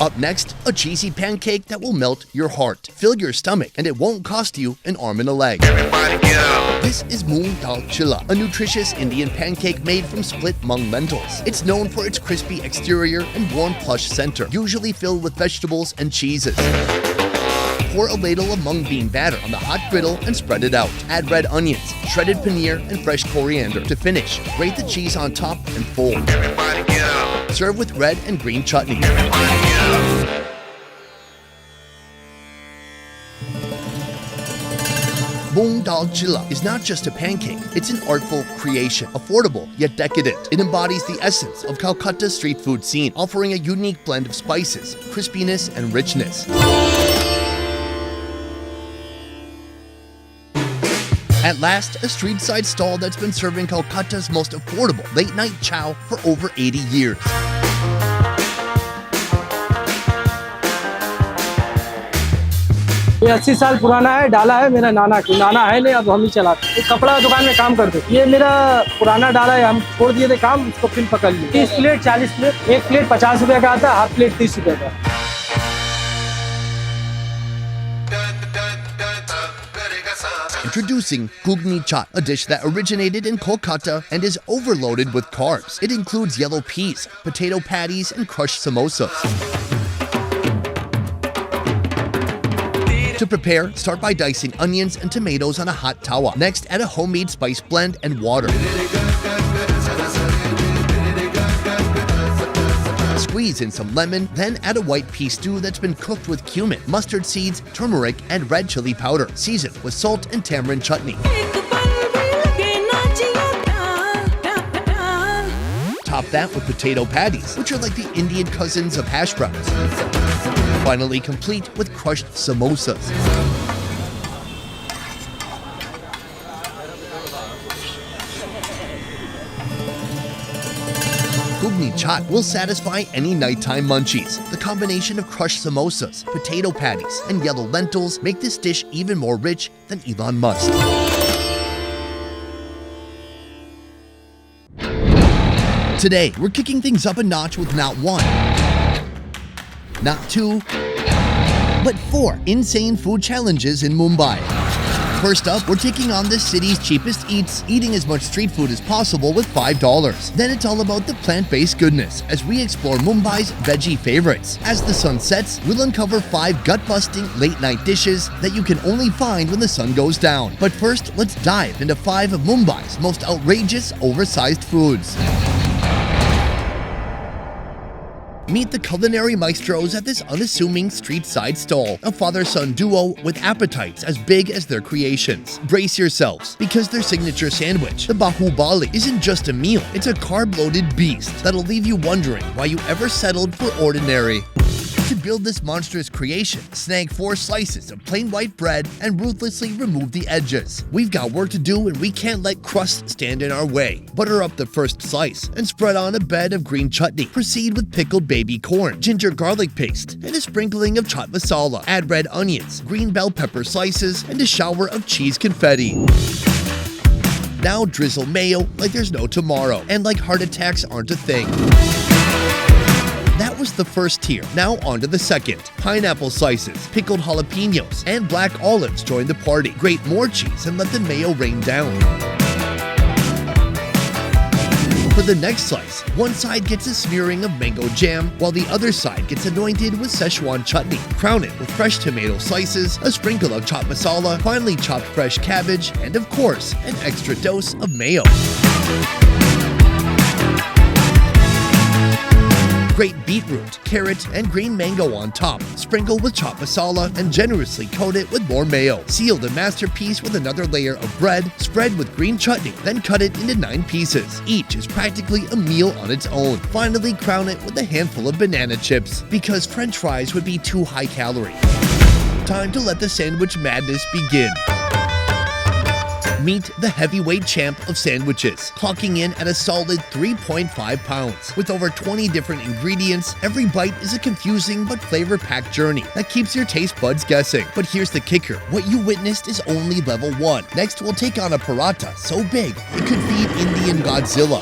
Up next, a cheesy pancake that will melt your heart, fill your stomach, and it won't cost you an arm and a leg. This is moong dal chilla, a nutritious Indian pancake made from split mung lentils. It's known for its crispy exterior and warm plush center, usually filled with vegetables and cheeses. Pour a ladle of mung bean batter on the hot griddle and spread it out. Add red onions, shredded paneer, and fresh coriander. To finish, grate the cheese on top and fold. Serve with red and green chutney. Moong dal chilla is not just a pancake, it's an artful creation, affordable yet decadent. It embodies the essence of Calcutta's street food scene, offering a unique blend of spices, crispiness, and richness. At last, a street-side stall that's been serving Calcutta's most affordable late-night chow for over 80 years. ये 80 साल पुराना है, डाला है मेरा नाना है नहीं, अब हम ही चलाते। एक कपड़ा दुकान में काम करते। ये मेरा पुराना डाला है, हम छोड़ दिए थे काम, उसको फिर पकड़ लिए। 30 प्लेट 40 प्लेट, एक प्लेट 50 रुपए का आता है, हाफ प्लेट 30 रुपए का। Introducing Gugni Chaat, a dish that originated in Kolkata and is overloaded with carbs. It includes yellow peas, potato patties, and crushed samosas. To prepare, start by dicing onions and tomatoes on a hot tawa. Next, add a homemade spice blend and water. Squeeze in some lemon, then add a white pea stew that's been cooked with cumin, mustard seeds, turmeric, and red chili powder. Season with salt and tamarind chutney. Top that with potato patties, which are like the Indian cousins of hash browns. Finally complete with crushed samosas. chutney chaat will satisfy any nighttime munchies. The combination of crushed samosas, potato patties, and yellow lentils make this dish even more rich than Elon Musk. Today, we're kicking things up a notch with not one, not two, but 4 insane food challenges in Mumbai. First up, we're taking on this city's cheapest eats, eating as much street food as possible with $5. Then it's all about the plant-based goodness as we explore Mumbai's veggie favorites. As the sun sets, we'll uncover 5 gut-busting late-night dishes that you can only find when the sun goes down. But first, let's dive into 5 of Mumbai's most outrageous, oversized foods. Meet the culinary maestros at this unassuming street-side stall, a father-son duo with appetites as big as their creations. Brace yourselves, because their signature sandwich, the Bahubali, isn't just a meal, it's a carb-loaded beast that'll leave you wondering why you ever settled for ordinary. To build this monstrous creation, snag 4 slices of plain white bread and ruthlessly remove the edges. We've got work to do and we can't let crust stand in our way. Butter up the first slice and spread on a bed of green chutney. Proceed with pickled baby corn, ginger garlic paste, and a sprinkling of chaat masala. Add red onions, green bell pepper slices, and a shower of cheese confetti. Now drizzle mayo like there's no tomorrow, and like heart attacks aren't a thing. That was the first tier. Now on to the second. Pineapple slices, pickled jalapenos, and black olives join the party. Grate more cheese and let the mayo rain down. For the next slice, one side gets a smearing of mango jam, while the other side gets anointed with Szechuan chutney. Crown it with fresh tomato slices, a sprinkle of chaat masala, finely chopped fresh cabbage, and of course, an extra dose of mayo. Grate beetroot, carrot, and green mango on top. Sprinkle with chaat masala and generously coat it with more mayo. Seal the masterpiece with another layer of bread, spread with green chutney, then cut it into 9 pieces. Each is practically a meal on its own. Finally, crown it with a handful of banana chips, because French fries would be too high calorie. Time to let the sandwich madness begin. Meet the heavyweight champ of sandwiches, clocking in at a solid 3.5 pounds. With over 20 different ingredients, every bite is a confusing but flavor-packed journey that keeps your taste buds guessing. But here's the kicker. What you witnessed is only level 1. Next, we'll take on a paratha so big it could feed Indian Godzilla.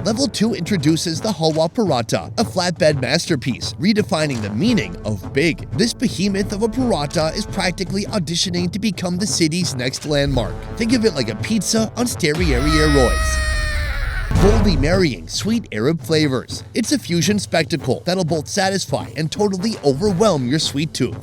Level 2 introduces the halwa paratha, a flatbed masterpiece, redefining the meaning of big. This behemoth of a paratha is practically auditioning to become the city's next landmark. Think of it like a pizza on steroids. Boldly marrying sweet Arab flavors. It's a fusion spectacle that'll both satisfy and totally overwhelm your sweet tooth.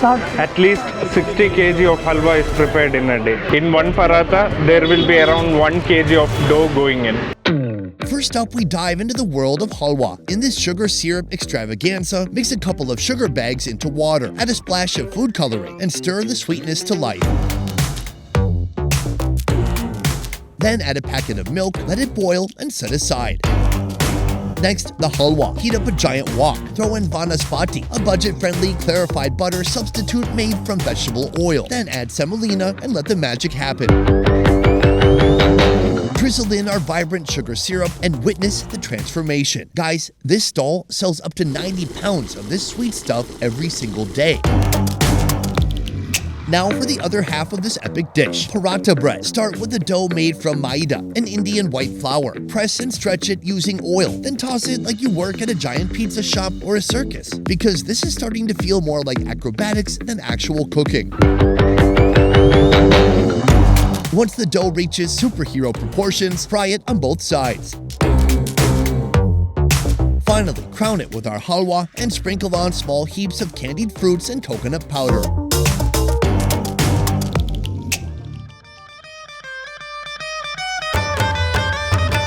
At least 60 kg of halwa is prepared in a day. In one paratha, there will be around 1 kg of dough going in. First up, we dive into the world of halwa. In this sugar syrup extravaganza, mix a couple of sugar bags into water, add a splash of food coloring, and stir the sweetness to life. Then add a packet of milk, let it boil, and set aside. Next, the halwa. Heat up a giant wok. Throw in vanaspati, a budget-friendly clarified butter substitute made from vegetable oil. Then add semolina and let the magic happen. Drizzle in our vibrant sugar syrup and witness the transformation. Guys, this stall sells up to 90 pounds of this sweet stuff every single day. Now for the other half of this epic dish, paratha bread. Start with the dough made from maida, an Indian white flour. Press and stretch it using oil, then toss it like you work at a giant pizza shop or a circus, because this is starting to feel more like acrobatics than actual cooking. Once the dough reaches superhero proportions, fry it on both sides. Finally, crown it with our halwa and sprinkle on small heaps of candied fruits and coconut powder.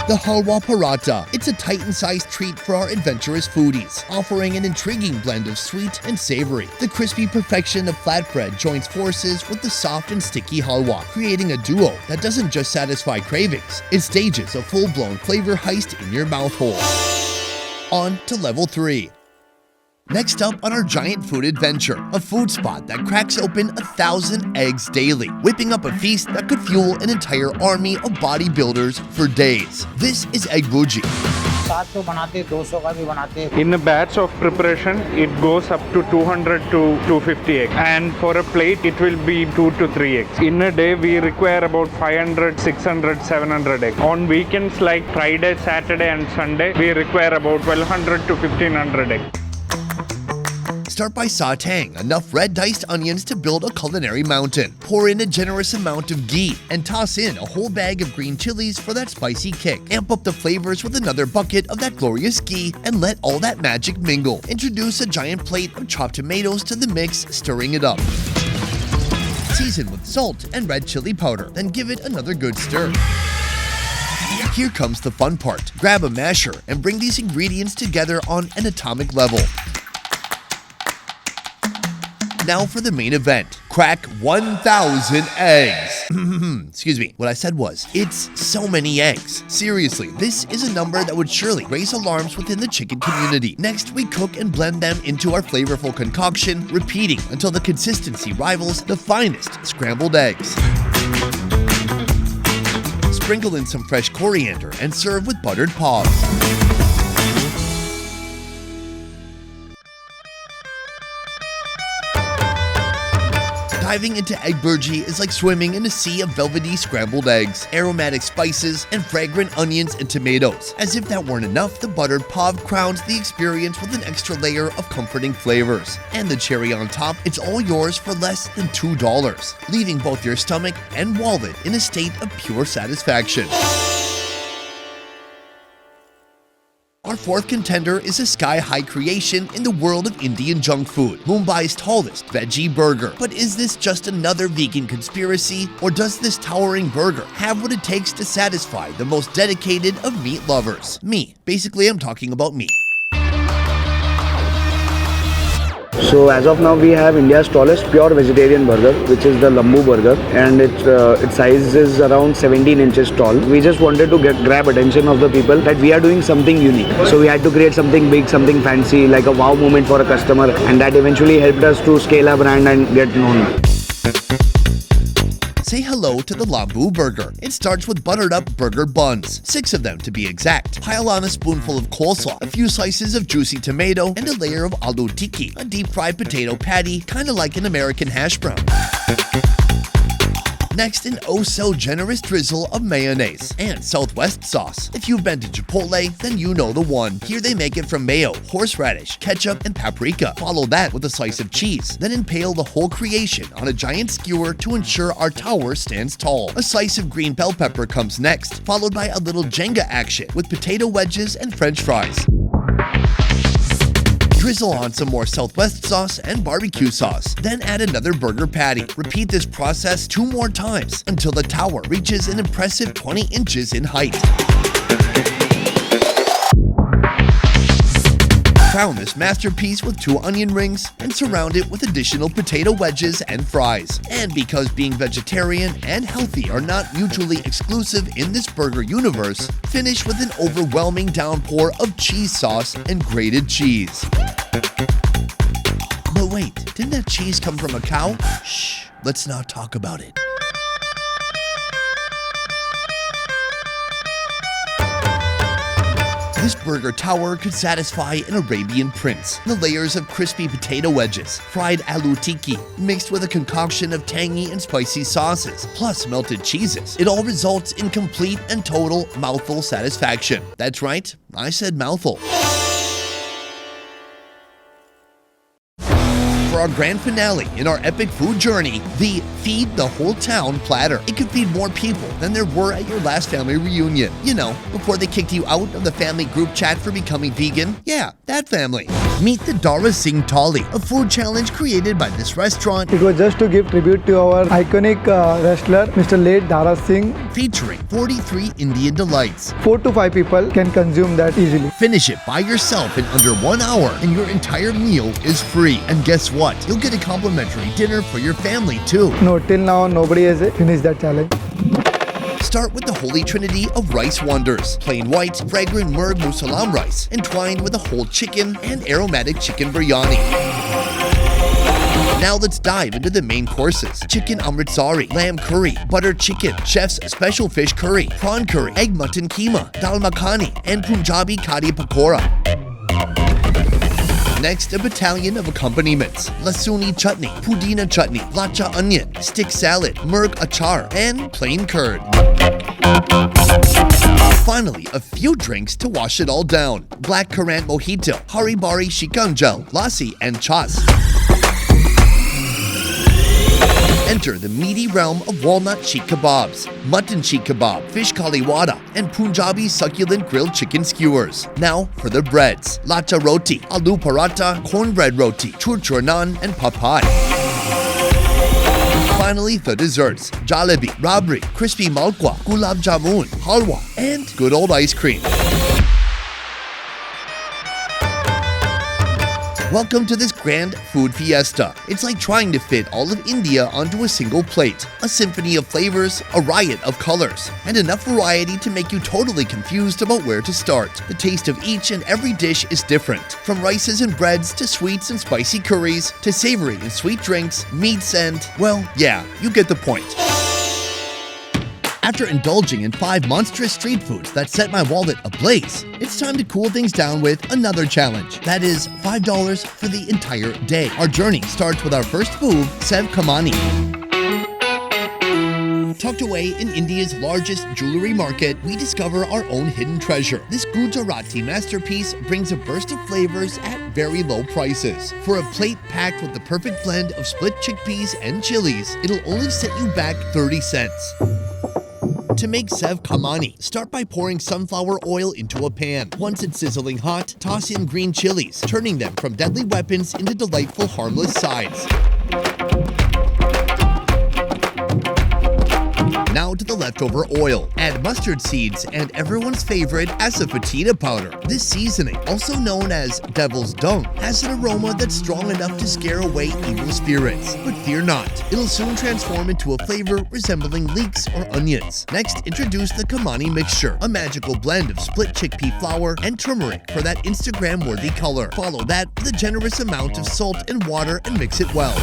The halwa paratha. It's a Titan-sized treat for our adventurous foodies, offering an intriguing blend of sweet and savory. The crispy perfection of flatbread joins forces with the soft and sticky halwa, creating a duo that doesn't just satisfy cravings, it stages a full-blown flavor heist in your mouth hole. On to level 3. Next up on our giant food adventure, a food spot that cracks open 1,000 eggs daily, whipping up a feast that could fuel an entire army of bodybuilders for days. This is egg bhuji. 700 बनाते 200 का भी बनाते. In a batch of preparation, it goes up to 200 to 250 eggs, and for a plate, it will be 2 to 3 eggs. In a day, we require about 500, 600, 700 eggs. On weekends like Friday, Saturday, and Sunday, we require about 1,200 to 1,500 eggs. Start by sautéing enough red diced onions to build a culinary mountain. Pour in a generous amount of ghee and toss in a whole bag of green chilies for that spicy kick. Amp up the flavors with another bucket of that glorious ghee and let all that magic mingle. Introduce a giant plate of chopped tomatoes to the mix, stirring it up. Season with salt and red chili powder, then give it another good stir. Here comes the fun part. Grab a masher and bring these ingredients together on an atomic level. Now for the main event. Crack 1,000 eggs. Excuse me, what I said was, it's so many eggs. Seriously, this is a number that would surely raise alarms within the chicken community. Next, we cook and blend them into our flavorful concoction, repeating until the consistency rivals the finest scrambled eggs. Sprinkle in some fresh coriander and serve with buttered pav. Diving into egg bhuji is like swimming in a sea of velvety scrambled eggs, aromatic spices, and fragrant onions and tomatoes. As if that weren't enough, the buttered pav crowns the experience with an extra layer of comforting flavors. And the cherry on top, it's all yours for less than $2, leaving both your stomach and wallet in a state of pure satisfaction. Our fourth contender is a sky-high creation in the world of Indian junk food, Mumbai's tallest veggie burger. But is this just another vegan conspiracy, or does this towering burger have what it takes to satisfy the most dedicated of meat lovers? Me. Basically, I'm talking about me. So as of now, we have India's tallest pure vegetarian burger, which is the Lambu burger, and its size is around 17 inches tall. We just wanted to grab attention of the people that we are doing something unique. So we had to create something big, something fancy, like a wow moment for a customer, and that eventually helped us to scale our brand and get known. Say hello to the Lambu burger. It starts with buttered up burger buns, 6 of them to be exact. Pile on a spoonful of coleslaw, a few slices of juicy tomato, and a layer of aloo tikki, a deep fried potato patty, kinda like an American hash brown. Next, an oh-so-generous drizzle of mayonnaise and Southwest sauce. If you've been to Chipotle, then you know the one. Here they make it from mayo, horseradish, ketchup, and paprika. Follow that with a slice of cheese. Then impale the whole creation on a giant skewer to ensure our tower stands tall. A slice of green bell pepper comes next, followed by a little Jenga action with potato wedges and French fries. Drizzle on some more Southwest sauce and barbecue sauce. Then add another burger patty. Repeat this process 2 more times until the tower reaches an impressive 20 inches in height. Crown this masterpiece with 2 onion rings and surround it with additional potato wedges and fries. And because being vegetarian and healthy are not mutually exclusive in this burger universe, finish with an overwhelming downpour of cheese sauce and grated cheese. But wait, didn't that cheese come from a cow? Shh, let's not talk about it. This burger tower could satisfy an Arabian prince. The layers of crispy potato wedges, fried aloo tikki, mixed with a concoction of tangy and spicy sauces, plus melted cheeses. It all results in complete and total mouthful satisfaction. That's right, I said mouthful. For our grand finale in our epic food journey, the Feed the Whole Town platter. It could feed more people than there were at your last family reunion. You know, before they kicked you out of the family group chat for becoming vegan. Yeah, that family. Meet the Dara Singh Thali, a food challenge created by this restaurant. It was just to give tribute to our iconic wrestler, Mr. late Dara Singh. Featuring 43 Indian delights. 4 to 5 people can consume that easily. Finish it by yourself in under 1 hour and your entire meal is free. And guess what? You'll get a complimentary dinner for your family too. No, till now nobody has finished that challenge. Start with the holy trinity of rice wonders: plain white, fragrant murg musalam rice, entwined with a whole chicken and aromatic chicken biryani. Now let's dive into the main courses: chicken amritsari, lamb curry, butter chicken, chef's special fish curry, prawn curry, egg mutton keema, dal makhani, and Punjabi kari pakora. Next, a battalion of accompaniments: lasuni chutney, pudina chutney, lacha onion, stick salad, murg achar, and plain curd. Finally, a few drinks to wash it all down: black currant mojito, haribari shikanjal, lassi, and chas. Enter the meaty realm of walnut sheikh kebabs, mutton sheikh kebab, fish kaliwada, and Punjabi succulent grilled chicken skewers. Now for the breads: lacha roti, aloo paratha, cornbread roti, churchur naan, and papai. Finally, the desserts: jalebi, rabri, crispy malpua, gulab jamun, halwa, and good old ice cream. Welcome to this grand food fiesta. It's like trying to fit all of India onto a single plate. A symphony of flavors, a riot of colors, and enough variety to make you totally confused about where to start. The taste of each and every dish is different. From rices and breads to sweets and spicy curries to savory and sweet drinks, meats and, well, yeah, you get the point. After indulging in 5 monstrous street foods that set my wallet ablaze, it's time to cool things down with another challenge. That is $5 for the entire day. Our journey starts with our first food, Sev Kamani. Tucked away in India's largest jewelry market, we discover our own hidden treasure. This Gujarati masterpiece brings a burst of flavors at very low prices. For a plate packed with the perfect blend of split chickpeas and chilies, it'll only set you back 30 cents. To make Sev Kamani, start by pouring sunflower oil into a pan. Once it's sizzling hot, toss in green chilies, turning them from deadly weapons into delightful, harmless sides. Now to the leftover oil. Add mustard seeds and everyone's favorite asafoetida powder. This seasoning, also known as devil's dung, has an aroma that's strong enough to scare away evil spirits. But fear not, it'll soon transform into a flavor resembling leeks or onions. Next, introduce the Kamani mixture, a magical blend of split chickpea flour and turmeric for that Instagram-worthy color. Follow that with a generous amount of salt and water and mix it well.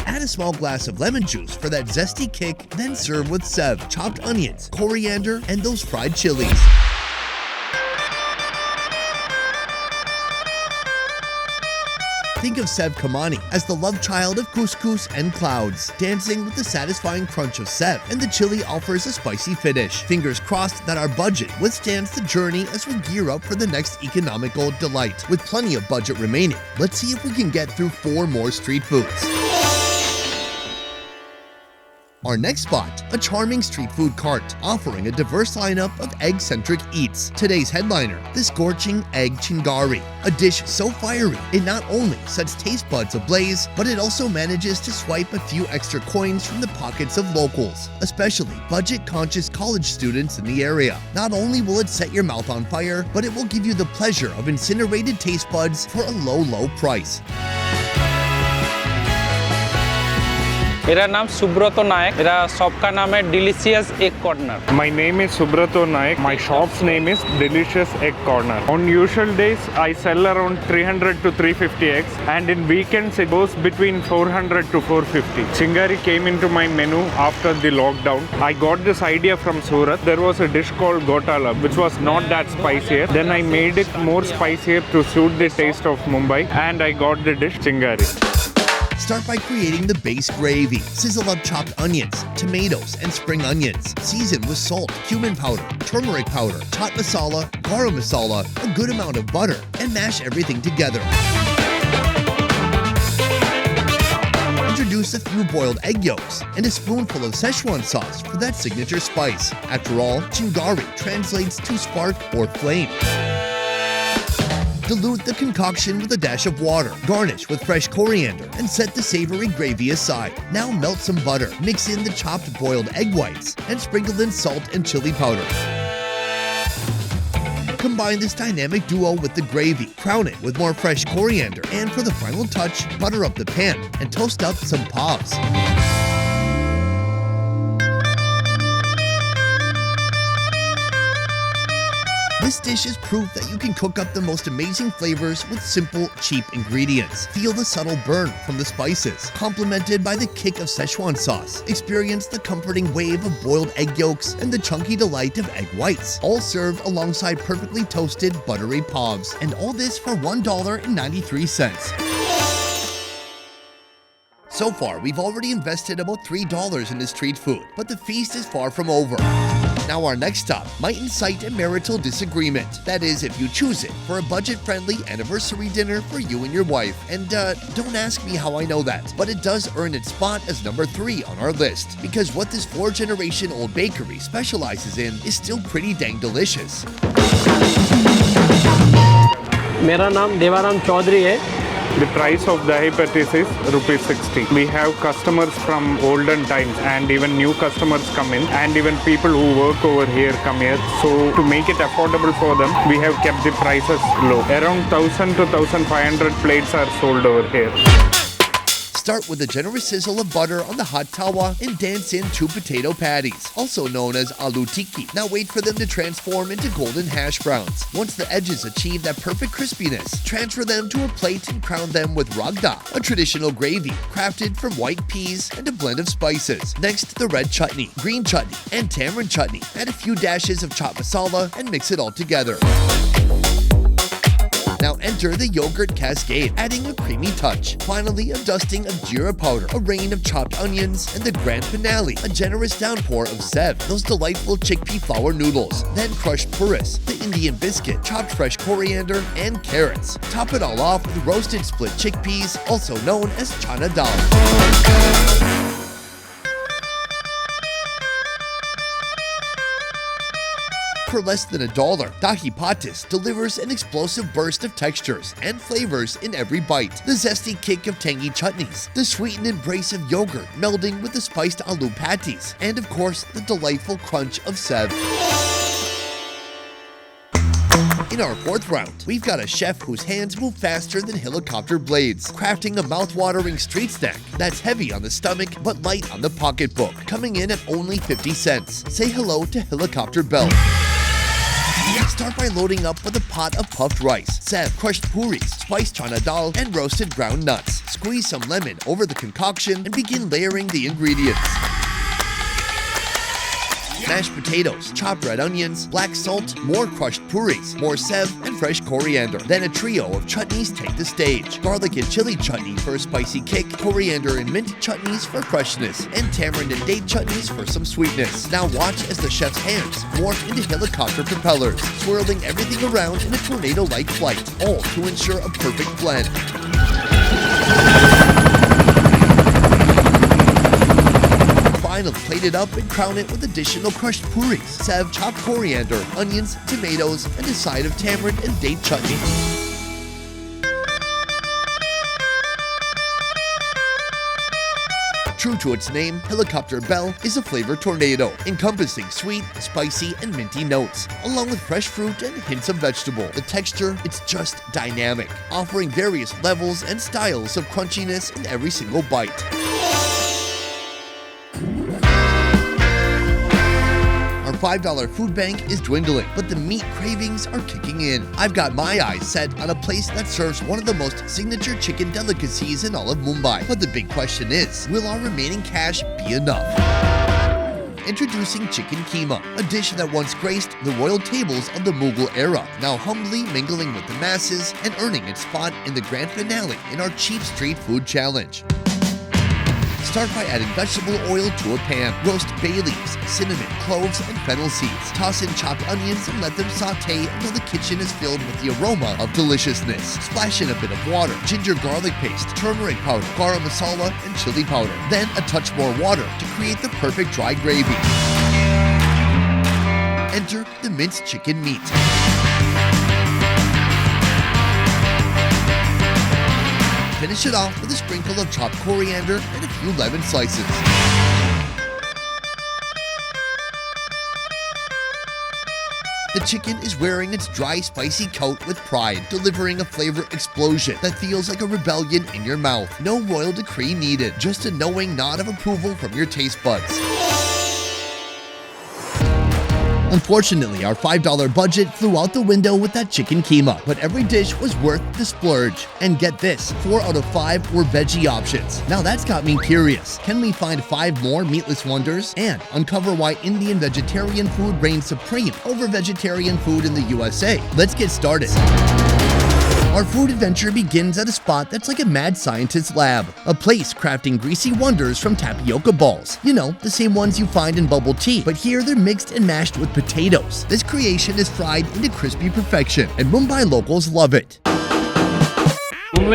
Add a small glass of lemon juice for that zesty kick, then serve with Sev, chopped onions, coriander, and those fried chilies. Think of Sev Kamani as the love child of couscous and clouds, dancing with the satisfying crunch of Sev, and the chili offers a spicy finish. Fingers crossed that our budget withstands the journey as we gear up for the next economical delight. With plenty of budget remaining, let's see if we can get through 4 more street foods. Our next spot, a charming street food cart offering a diverse lineup of egg-centric eats. Today's headliner, the scorching egg chingari, a dish so fiery it not only sets taste buds ablaze, but it also manages to swipe a few extra coins from the pockets of locals, especially budget-conscious college students in the area. Not only will it set your mouth on fire, but it will give you the pleasure of incinerated taste buds for a low price. मेरा नाम सुब्रतो नायक मेरा shop का नाम है delicious egg corner My name is Subrato Naik. My shop's name is Delicious Egg Corner. On usual days, I sell around 300 to 350 eggs, and in weekends it goes between 400 to 450. Chingari came into my menu after the lockdown. I got this idea from Surat. There was a dish called Gotala, which was not that spicier. Then I made it more spicier to suit the taste of Mumbai, and I got the dish Chingari. Start by creating the base gravy. Sizzle up chopped onions, tomatoes, and spring onions. Season with salt, cumin powder, turmeric powder, chaat masala, garam masala, a good amount of butter, and mash everything together. Introduce a few boiled egg yolks and a spoonful of Szechuan sauce for that signature spice. After all, chingari translates to spark or flame. Dilute the concoction with a dash of water, garnish with fresh coriander, and set the savory gravy aside. Now melt some butter, mix in the chopped boiled egg whites, and sprinkle in salt and chili powder. Combine this dynamic duo with the gravy, crown it with more fresh coriander, and for the final touch, butter up the pan and toast up some pav. This dish is proof that you can cook up the most amazing flavors with simple, cheap ingredients. Feel the subtle burn from the spices, complemented by the kick of Szechuan sauce. Experience the comforting wave of boiled egg yolks and the chunky delight of egg whites, all served alongside perfectly toasted buttery pavs. And all this for $1.93. So far, we've already invested about $3 in this street food, but the feast is far from over. Now our next stop might incite a marital disagreement. That is, if you choose it, for a budget-friendly anniversary dinner for you and your wife. And don't ask me how I know that, but it does earn its spot as number 3 on our list, because what this 4-generation-old bakery specializes in is still pretty dang delicious. मेरा नाम देवाराम चौधरी है. The price of dahi patties is ₹60. We have customers from olden times and even new customers come in, and even people who work over here come here. So to make it affordable for them, we have kept the prices low. Around 1,000 to 1,500 plates are sold over here. Start with a generous sizzle of butter on the hot tawa and dance in 2 potato patties, also known as aloo tikki. Now wait for them to transform into golden hash browns. Once the edges achieve that perfect crispiness, transfer them to a plate and crown them with ragda, a traditional gravy crafted from white peas and a blend of spices. Next, the red chutney, green chutney, and tamarind chutney. Add a few dashes of chopped masala and mix it all together. Now enter the yogurt cascade, adding a creamy touch. Finally, a dusting of jeera powder, a rain of chopped onions, and the grand finale, a generous downpour of sev, those delightful chickpea flour noodles. Then crushed puris, the Indian biscuit, chopped fresh coriander, and carrots. Top it all off with roasted split chickpeas, also known as chana dal. For less than $1, dahi patis delivers an explosive burst of textures and flavors in every bite. The zesty kick of tangy chutneys, the sweetened embrace of yogurt melding with the spiced aloo patties, and of course, the delightful crunch of sev. In our 4th round, we've got a chef whose hands move faster than helicopter blades, crafting a mouth-watering street snack that's heavy on the stomach but light on the pocketbook, coming in at only 50 cents. Say hello to Helicopter Bell. Start by loading up with a pot of puffed rice, sev, crushed puris, spiced chana dal, and roasted ground nuts. Squeeze some lemon over the concoction and begin layering the ingredients. Mashed potatoes, chopped red onions, black salt, more crushed puris, more sev, and fresh coriander. Then a trio of chutneys take the stage. Garlic and chili chutney for a spicy kick, coriander and mint chutneys for freshness, and tamarind and date chutneys for some sweetness. Now watch as the chef's hands morph into helicopter propellers, swirling everything around in a tornado-like flight, all to ensure a perfect blend. Finally, plate it up and crown it with additional crushed puris, sev, chopped coriander, onions, tomatoes, and a side of tamarind and date chutney. True to its name, Helicopter Bell is a flavor tornado, encompassing sweet, spicy, and minty notes, along with fresh fruit and hints of vegetable. The texture, it's just dynamic, offering various levels and styles of crunchiness in every single bite. Our $5 food bank is dwindling, but the meat cravings are kicking in. I've got my eyes set on a place that serves one of the most signature chicken delicacies in all of Mumbai. But the big question is, will our remaining cash be enough? Introducing chicken keema, a dish that once graced the royal tables of the Mughal era, now humbly mingling with the masses and earning its spot in the grand finale in our cheap street food challenge. Start by adding vegetable oil to a pan. Roast bay leaves, cinnamon, cloves, and fennel seeds. Toss in chopped onions and let them saute until the kitchen is filled with the aroma of deliciousness. Splash in a bit of water, ginger garlic paste, turmeric powder, garam masala, and chili powder. Then a touch more water to create the perfect dry gravy. Enter the minced chicken meat. Finish it off with a sprinkle of chopped coriander and a few lemon slices. The chicken is wearing its dry, spicy coat with pride, delivering a flavor explosion that feels like a rebellion in your mouth. No royal decree needed, just a knowing nod of approval from your taste buds. Unfortunately, our $5 budget flew out the window with that chicken keema, but every dish was worth the splurge. And get this, 4 out of 5 were veggie options. Now that's got me curious. Can we find 5 more meatless wonders and uncover why Indian vegetarian food reigns supreme over vegetarian food in the USA? Let's get started. Our food adventure begins at a spot that's like a mad scientist's lab, a place crafting greasy wonders from tapioca balls. You know, the same ones you find in bubble tea, but here they're mixed and mashed with potatoes. This creation is fried into crispy perfection, and Mumbai locals love it. In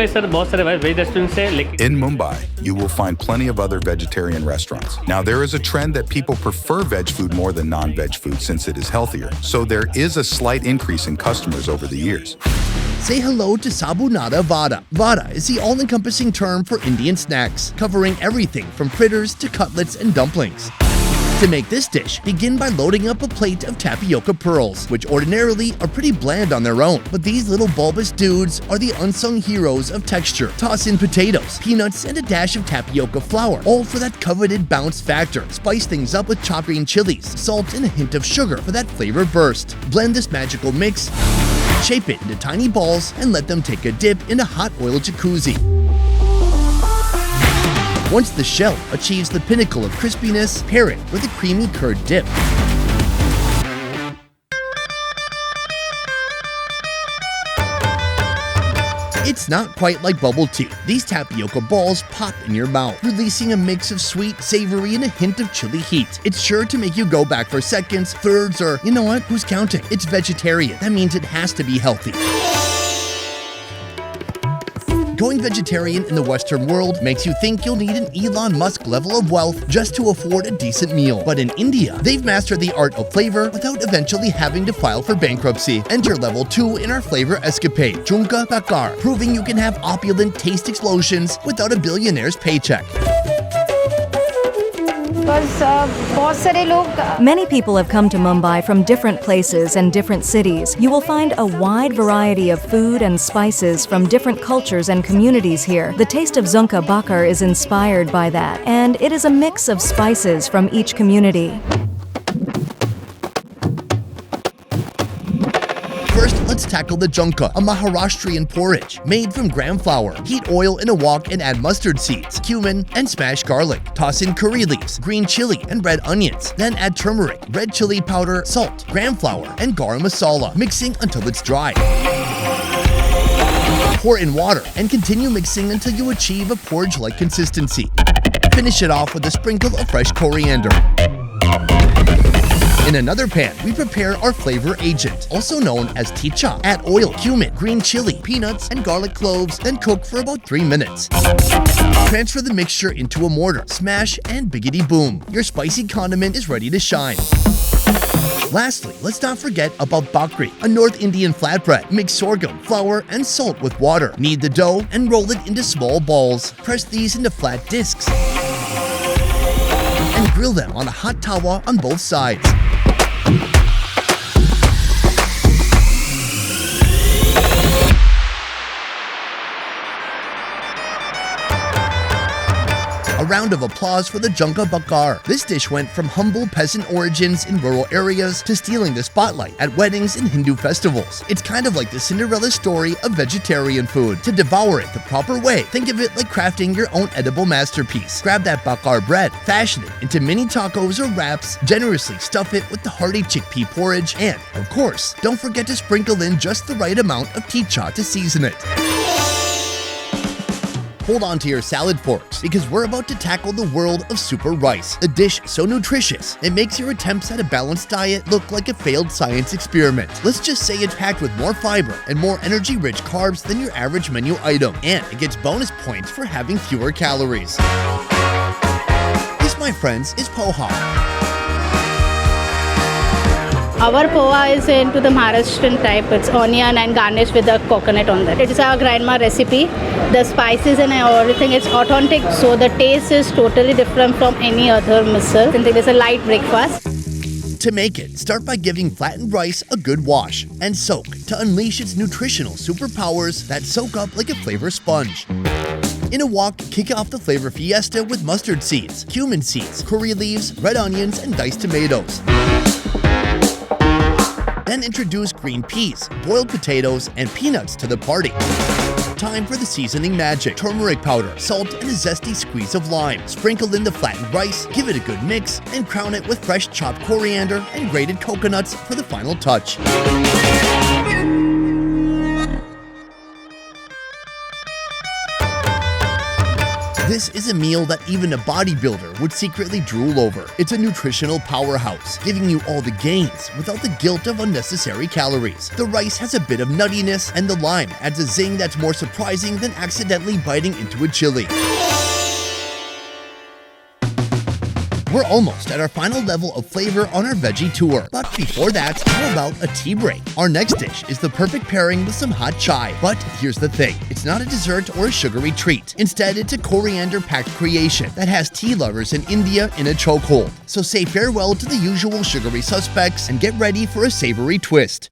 Mumbai, you will find plenty of other vegetarian restaurants. Now, there is a trend that people prefer veg food more than non-veg food since it is healthier, so there is a slight increase in customers over the years. Say hello to Sabunada Vada. Vada is the all-encompassing term for Indian snacks, covering everything from fritters to cutlets and dumplings. To make this dish, begin by loading up a plate of tapioca pearls, which ordinarily are pretty bland on their own, but these little bulbous dudes are the unsung heroes of texture. Toss in potatoes, peanuts, and a dash of tapioca flour, all for that coveted bounce factor. Spice things up with chopped green chilies, salt, and a hint of sugar for that flavor burst. Blend this magical mix, shape it into tiny balls, and let them take a dip in a hot oil jacuzzi. Once the shell achieves the pinnacle of crispiness, pair it with a creamy curd dip. It's not quite like bubble tea. These tapioca balls pop in your mouth, releasing a mix of sweet, savory, and a hint of chili heat. It's sure to make you go back for seconds, thirds, or you know what? Who's counting? It's vegetarian. That means it has to be healthy. Going vegetarian in the Western world makes you think you'll need an Elon Musk level of wealth just to afford a decent meal. But in India, they've mastered the art of flavor without eventually having to file for bankruptcy. Enter level 2 in our flavor escapade, Junka Bakar, proving you can have opulent taste explosions without a billionaire's paycheck. Many people have come to Mumbai from different places and different cities. You will find a wide variety of food and spices from different cultures and communities here. The taste of Zunka Bakar is inspired by that, and it is a mix of spices from each community. First, let's tackle the junka, a Maharashtrian porridge made from gram flour. Heat oil in a wok and add mustard seeds, cumin, and smashed garlic. Toss in curry leaves, green chili, and red onions. Then add turmeric, red chili powder, salt, gram flour, and garam masala, mixing until it's dry. Pour in water and continue mixing until you achieve a porridge-like consistency. Finish it off with a sprinkle of fresh coriander. In another pan, we prepare our flavor agent, also known as tiep. Add oil, cumin, green chili, peanuts, and garlic cloves, then cook for about 3 minutes. Transfer the mixture into a mortar, smash, and biggity boom. Your spicy condiment is ready to shine. Lastly, let's not forget about bakri, a North Indian flatbread. Mix sorghum, flour, and salt with water. Knead the dough and roll it into small balls. Press these into flat discs and grill them on a hot tawa on both sides. A round of applause for the Junka Bakar. This dish went from humble peasant origins in rural areas to stealing the spotlight at weddings and Hindu festivals. It's kind of like the Cinderella story of vegetarian food. To devour it the proper way, think of it like crafting your own edible masterpiece. Grab that bakar bread, fashion it into mini tacos or wraps, generously stuff it with the hearty chickpea porridge, and, of course, don't forget to sprinkle in just the right amount of tiep to season it. Hold on to your salad forks, because we're about to tackle the world of super rice, a dish so nutritious it makes your attempts at a balanced diet look like a failed science experiment. Let's just say it's packed with more fiber and more energy-rich carbs than your average menu item, and it gets bonus points for having fewer calories. This, my friends, is poha. Our poha is into the Maharashtrian type. It's onion and garnished with the coconut on that. It is our grandma recipe. The spices and everything is authentic, so the taste is totally different from any other misal. I think it's a light breakfast. To make it, start by giving flattened rice a good wash and soak to unleash its nutritional superpowers that soak up like a flavor sponge. In a wok, kick off the flavor fiesta with mustard seeds, cumin seeds, curry leaves, red onions, and diced tomatoes. Then introduce green peas, boiled potatoes, and peanuts to the party. Time for the seasoning magic. Turmeric powder, salt, and a zesty squeeze of lime. Sprinkle in the flattened rice, give it a good mix, and crown it with fresh chopped coriander and grated coconuts for the final touch. This is a meal that even a bodybuilder would secretly drool over. It's a nutritional powerhouse, giving you all the gains without the guilt of unnecessary calories. The rice has a bit of nuttiness, and the lime adds a zing that's more surprising than accidentally biting into a chili. We're almost at our final level of flavor on our veggie tour. But before that, how about a tea break? Our next dish is the perfect pairing with some hot chai. But here's the thing, it's not a dessert or a sugary treat. Instead, it's a coriander-packed creation that has tea lovers in India in a chokehold. So say farewell to the usual sugary suspects and get ready for a savory twist.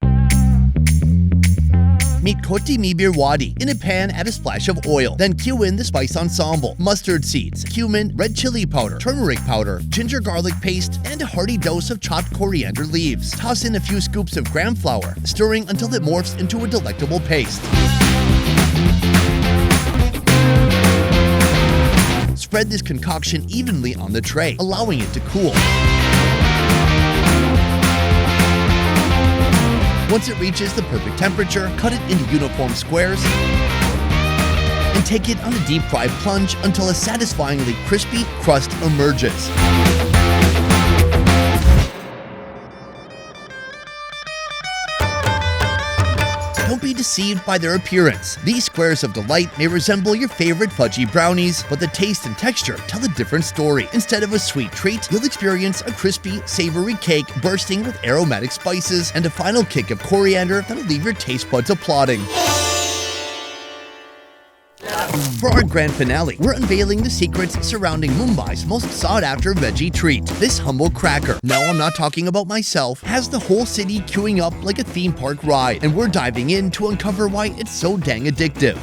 Meet Koti Mibir Wadi in a pan, add a splash of oil. Then cue in the spice ensemble: mustard seeds, cumin, red chili powder, turmeric powder, ginger garlic paste, and a hearty dose of chopped coriander leaves. Toss in a few scoops of gram flour, stirring until it morphs into a delectable paste. Spread this concoction evenly on the tray, allowing it to cool. Once it reaches the perfect temperature, cut it into uniform squares and take it on a deep fry plunge until a satisfyingly crispy crust emerges. Don't be deceived by their appearance. These squares of delight may resemble your favorite fudgy brownies, but the taste and texture tell a different story. Instead of a sweet treat, you'll experience a crispy, savory cake bursting with aromatic spices and a final kick of coriander that'll leave your taste buds applauding. For our grand finale, we're unveiling the secrets surrounding Mumbai's most sought-after veggie treat. This humble cracker, no, I'm not talking about myself, has the whole city queuing up like a theme park ride, and we're diving in to uncover why it's so dang addictive.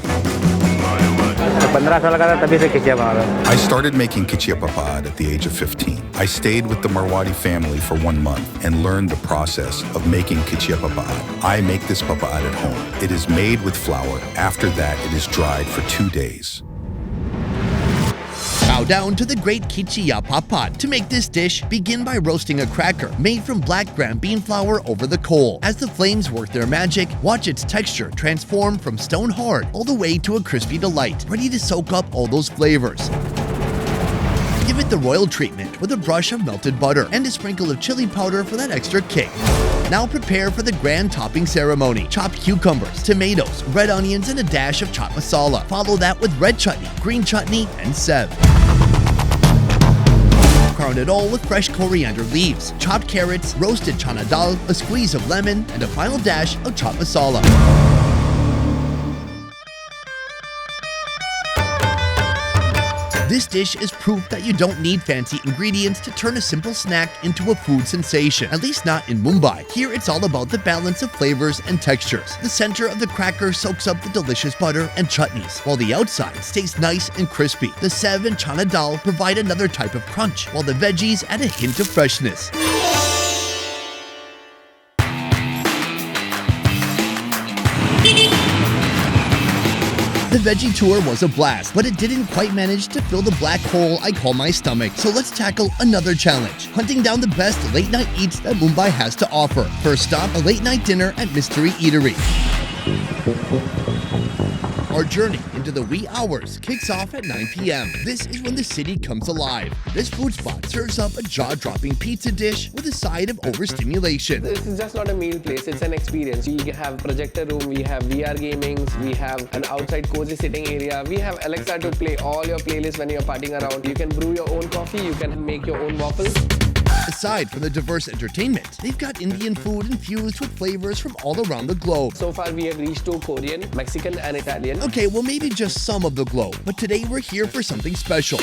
I started making khichya papad at the age of 15. I stayed with the Marwadi family for 1 month and learned the process of making khichya papad. I make this papad at home. It is made with flour. After that, it is dried for 2 days. Bow down to the great khichya papad. To make this dish, begin by roasting a cracker made from black gram bean flour over the coal. As the flames work their magic, watch its texture transform from stone hard all the way to a crispy delight, ready to soak up all those flavors. Give it the royal treatment with a brush of melted butter and a sprinkle of chili powder for that extra kick. Now prepare for the grand topping ceremony. Chopped cucumbers, tomatoes, red onions, and a dash of chaat masala. Follow that with red chutney, green chutney, and sev. Crown it all with fresh coriander leaves, chopped carrots, roasted chana dal, a squeeze of lemon, and a final dash of chaat masala. This dish is proof that you don't need fancy ingredients to turn a simple snack into a food sensation, at least not in Mumbai. Here it's all about the balance of flavors and textures. The center of the cracker soaks up the delicious butter and chutneys, while the outside stays nice and crispy. The sev and chana dal provide another type of crunch, while the veggies add a hint of freshness. The veggie tour was a blast, but it didn't quite manage to fill the black hole I call my stomach. So let's tackle another challenge, hunting down the best late night eats that Mumbai has to offer. First stop, a late night dinner at Mystery Eatery. Our journey into the wee hours kicks off at 9 p.m. This is when the city comes alive. This food spot serves up a jaw-dropping pizza dish with a side of overstimulation. This is just not a meal place, it's an experience. We have projector room, we have VR gaming, we have an outside cozy sitting area, we have Alexa to play all your playlists when you're partying around. You can brew your own coffee, you can make your own waffles. Aside from the diverse entertainment, they've got Indian food infused with flavors from all around the globe. So far we have reached to Korean, Mexican and Italian. Okay, well maybe just some of the globe, but today we're here for something special.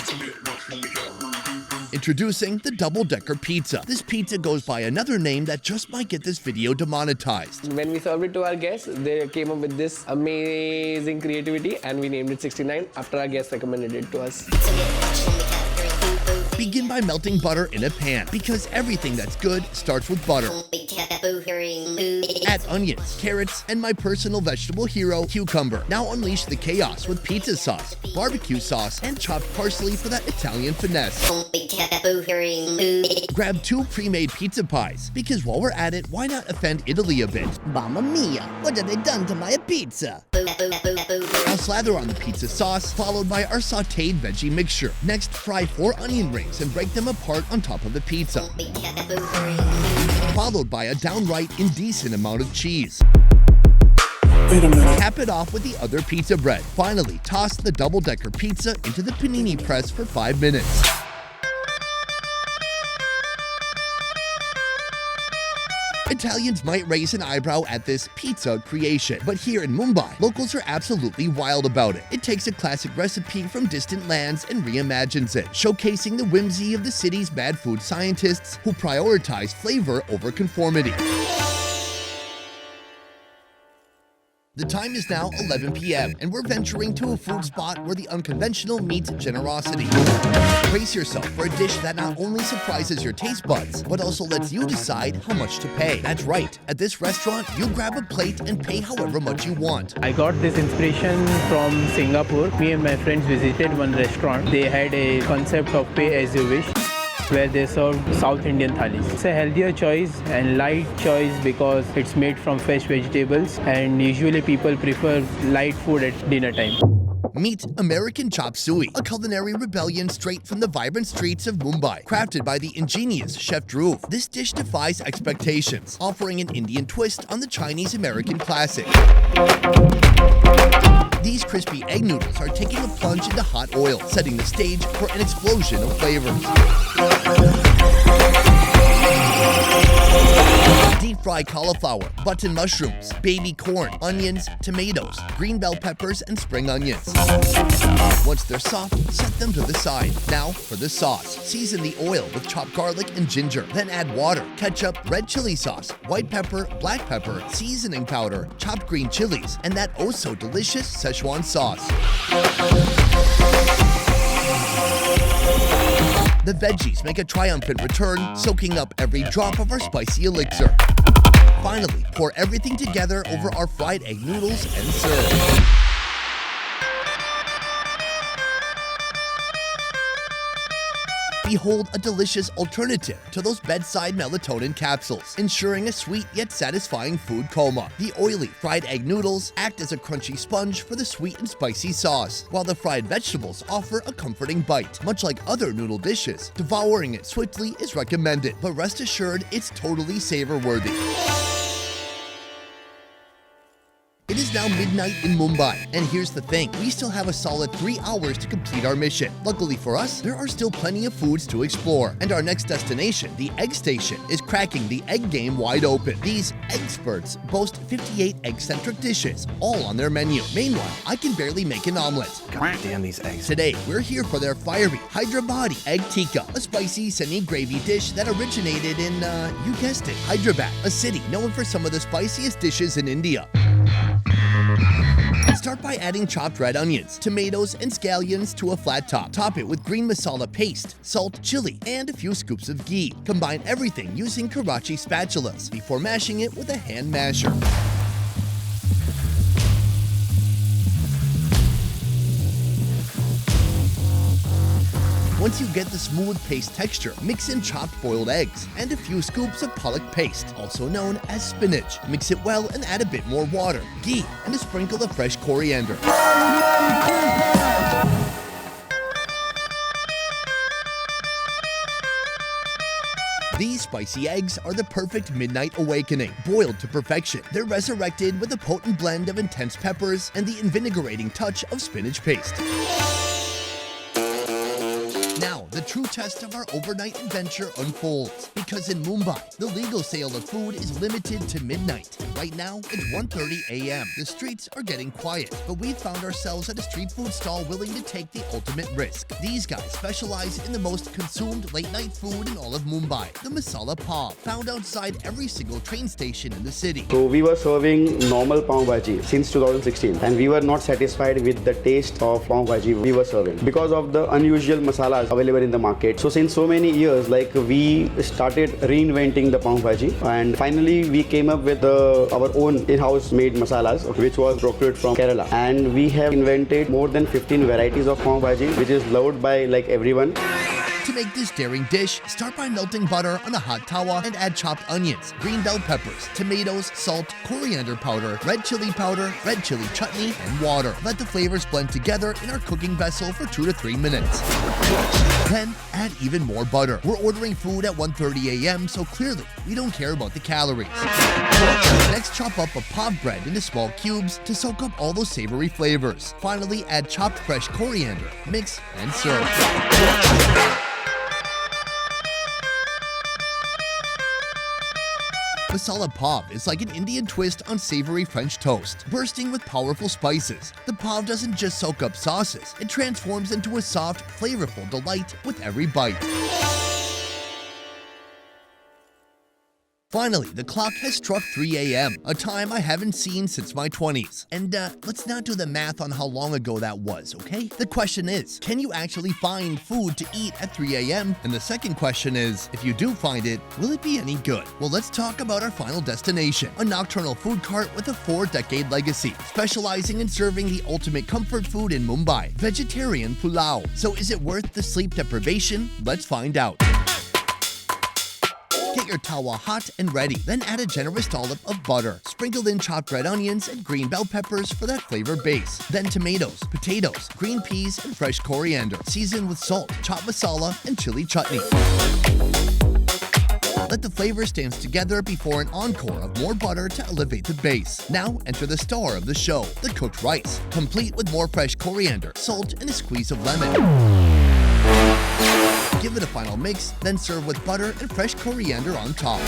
Introducing the double-decker pizza. This pizza goes by another name that just might get this video demonetized. When we served it to our guests, they came up with this amazing creativity and we named it 69 after our guests recommended it to us. Begin by melting butter in a pan, because everything that's good starts with butter. Add onions, carrots, and my personal vegetable hero, cucumber. Now unleash the chaos with pizza sauce, barbecue sauce, and chopped parsley for that Italian finesse. Grab 2 pre-made pizza pies, because while we're at it, why not offend Italy a bit? Mamma mia, what have they done to my pizza? Now slather on the pizza sauce, followed by our sauteed veggie mixture. Next, fry 4 onion rings and break them apart on top of the pizza. Followed by a downright indecent amount of cheese. Cap it off with the other pizza bread. Finally, toss the double-decker pizza into the panini press for 5 minutes. Italians might raise an eyebrow at this pizza creation, but here in Mumbai, locals are absolutely wild about it. It takes a classic recipe from distant lands and reimagines it, showcasing the whimsy of the city's bad food scientists who prioritize flavor over conformity. The time is now 11 p.m. and we're venturing to a food spot where the unconventional meets generosity. Brace yourself for a dish that not only surprises your taste buds, but also lets you decide how much to pay. That's right, at this restaurant, you grab a plate and pay however much you want. I got this inspiration from Singapore. Me and my friends visited one restaurant. They had a concept of pay as you wish, where they served South Indian thalis. It's a healthier choice and light choice because it's made from fresh vegetables, and usually people prefer light food at dinner time. Meet American Chop Suey, a culinary rebellion straight from the vibrant streets of Mumbai, crafted by the ingenious Chef Dhruv. This dish defies expectations, offering an Indian twist on the Chinese-American classic. These crispy egg noodles are taking a plunge into hot oil, setting the stage for an explosion of flavors. Deep-fried cauliflower, button mushrooms, baby corn, onions, tomatoes, green bell peppers, and spring onions. Once they're soft, set them to the side. Now for the sauce. Season the oil with chopped garlic and ginger. Then add water, ketchup, red chili sauce, white pepper, black pepper, seasoning powder, chopped green chilies, and that oh-so-delicious Szechuan sauce. The veggies make a triumphant return, soaking up every drop of our spicy elixir. Finally, pour everything together over our fried egg noodles and serve. Behold a delicious alternative to those bedside melatonin capsules, ensuring a sweet yet satisfying food coma. The oily fried egg noodles act as a crunchy sponge for the sweet and spicy sauce, while the fried vegetables offer a comforting bite. Much like other noodle dishes, devouring it swiftly is recommended, but rest assured it's totally savor-worthy. It is now midnight in Mumbai, and here's the thing, we still have a solid 3 hours to complete our mission. Luckily for us, there are still plenty of foods to explore, and our next destination, the Egg Station, is cracking the egg game wide open. These experts boast 58 egg-centric dishes, all on their menu. Meanwhile, I can barely make an omelet. God damn these eggs. Today, we're here for their fiery Hyderabadi egg tikka, a spicy semi-gravy dish that originated in, you guessed it, Hyderabad, a city known for some of the spiciest dishes in India. Start by adding chopped red onions, tomatoes, and scallions to a flat top. Top it with green masala paste, salt, chili, and a few scoops of ghee. Combine everything using Karachi spatulas before mashing it with a hand masher. Once you get the smooth paste texture, mix in chopped boiled eggs and a few scoops of palak paste, also known as spinach. Mix it well and add a bit more water, ghee, and a sprinkle of fresh coriander. These spicy eggs are the perfect midnight awakening, boiled to perfection. They're resurrected with a potent blend of intense peppers and the invigorating touch of spinach paste. Now, the true test of our overnight adventure unfolds, because in Mumbai, the legal sale of food is limited to midnight. Right now, it's 1:30 a.m. The streets are getting quiet, but we've found ourselves at a street food stall willing to take the ultimate risk. These guys specialize in the most consumed late-night food in all of Mumbai, the masala pav, found outside every single train station in the city. So we were serving normal pav bhaji since 2016, and we were not satisfied with the taste of pav bhaji we were serving because of the unusual masalas available in in the market. So since so many years, like we started reinventing the pav bhaji, and finally we came up with our own in-house made masalas, which was procured from Kerala. And we have invented more than 15 varieties of pav bhaji, which is loved by like everyone. To make this daring dish, start by melting butter on a hot tawa and add chopped onions, green bell peppers, tomatoes, salt, coriander powder, red chili chutney, and water. Let the flavors blend together in our cooking vessel for 2 to 3 minutes. Then add even more butter. We're ordering food at 1:30 a.m., so clearly we don't care about the calories. Next, chop up a pav bread into small cubes to soak up all those savory flavors. Finally, add chopped fresh coriander, mix, and serve. Masala pav is like an Indian twist on savory French toast, bursting with powerful spices. The pav doesn't just soak up sauces, it transforms into a soft, flavorful delight with every bite. Finally, the clock has struck 3 a.m., a time I haven't seen since my 20s. And let's not do the math on how long ago that was, okay? The question is, can you actually find food to eat at 3 a.m.? And the second question is, if you do find it, will it be any good? Well, let's talk about our final destination, a nocturnal food cart with a 4-decade legacy, specializing in serving the ultimate comfort food in Mumbai, vegetarian pulao. So is it worth the sleep deprivation? Let's find out. Get your tawa hot and ready. Then add a generous dollop of butter. Sprinkle in chopped red onions and green bell peppers for that flavor base. Then tomatoes, potatoes, green peas, and fresh coriander. Season with salt, chopped masala, and chili chutney. Let the flavors dance together before an encore of more butter to elevate the base. Now enter the star of the show, the cooked rice, complete with more fresh coriander, salt, and a squeeze of lemon. Give it a final mix, then serve with butter and fresh coriander on top.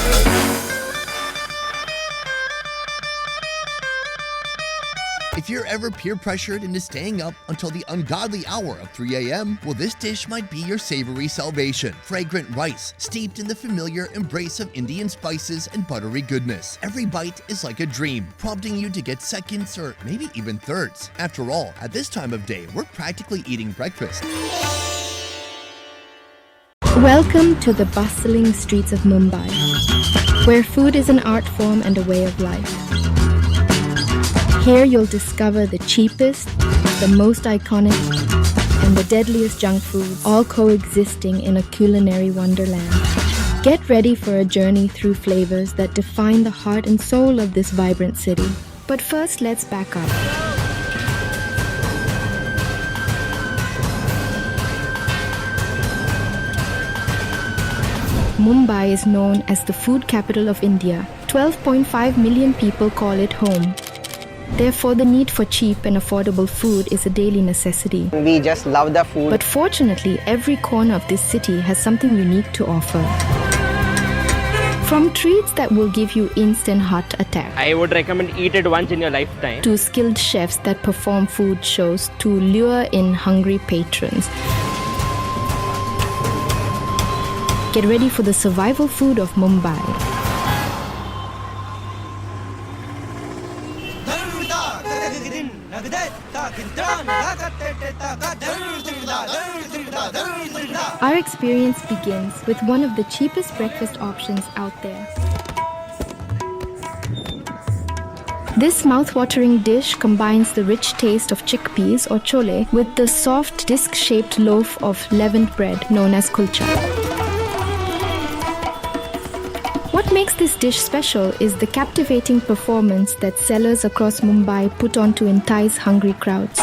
If you're ever peer pressured into staying up until the ungodly hour of 3 a.m., well, this dish might be your savory salvation. Fragrant rice, steeped in the familiar embrace of Indian spices and buttery goodness. Every bite is like a dream, prompting you to get seconds or maybe even thirds. After all, at this time of day, we're practically eating breakfast. Welcome to the bustling streets of Mumbai, where food is an art form and a way of life. Here you'll discover the cheapest, the most iconic, and the deadliest junk foods, all coexisting in a culinary wonderland. Get ready for a journey through flavors that define the heart and soul of this vibrant city. But first, let's back up. Mumbai is known as the food capital of India. 12.5 million people call it home. Therefore, the need for cheap and affordable food is a daily necessity. We just love the food. But fortunately, every corner of this city has something unique to offer. From treats that will give you instant heart attack, I would recommend eat it once in your lifetime, to skilled chefs that perform food shows to lure in hungry patrons. Get ready for the survival food of Mumbai. Our experience begins with one of the cheapest breakfast options out there. This mouth-watering dish combines the rich taste of chickpeas or chole with the soft disc-shaped loaf of leavened bread known as kulcha. What makes this dish special is the captivating performance that sellers across Mumbai put on to entice hungry crowds.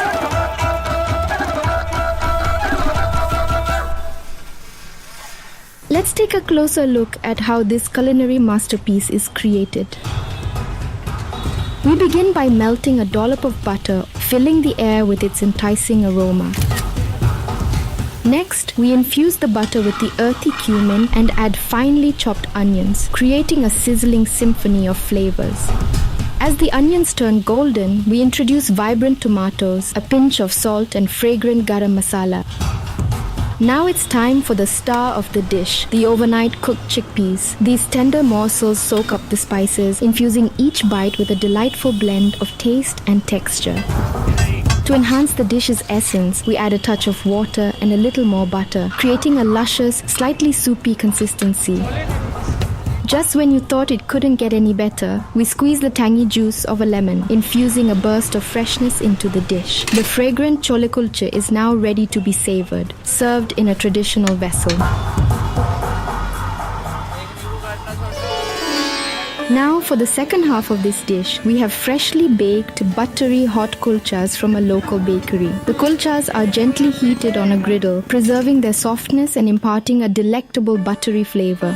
Let's take a closer look at how this culinary masterpiece is created. We begin by melting a dollop of butter, filling the air with its enticing aroma. Next, we infuse the butter with the earthy cumin and add finely chopped onions, creating a sizzling symphony of flavors. As the onions turn golden, we introduce vibrant tomatoes, a pinch of salt, and fragrant garam masala. Now it's time for the star of the dish, the overnight cooked chickpeas. These tender morsels soak up the spices, infusing each bite with a delightful blend of taste and texture. To enhance the dish's essence, we add a touch of water and a little more butter, creating a luscious, slightly soupy consistency. Just when you thought it couldn't get any better, we squeeze the tangy juice of a lemon, infusing a burst of freshness into the dish. The fragrant chole kulche is now ready to be savored, served in a traditional vessel. Now for the second half of this dish, we have freshly baked buttery hot kulchas from a local bakery. The kulchas are gently heated on a griddle, preserving their softness and imparting a delectable buttery flavor.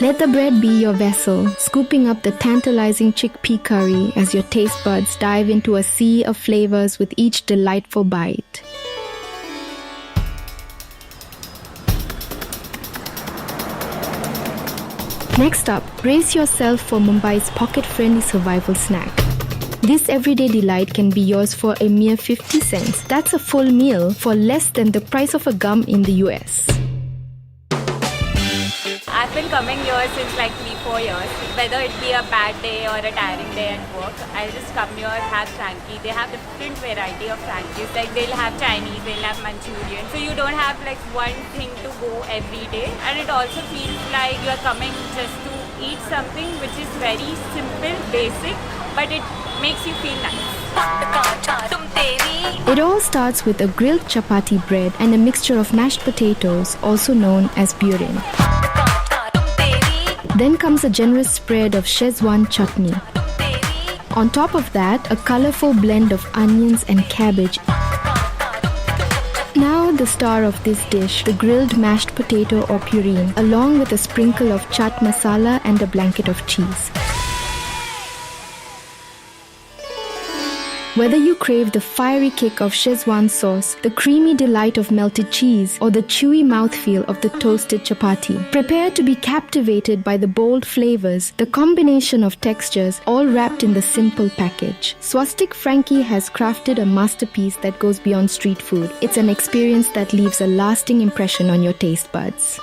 Let the bread be your vessel, scooping up the tantalizing chickpea curry as your taste buds dive into a sea of flavors with each delightful bite. Next up, brace yourself for Mumbai's pocket-friendly survival snack. This everyday delight can be yours for a mere 50 cents. That's a full meal for less than the price of a gum in the US. I've been coming here since like 3-4 years. Whether it be a bad day or a tiring day at work, I'll just come here, have Frankie. They have different variety of Frankies. Like they'll have Chinese, they'll have Manchurian. So you don't have like one thing to go every day. And it also feels like you're coming just to eat something which is very simple, basic, but it makes you feel nice. It all starts with a grilled chapati bread and a mixture of mashed potatoes, also known as purin. Then comes a generous spread of Szechuan chutney. On top of that, a colorful blend of onions and cabbage. Now the star of this dish, the grilled mashed potato or pureen, along with a sprinkle of chaat masala and a blanket of cheese. Whether you crave the fiery kick of Szechuan sauce, the creamy delight of melted cheese, or the chewy mouthfeel of the toasted chapati, prepare to be captivated by the bold flavors, the combination of textures, all wrapped in the simple package. Swastik Frankie has crafted a masterpiece that goes beyond street food. It's an experience that leaves a lasting impression on your taste buds.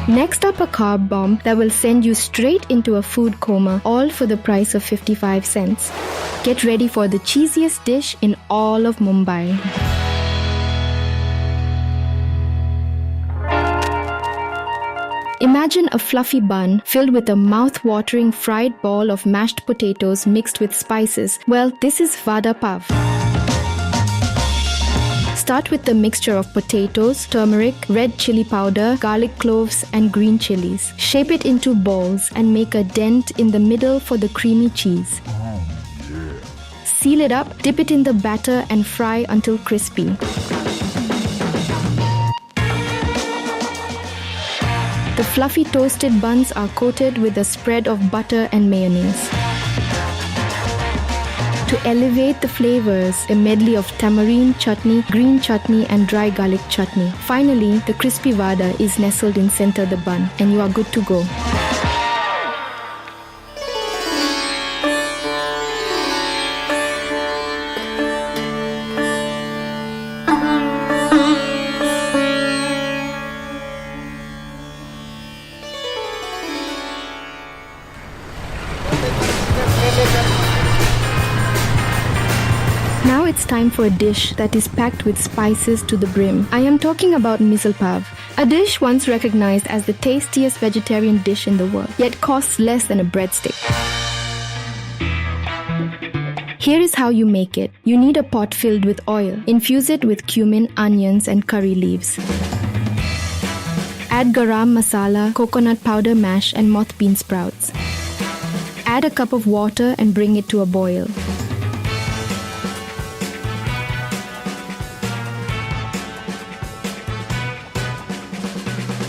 Next up, a carb bomb that will send you straight into a food coma, all for the price of 55 cents. Get ready for the cheesiest dish in all of Mumbai. Imagine a fluffy bun filled with a mouth-watering fried ball of mashed potatoes mixed with spices. Well, this is vada pav. Start with the mixture of potatoes, turmeric, red chili powder, garlic cloves, and green chilies. Shape it into balls and make a dent in the middle for the creamy cheese. Seal it up, dip it in the batter, and fry until crispy. The fluffy toasted buns are coated with a spread of butter and mayonnaise. To elevate the flavors, a medley of tamarind chutney, green chutney, and dry garlic chutney. Finally, the crispy vada is nestled in center the bun, and you are good to go. Now it's time for a dish that is packed with spices to the brim. I am talking about misal pav, a dish once recognized as the tastiest vegetarian dish in the world, yet costs less than a breadstick. Here is how you make it. You need a pot filled with oil. Infuse it with cumin, onions, and curry leaves. Add garam masala, coconut powder mash, and moth bean sprouts. Add a cup of water and bring it to a boil.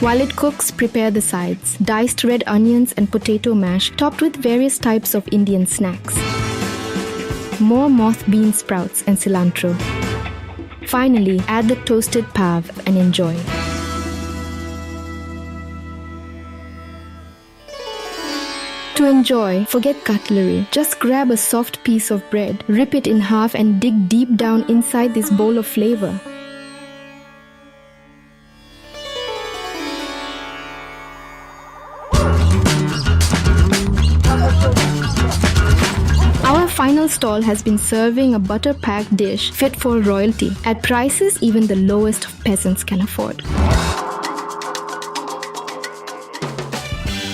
While it cooks, prepare the sides. Diced red onions and potato mash topped with various types of Indian snacks. More moth bean sprouts and cilantro. Finally, add the toasted pav and enjoy. To enjoy, forget cutlery. Just grab a soft piece of bread, rip it in half, and dig deep down inside this bowl of flavor. final stall has been serving a butter-packed dish fit for royalty at prices even the lowest of peasants can afford.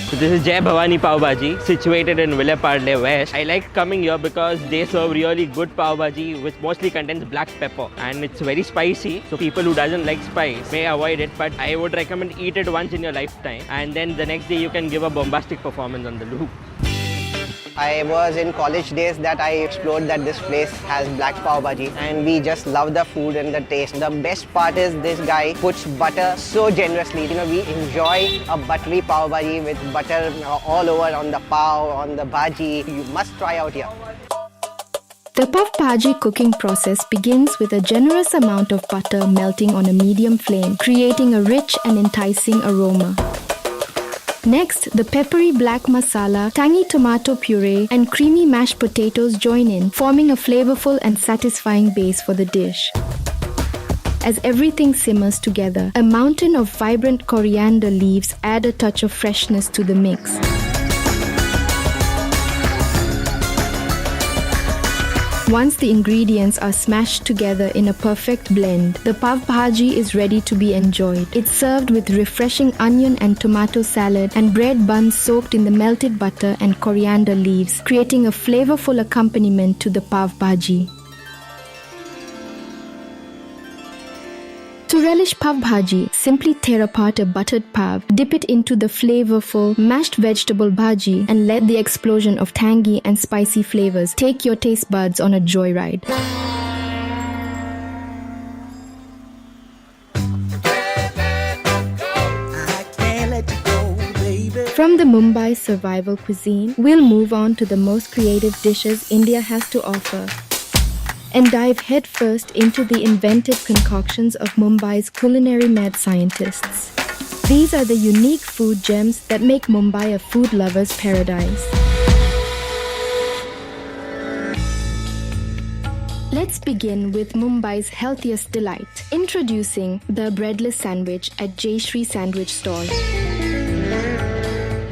So this is Jai Bhavani Pav Bhaji, situated in Villaparle West. I like coming here because they serve really good Pav Bhaji, which mostly contains black pepper, and it's very spicy. So people who doesn't like spice may avoid it, but I would recommend eat it once in your lifetime, and then the next day you can give a bombastic performance on the loop. I was in college days that I explored that this place has black pav bhaji, and we just love the food and the taste. The best part is this guy puts butter so generously. You know, we enjoy a buttery pav bhaji with butter all over on the pav, on the bhaji. You must try out here. The pav bhaji cooking process begins with a generous amount of butter melting on a medium flame, creating a rich and enticing aroma. Next, the peppery black masala, tangy tomato puree, and creamy mashed potatoes join in, forming a flavorful and satisfying base for the dish. As everything simmers together, a mountain of vibrant coriander leaves add a touch of freshness to the mix. Once the ingredients are smashed together in a perfect blend, the pav bhaji is ready to be enjoyed. It's served with refreshing onion and tomato salad and bread buns soaked in the melted butter and coriander leaves, creating a flavorful accompaniment to the pav bhaji. To relish pav bhaji, simply tear apart a buttered pav, dip it into the flavorful mashed vegetable bhaji, and let the explosion of tangy and spicy flavors take your taste buds on a joyride. From the Mumbai survival cuisine, we'll move on to the most creative dishes India has to offer, and dive headfirst into the inventive concoctions of Mumbai's culinary mad scientists. These are the unique food gems that make Mumbai a food lover's paradise. Let's begin with Mumbai's healthiest delight, introducing the breadless sandwich at Jayashree Sandwich Stall.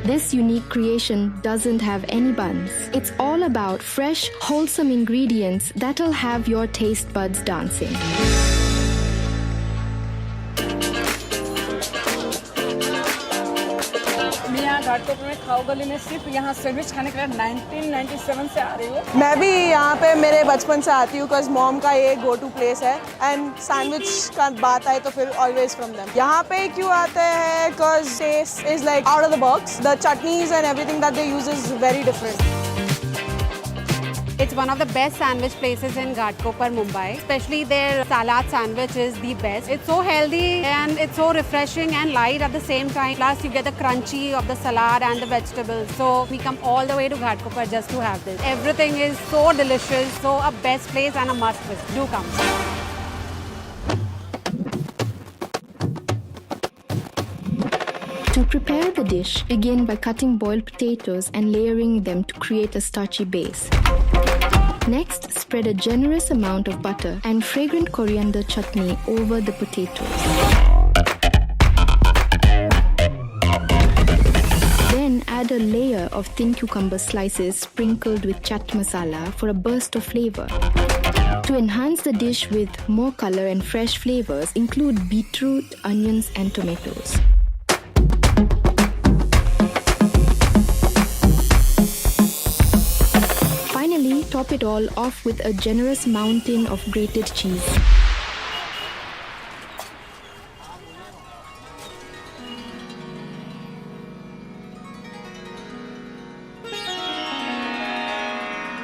This unique creation doesn't have any buns. It's all about fresh, wholesome ingredients that'll have your taste buds dancing. मैं यहाँ घाटकोपर में खाऊ गली में सिर्फ यहाँ sandwich खाने के लिए 1997 से आ रही हूँ। मैं भी यहाँ पे मेरे बचपन से आती हूँ बिकॉज मॉम का ये गो टू प्लेस है एंड सैंडविच का बात आए तो फिर ऑलवेज फ्रॉम देम। यहाँ पे क्यों आते हैं because taste is like out of the box, the chutneys and everything that they use is very different. It's one of the best sandwich places in Ghatkopar, Mumbai. Especially their salad sandwich is the best. It's so healthy and it's so refreshing and light at the same time. Plus you get the crunchy of the salad and the vegetables. So we come all the way to Ghatkopar just to have this. Everything is so delicious. So a best place and a must visit. Do come. To prepare the dish, begin by cutting boiled potatoes and layering them to create a starchy base. Next, spread a generous amount of butter and fragrant coriander chutney over the potatoes. Then add a layer of thin cucumber slices sprinkled with chaat masala for a burst of flavor. To enhance the dish with more color and fresh flavors, include beetroot, onions, and tomatoes. Finally, top it all off with a generous mountain of grated cheese.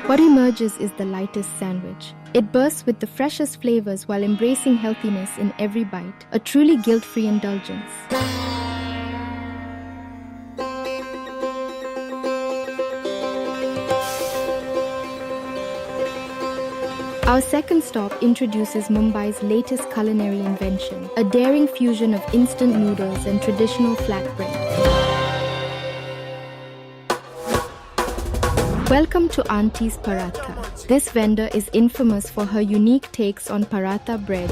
What emerges is the lightest sandwich. It bursts with the freshest flavors while embracing healthiness in every bite. A truly guilt-free indulgence. Our second stop introduces Mumbai's latest culinary invention, a daring fusion of instant noodles and traditional flatbread. Welcome to Auntie's Paratha. This vendor is infamous for her unique takes on paratha breads.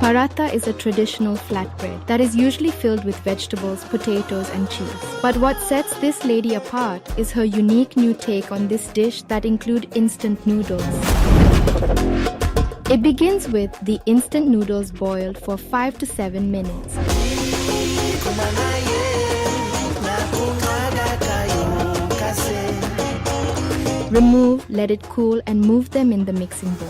Paratha is a traditional flatbread that is usually filled with vegetables, potatoes, and cheese. But what sets this lady apart is her unique new take on this dish that include instant noodles. It begins with the instant noodles boiled for 5 to 7 minutes. Remove, let it cool, and move them in the mixing bowl.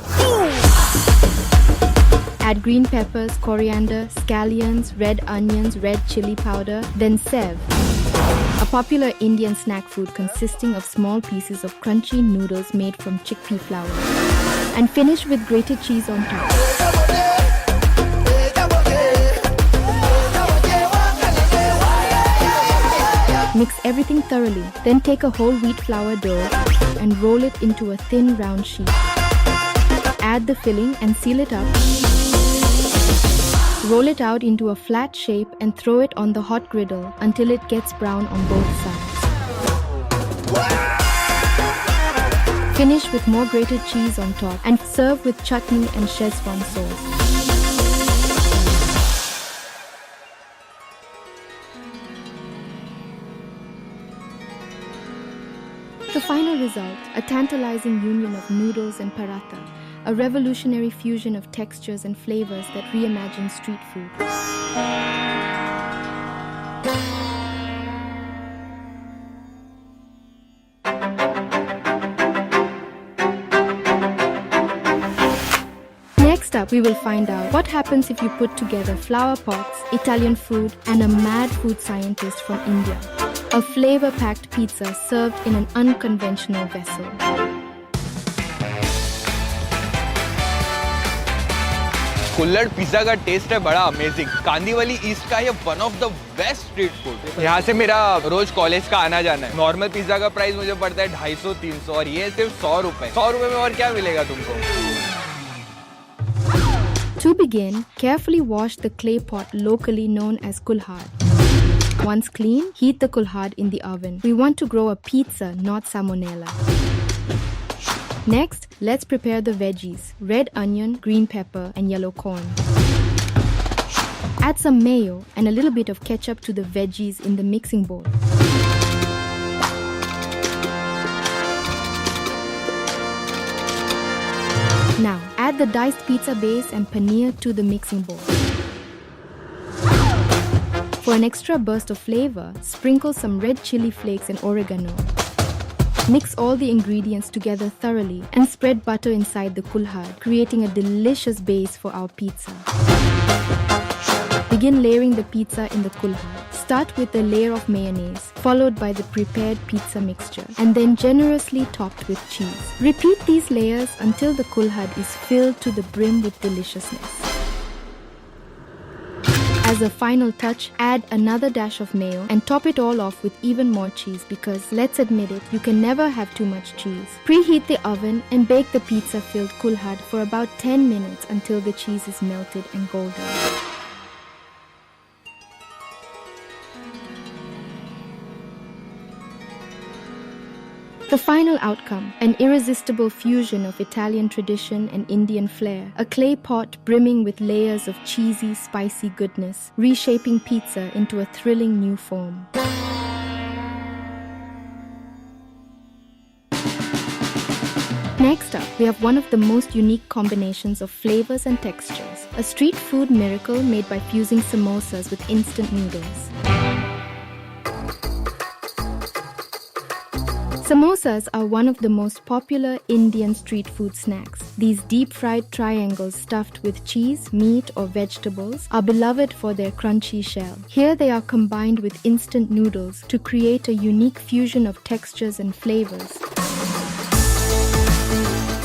Add green peppers, coriander, scallions, red onions, red chili powder, then sev, a popular Indian snack food consisting of small pieces of crunchy noodles made from chickpea flour, and finish with grated cheese on top. Mix everything thoroughly, then take a whole wheat flour dough and roll it into a thin round sheet. Add the filling and seal it up. Roll it out into a flat shape and throw it on the hot griddle until it gets brown on both sides. Finish with more grated cheese on top and serve with chutney and Szechuan sauce. The final result, a tantalizing union of noodles and paratha, a revolutionary fusion of textures and flavors that reimagine street food. Next up, we will find out what happens if you put together flower pots, Italian food, and a mad food scientist from India. A flavor-packed pizza served in an unconventional vessel. Kulhad pizza का test है बड़ा amazing. Kandivali east का ये one of the best street food. यहाँ से मेरा रोज college का आना जाना है। नॉर्मल पिज्जा का प्राइस मुझे पड़ता है 250-300 और ये सिर्फ 100 रुपए। 100 रुपए में और क्या मिलेगा तुमको? To begin, carefully wash the clay pot locally known as kulhad. Once clean, heat the kulhad in the oven. We want to grow a pizza, not salmonella. Next, let's prepare the veggies: red onion, green pepper, and yellow corn. Add some mayo and a little bit of ketchup to the veggies in the mixing bowl. Now, add the diced pizza base and paneer to the mixing bowl. For an extra burst of flavor, sprinkle some red chili flakes and oregano. Mix all the ingredients together thoroughly and spread butter inside the kulhad, creating a delicious base for our pizza. Begin layering the pizza in the kulhad. Start with a layer of mayonnaise, followed by the prepared pizza mixture, and then generously topped with cheese. Repeat these layers until the kulhad is filled to the brim with deliciousness. As a final touch, add another dash of mayo and top it all off with even more cheese because, let's admit it, you can never have too much cheese. Preheat the oven and bake the pizza-filled kulhad for about 10 minutes until the cheese is melted and golden. The final outcome, an irresistible fusion of Italian tradition and Indian flair, a clay pot brimming with layers of cheesy, spicy goodness, reshaping pizza into a thrilling new form. Next up, we have one of the most unique combinations of flavors and textures, a street food miracle made by fusing samosas with instant noodles. Samosas are one of the most popular Indian street food snacks. These deep-fried triangles stuffed with cheese, meat, or vegetables are beloved for their crunchy shell. Here they are combined with instant noodles to create a unique fusion of textures and flavors.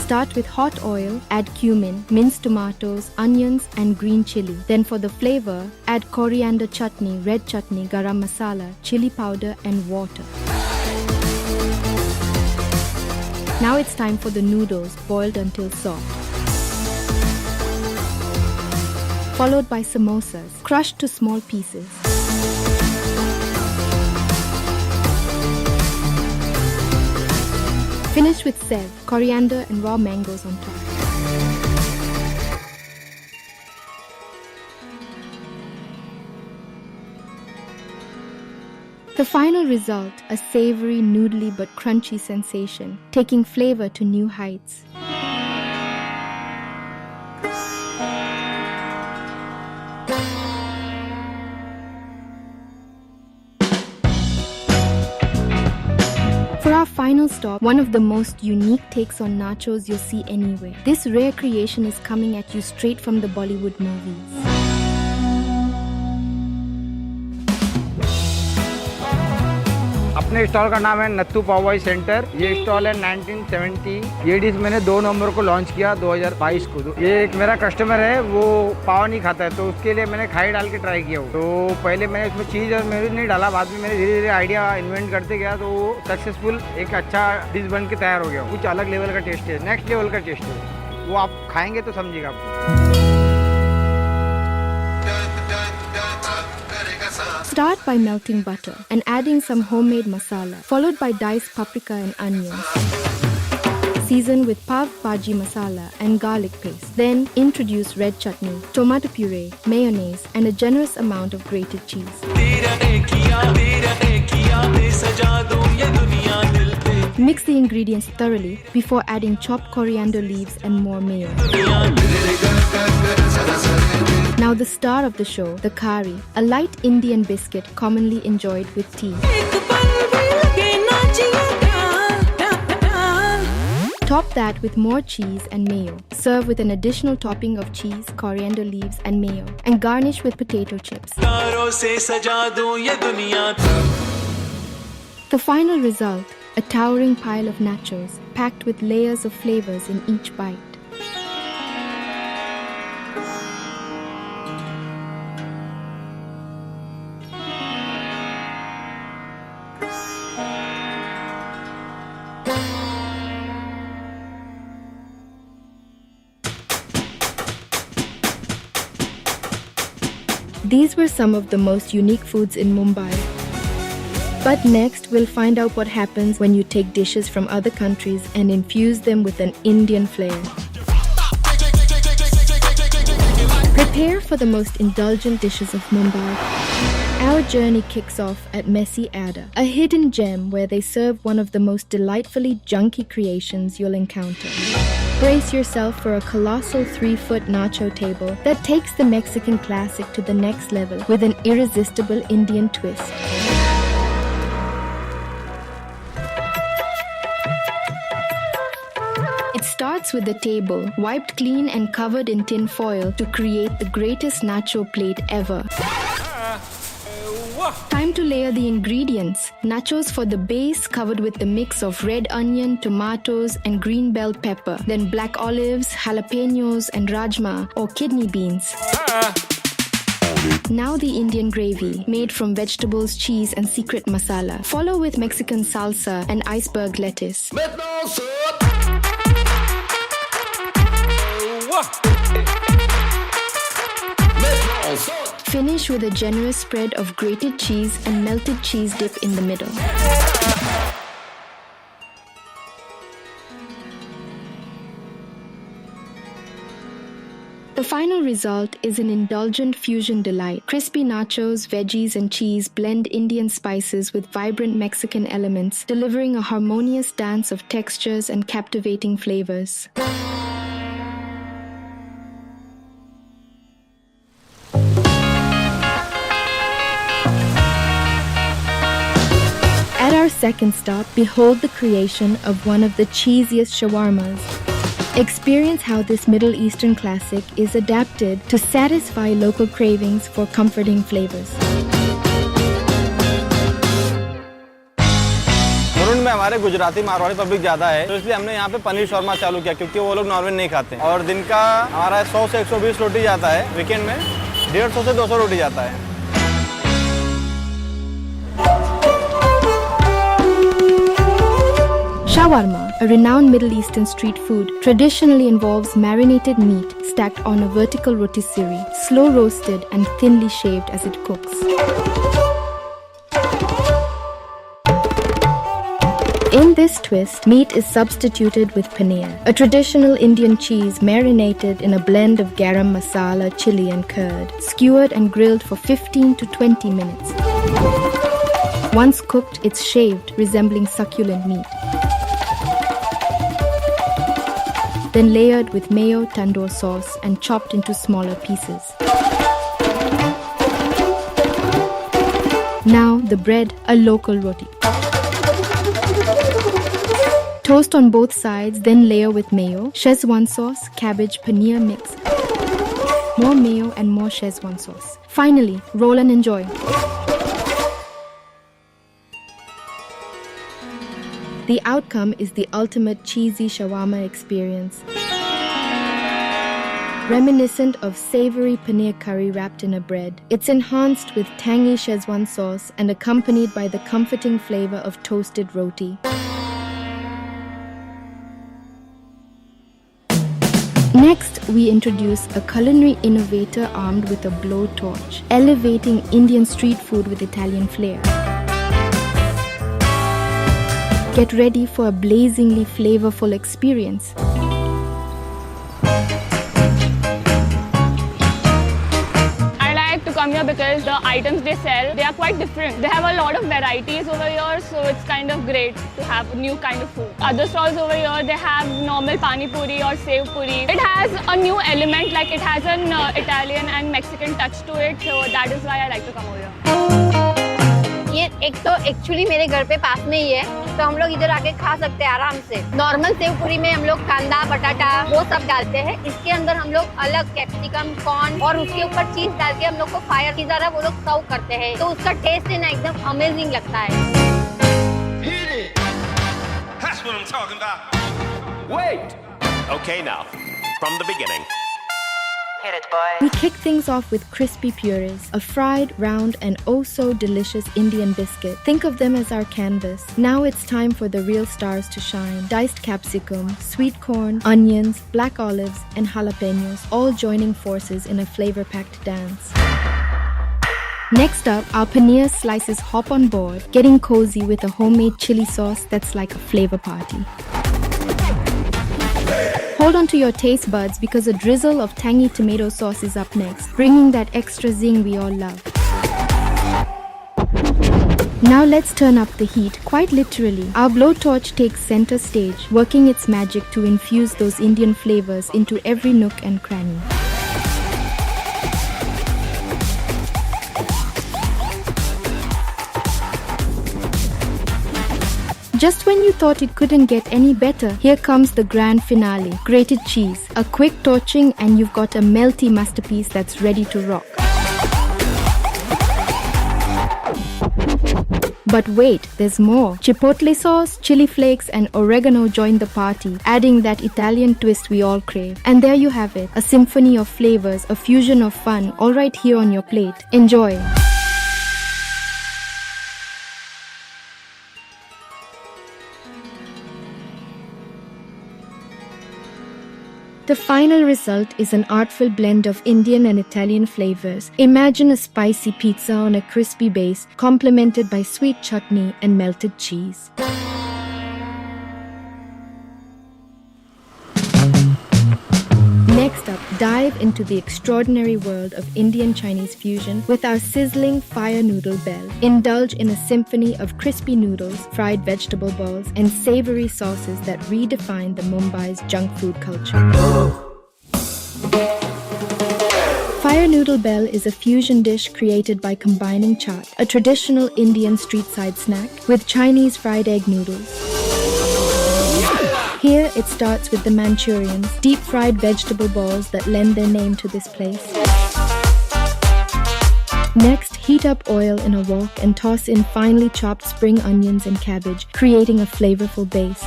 Start with hot oil, add cumin, minced tomatoes, onions, and green chili. Then for the flavor, add coriander chutney, red chutney, garam masala, chili powder, and water. Now it's time for the noodles, boiled until soft. Followed by samosas, crushed to small pieces. Finish with sev, coriander, and raw mangoes on top. The final result, a savory, noodly but crunchy sensation, taking flavor to new heights. For our final stop, one of the most unique takes on nachos you'll see anywhere. This rare creation is coming at you straight from the Bollywood movies. अपने stall का नाम है नत्थू पाव भाजी centre. ये stall है 1970। ये dish मैंने 2 नवंबर को लॉन्च किया 2022 को। ये एक मेरा कस्टमर है, वो पाव नहीं खाता है, तो उसके लिए मैंने खाई डाल के ट्राई किया। तो पहले मैंने उसमें चीज़ और मेयोनीज नहीं डाला, बाद में मैंने धीरे धीरे आइडिया इन्वेंट करते गया, तो वो सक्सेसफुल एक अच्छा डिश बन के तैयार हो गया। कुछ अलग लेवल का टेस्ट है, नेक्स्ट लेवल का टेस्ट है, वो आप खाएंगे तो समझिएगा आपको। Start by melting butter and adding some homemade masala, followed by diced paprika and onions. Season with pav bhaji masala and garlic paste. Then introduce red chutney, tomato puree, mayonnaise, and a generous amount of grated cheese. Mix the ingredients thoroughly before adding chopped coriander leaves and more mayo. Now the star of the show, the kari, a light Indian biscuit commonly enjoyed with tea. Top that with more cheese and mayo. Serve with an additional topping of cheese, coriander leaves and mayo, and garnish with potato chips. The final result, a towering pile of nachos packed with layers of flavors in each bite. These were some of the most unique foods in Mumbai. But next, we'll find out what happens when you take dishes from other countries and infuse them with an Indian flair. Prepare for the most indulgent dishes of Mumbai. Our journey kicks off at Messi Ada, a hidden gem where they serve one of the most delightfully junky creations you'll encounter. Brace yourself for a colossal 3-foot nacho table that takes the Mexican classic to the next level with an irresistible Indian twist. It starts with the table, wiped clean and covered in tin foil to create the greatest nacho plate ever. Time to layer the ingredients. Nachos for the base covered with the mix of red onion, tomatoes and green bell pepper. Then black olives, jalapenos and rajma or kidney beans. Now the Indian gravy, made from vegetables, cheese and secret masala. Follow with Mexican salsa and iceberg lettuce. Finish with a generous spread of grated cheese and melted cheese dip in the middle. The final result is an indulgent fusion delight. Crispy nachos, veggies, and cheese blend Indian spices with vibrant Mexican elements, delivering a harmonious dance of textures and captivating flavors. At our second stop, behold the creation of one of the cheesiest shawarmas. Experience how this Middle Eastern classic is adapted to satisfy local cravings for comforting flavors. में हमारे Gujarati Marwari public ज़्यादा है, तो इसलिए हमने यहाँ पे paneer shawarma चालू किया, क्योंकि वो लोग नॉनवेज नहीं खाते। और दिन का हमारा 100 से 120 रोटी जाता है, वीकेंड में 150 से 200 रोटी जाता है। Shawarma, a renowned Middle Eastern street food, traditionally involves marinated meat stacked on a vertical rotisserie, slow roasted and thinly shaved as it cooks. In this twist, meat is substituted with paneer, a traditional Indian cheese marinated in a blend of garam masala, chili and curd, skewered and grilled for 15 to 20 minutes. Once cooked, it's shaved, resembling succulent meat. Then layered with mayo, tandoor sauce, and chopped into smaller pieces. Now the bread, a local roti. Toast on both sides, then layer with mayo, Szechuan sauce, cabbage, paneer mix. More mayo and more Szechuan sauce. Finally, roll and enjoy. The outcome is the ultimate cheesy shawarma experience. Reminiscent of savory paneer curry wrapped in a bread, it's enhanced with tangy Szechuan sauce and accompanied by the comforting flavor of toasted roti. Next, we introduce a culinary innovator armed with a blowtorch, elevating Indian street food with Italian flair. Get ready for a blazingly flavorful experience. I like to come here because the items they sell, they are quite different. They have a lot of varieties over here, so it's kind of great to have a new kind of food. Other stalls over here, they have normal pani puri or sev puri. It has a new element, like it has an Italian and Mexican touch to it, so that is why I like to come over here. ये एक तो actually मेरे घर पे पास में ही है, तो हम लोग इधर आके खा सकते हैं आराम से। नॉर्मल सेव पूरी में हम लोग कांदा, बटाटा वो सब डालते हैं। इसके अंदर हम लोग अलग कैप्सिकम, कॉर्न और उसके ऊपर चीज डाल के हम लोग को फायर की तरह वो लोग सर्व करते हैं। तो उसका टेस्ट है ना एकदम अमेजिंग लगता है। That's what I'm talking about. Wait. Okay, now from the beginning. Hit it, boy. We kick things off with crispy purees, a fried, round, and oh-so-delicious Indian biscuit. Think of them as our canvas. Now it's time for the real stars to shine. Diced capsicum, sweet corn, onions, black olives, and jalapenos, all joining forces in a flavor-packed dance. Next up, our paneer slices hop on board, getting cozy with a homemade chili sauce that's like a flavor party. Hold on to your taste buds because a drizzle of tangy tomato sauce is up next, bringing that extra zing we all love. Now let's turn up the heat, quite literally. Our blowtorch takes center stage, working its magic to infuse those Indian flavors into every nook and cranny. Just when you thought it couldn't get any better, here comes the grand finale, grated cheese. A quick torching and you've got a melty masterpiece that's ready to rock. But wait, there's more. Chipotle sauce, chili flakes and oregano join the party, adding that Italian twist we all crave. And there you have it, a symphony of flavors, a fusion of fun, all right here on your plate. Enjoy. The final result is an artful blend of Indian and Italian flavors. Imagine a spicy pizza on a crispy base, complemented by sweet chutney and melted cheese. Next up, dive into the extraordinary world of Indian-Chinese fusion with our sizzling fire noodle bell. Indulge in a symphony of crispy noodles, fried vegetable balls, and savory sauces that redefine the Mumbai's junk food culture. Fire noodle bell is a fusion dish created by combining chaat, a traditional Indian street-side snack, with Chinese fried egg noodles. Here, it starts with the Manchurians, deep-fried vegetable balls that lend their name to this place. Next, heat up oil in a wok and toss in finely chopped spring onions and cabbage, creating a flavorful base.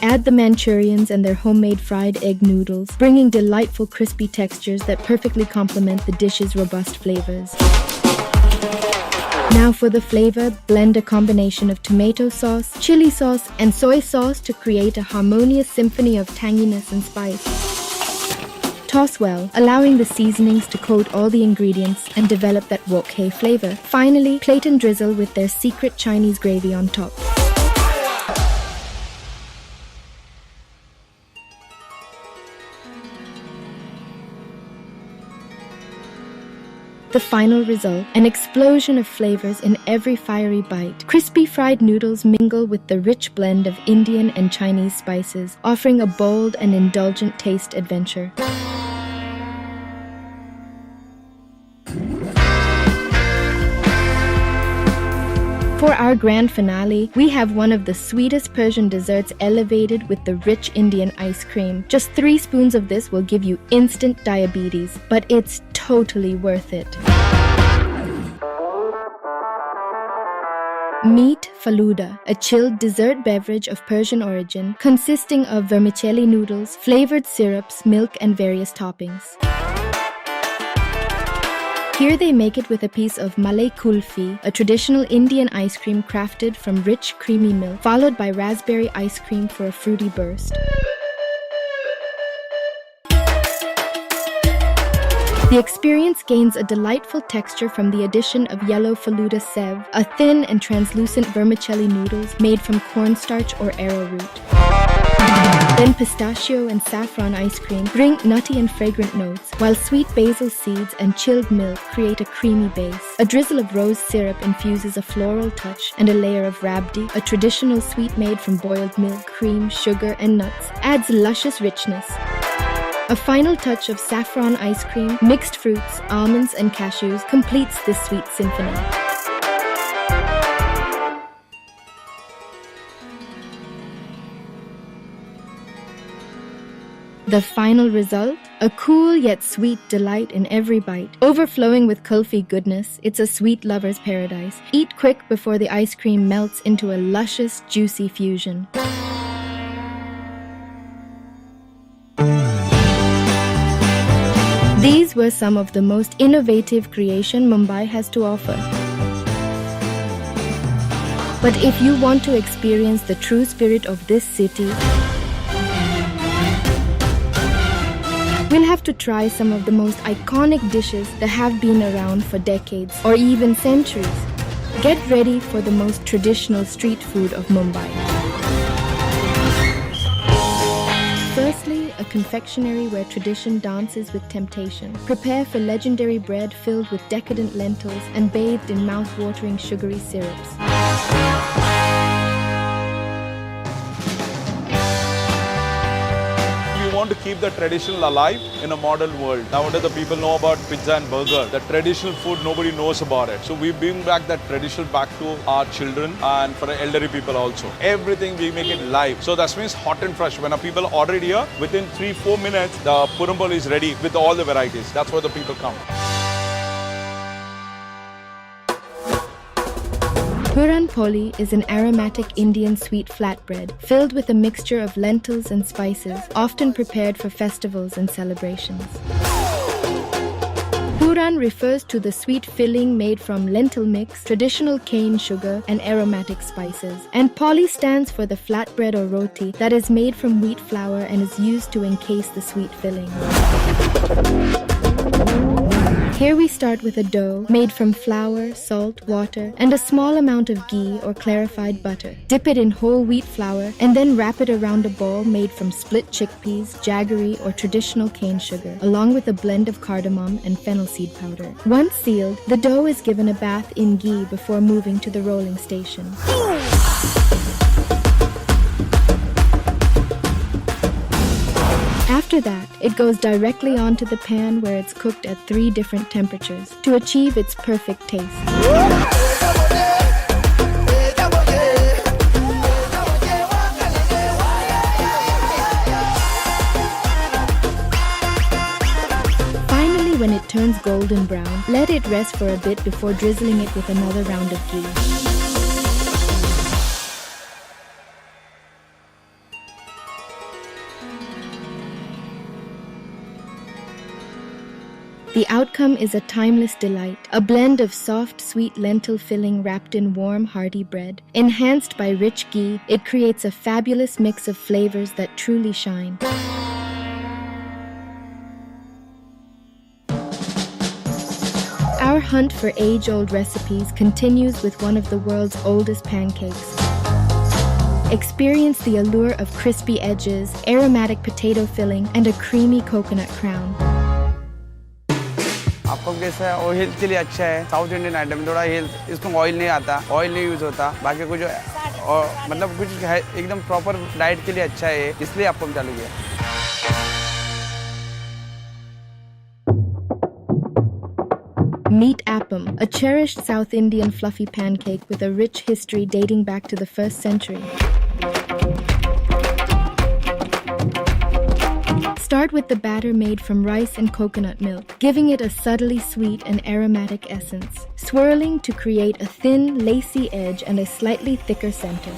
Add the Manchurians and their homemade fried egg noodles, bringing delightful crispy textures that perfectly complement the dish's robust flavors. Now for the flavor, blend a combination of tomato sauce, chili sauce, and soy sauce to create a harmonious symphony of tanginess and spice. Toss well, allowing the seasonings to coat all the ingredients and develop that wok hei flavor. Finally, plate and drizzle with their secret Chinese gravy on top. the final result, an explosion of flavors in every fiery bite. Crispy fried noodles mingle with the rich blend of Indian and Chinese spices, offering a bold and indulgent taste adventure. For our grand finale, we have one of the sweetest Persian desserts elevated with the rich Indian ice cream. Just 3 spoons of this will give you instant diabetes, but it's totally worth it. Meet Faluda, a chilled dessert beverage of Persian origin, consisting of vermicelli noodles, flavored syrups, milk, and various toppings. Here they make it with a piece of malai kulfi, a traditional Indian ice cream crafted from rich creamy milk, followed by raspberry ice cream for a fruity burst. The experience gains a delightful texture from the addition of yellow Faluda sev, a thin and translucent vermicelli noodles made from cornstarch or arrowroot. Then pistachio and saffron ice cream bring nutty and fragrant notes, while sweet basil seeds and chilled milk create a creamy base. A drizzle of rose syrup infuses a floral touch, and a layer of rabdi, a traditional sweet made from boiled milk, cream, sugar, and nuts, adds luscious richness. A final touch of saffron ice cream, mixed fruits, almonds, and cashews completes this sweet symphony. The final result? A cool yet sweet delight in every bite. Overflowing with kulfi goodness, it's a sweet lover's paradise. Eat quick before the ice cream melts into a luscious, juicy fusion. These were some of the most innovative creation Mumbai has to offer. But if you want to experience the true spirit of this city, we'll have to try some of the most iconic dishes that have been around for decades or even centuries. Get ready for the most traditional street food of Mumbai. Firstly, a confectionery where tradition dances with temptation. Prepare for legendary bread filled with decadent lentils and bathed in mouth-watering sugary syrups. Want to keep the traditional alive in a modern world. Nowadays the people know about pizza and burger. The traditional food, nobody knows about it. So we bring back that tradition back to our children and for the elderly people also. Everything we make it live. So that means hot and fresh. When people order it here, within 3-4 minutes, the purumbol is ready with all the varieties. That's where the people come. Puran Poli is an aromatic Indian sweet flatbread filled with a mixture of lentils and spices, often prepared for festivals and celebrations. Puran refers to the sweet filling made from lentil mix, traditional cane sugar, and aromatic spices. And Poli stands for the flatbread or roti that is made from wheat flour and is used to encase the sweet filling. Here we start with a dough made from flour, salt, water, and a small amount of ghee or clarified butter. Dip it in whole wheat flour and then wrap it around a ball made from split chickpeas, jaggery, or traditional cane sugar, along with a blend of cardamom and fennel seed powder. Once sealed, the dough is given a bath in ghee before moving to the rolling station. After that, it goes directly onto the pan where it's cooked at 3 different temperatures to achieve its perfect taste. Finally, when it turns golden brown, let it rest for a bit before drizzling it with another round of ghee. The outcome is a timeless delight, a blend of soft, sweet lentil filling wrapped in warm, hearty bread. Enhanced by rich ghee, it creates a fabulous mix of flavors that truly shine. Our hunt for age-old recipes continues with one of the world's oldest pancakes. Experience the allure of crispy edges, aromatic potato filling, and a creamy coconut crown. Appam कैसा है और health के लिए अच्छा है। South Indian item थोड़ा health, इसमें oil नहीं आता, ऑयल नहीं यूज होता, बाकी कुछ और मतलब कुछ है, एकदम प्रॉपर डाइट के लिए अच्छा है, इसलिए अप्पम चालू किया। Meet appam, a cherished South Indian fluffy pancake with a rich history dating back to the 1st century. Start with the batter made from rice and coconut milk, giving it a subtly sweet and aromatic essence, swirling to create a thin, lacy edge and a slightly thicker center.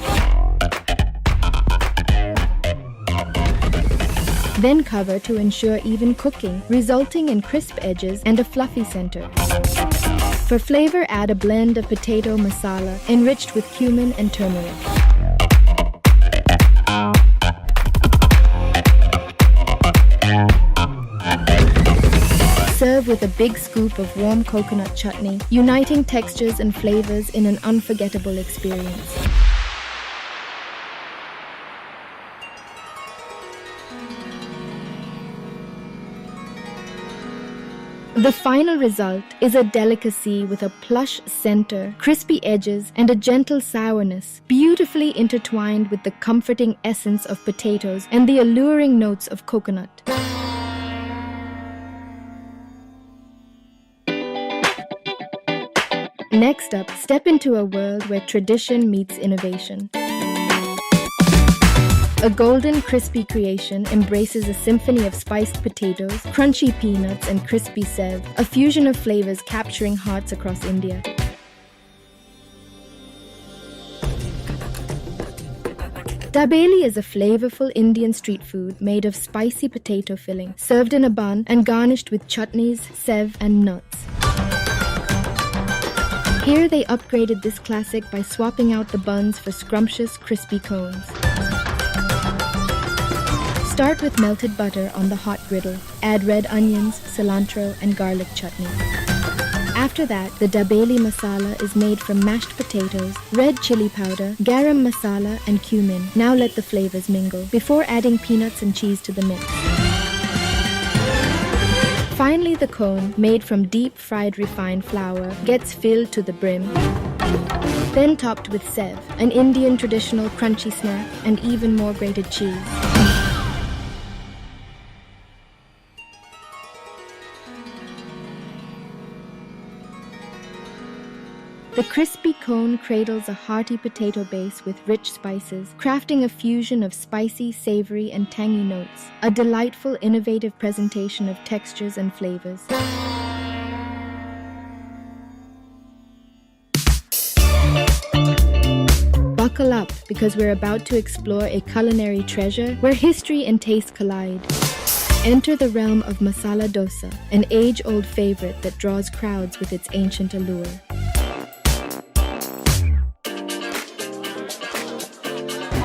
Then cover to ensure even cooking, resulting in crisp edges and a fluffy center. For flavor, add a blend of potato masala enriched with cumin and turmeric. Serve with a big scoop of warm coconut chutney, uniting textures and flavors in an unforgettable experience. The final result is a delicacy with a plush center, crispy edges, and a gentle sourness, beautifully intertwined with the comforting essence of potatoes and the alluring notes of coconut. Next up, step into a world where tradition meets innovation. A golden, crispy creation embraces a symphony of spiced potatoes, crunchy peanuts, and crispy sev, a fusion of flavors capturing hearts across India. Dabeli is a flavorful Indian street food made of spicy potato filling, served in a bun and garnished with chutneys, sev, and nuts. Here they upgraded this classic by swapping out the buns for scrumptious, crispy cones. Start with melted butter on the hot griddle. Add red onions, cilantro, and garlic chutney. After that, the dabeli masala is made from mashed potatoes, red chili powder, garam masala, and cumin. Now let the flavors mingle before adding peanuts and cheese to the mix. Finally, the cone, made from deep-fried refined flour, gets filled to the brim. Then topped with sev, an Indian traditional crunchy snack, and even more grated cheese. The crispy cone cradles a hearty potato base with rich spices, crafting a fusion of spicy, savory, and tangy notes. A delightful, innovative presentation of textures and flavors. Buckle up, because we're about to explore a culinary treasure where history and taste collide. Enter the realm of masala dosa, an age-old favorite that draws crowds with its ancient allure.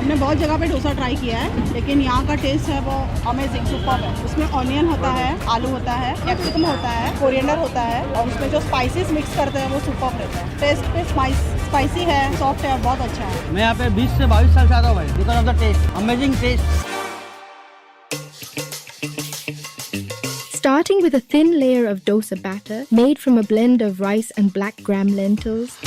हमने बहुत जगह पे dosa try किया है, लेकिन यहाँ का test है वो अमेजिंग, सुपर है। उसमें ऑनियन होता है, आलू होता है, कैप्सिकम होता है, कोरिएंडर होता है, और उसमें जो स्पाइसेस मिक्स करते हैं वो सुपर रहता है। टेस्ट पे स्पाइसी है, सॉफ्ट है, बहुत अच्छा है। मैं यहाँ पे 20 से 22 साल से आता हूँ भाई, because of the taste, amazing taste. Starting with a thin layer of dosa batter made from a blend of rice and black gram lentils.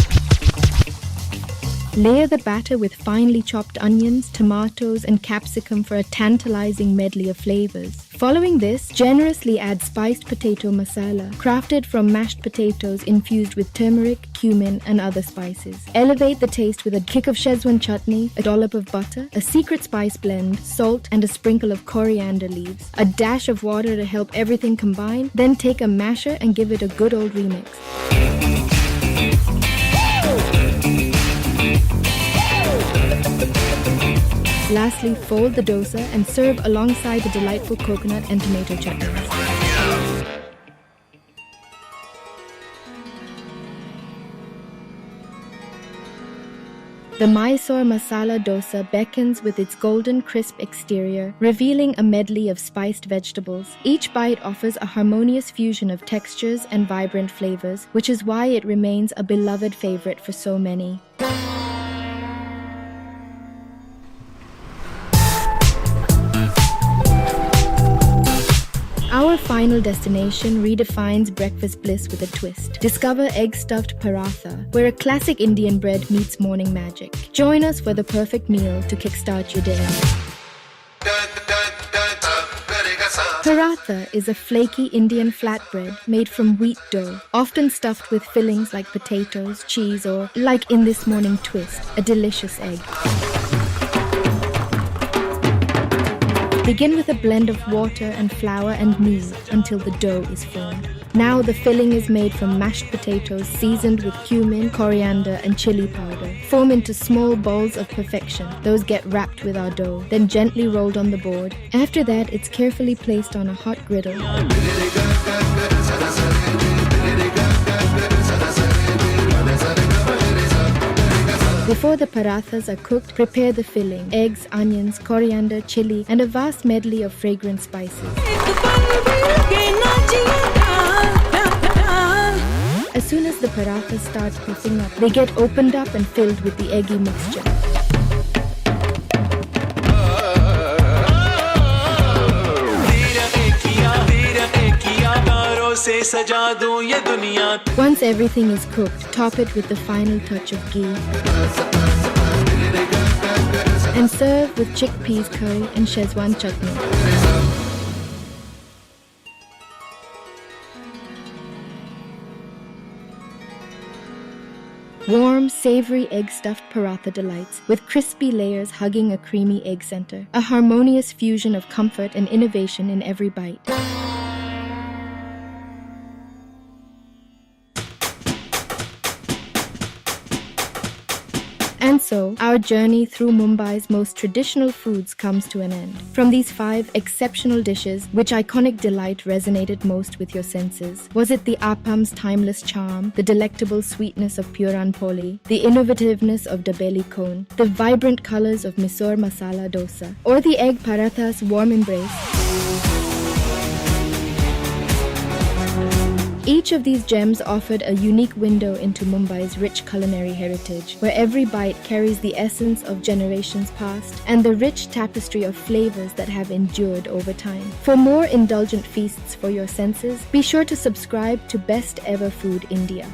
Layer the batter with finely chopped onions, tomatoes, and capsicum for a tantalizing medley of flavors. Following this, generously add spiced potato masala, crafted from mashed potatoes infused with turmeric, cumin, and other spices. Elevate the taste with a kick of Szechuan chutney, a dollop of butter, a secret spice blend, salt, and a sprinkle of coriander leaves. A dash of water to help everything combine. Then take a masher and give it a good old remix. Lastly, fold the dosa and serve alongside the delightful coconut and tomato chutneys. The Mysore masala dosa beckons with its golden crisp exterior, revealing a medley of spiced vegetables. Each bite offers a harmonious fusion of textures and vibrant flavors, which is why it remains a beloved favorite for so many. Our final final destination redefines breakfast bliss with a twist. Discover egg-stuffed paratha, where a classic Indian bread meets morning magic. Join us for the perfect meal to kickstart your day. Paratha is a flaky Indian flatbread made from wheat dough, often stuffed with fillings like potatoes, cheese, or, like in this morning twist, a delicious egg. Begin with a blend of water and flour and knead until the dough is formed. Now the filling is made from mashed potatoes seasoned with cumin, coriander, and chili powder. Form into small balls of perfection. Those get wrapped with our dough, then gently rolled on the board. After that, it's carefully placed on a hot griddle. Before the parathas are cooked, prepare the filling: eggs, onions, coriander, chili, and a vast medley of fragrant spices. As soon as the parathas start puffing up, they get opened up and filled with the eggy mixture. Once everything is cooked, top it with the final touch of ghee. And serve with chickpeas curry and Szechuan chutney. Warm, savory egg-stuffed paratha delights with crispy layers hugging a creamy egg center. A harmonious fusion of comfort and innovation in every bite. And so, our journey through Mumbai's most traditional foods comes to an end. From these 5 exceptional dishes, which iconic delight resonated most with your senses? Was it the appam's timeless charm, the delectable sweetness of puran poli, the innovativeness of dabeli cone, the vibrant colors of Mysore masala dosa, or the egg paratha's warm embrace? Each of these gems offered a unique window into Mumbai's rich culinary heritage, where every bite carries the essence of generations past and the rich tapestry of flavors that have endured over time. For more indulgent feasts for your senses, be sure to subscribe to Best Ever Food India.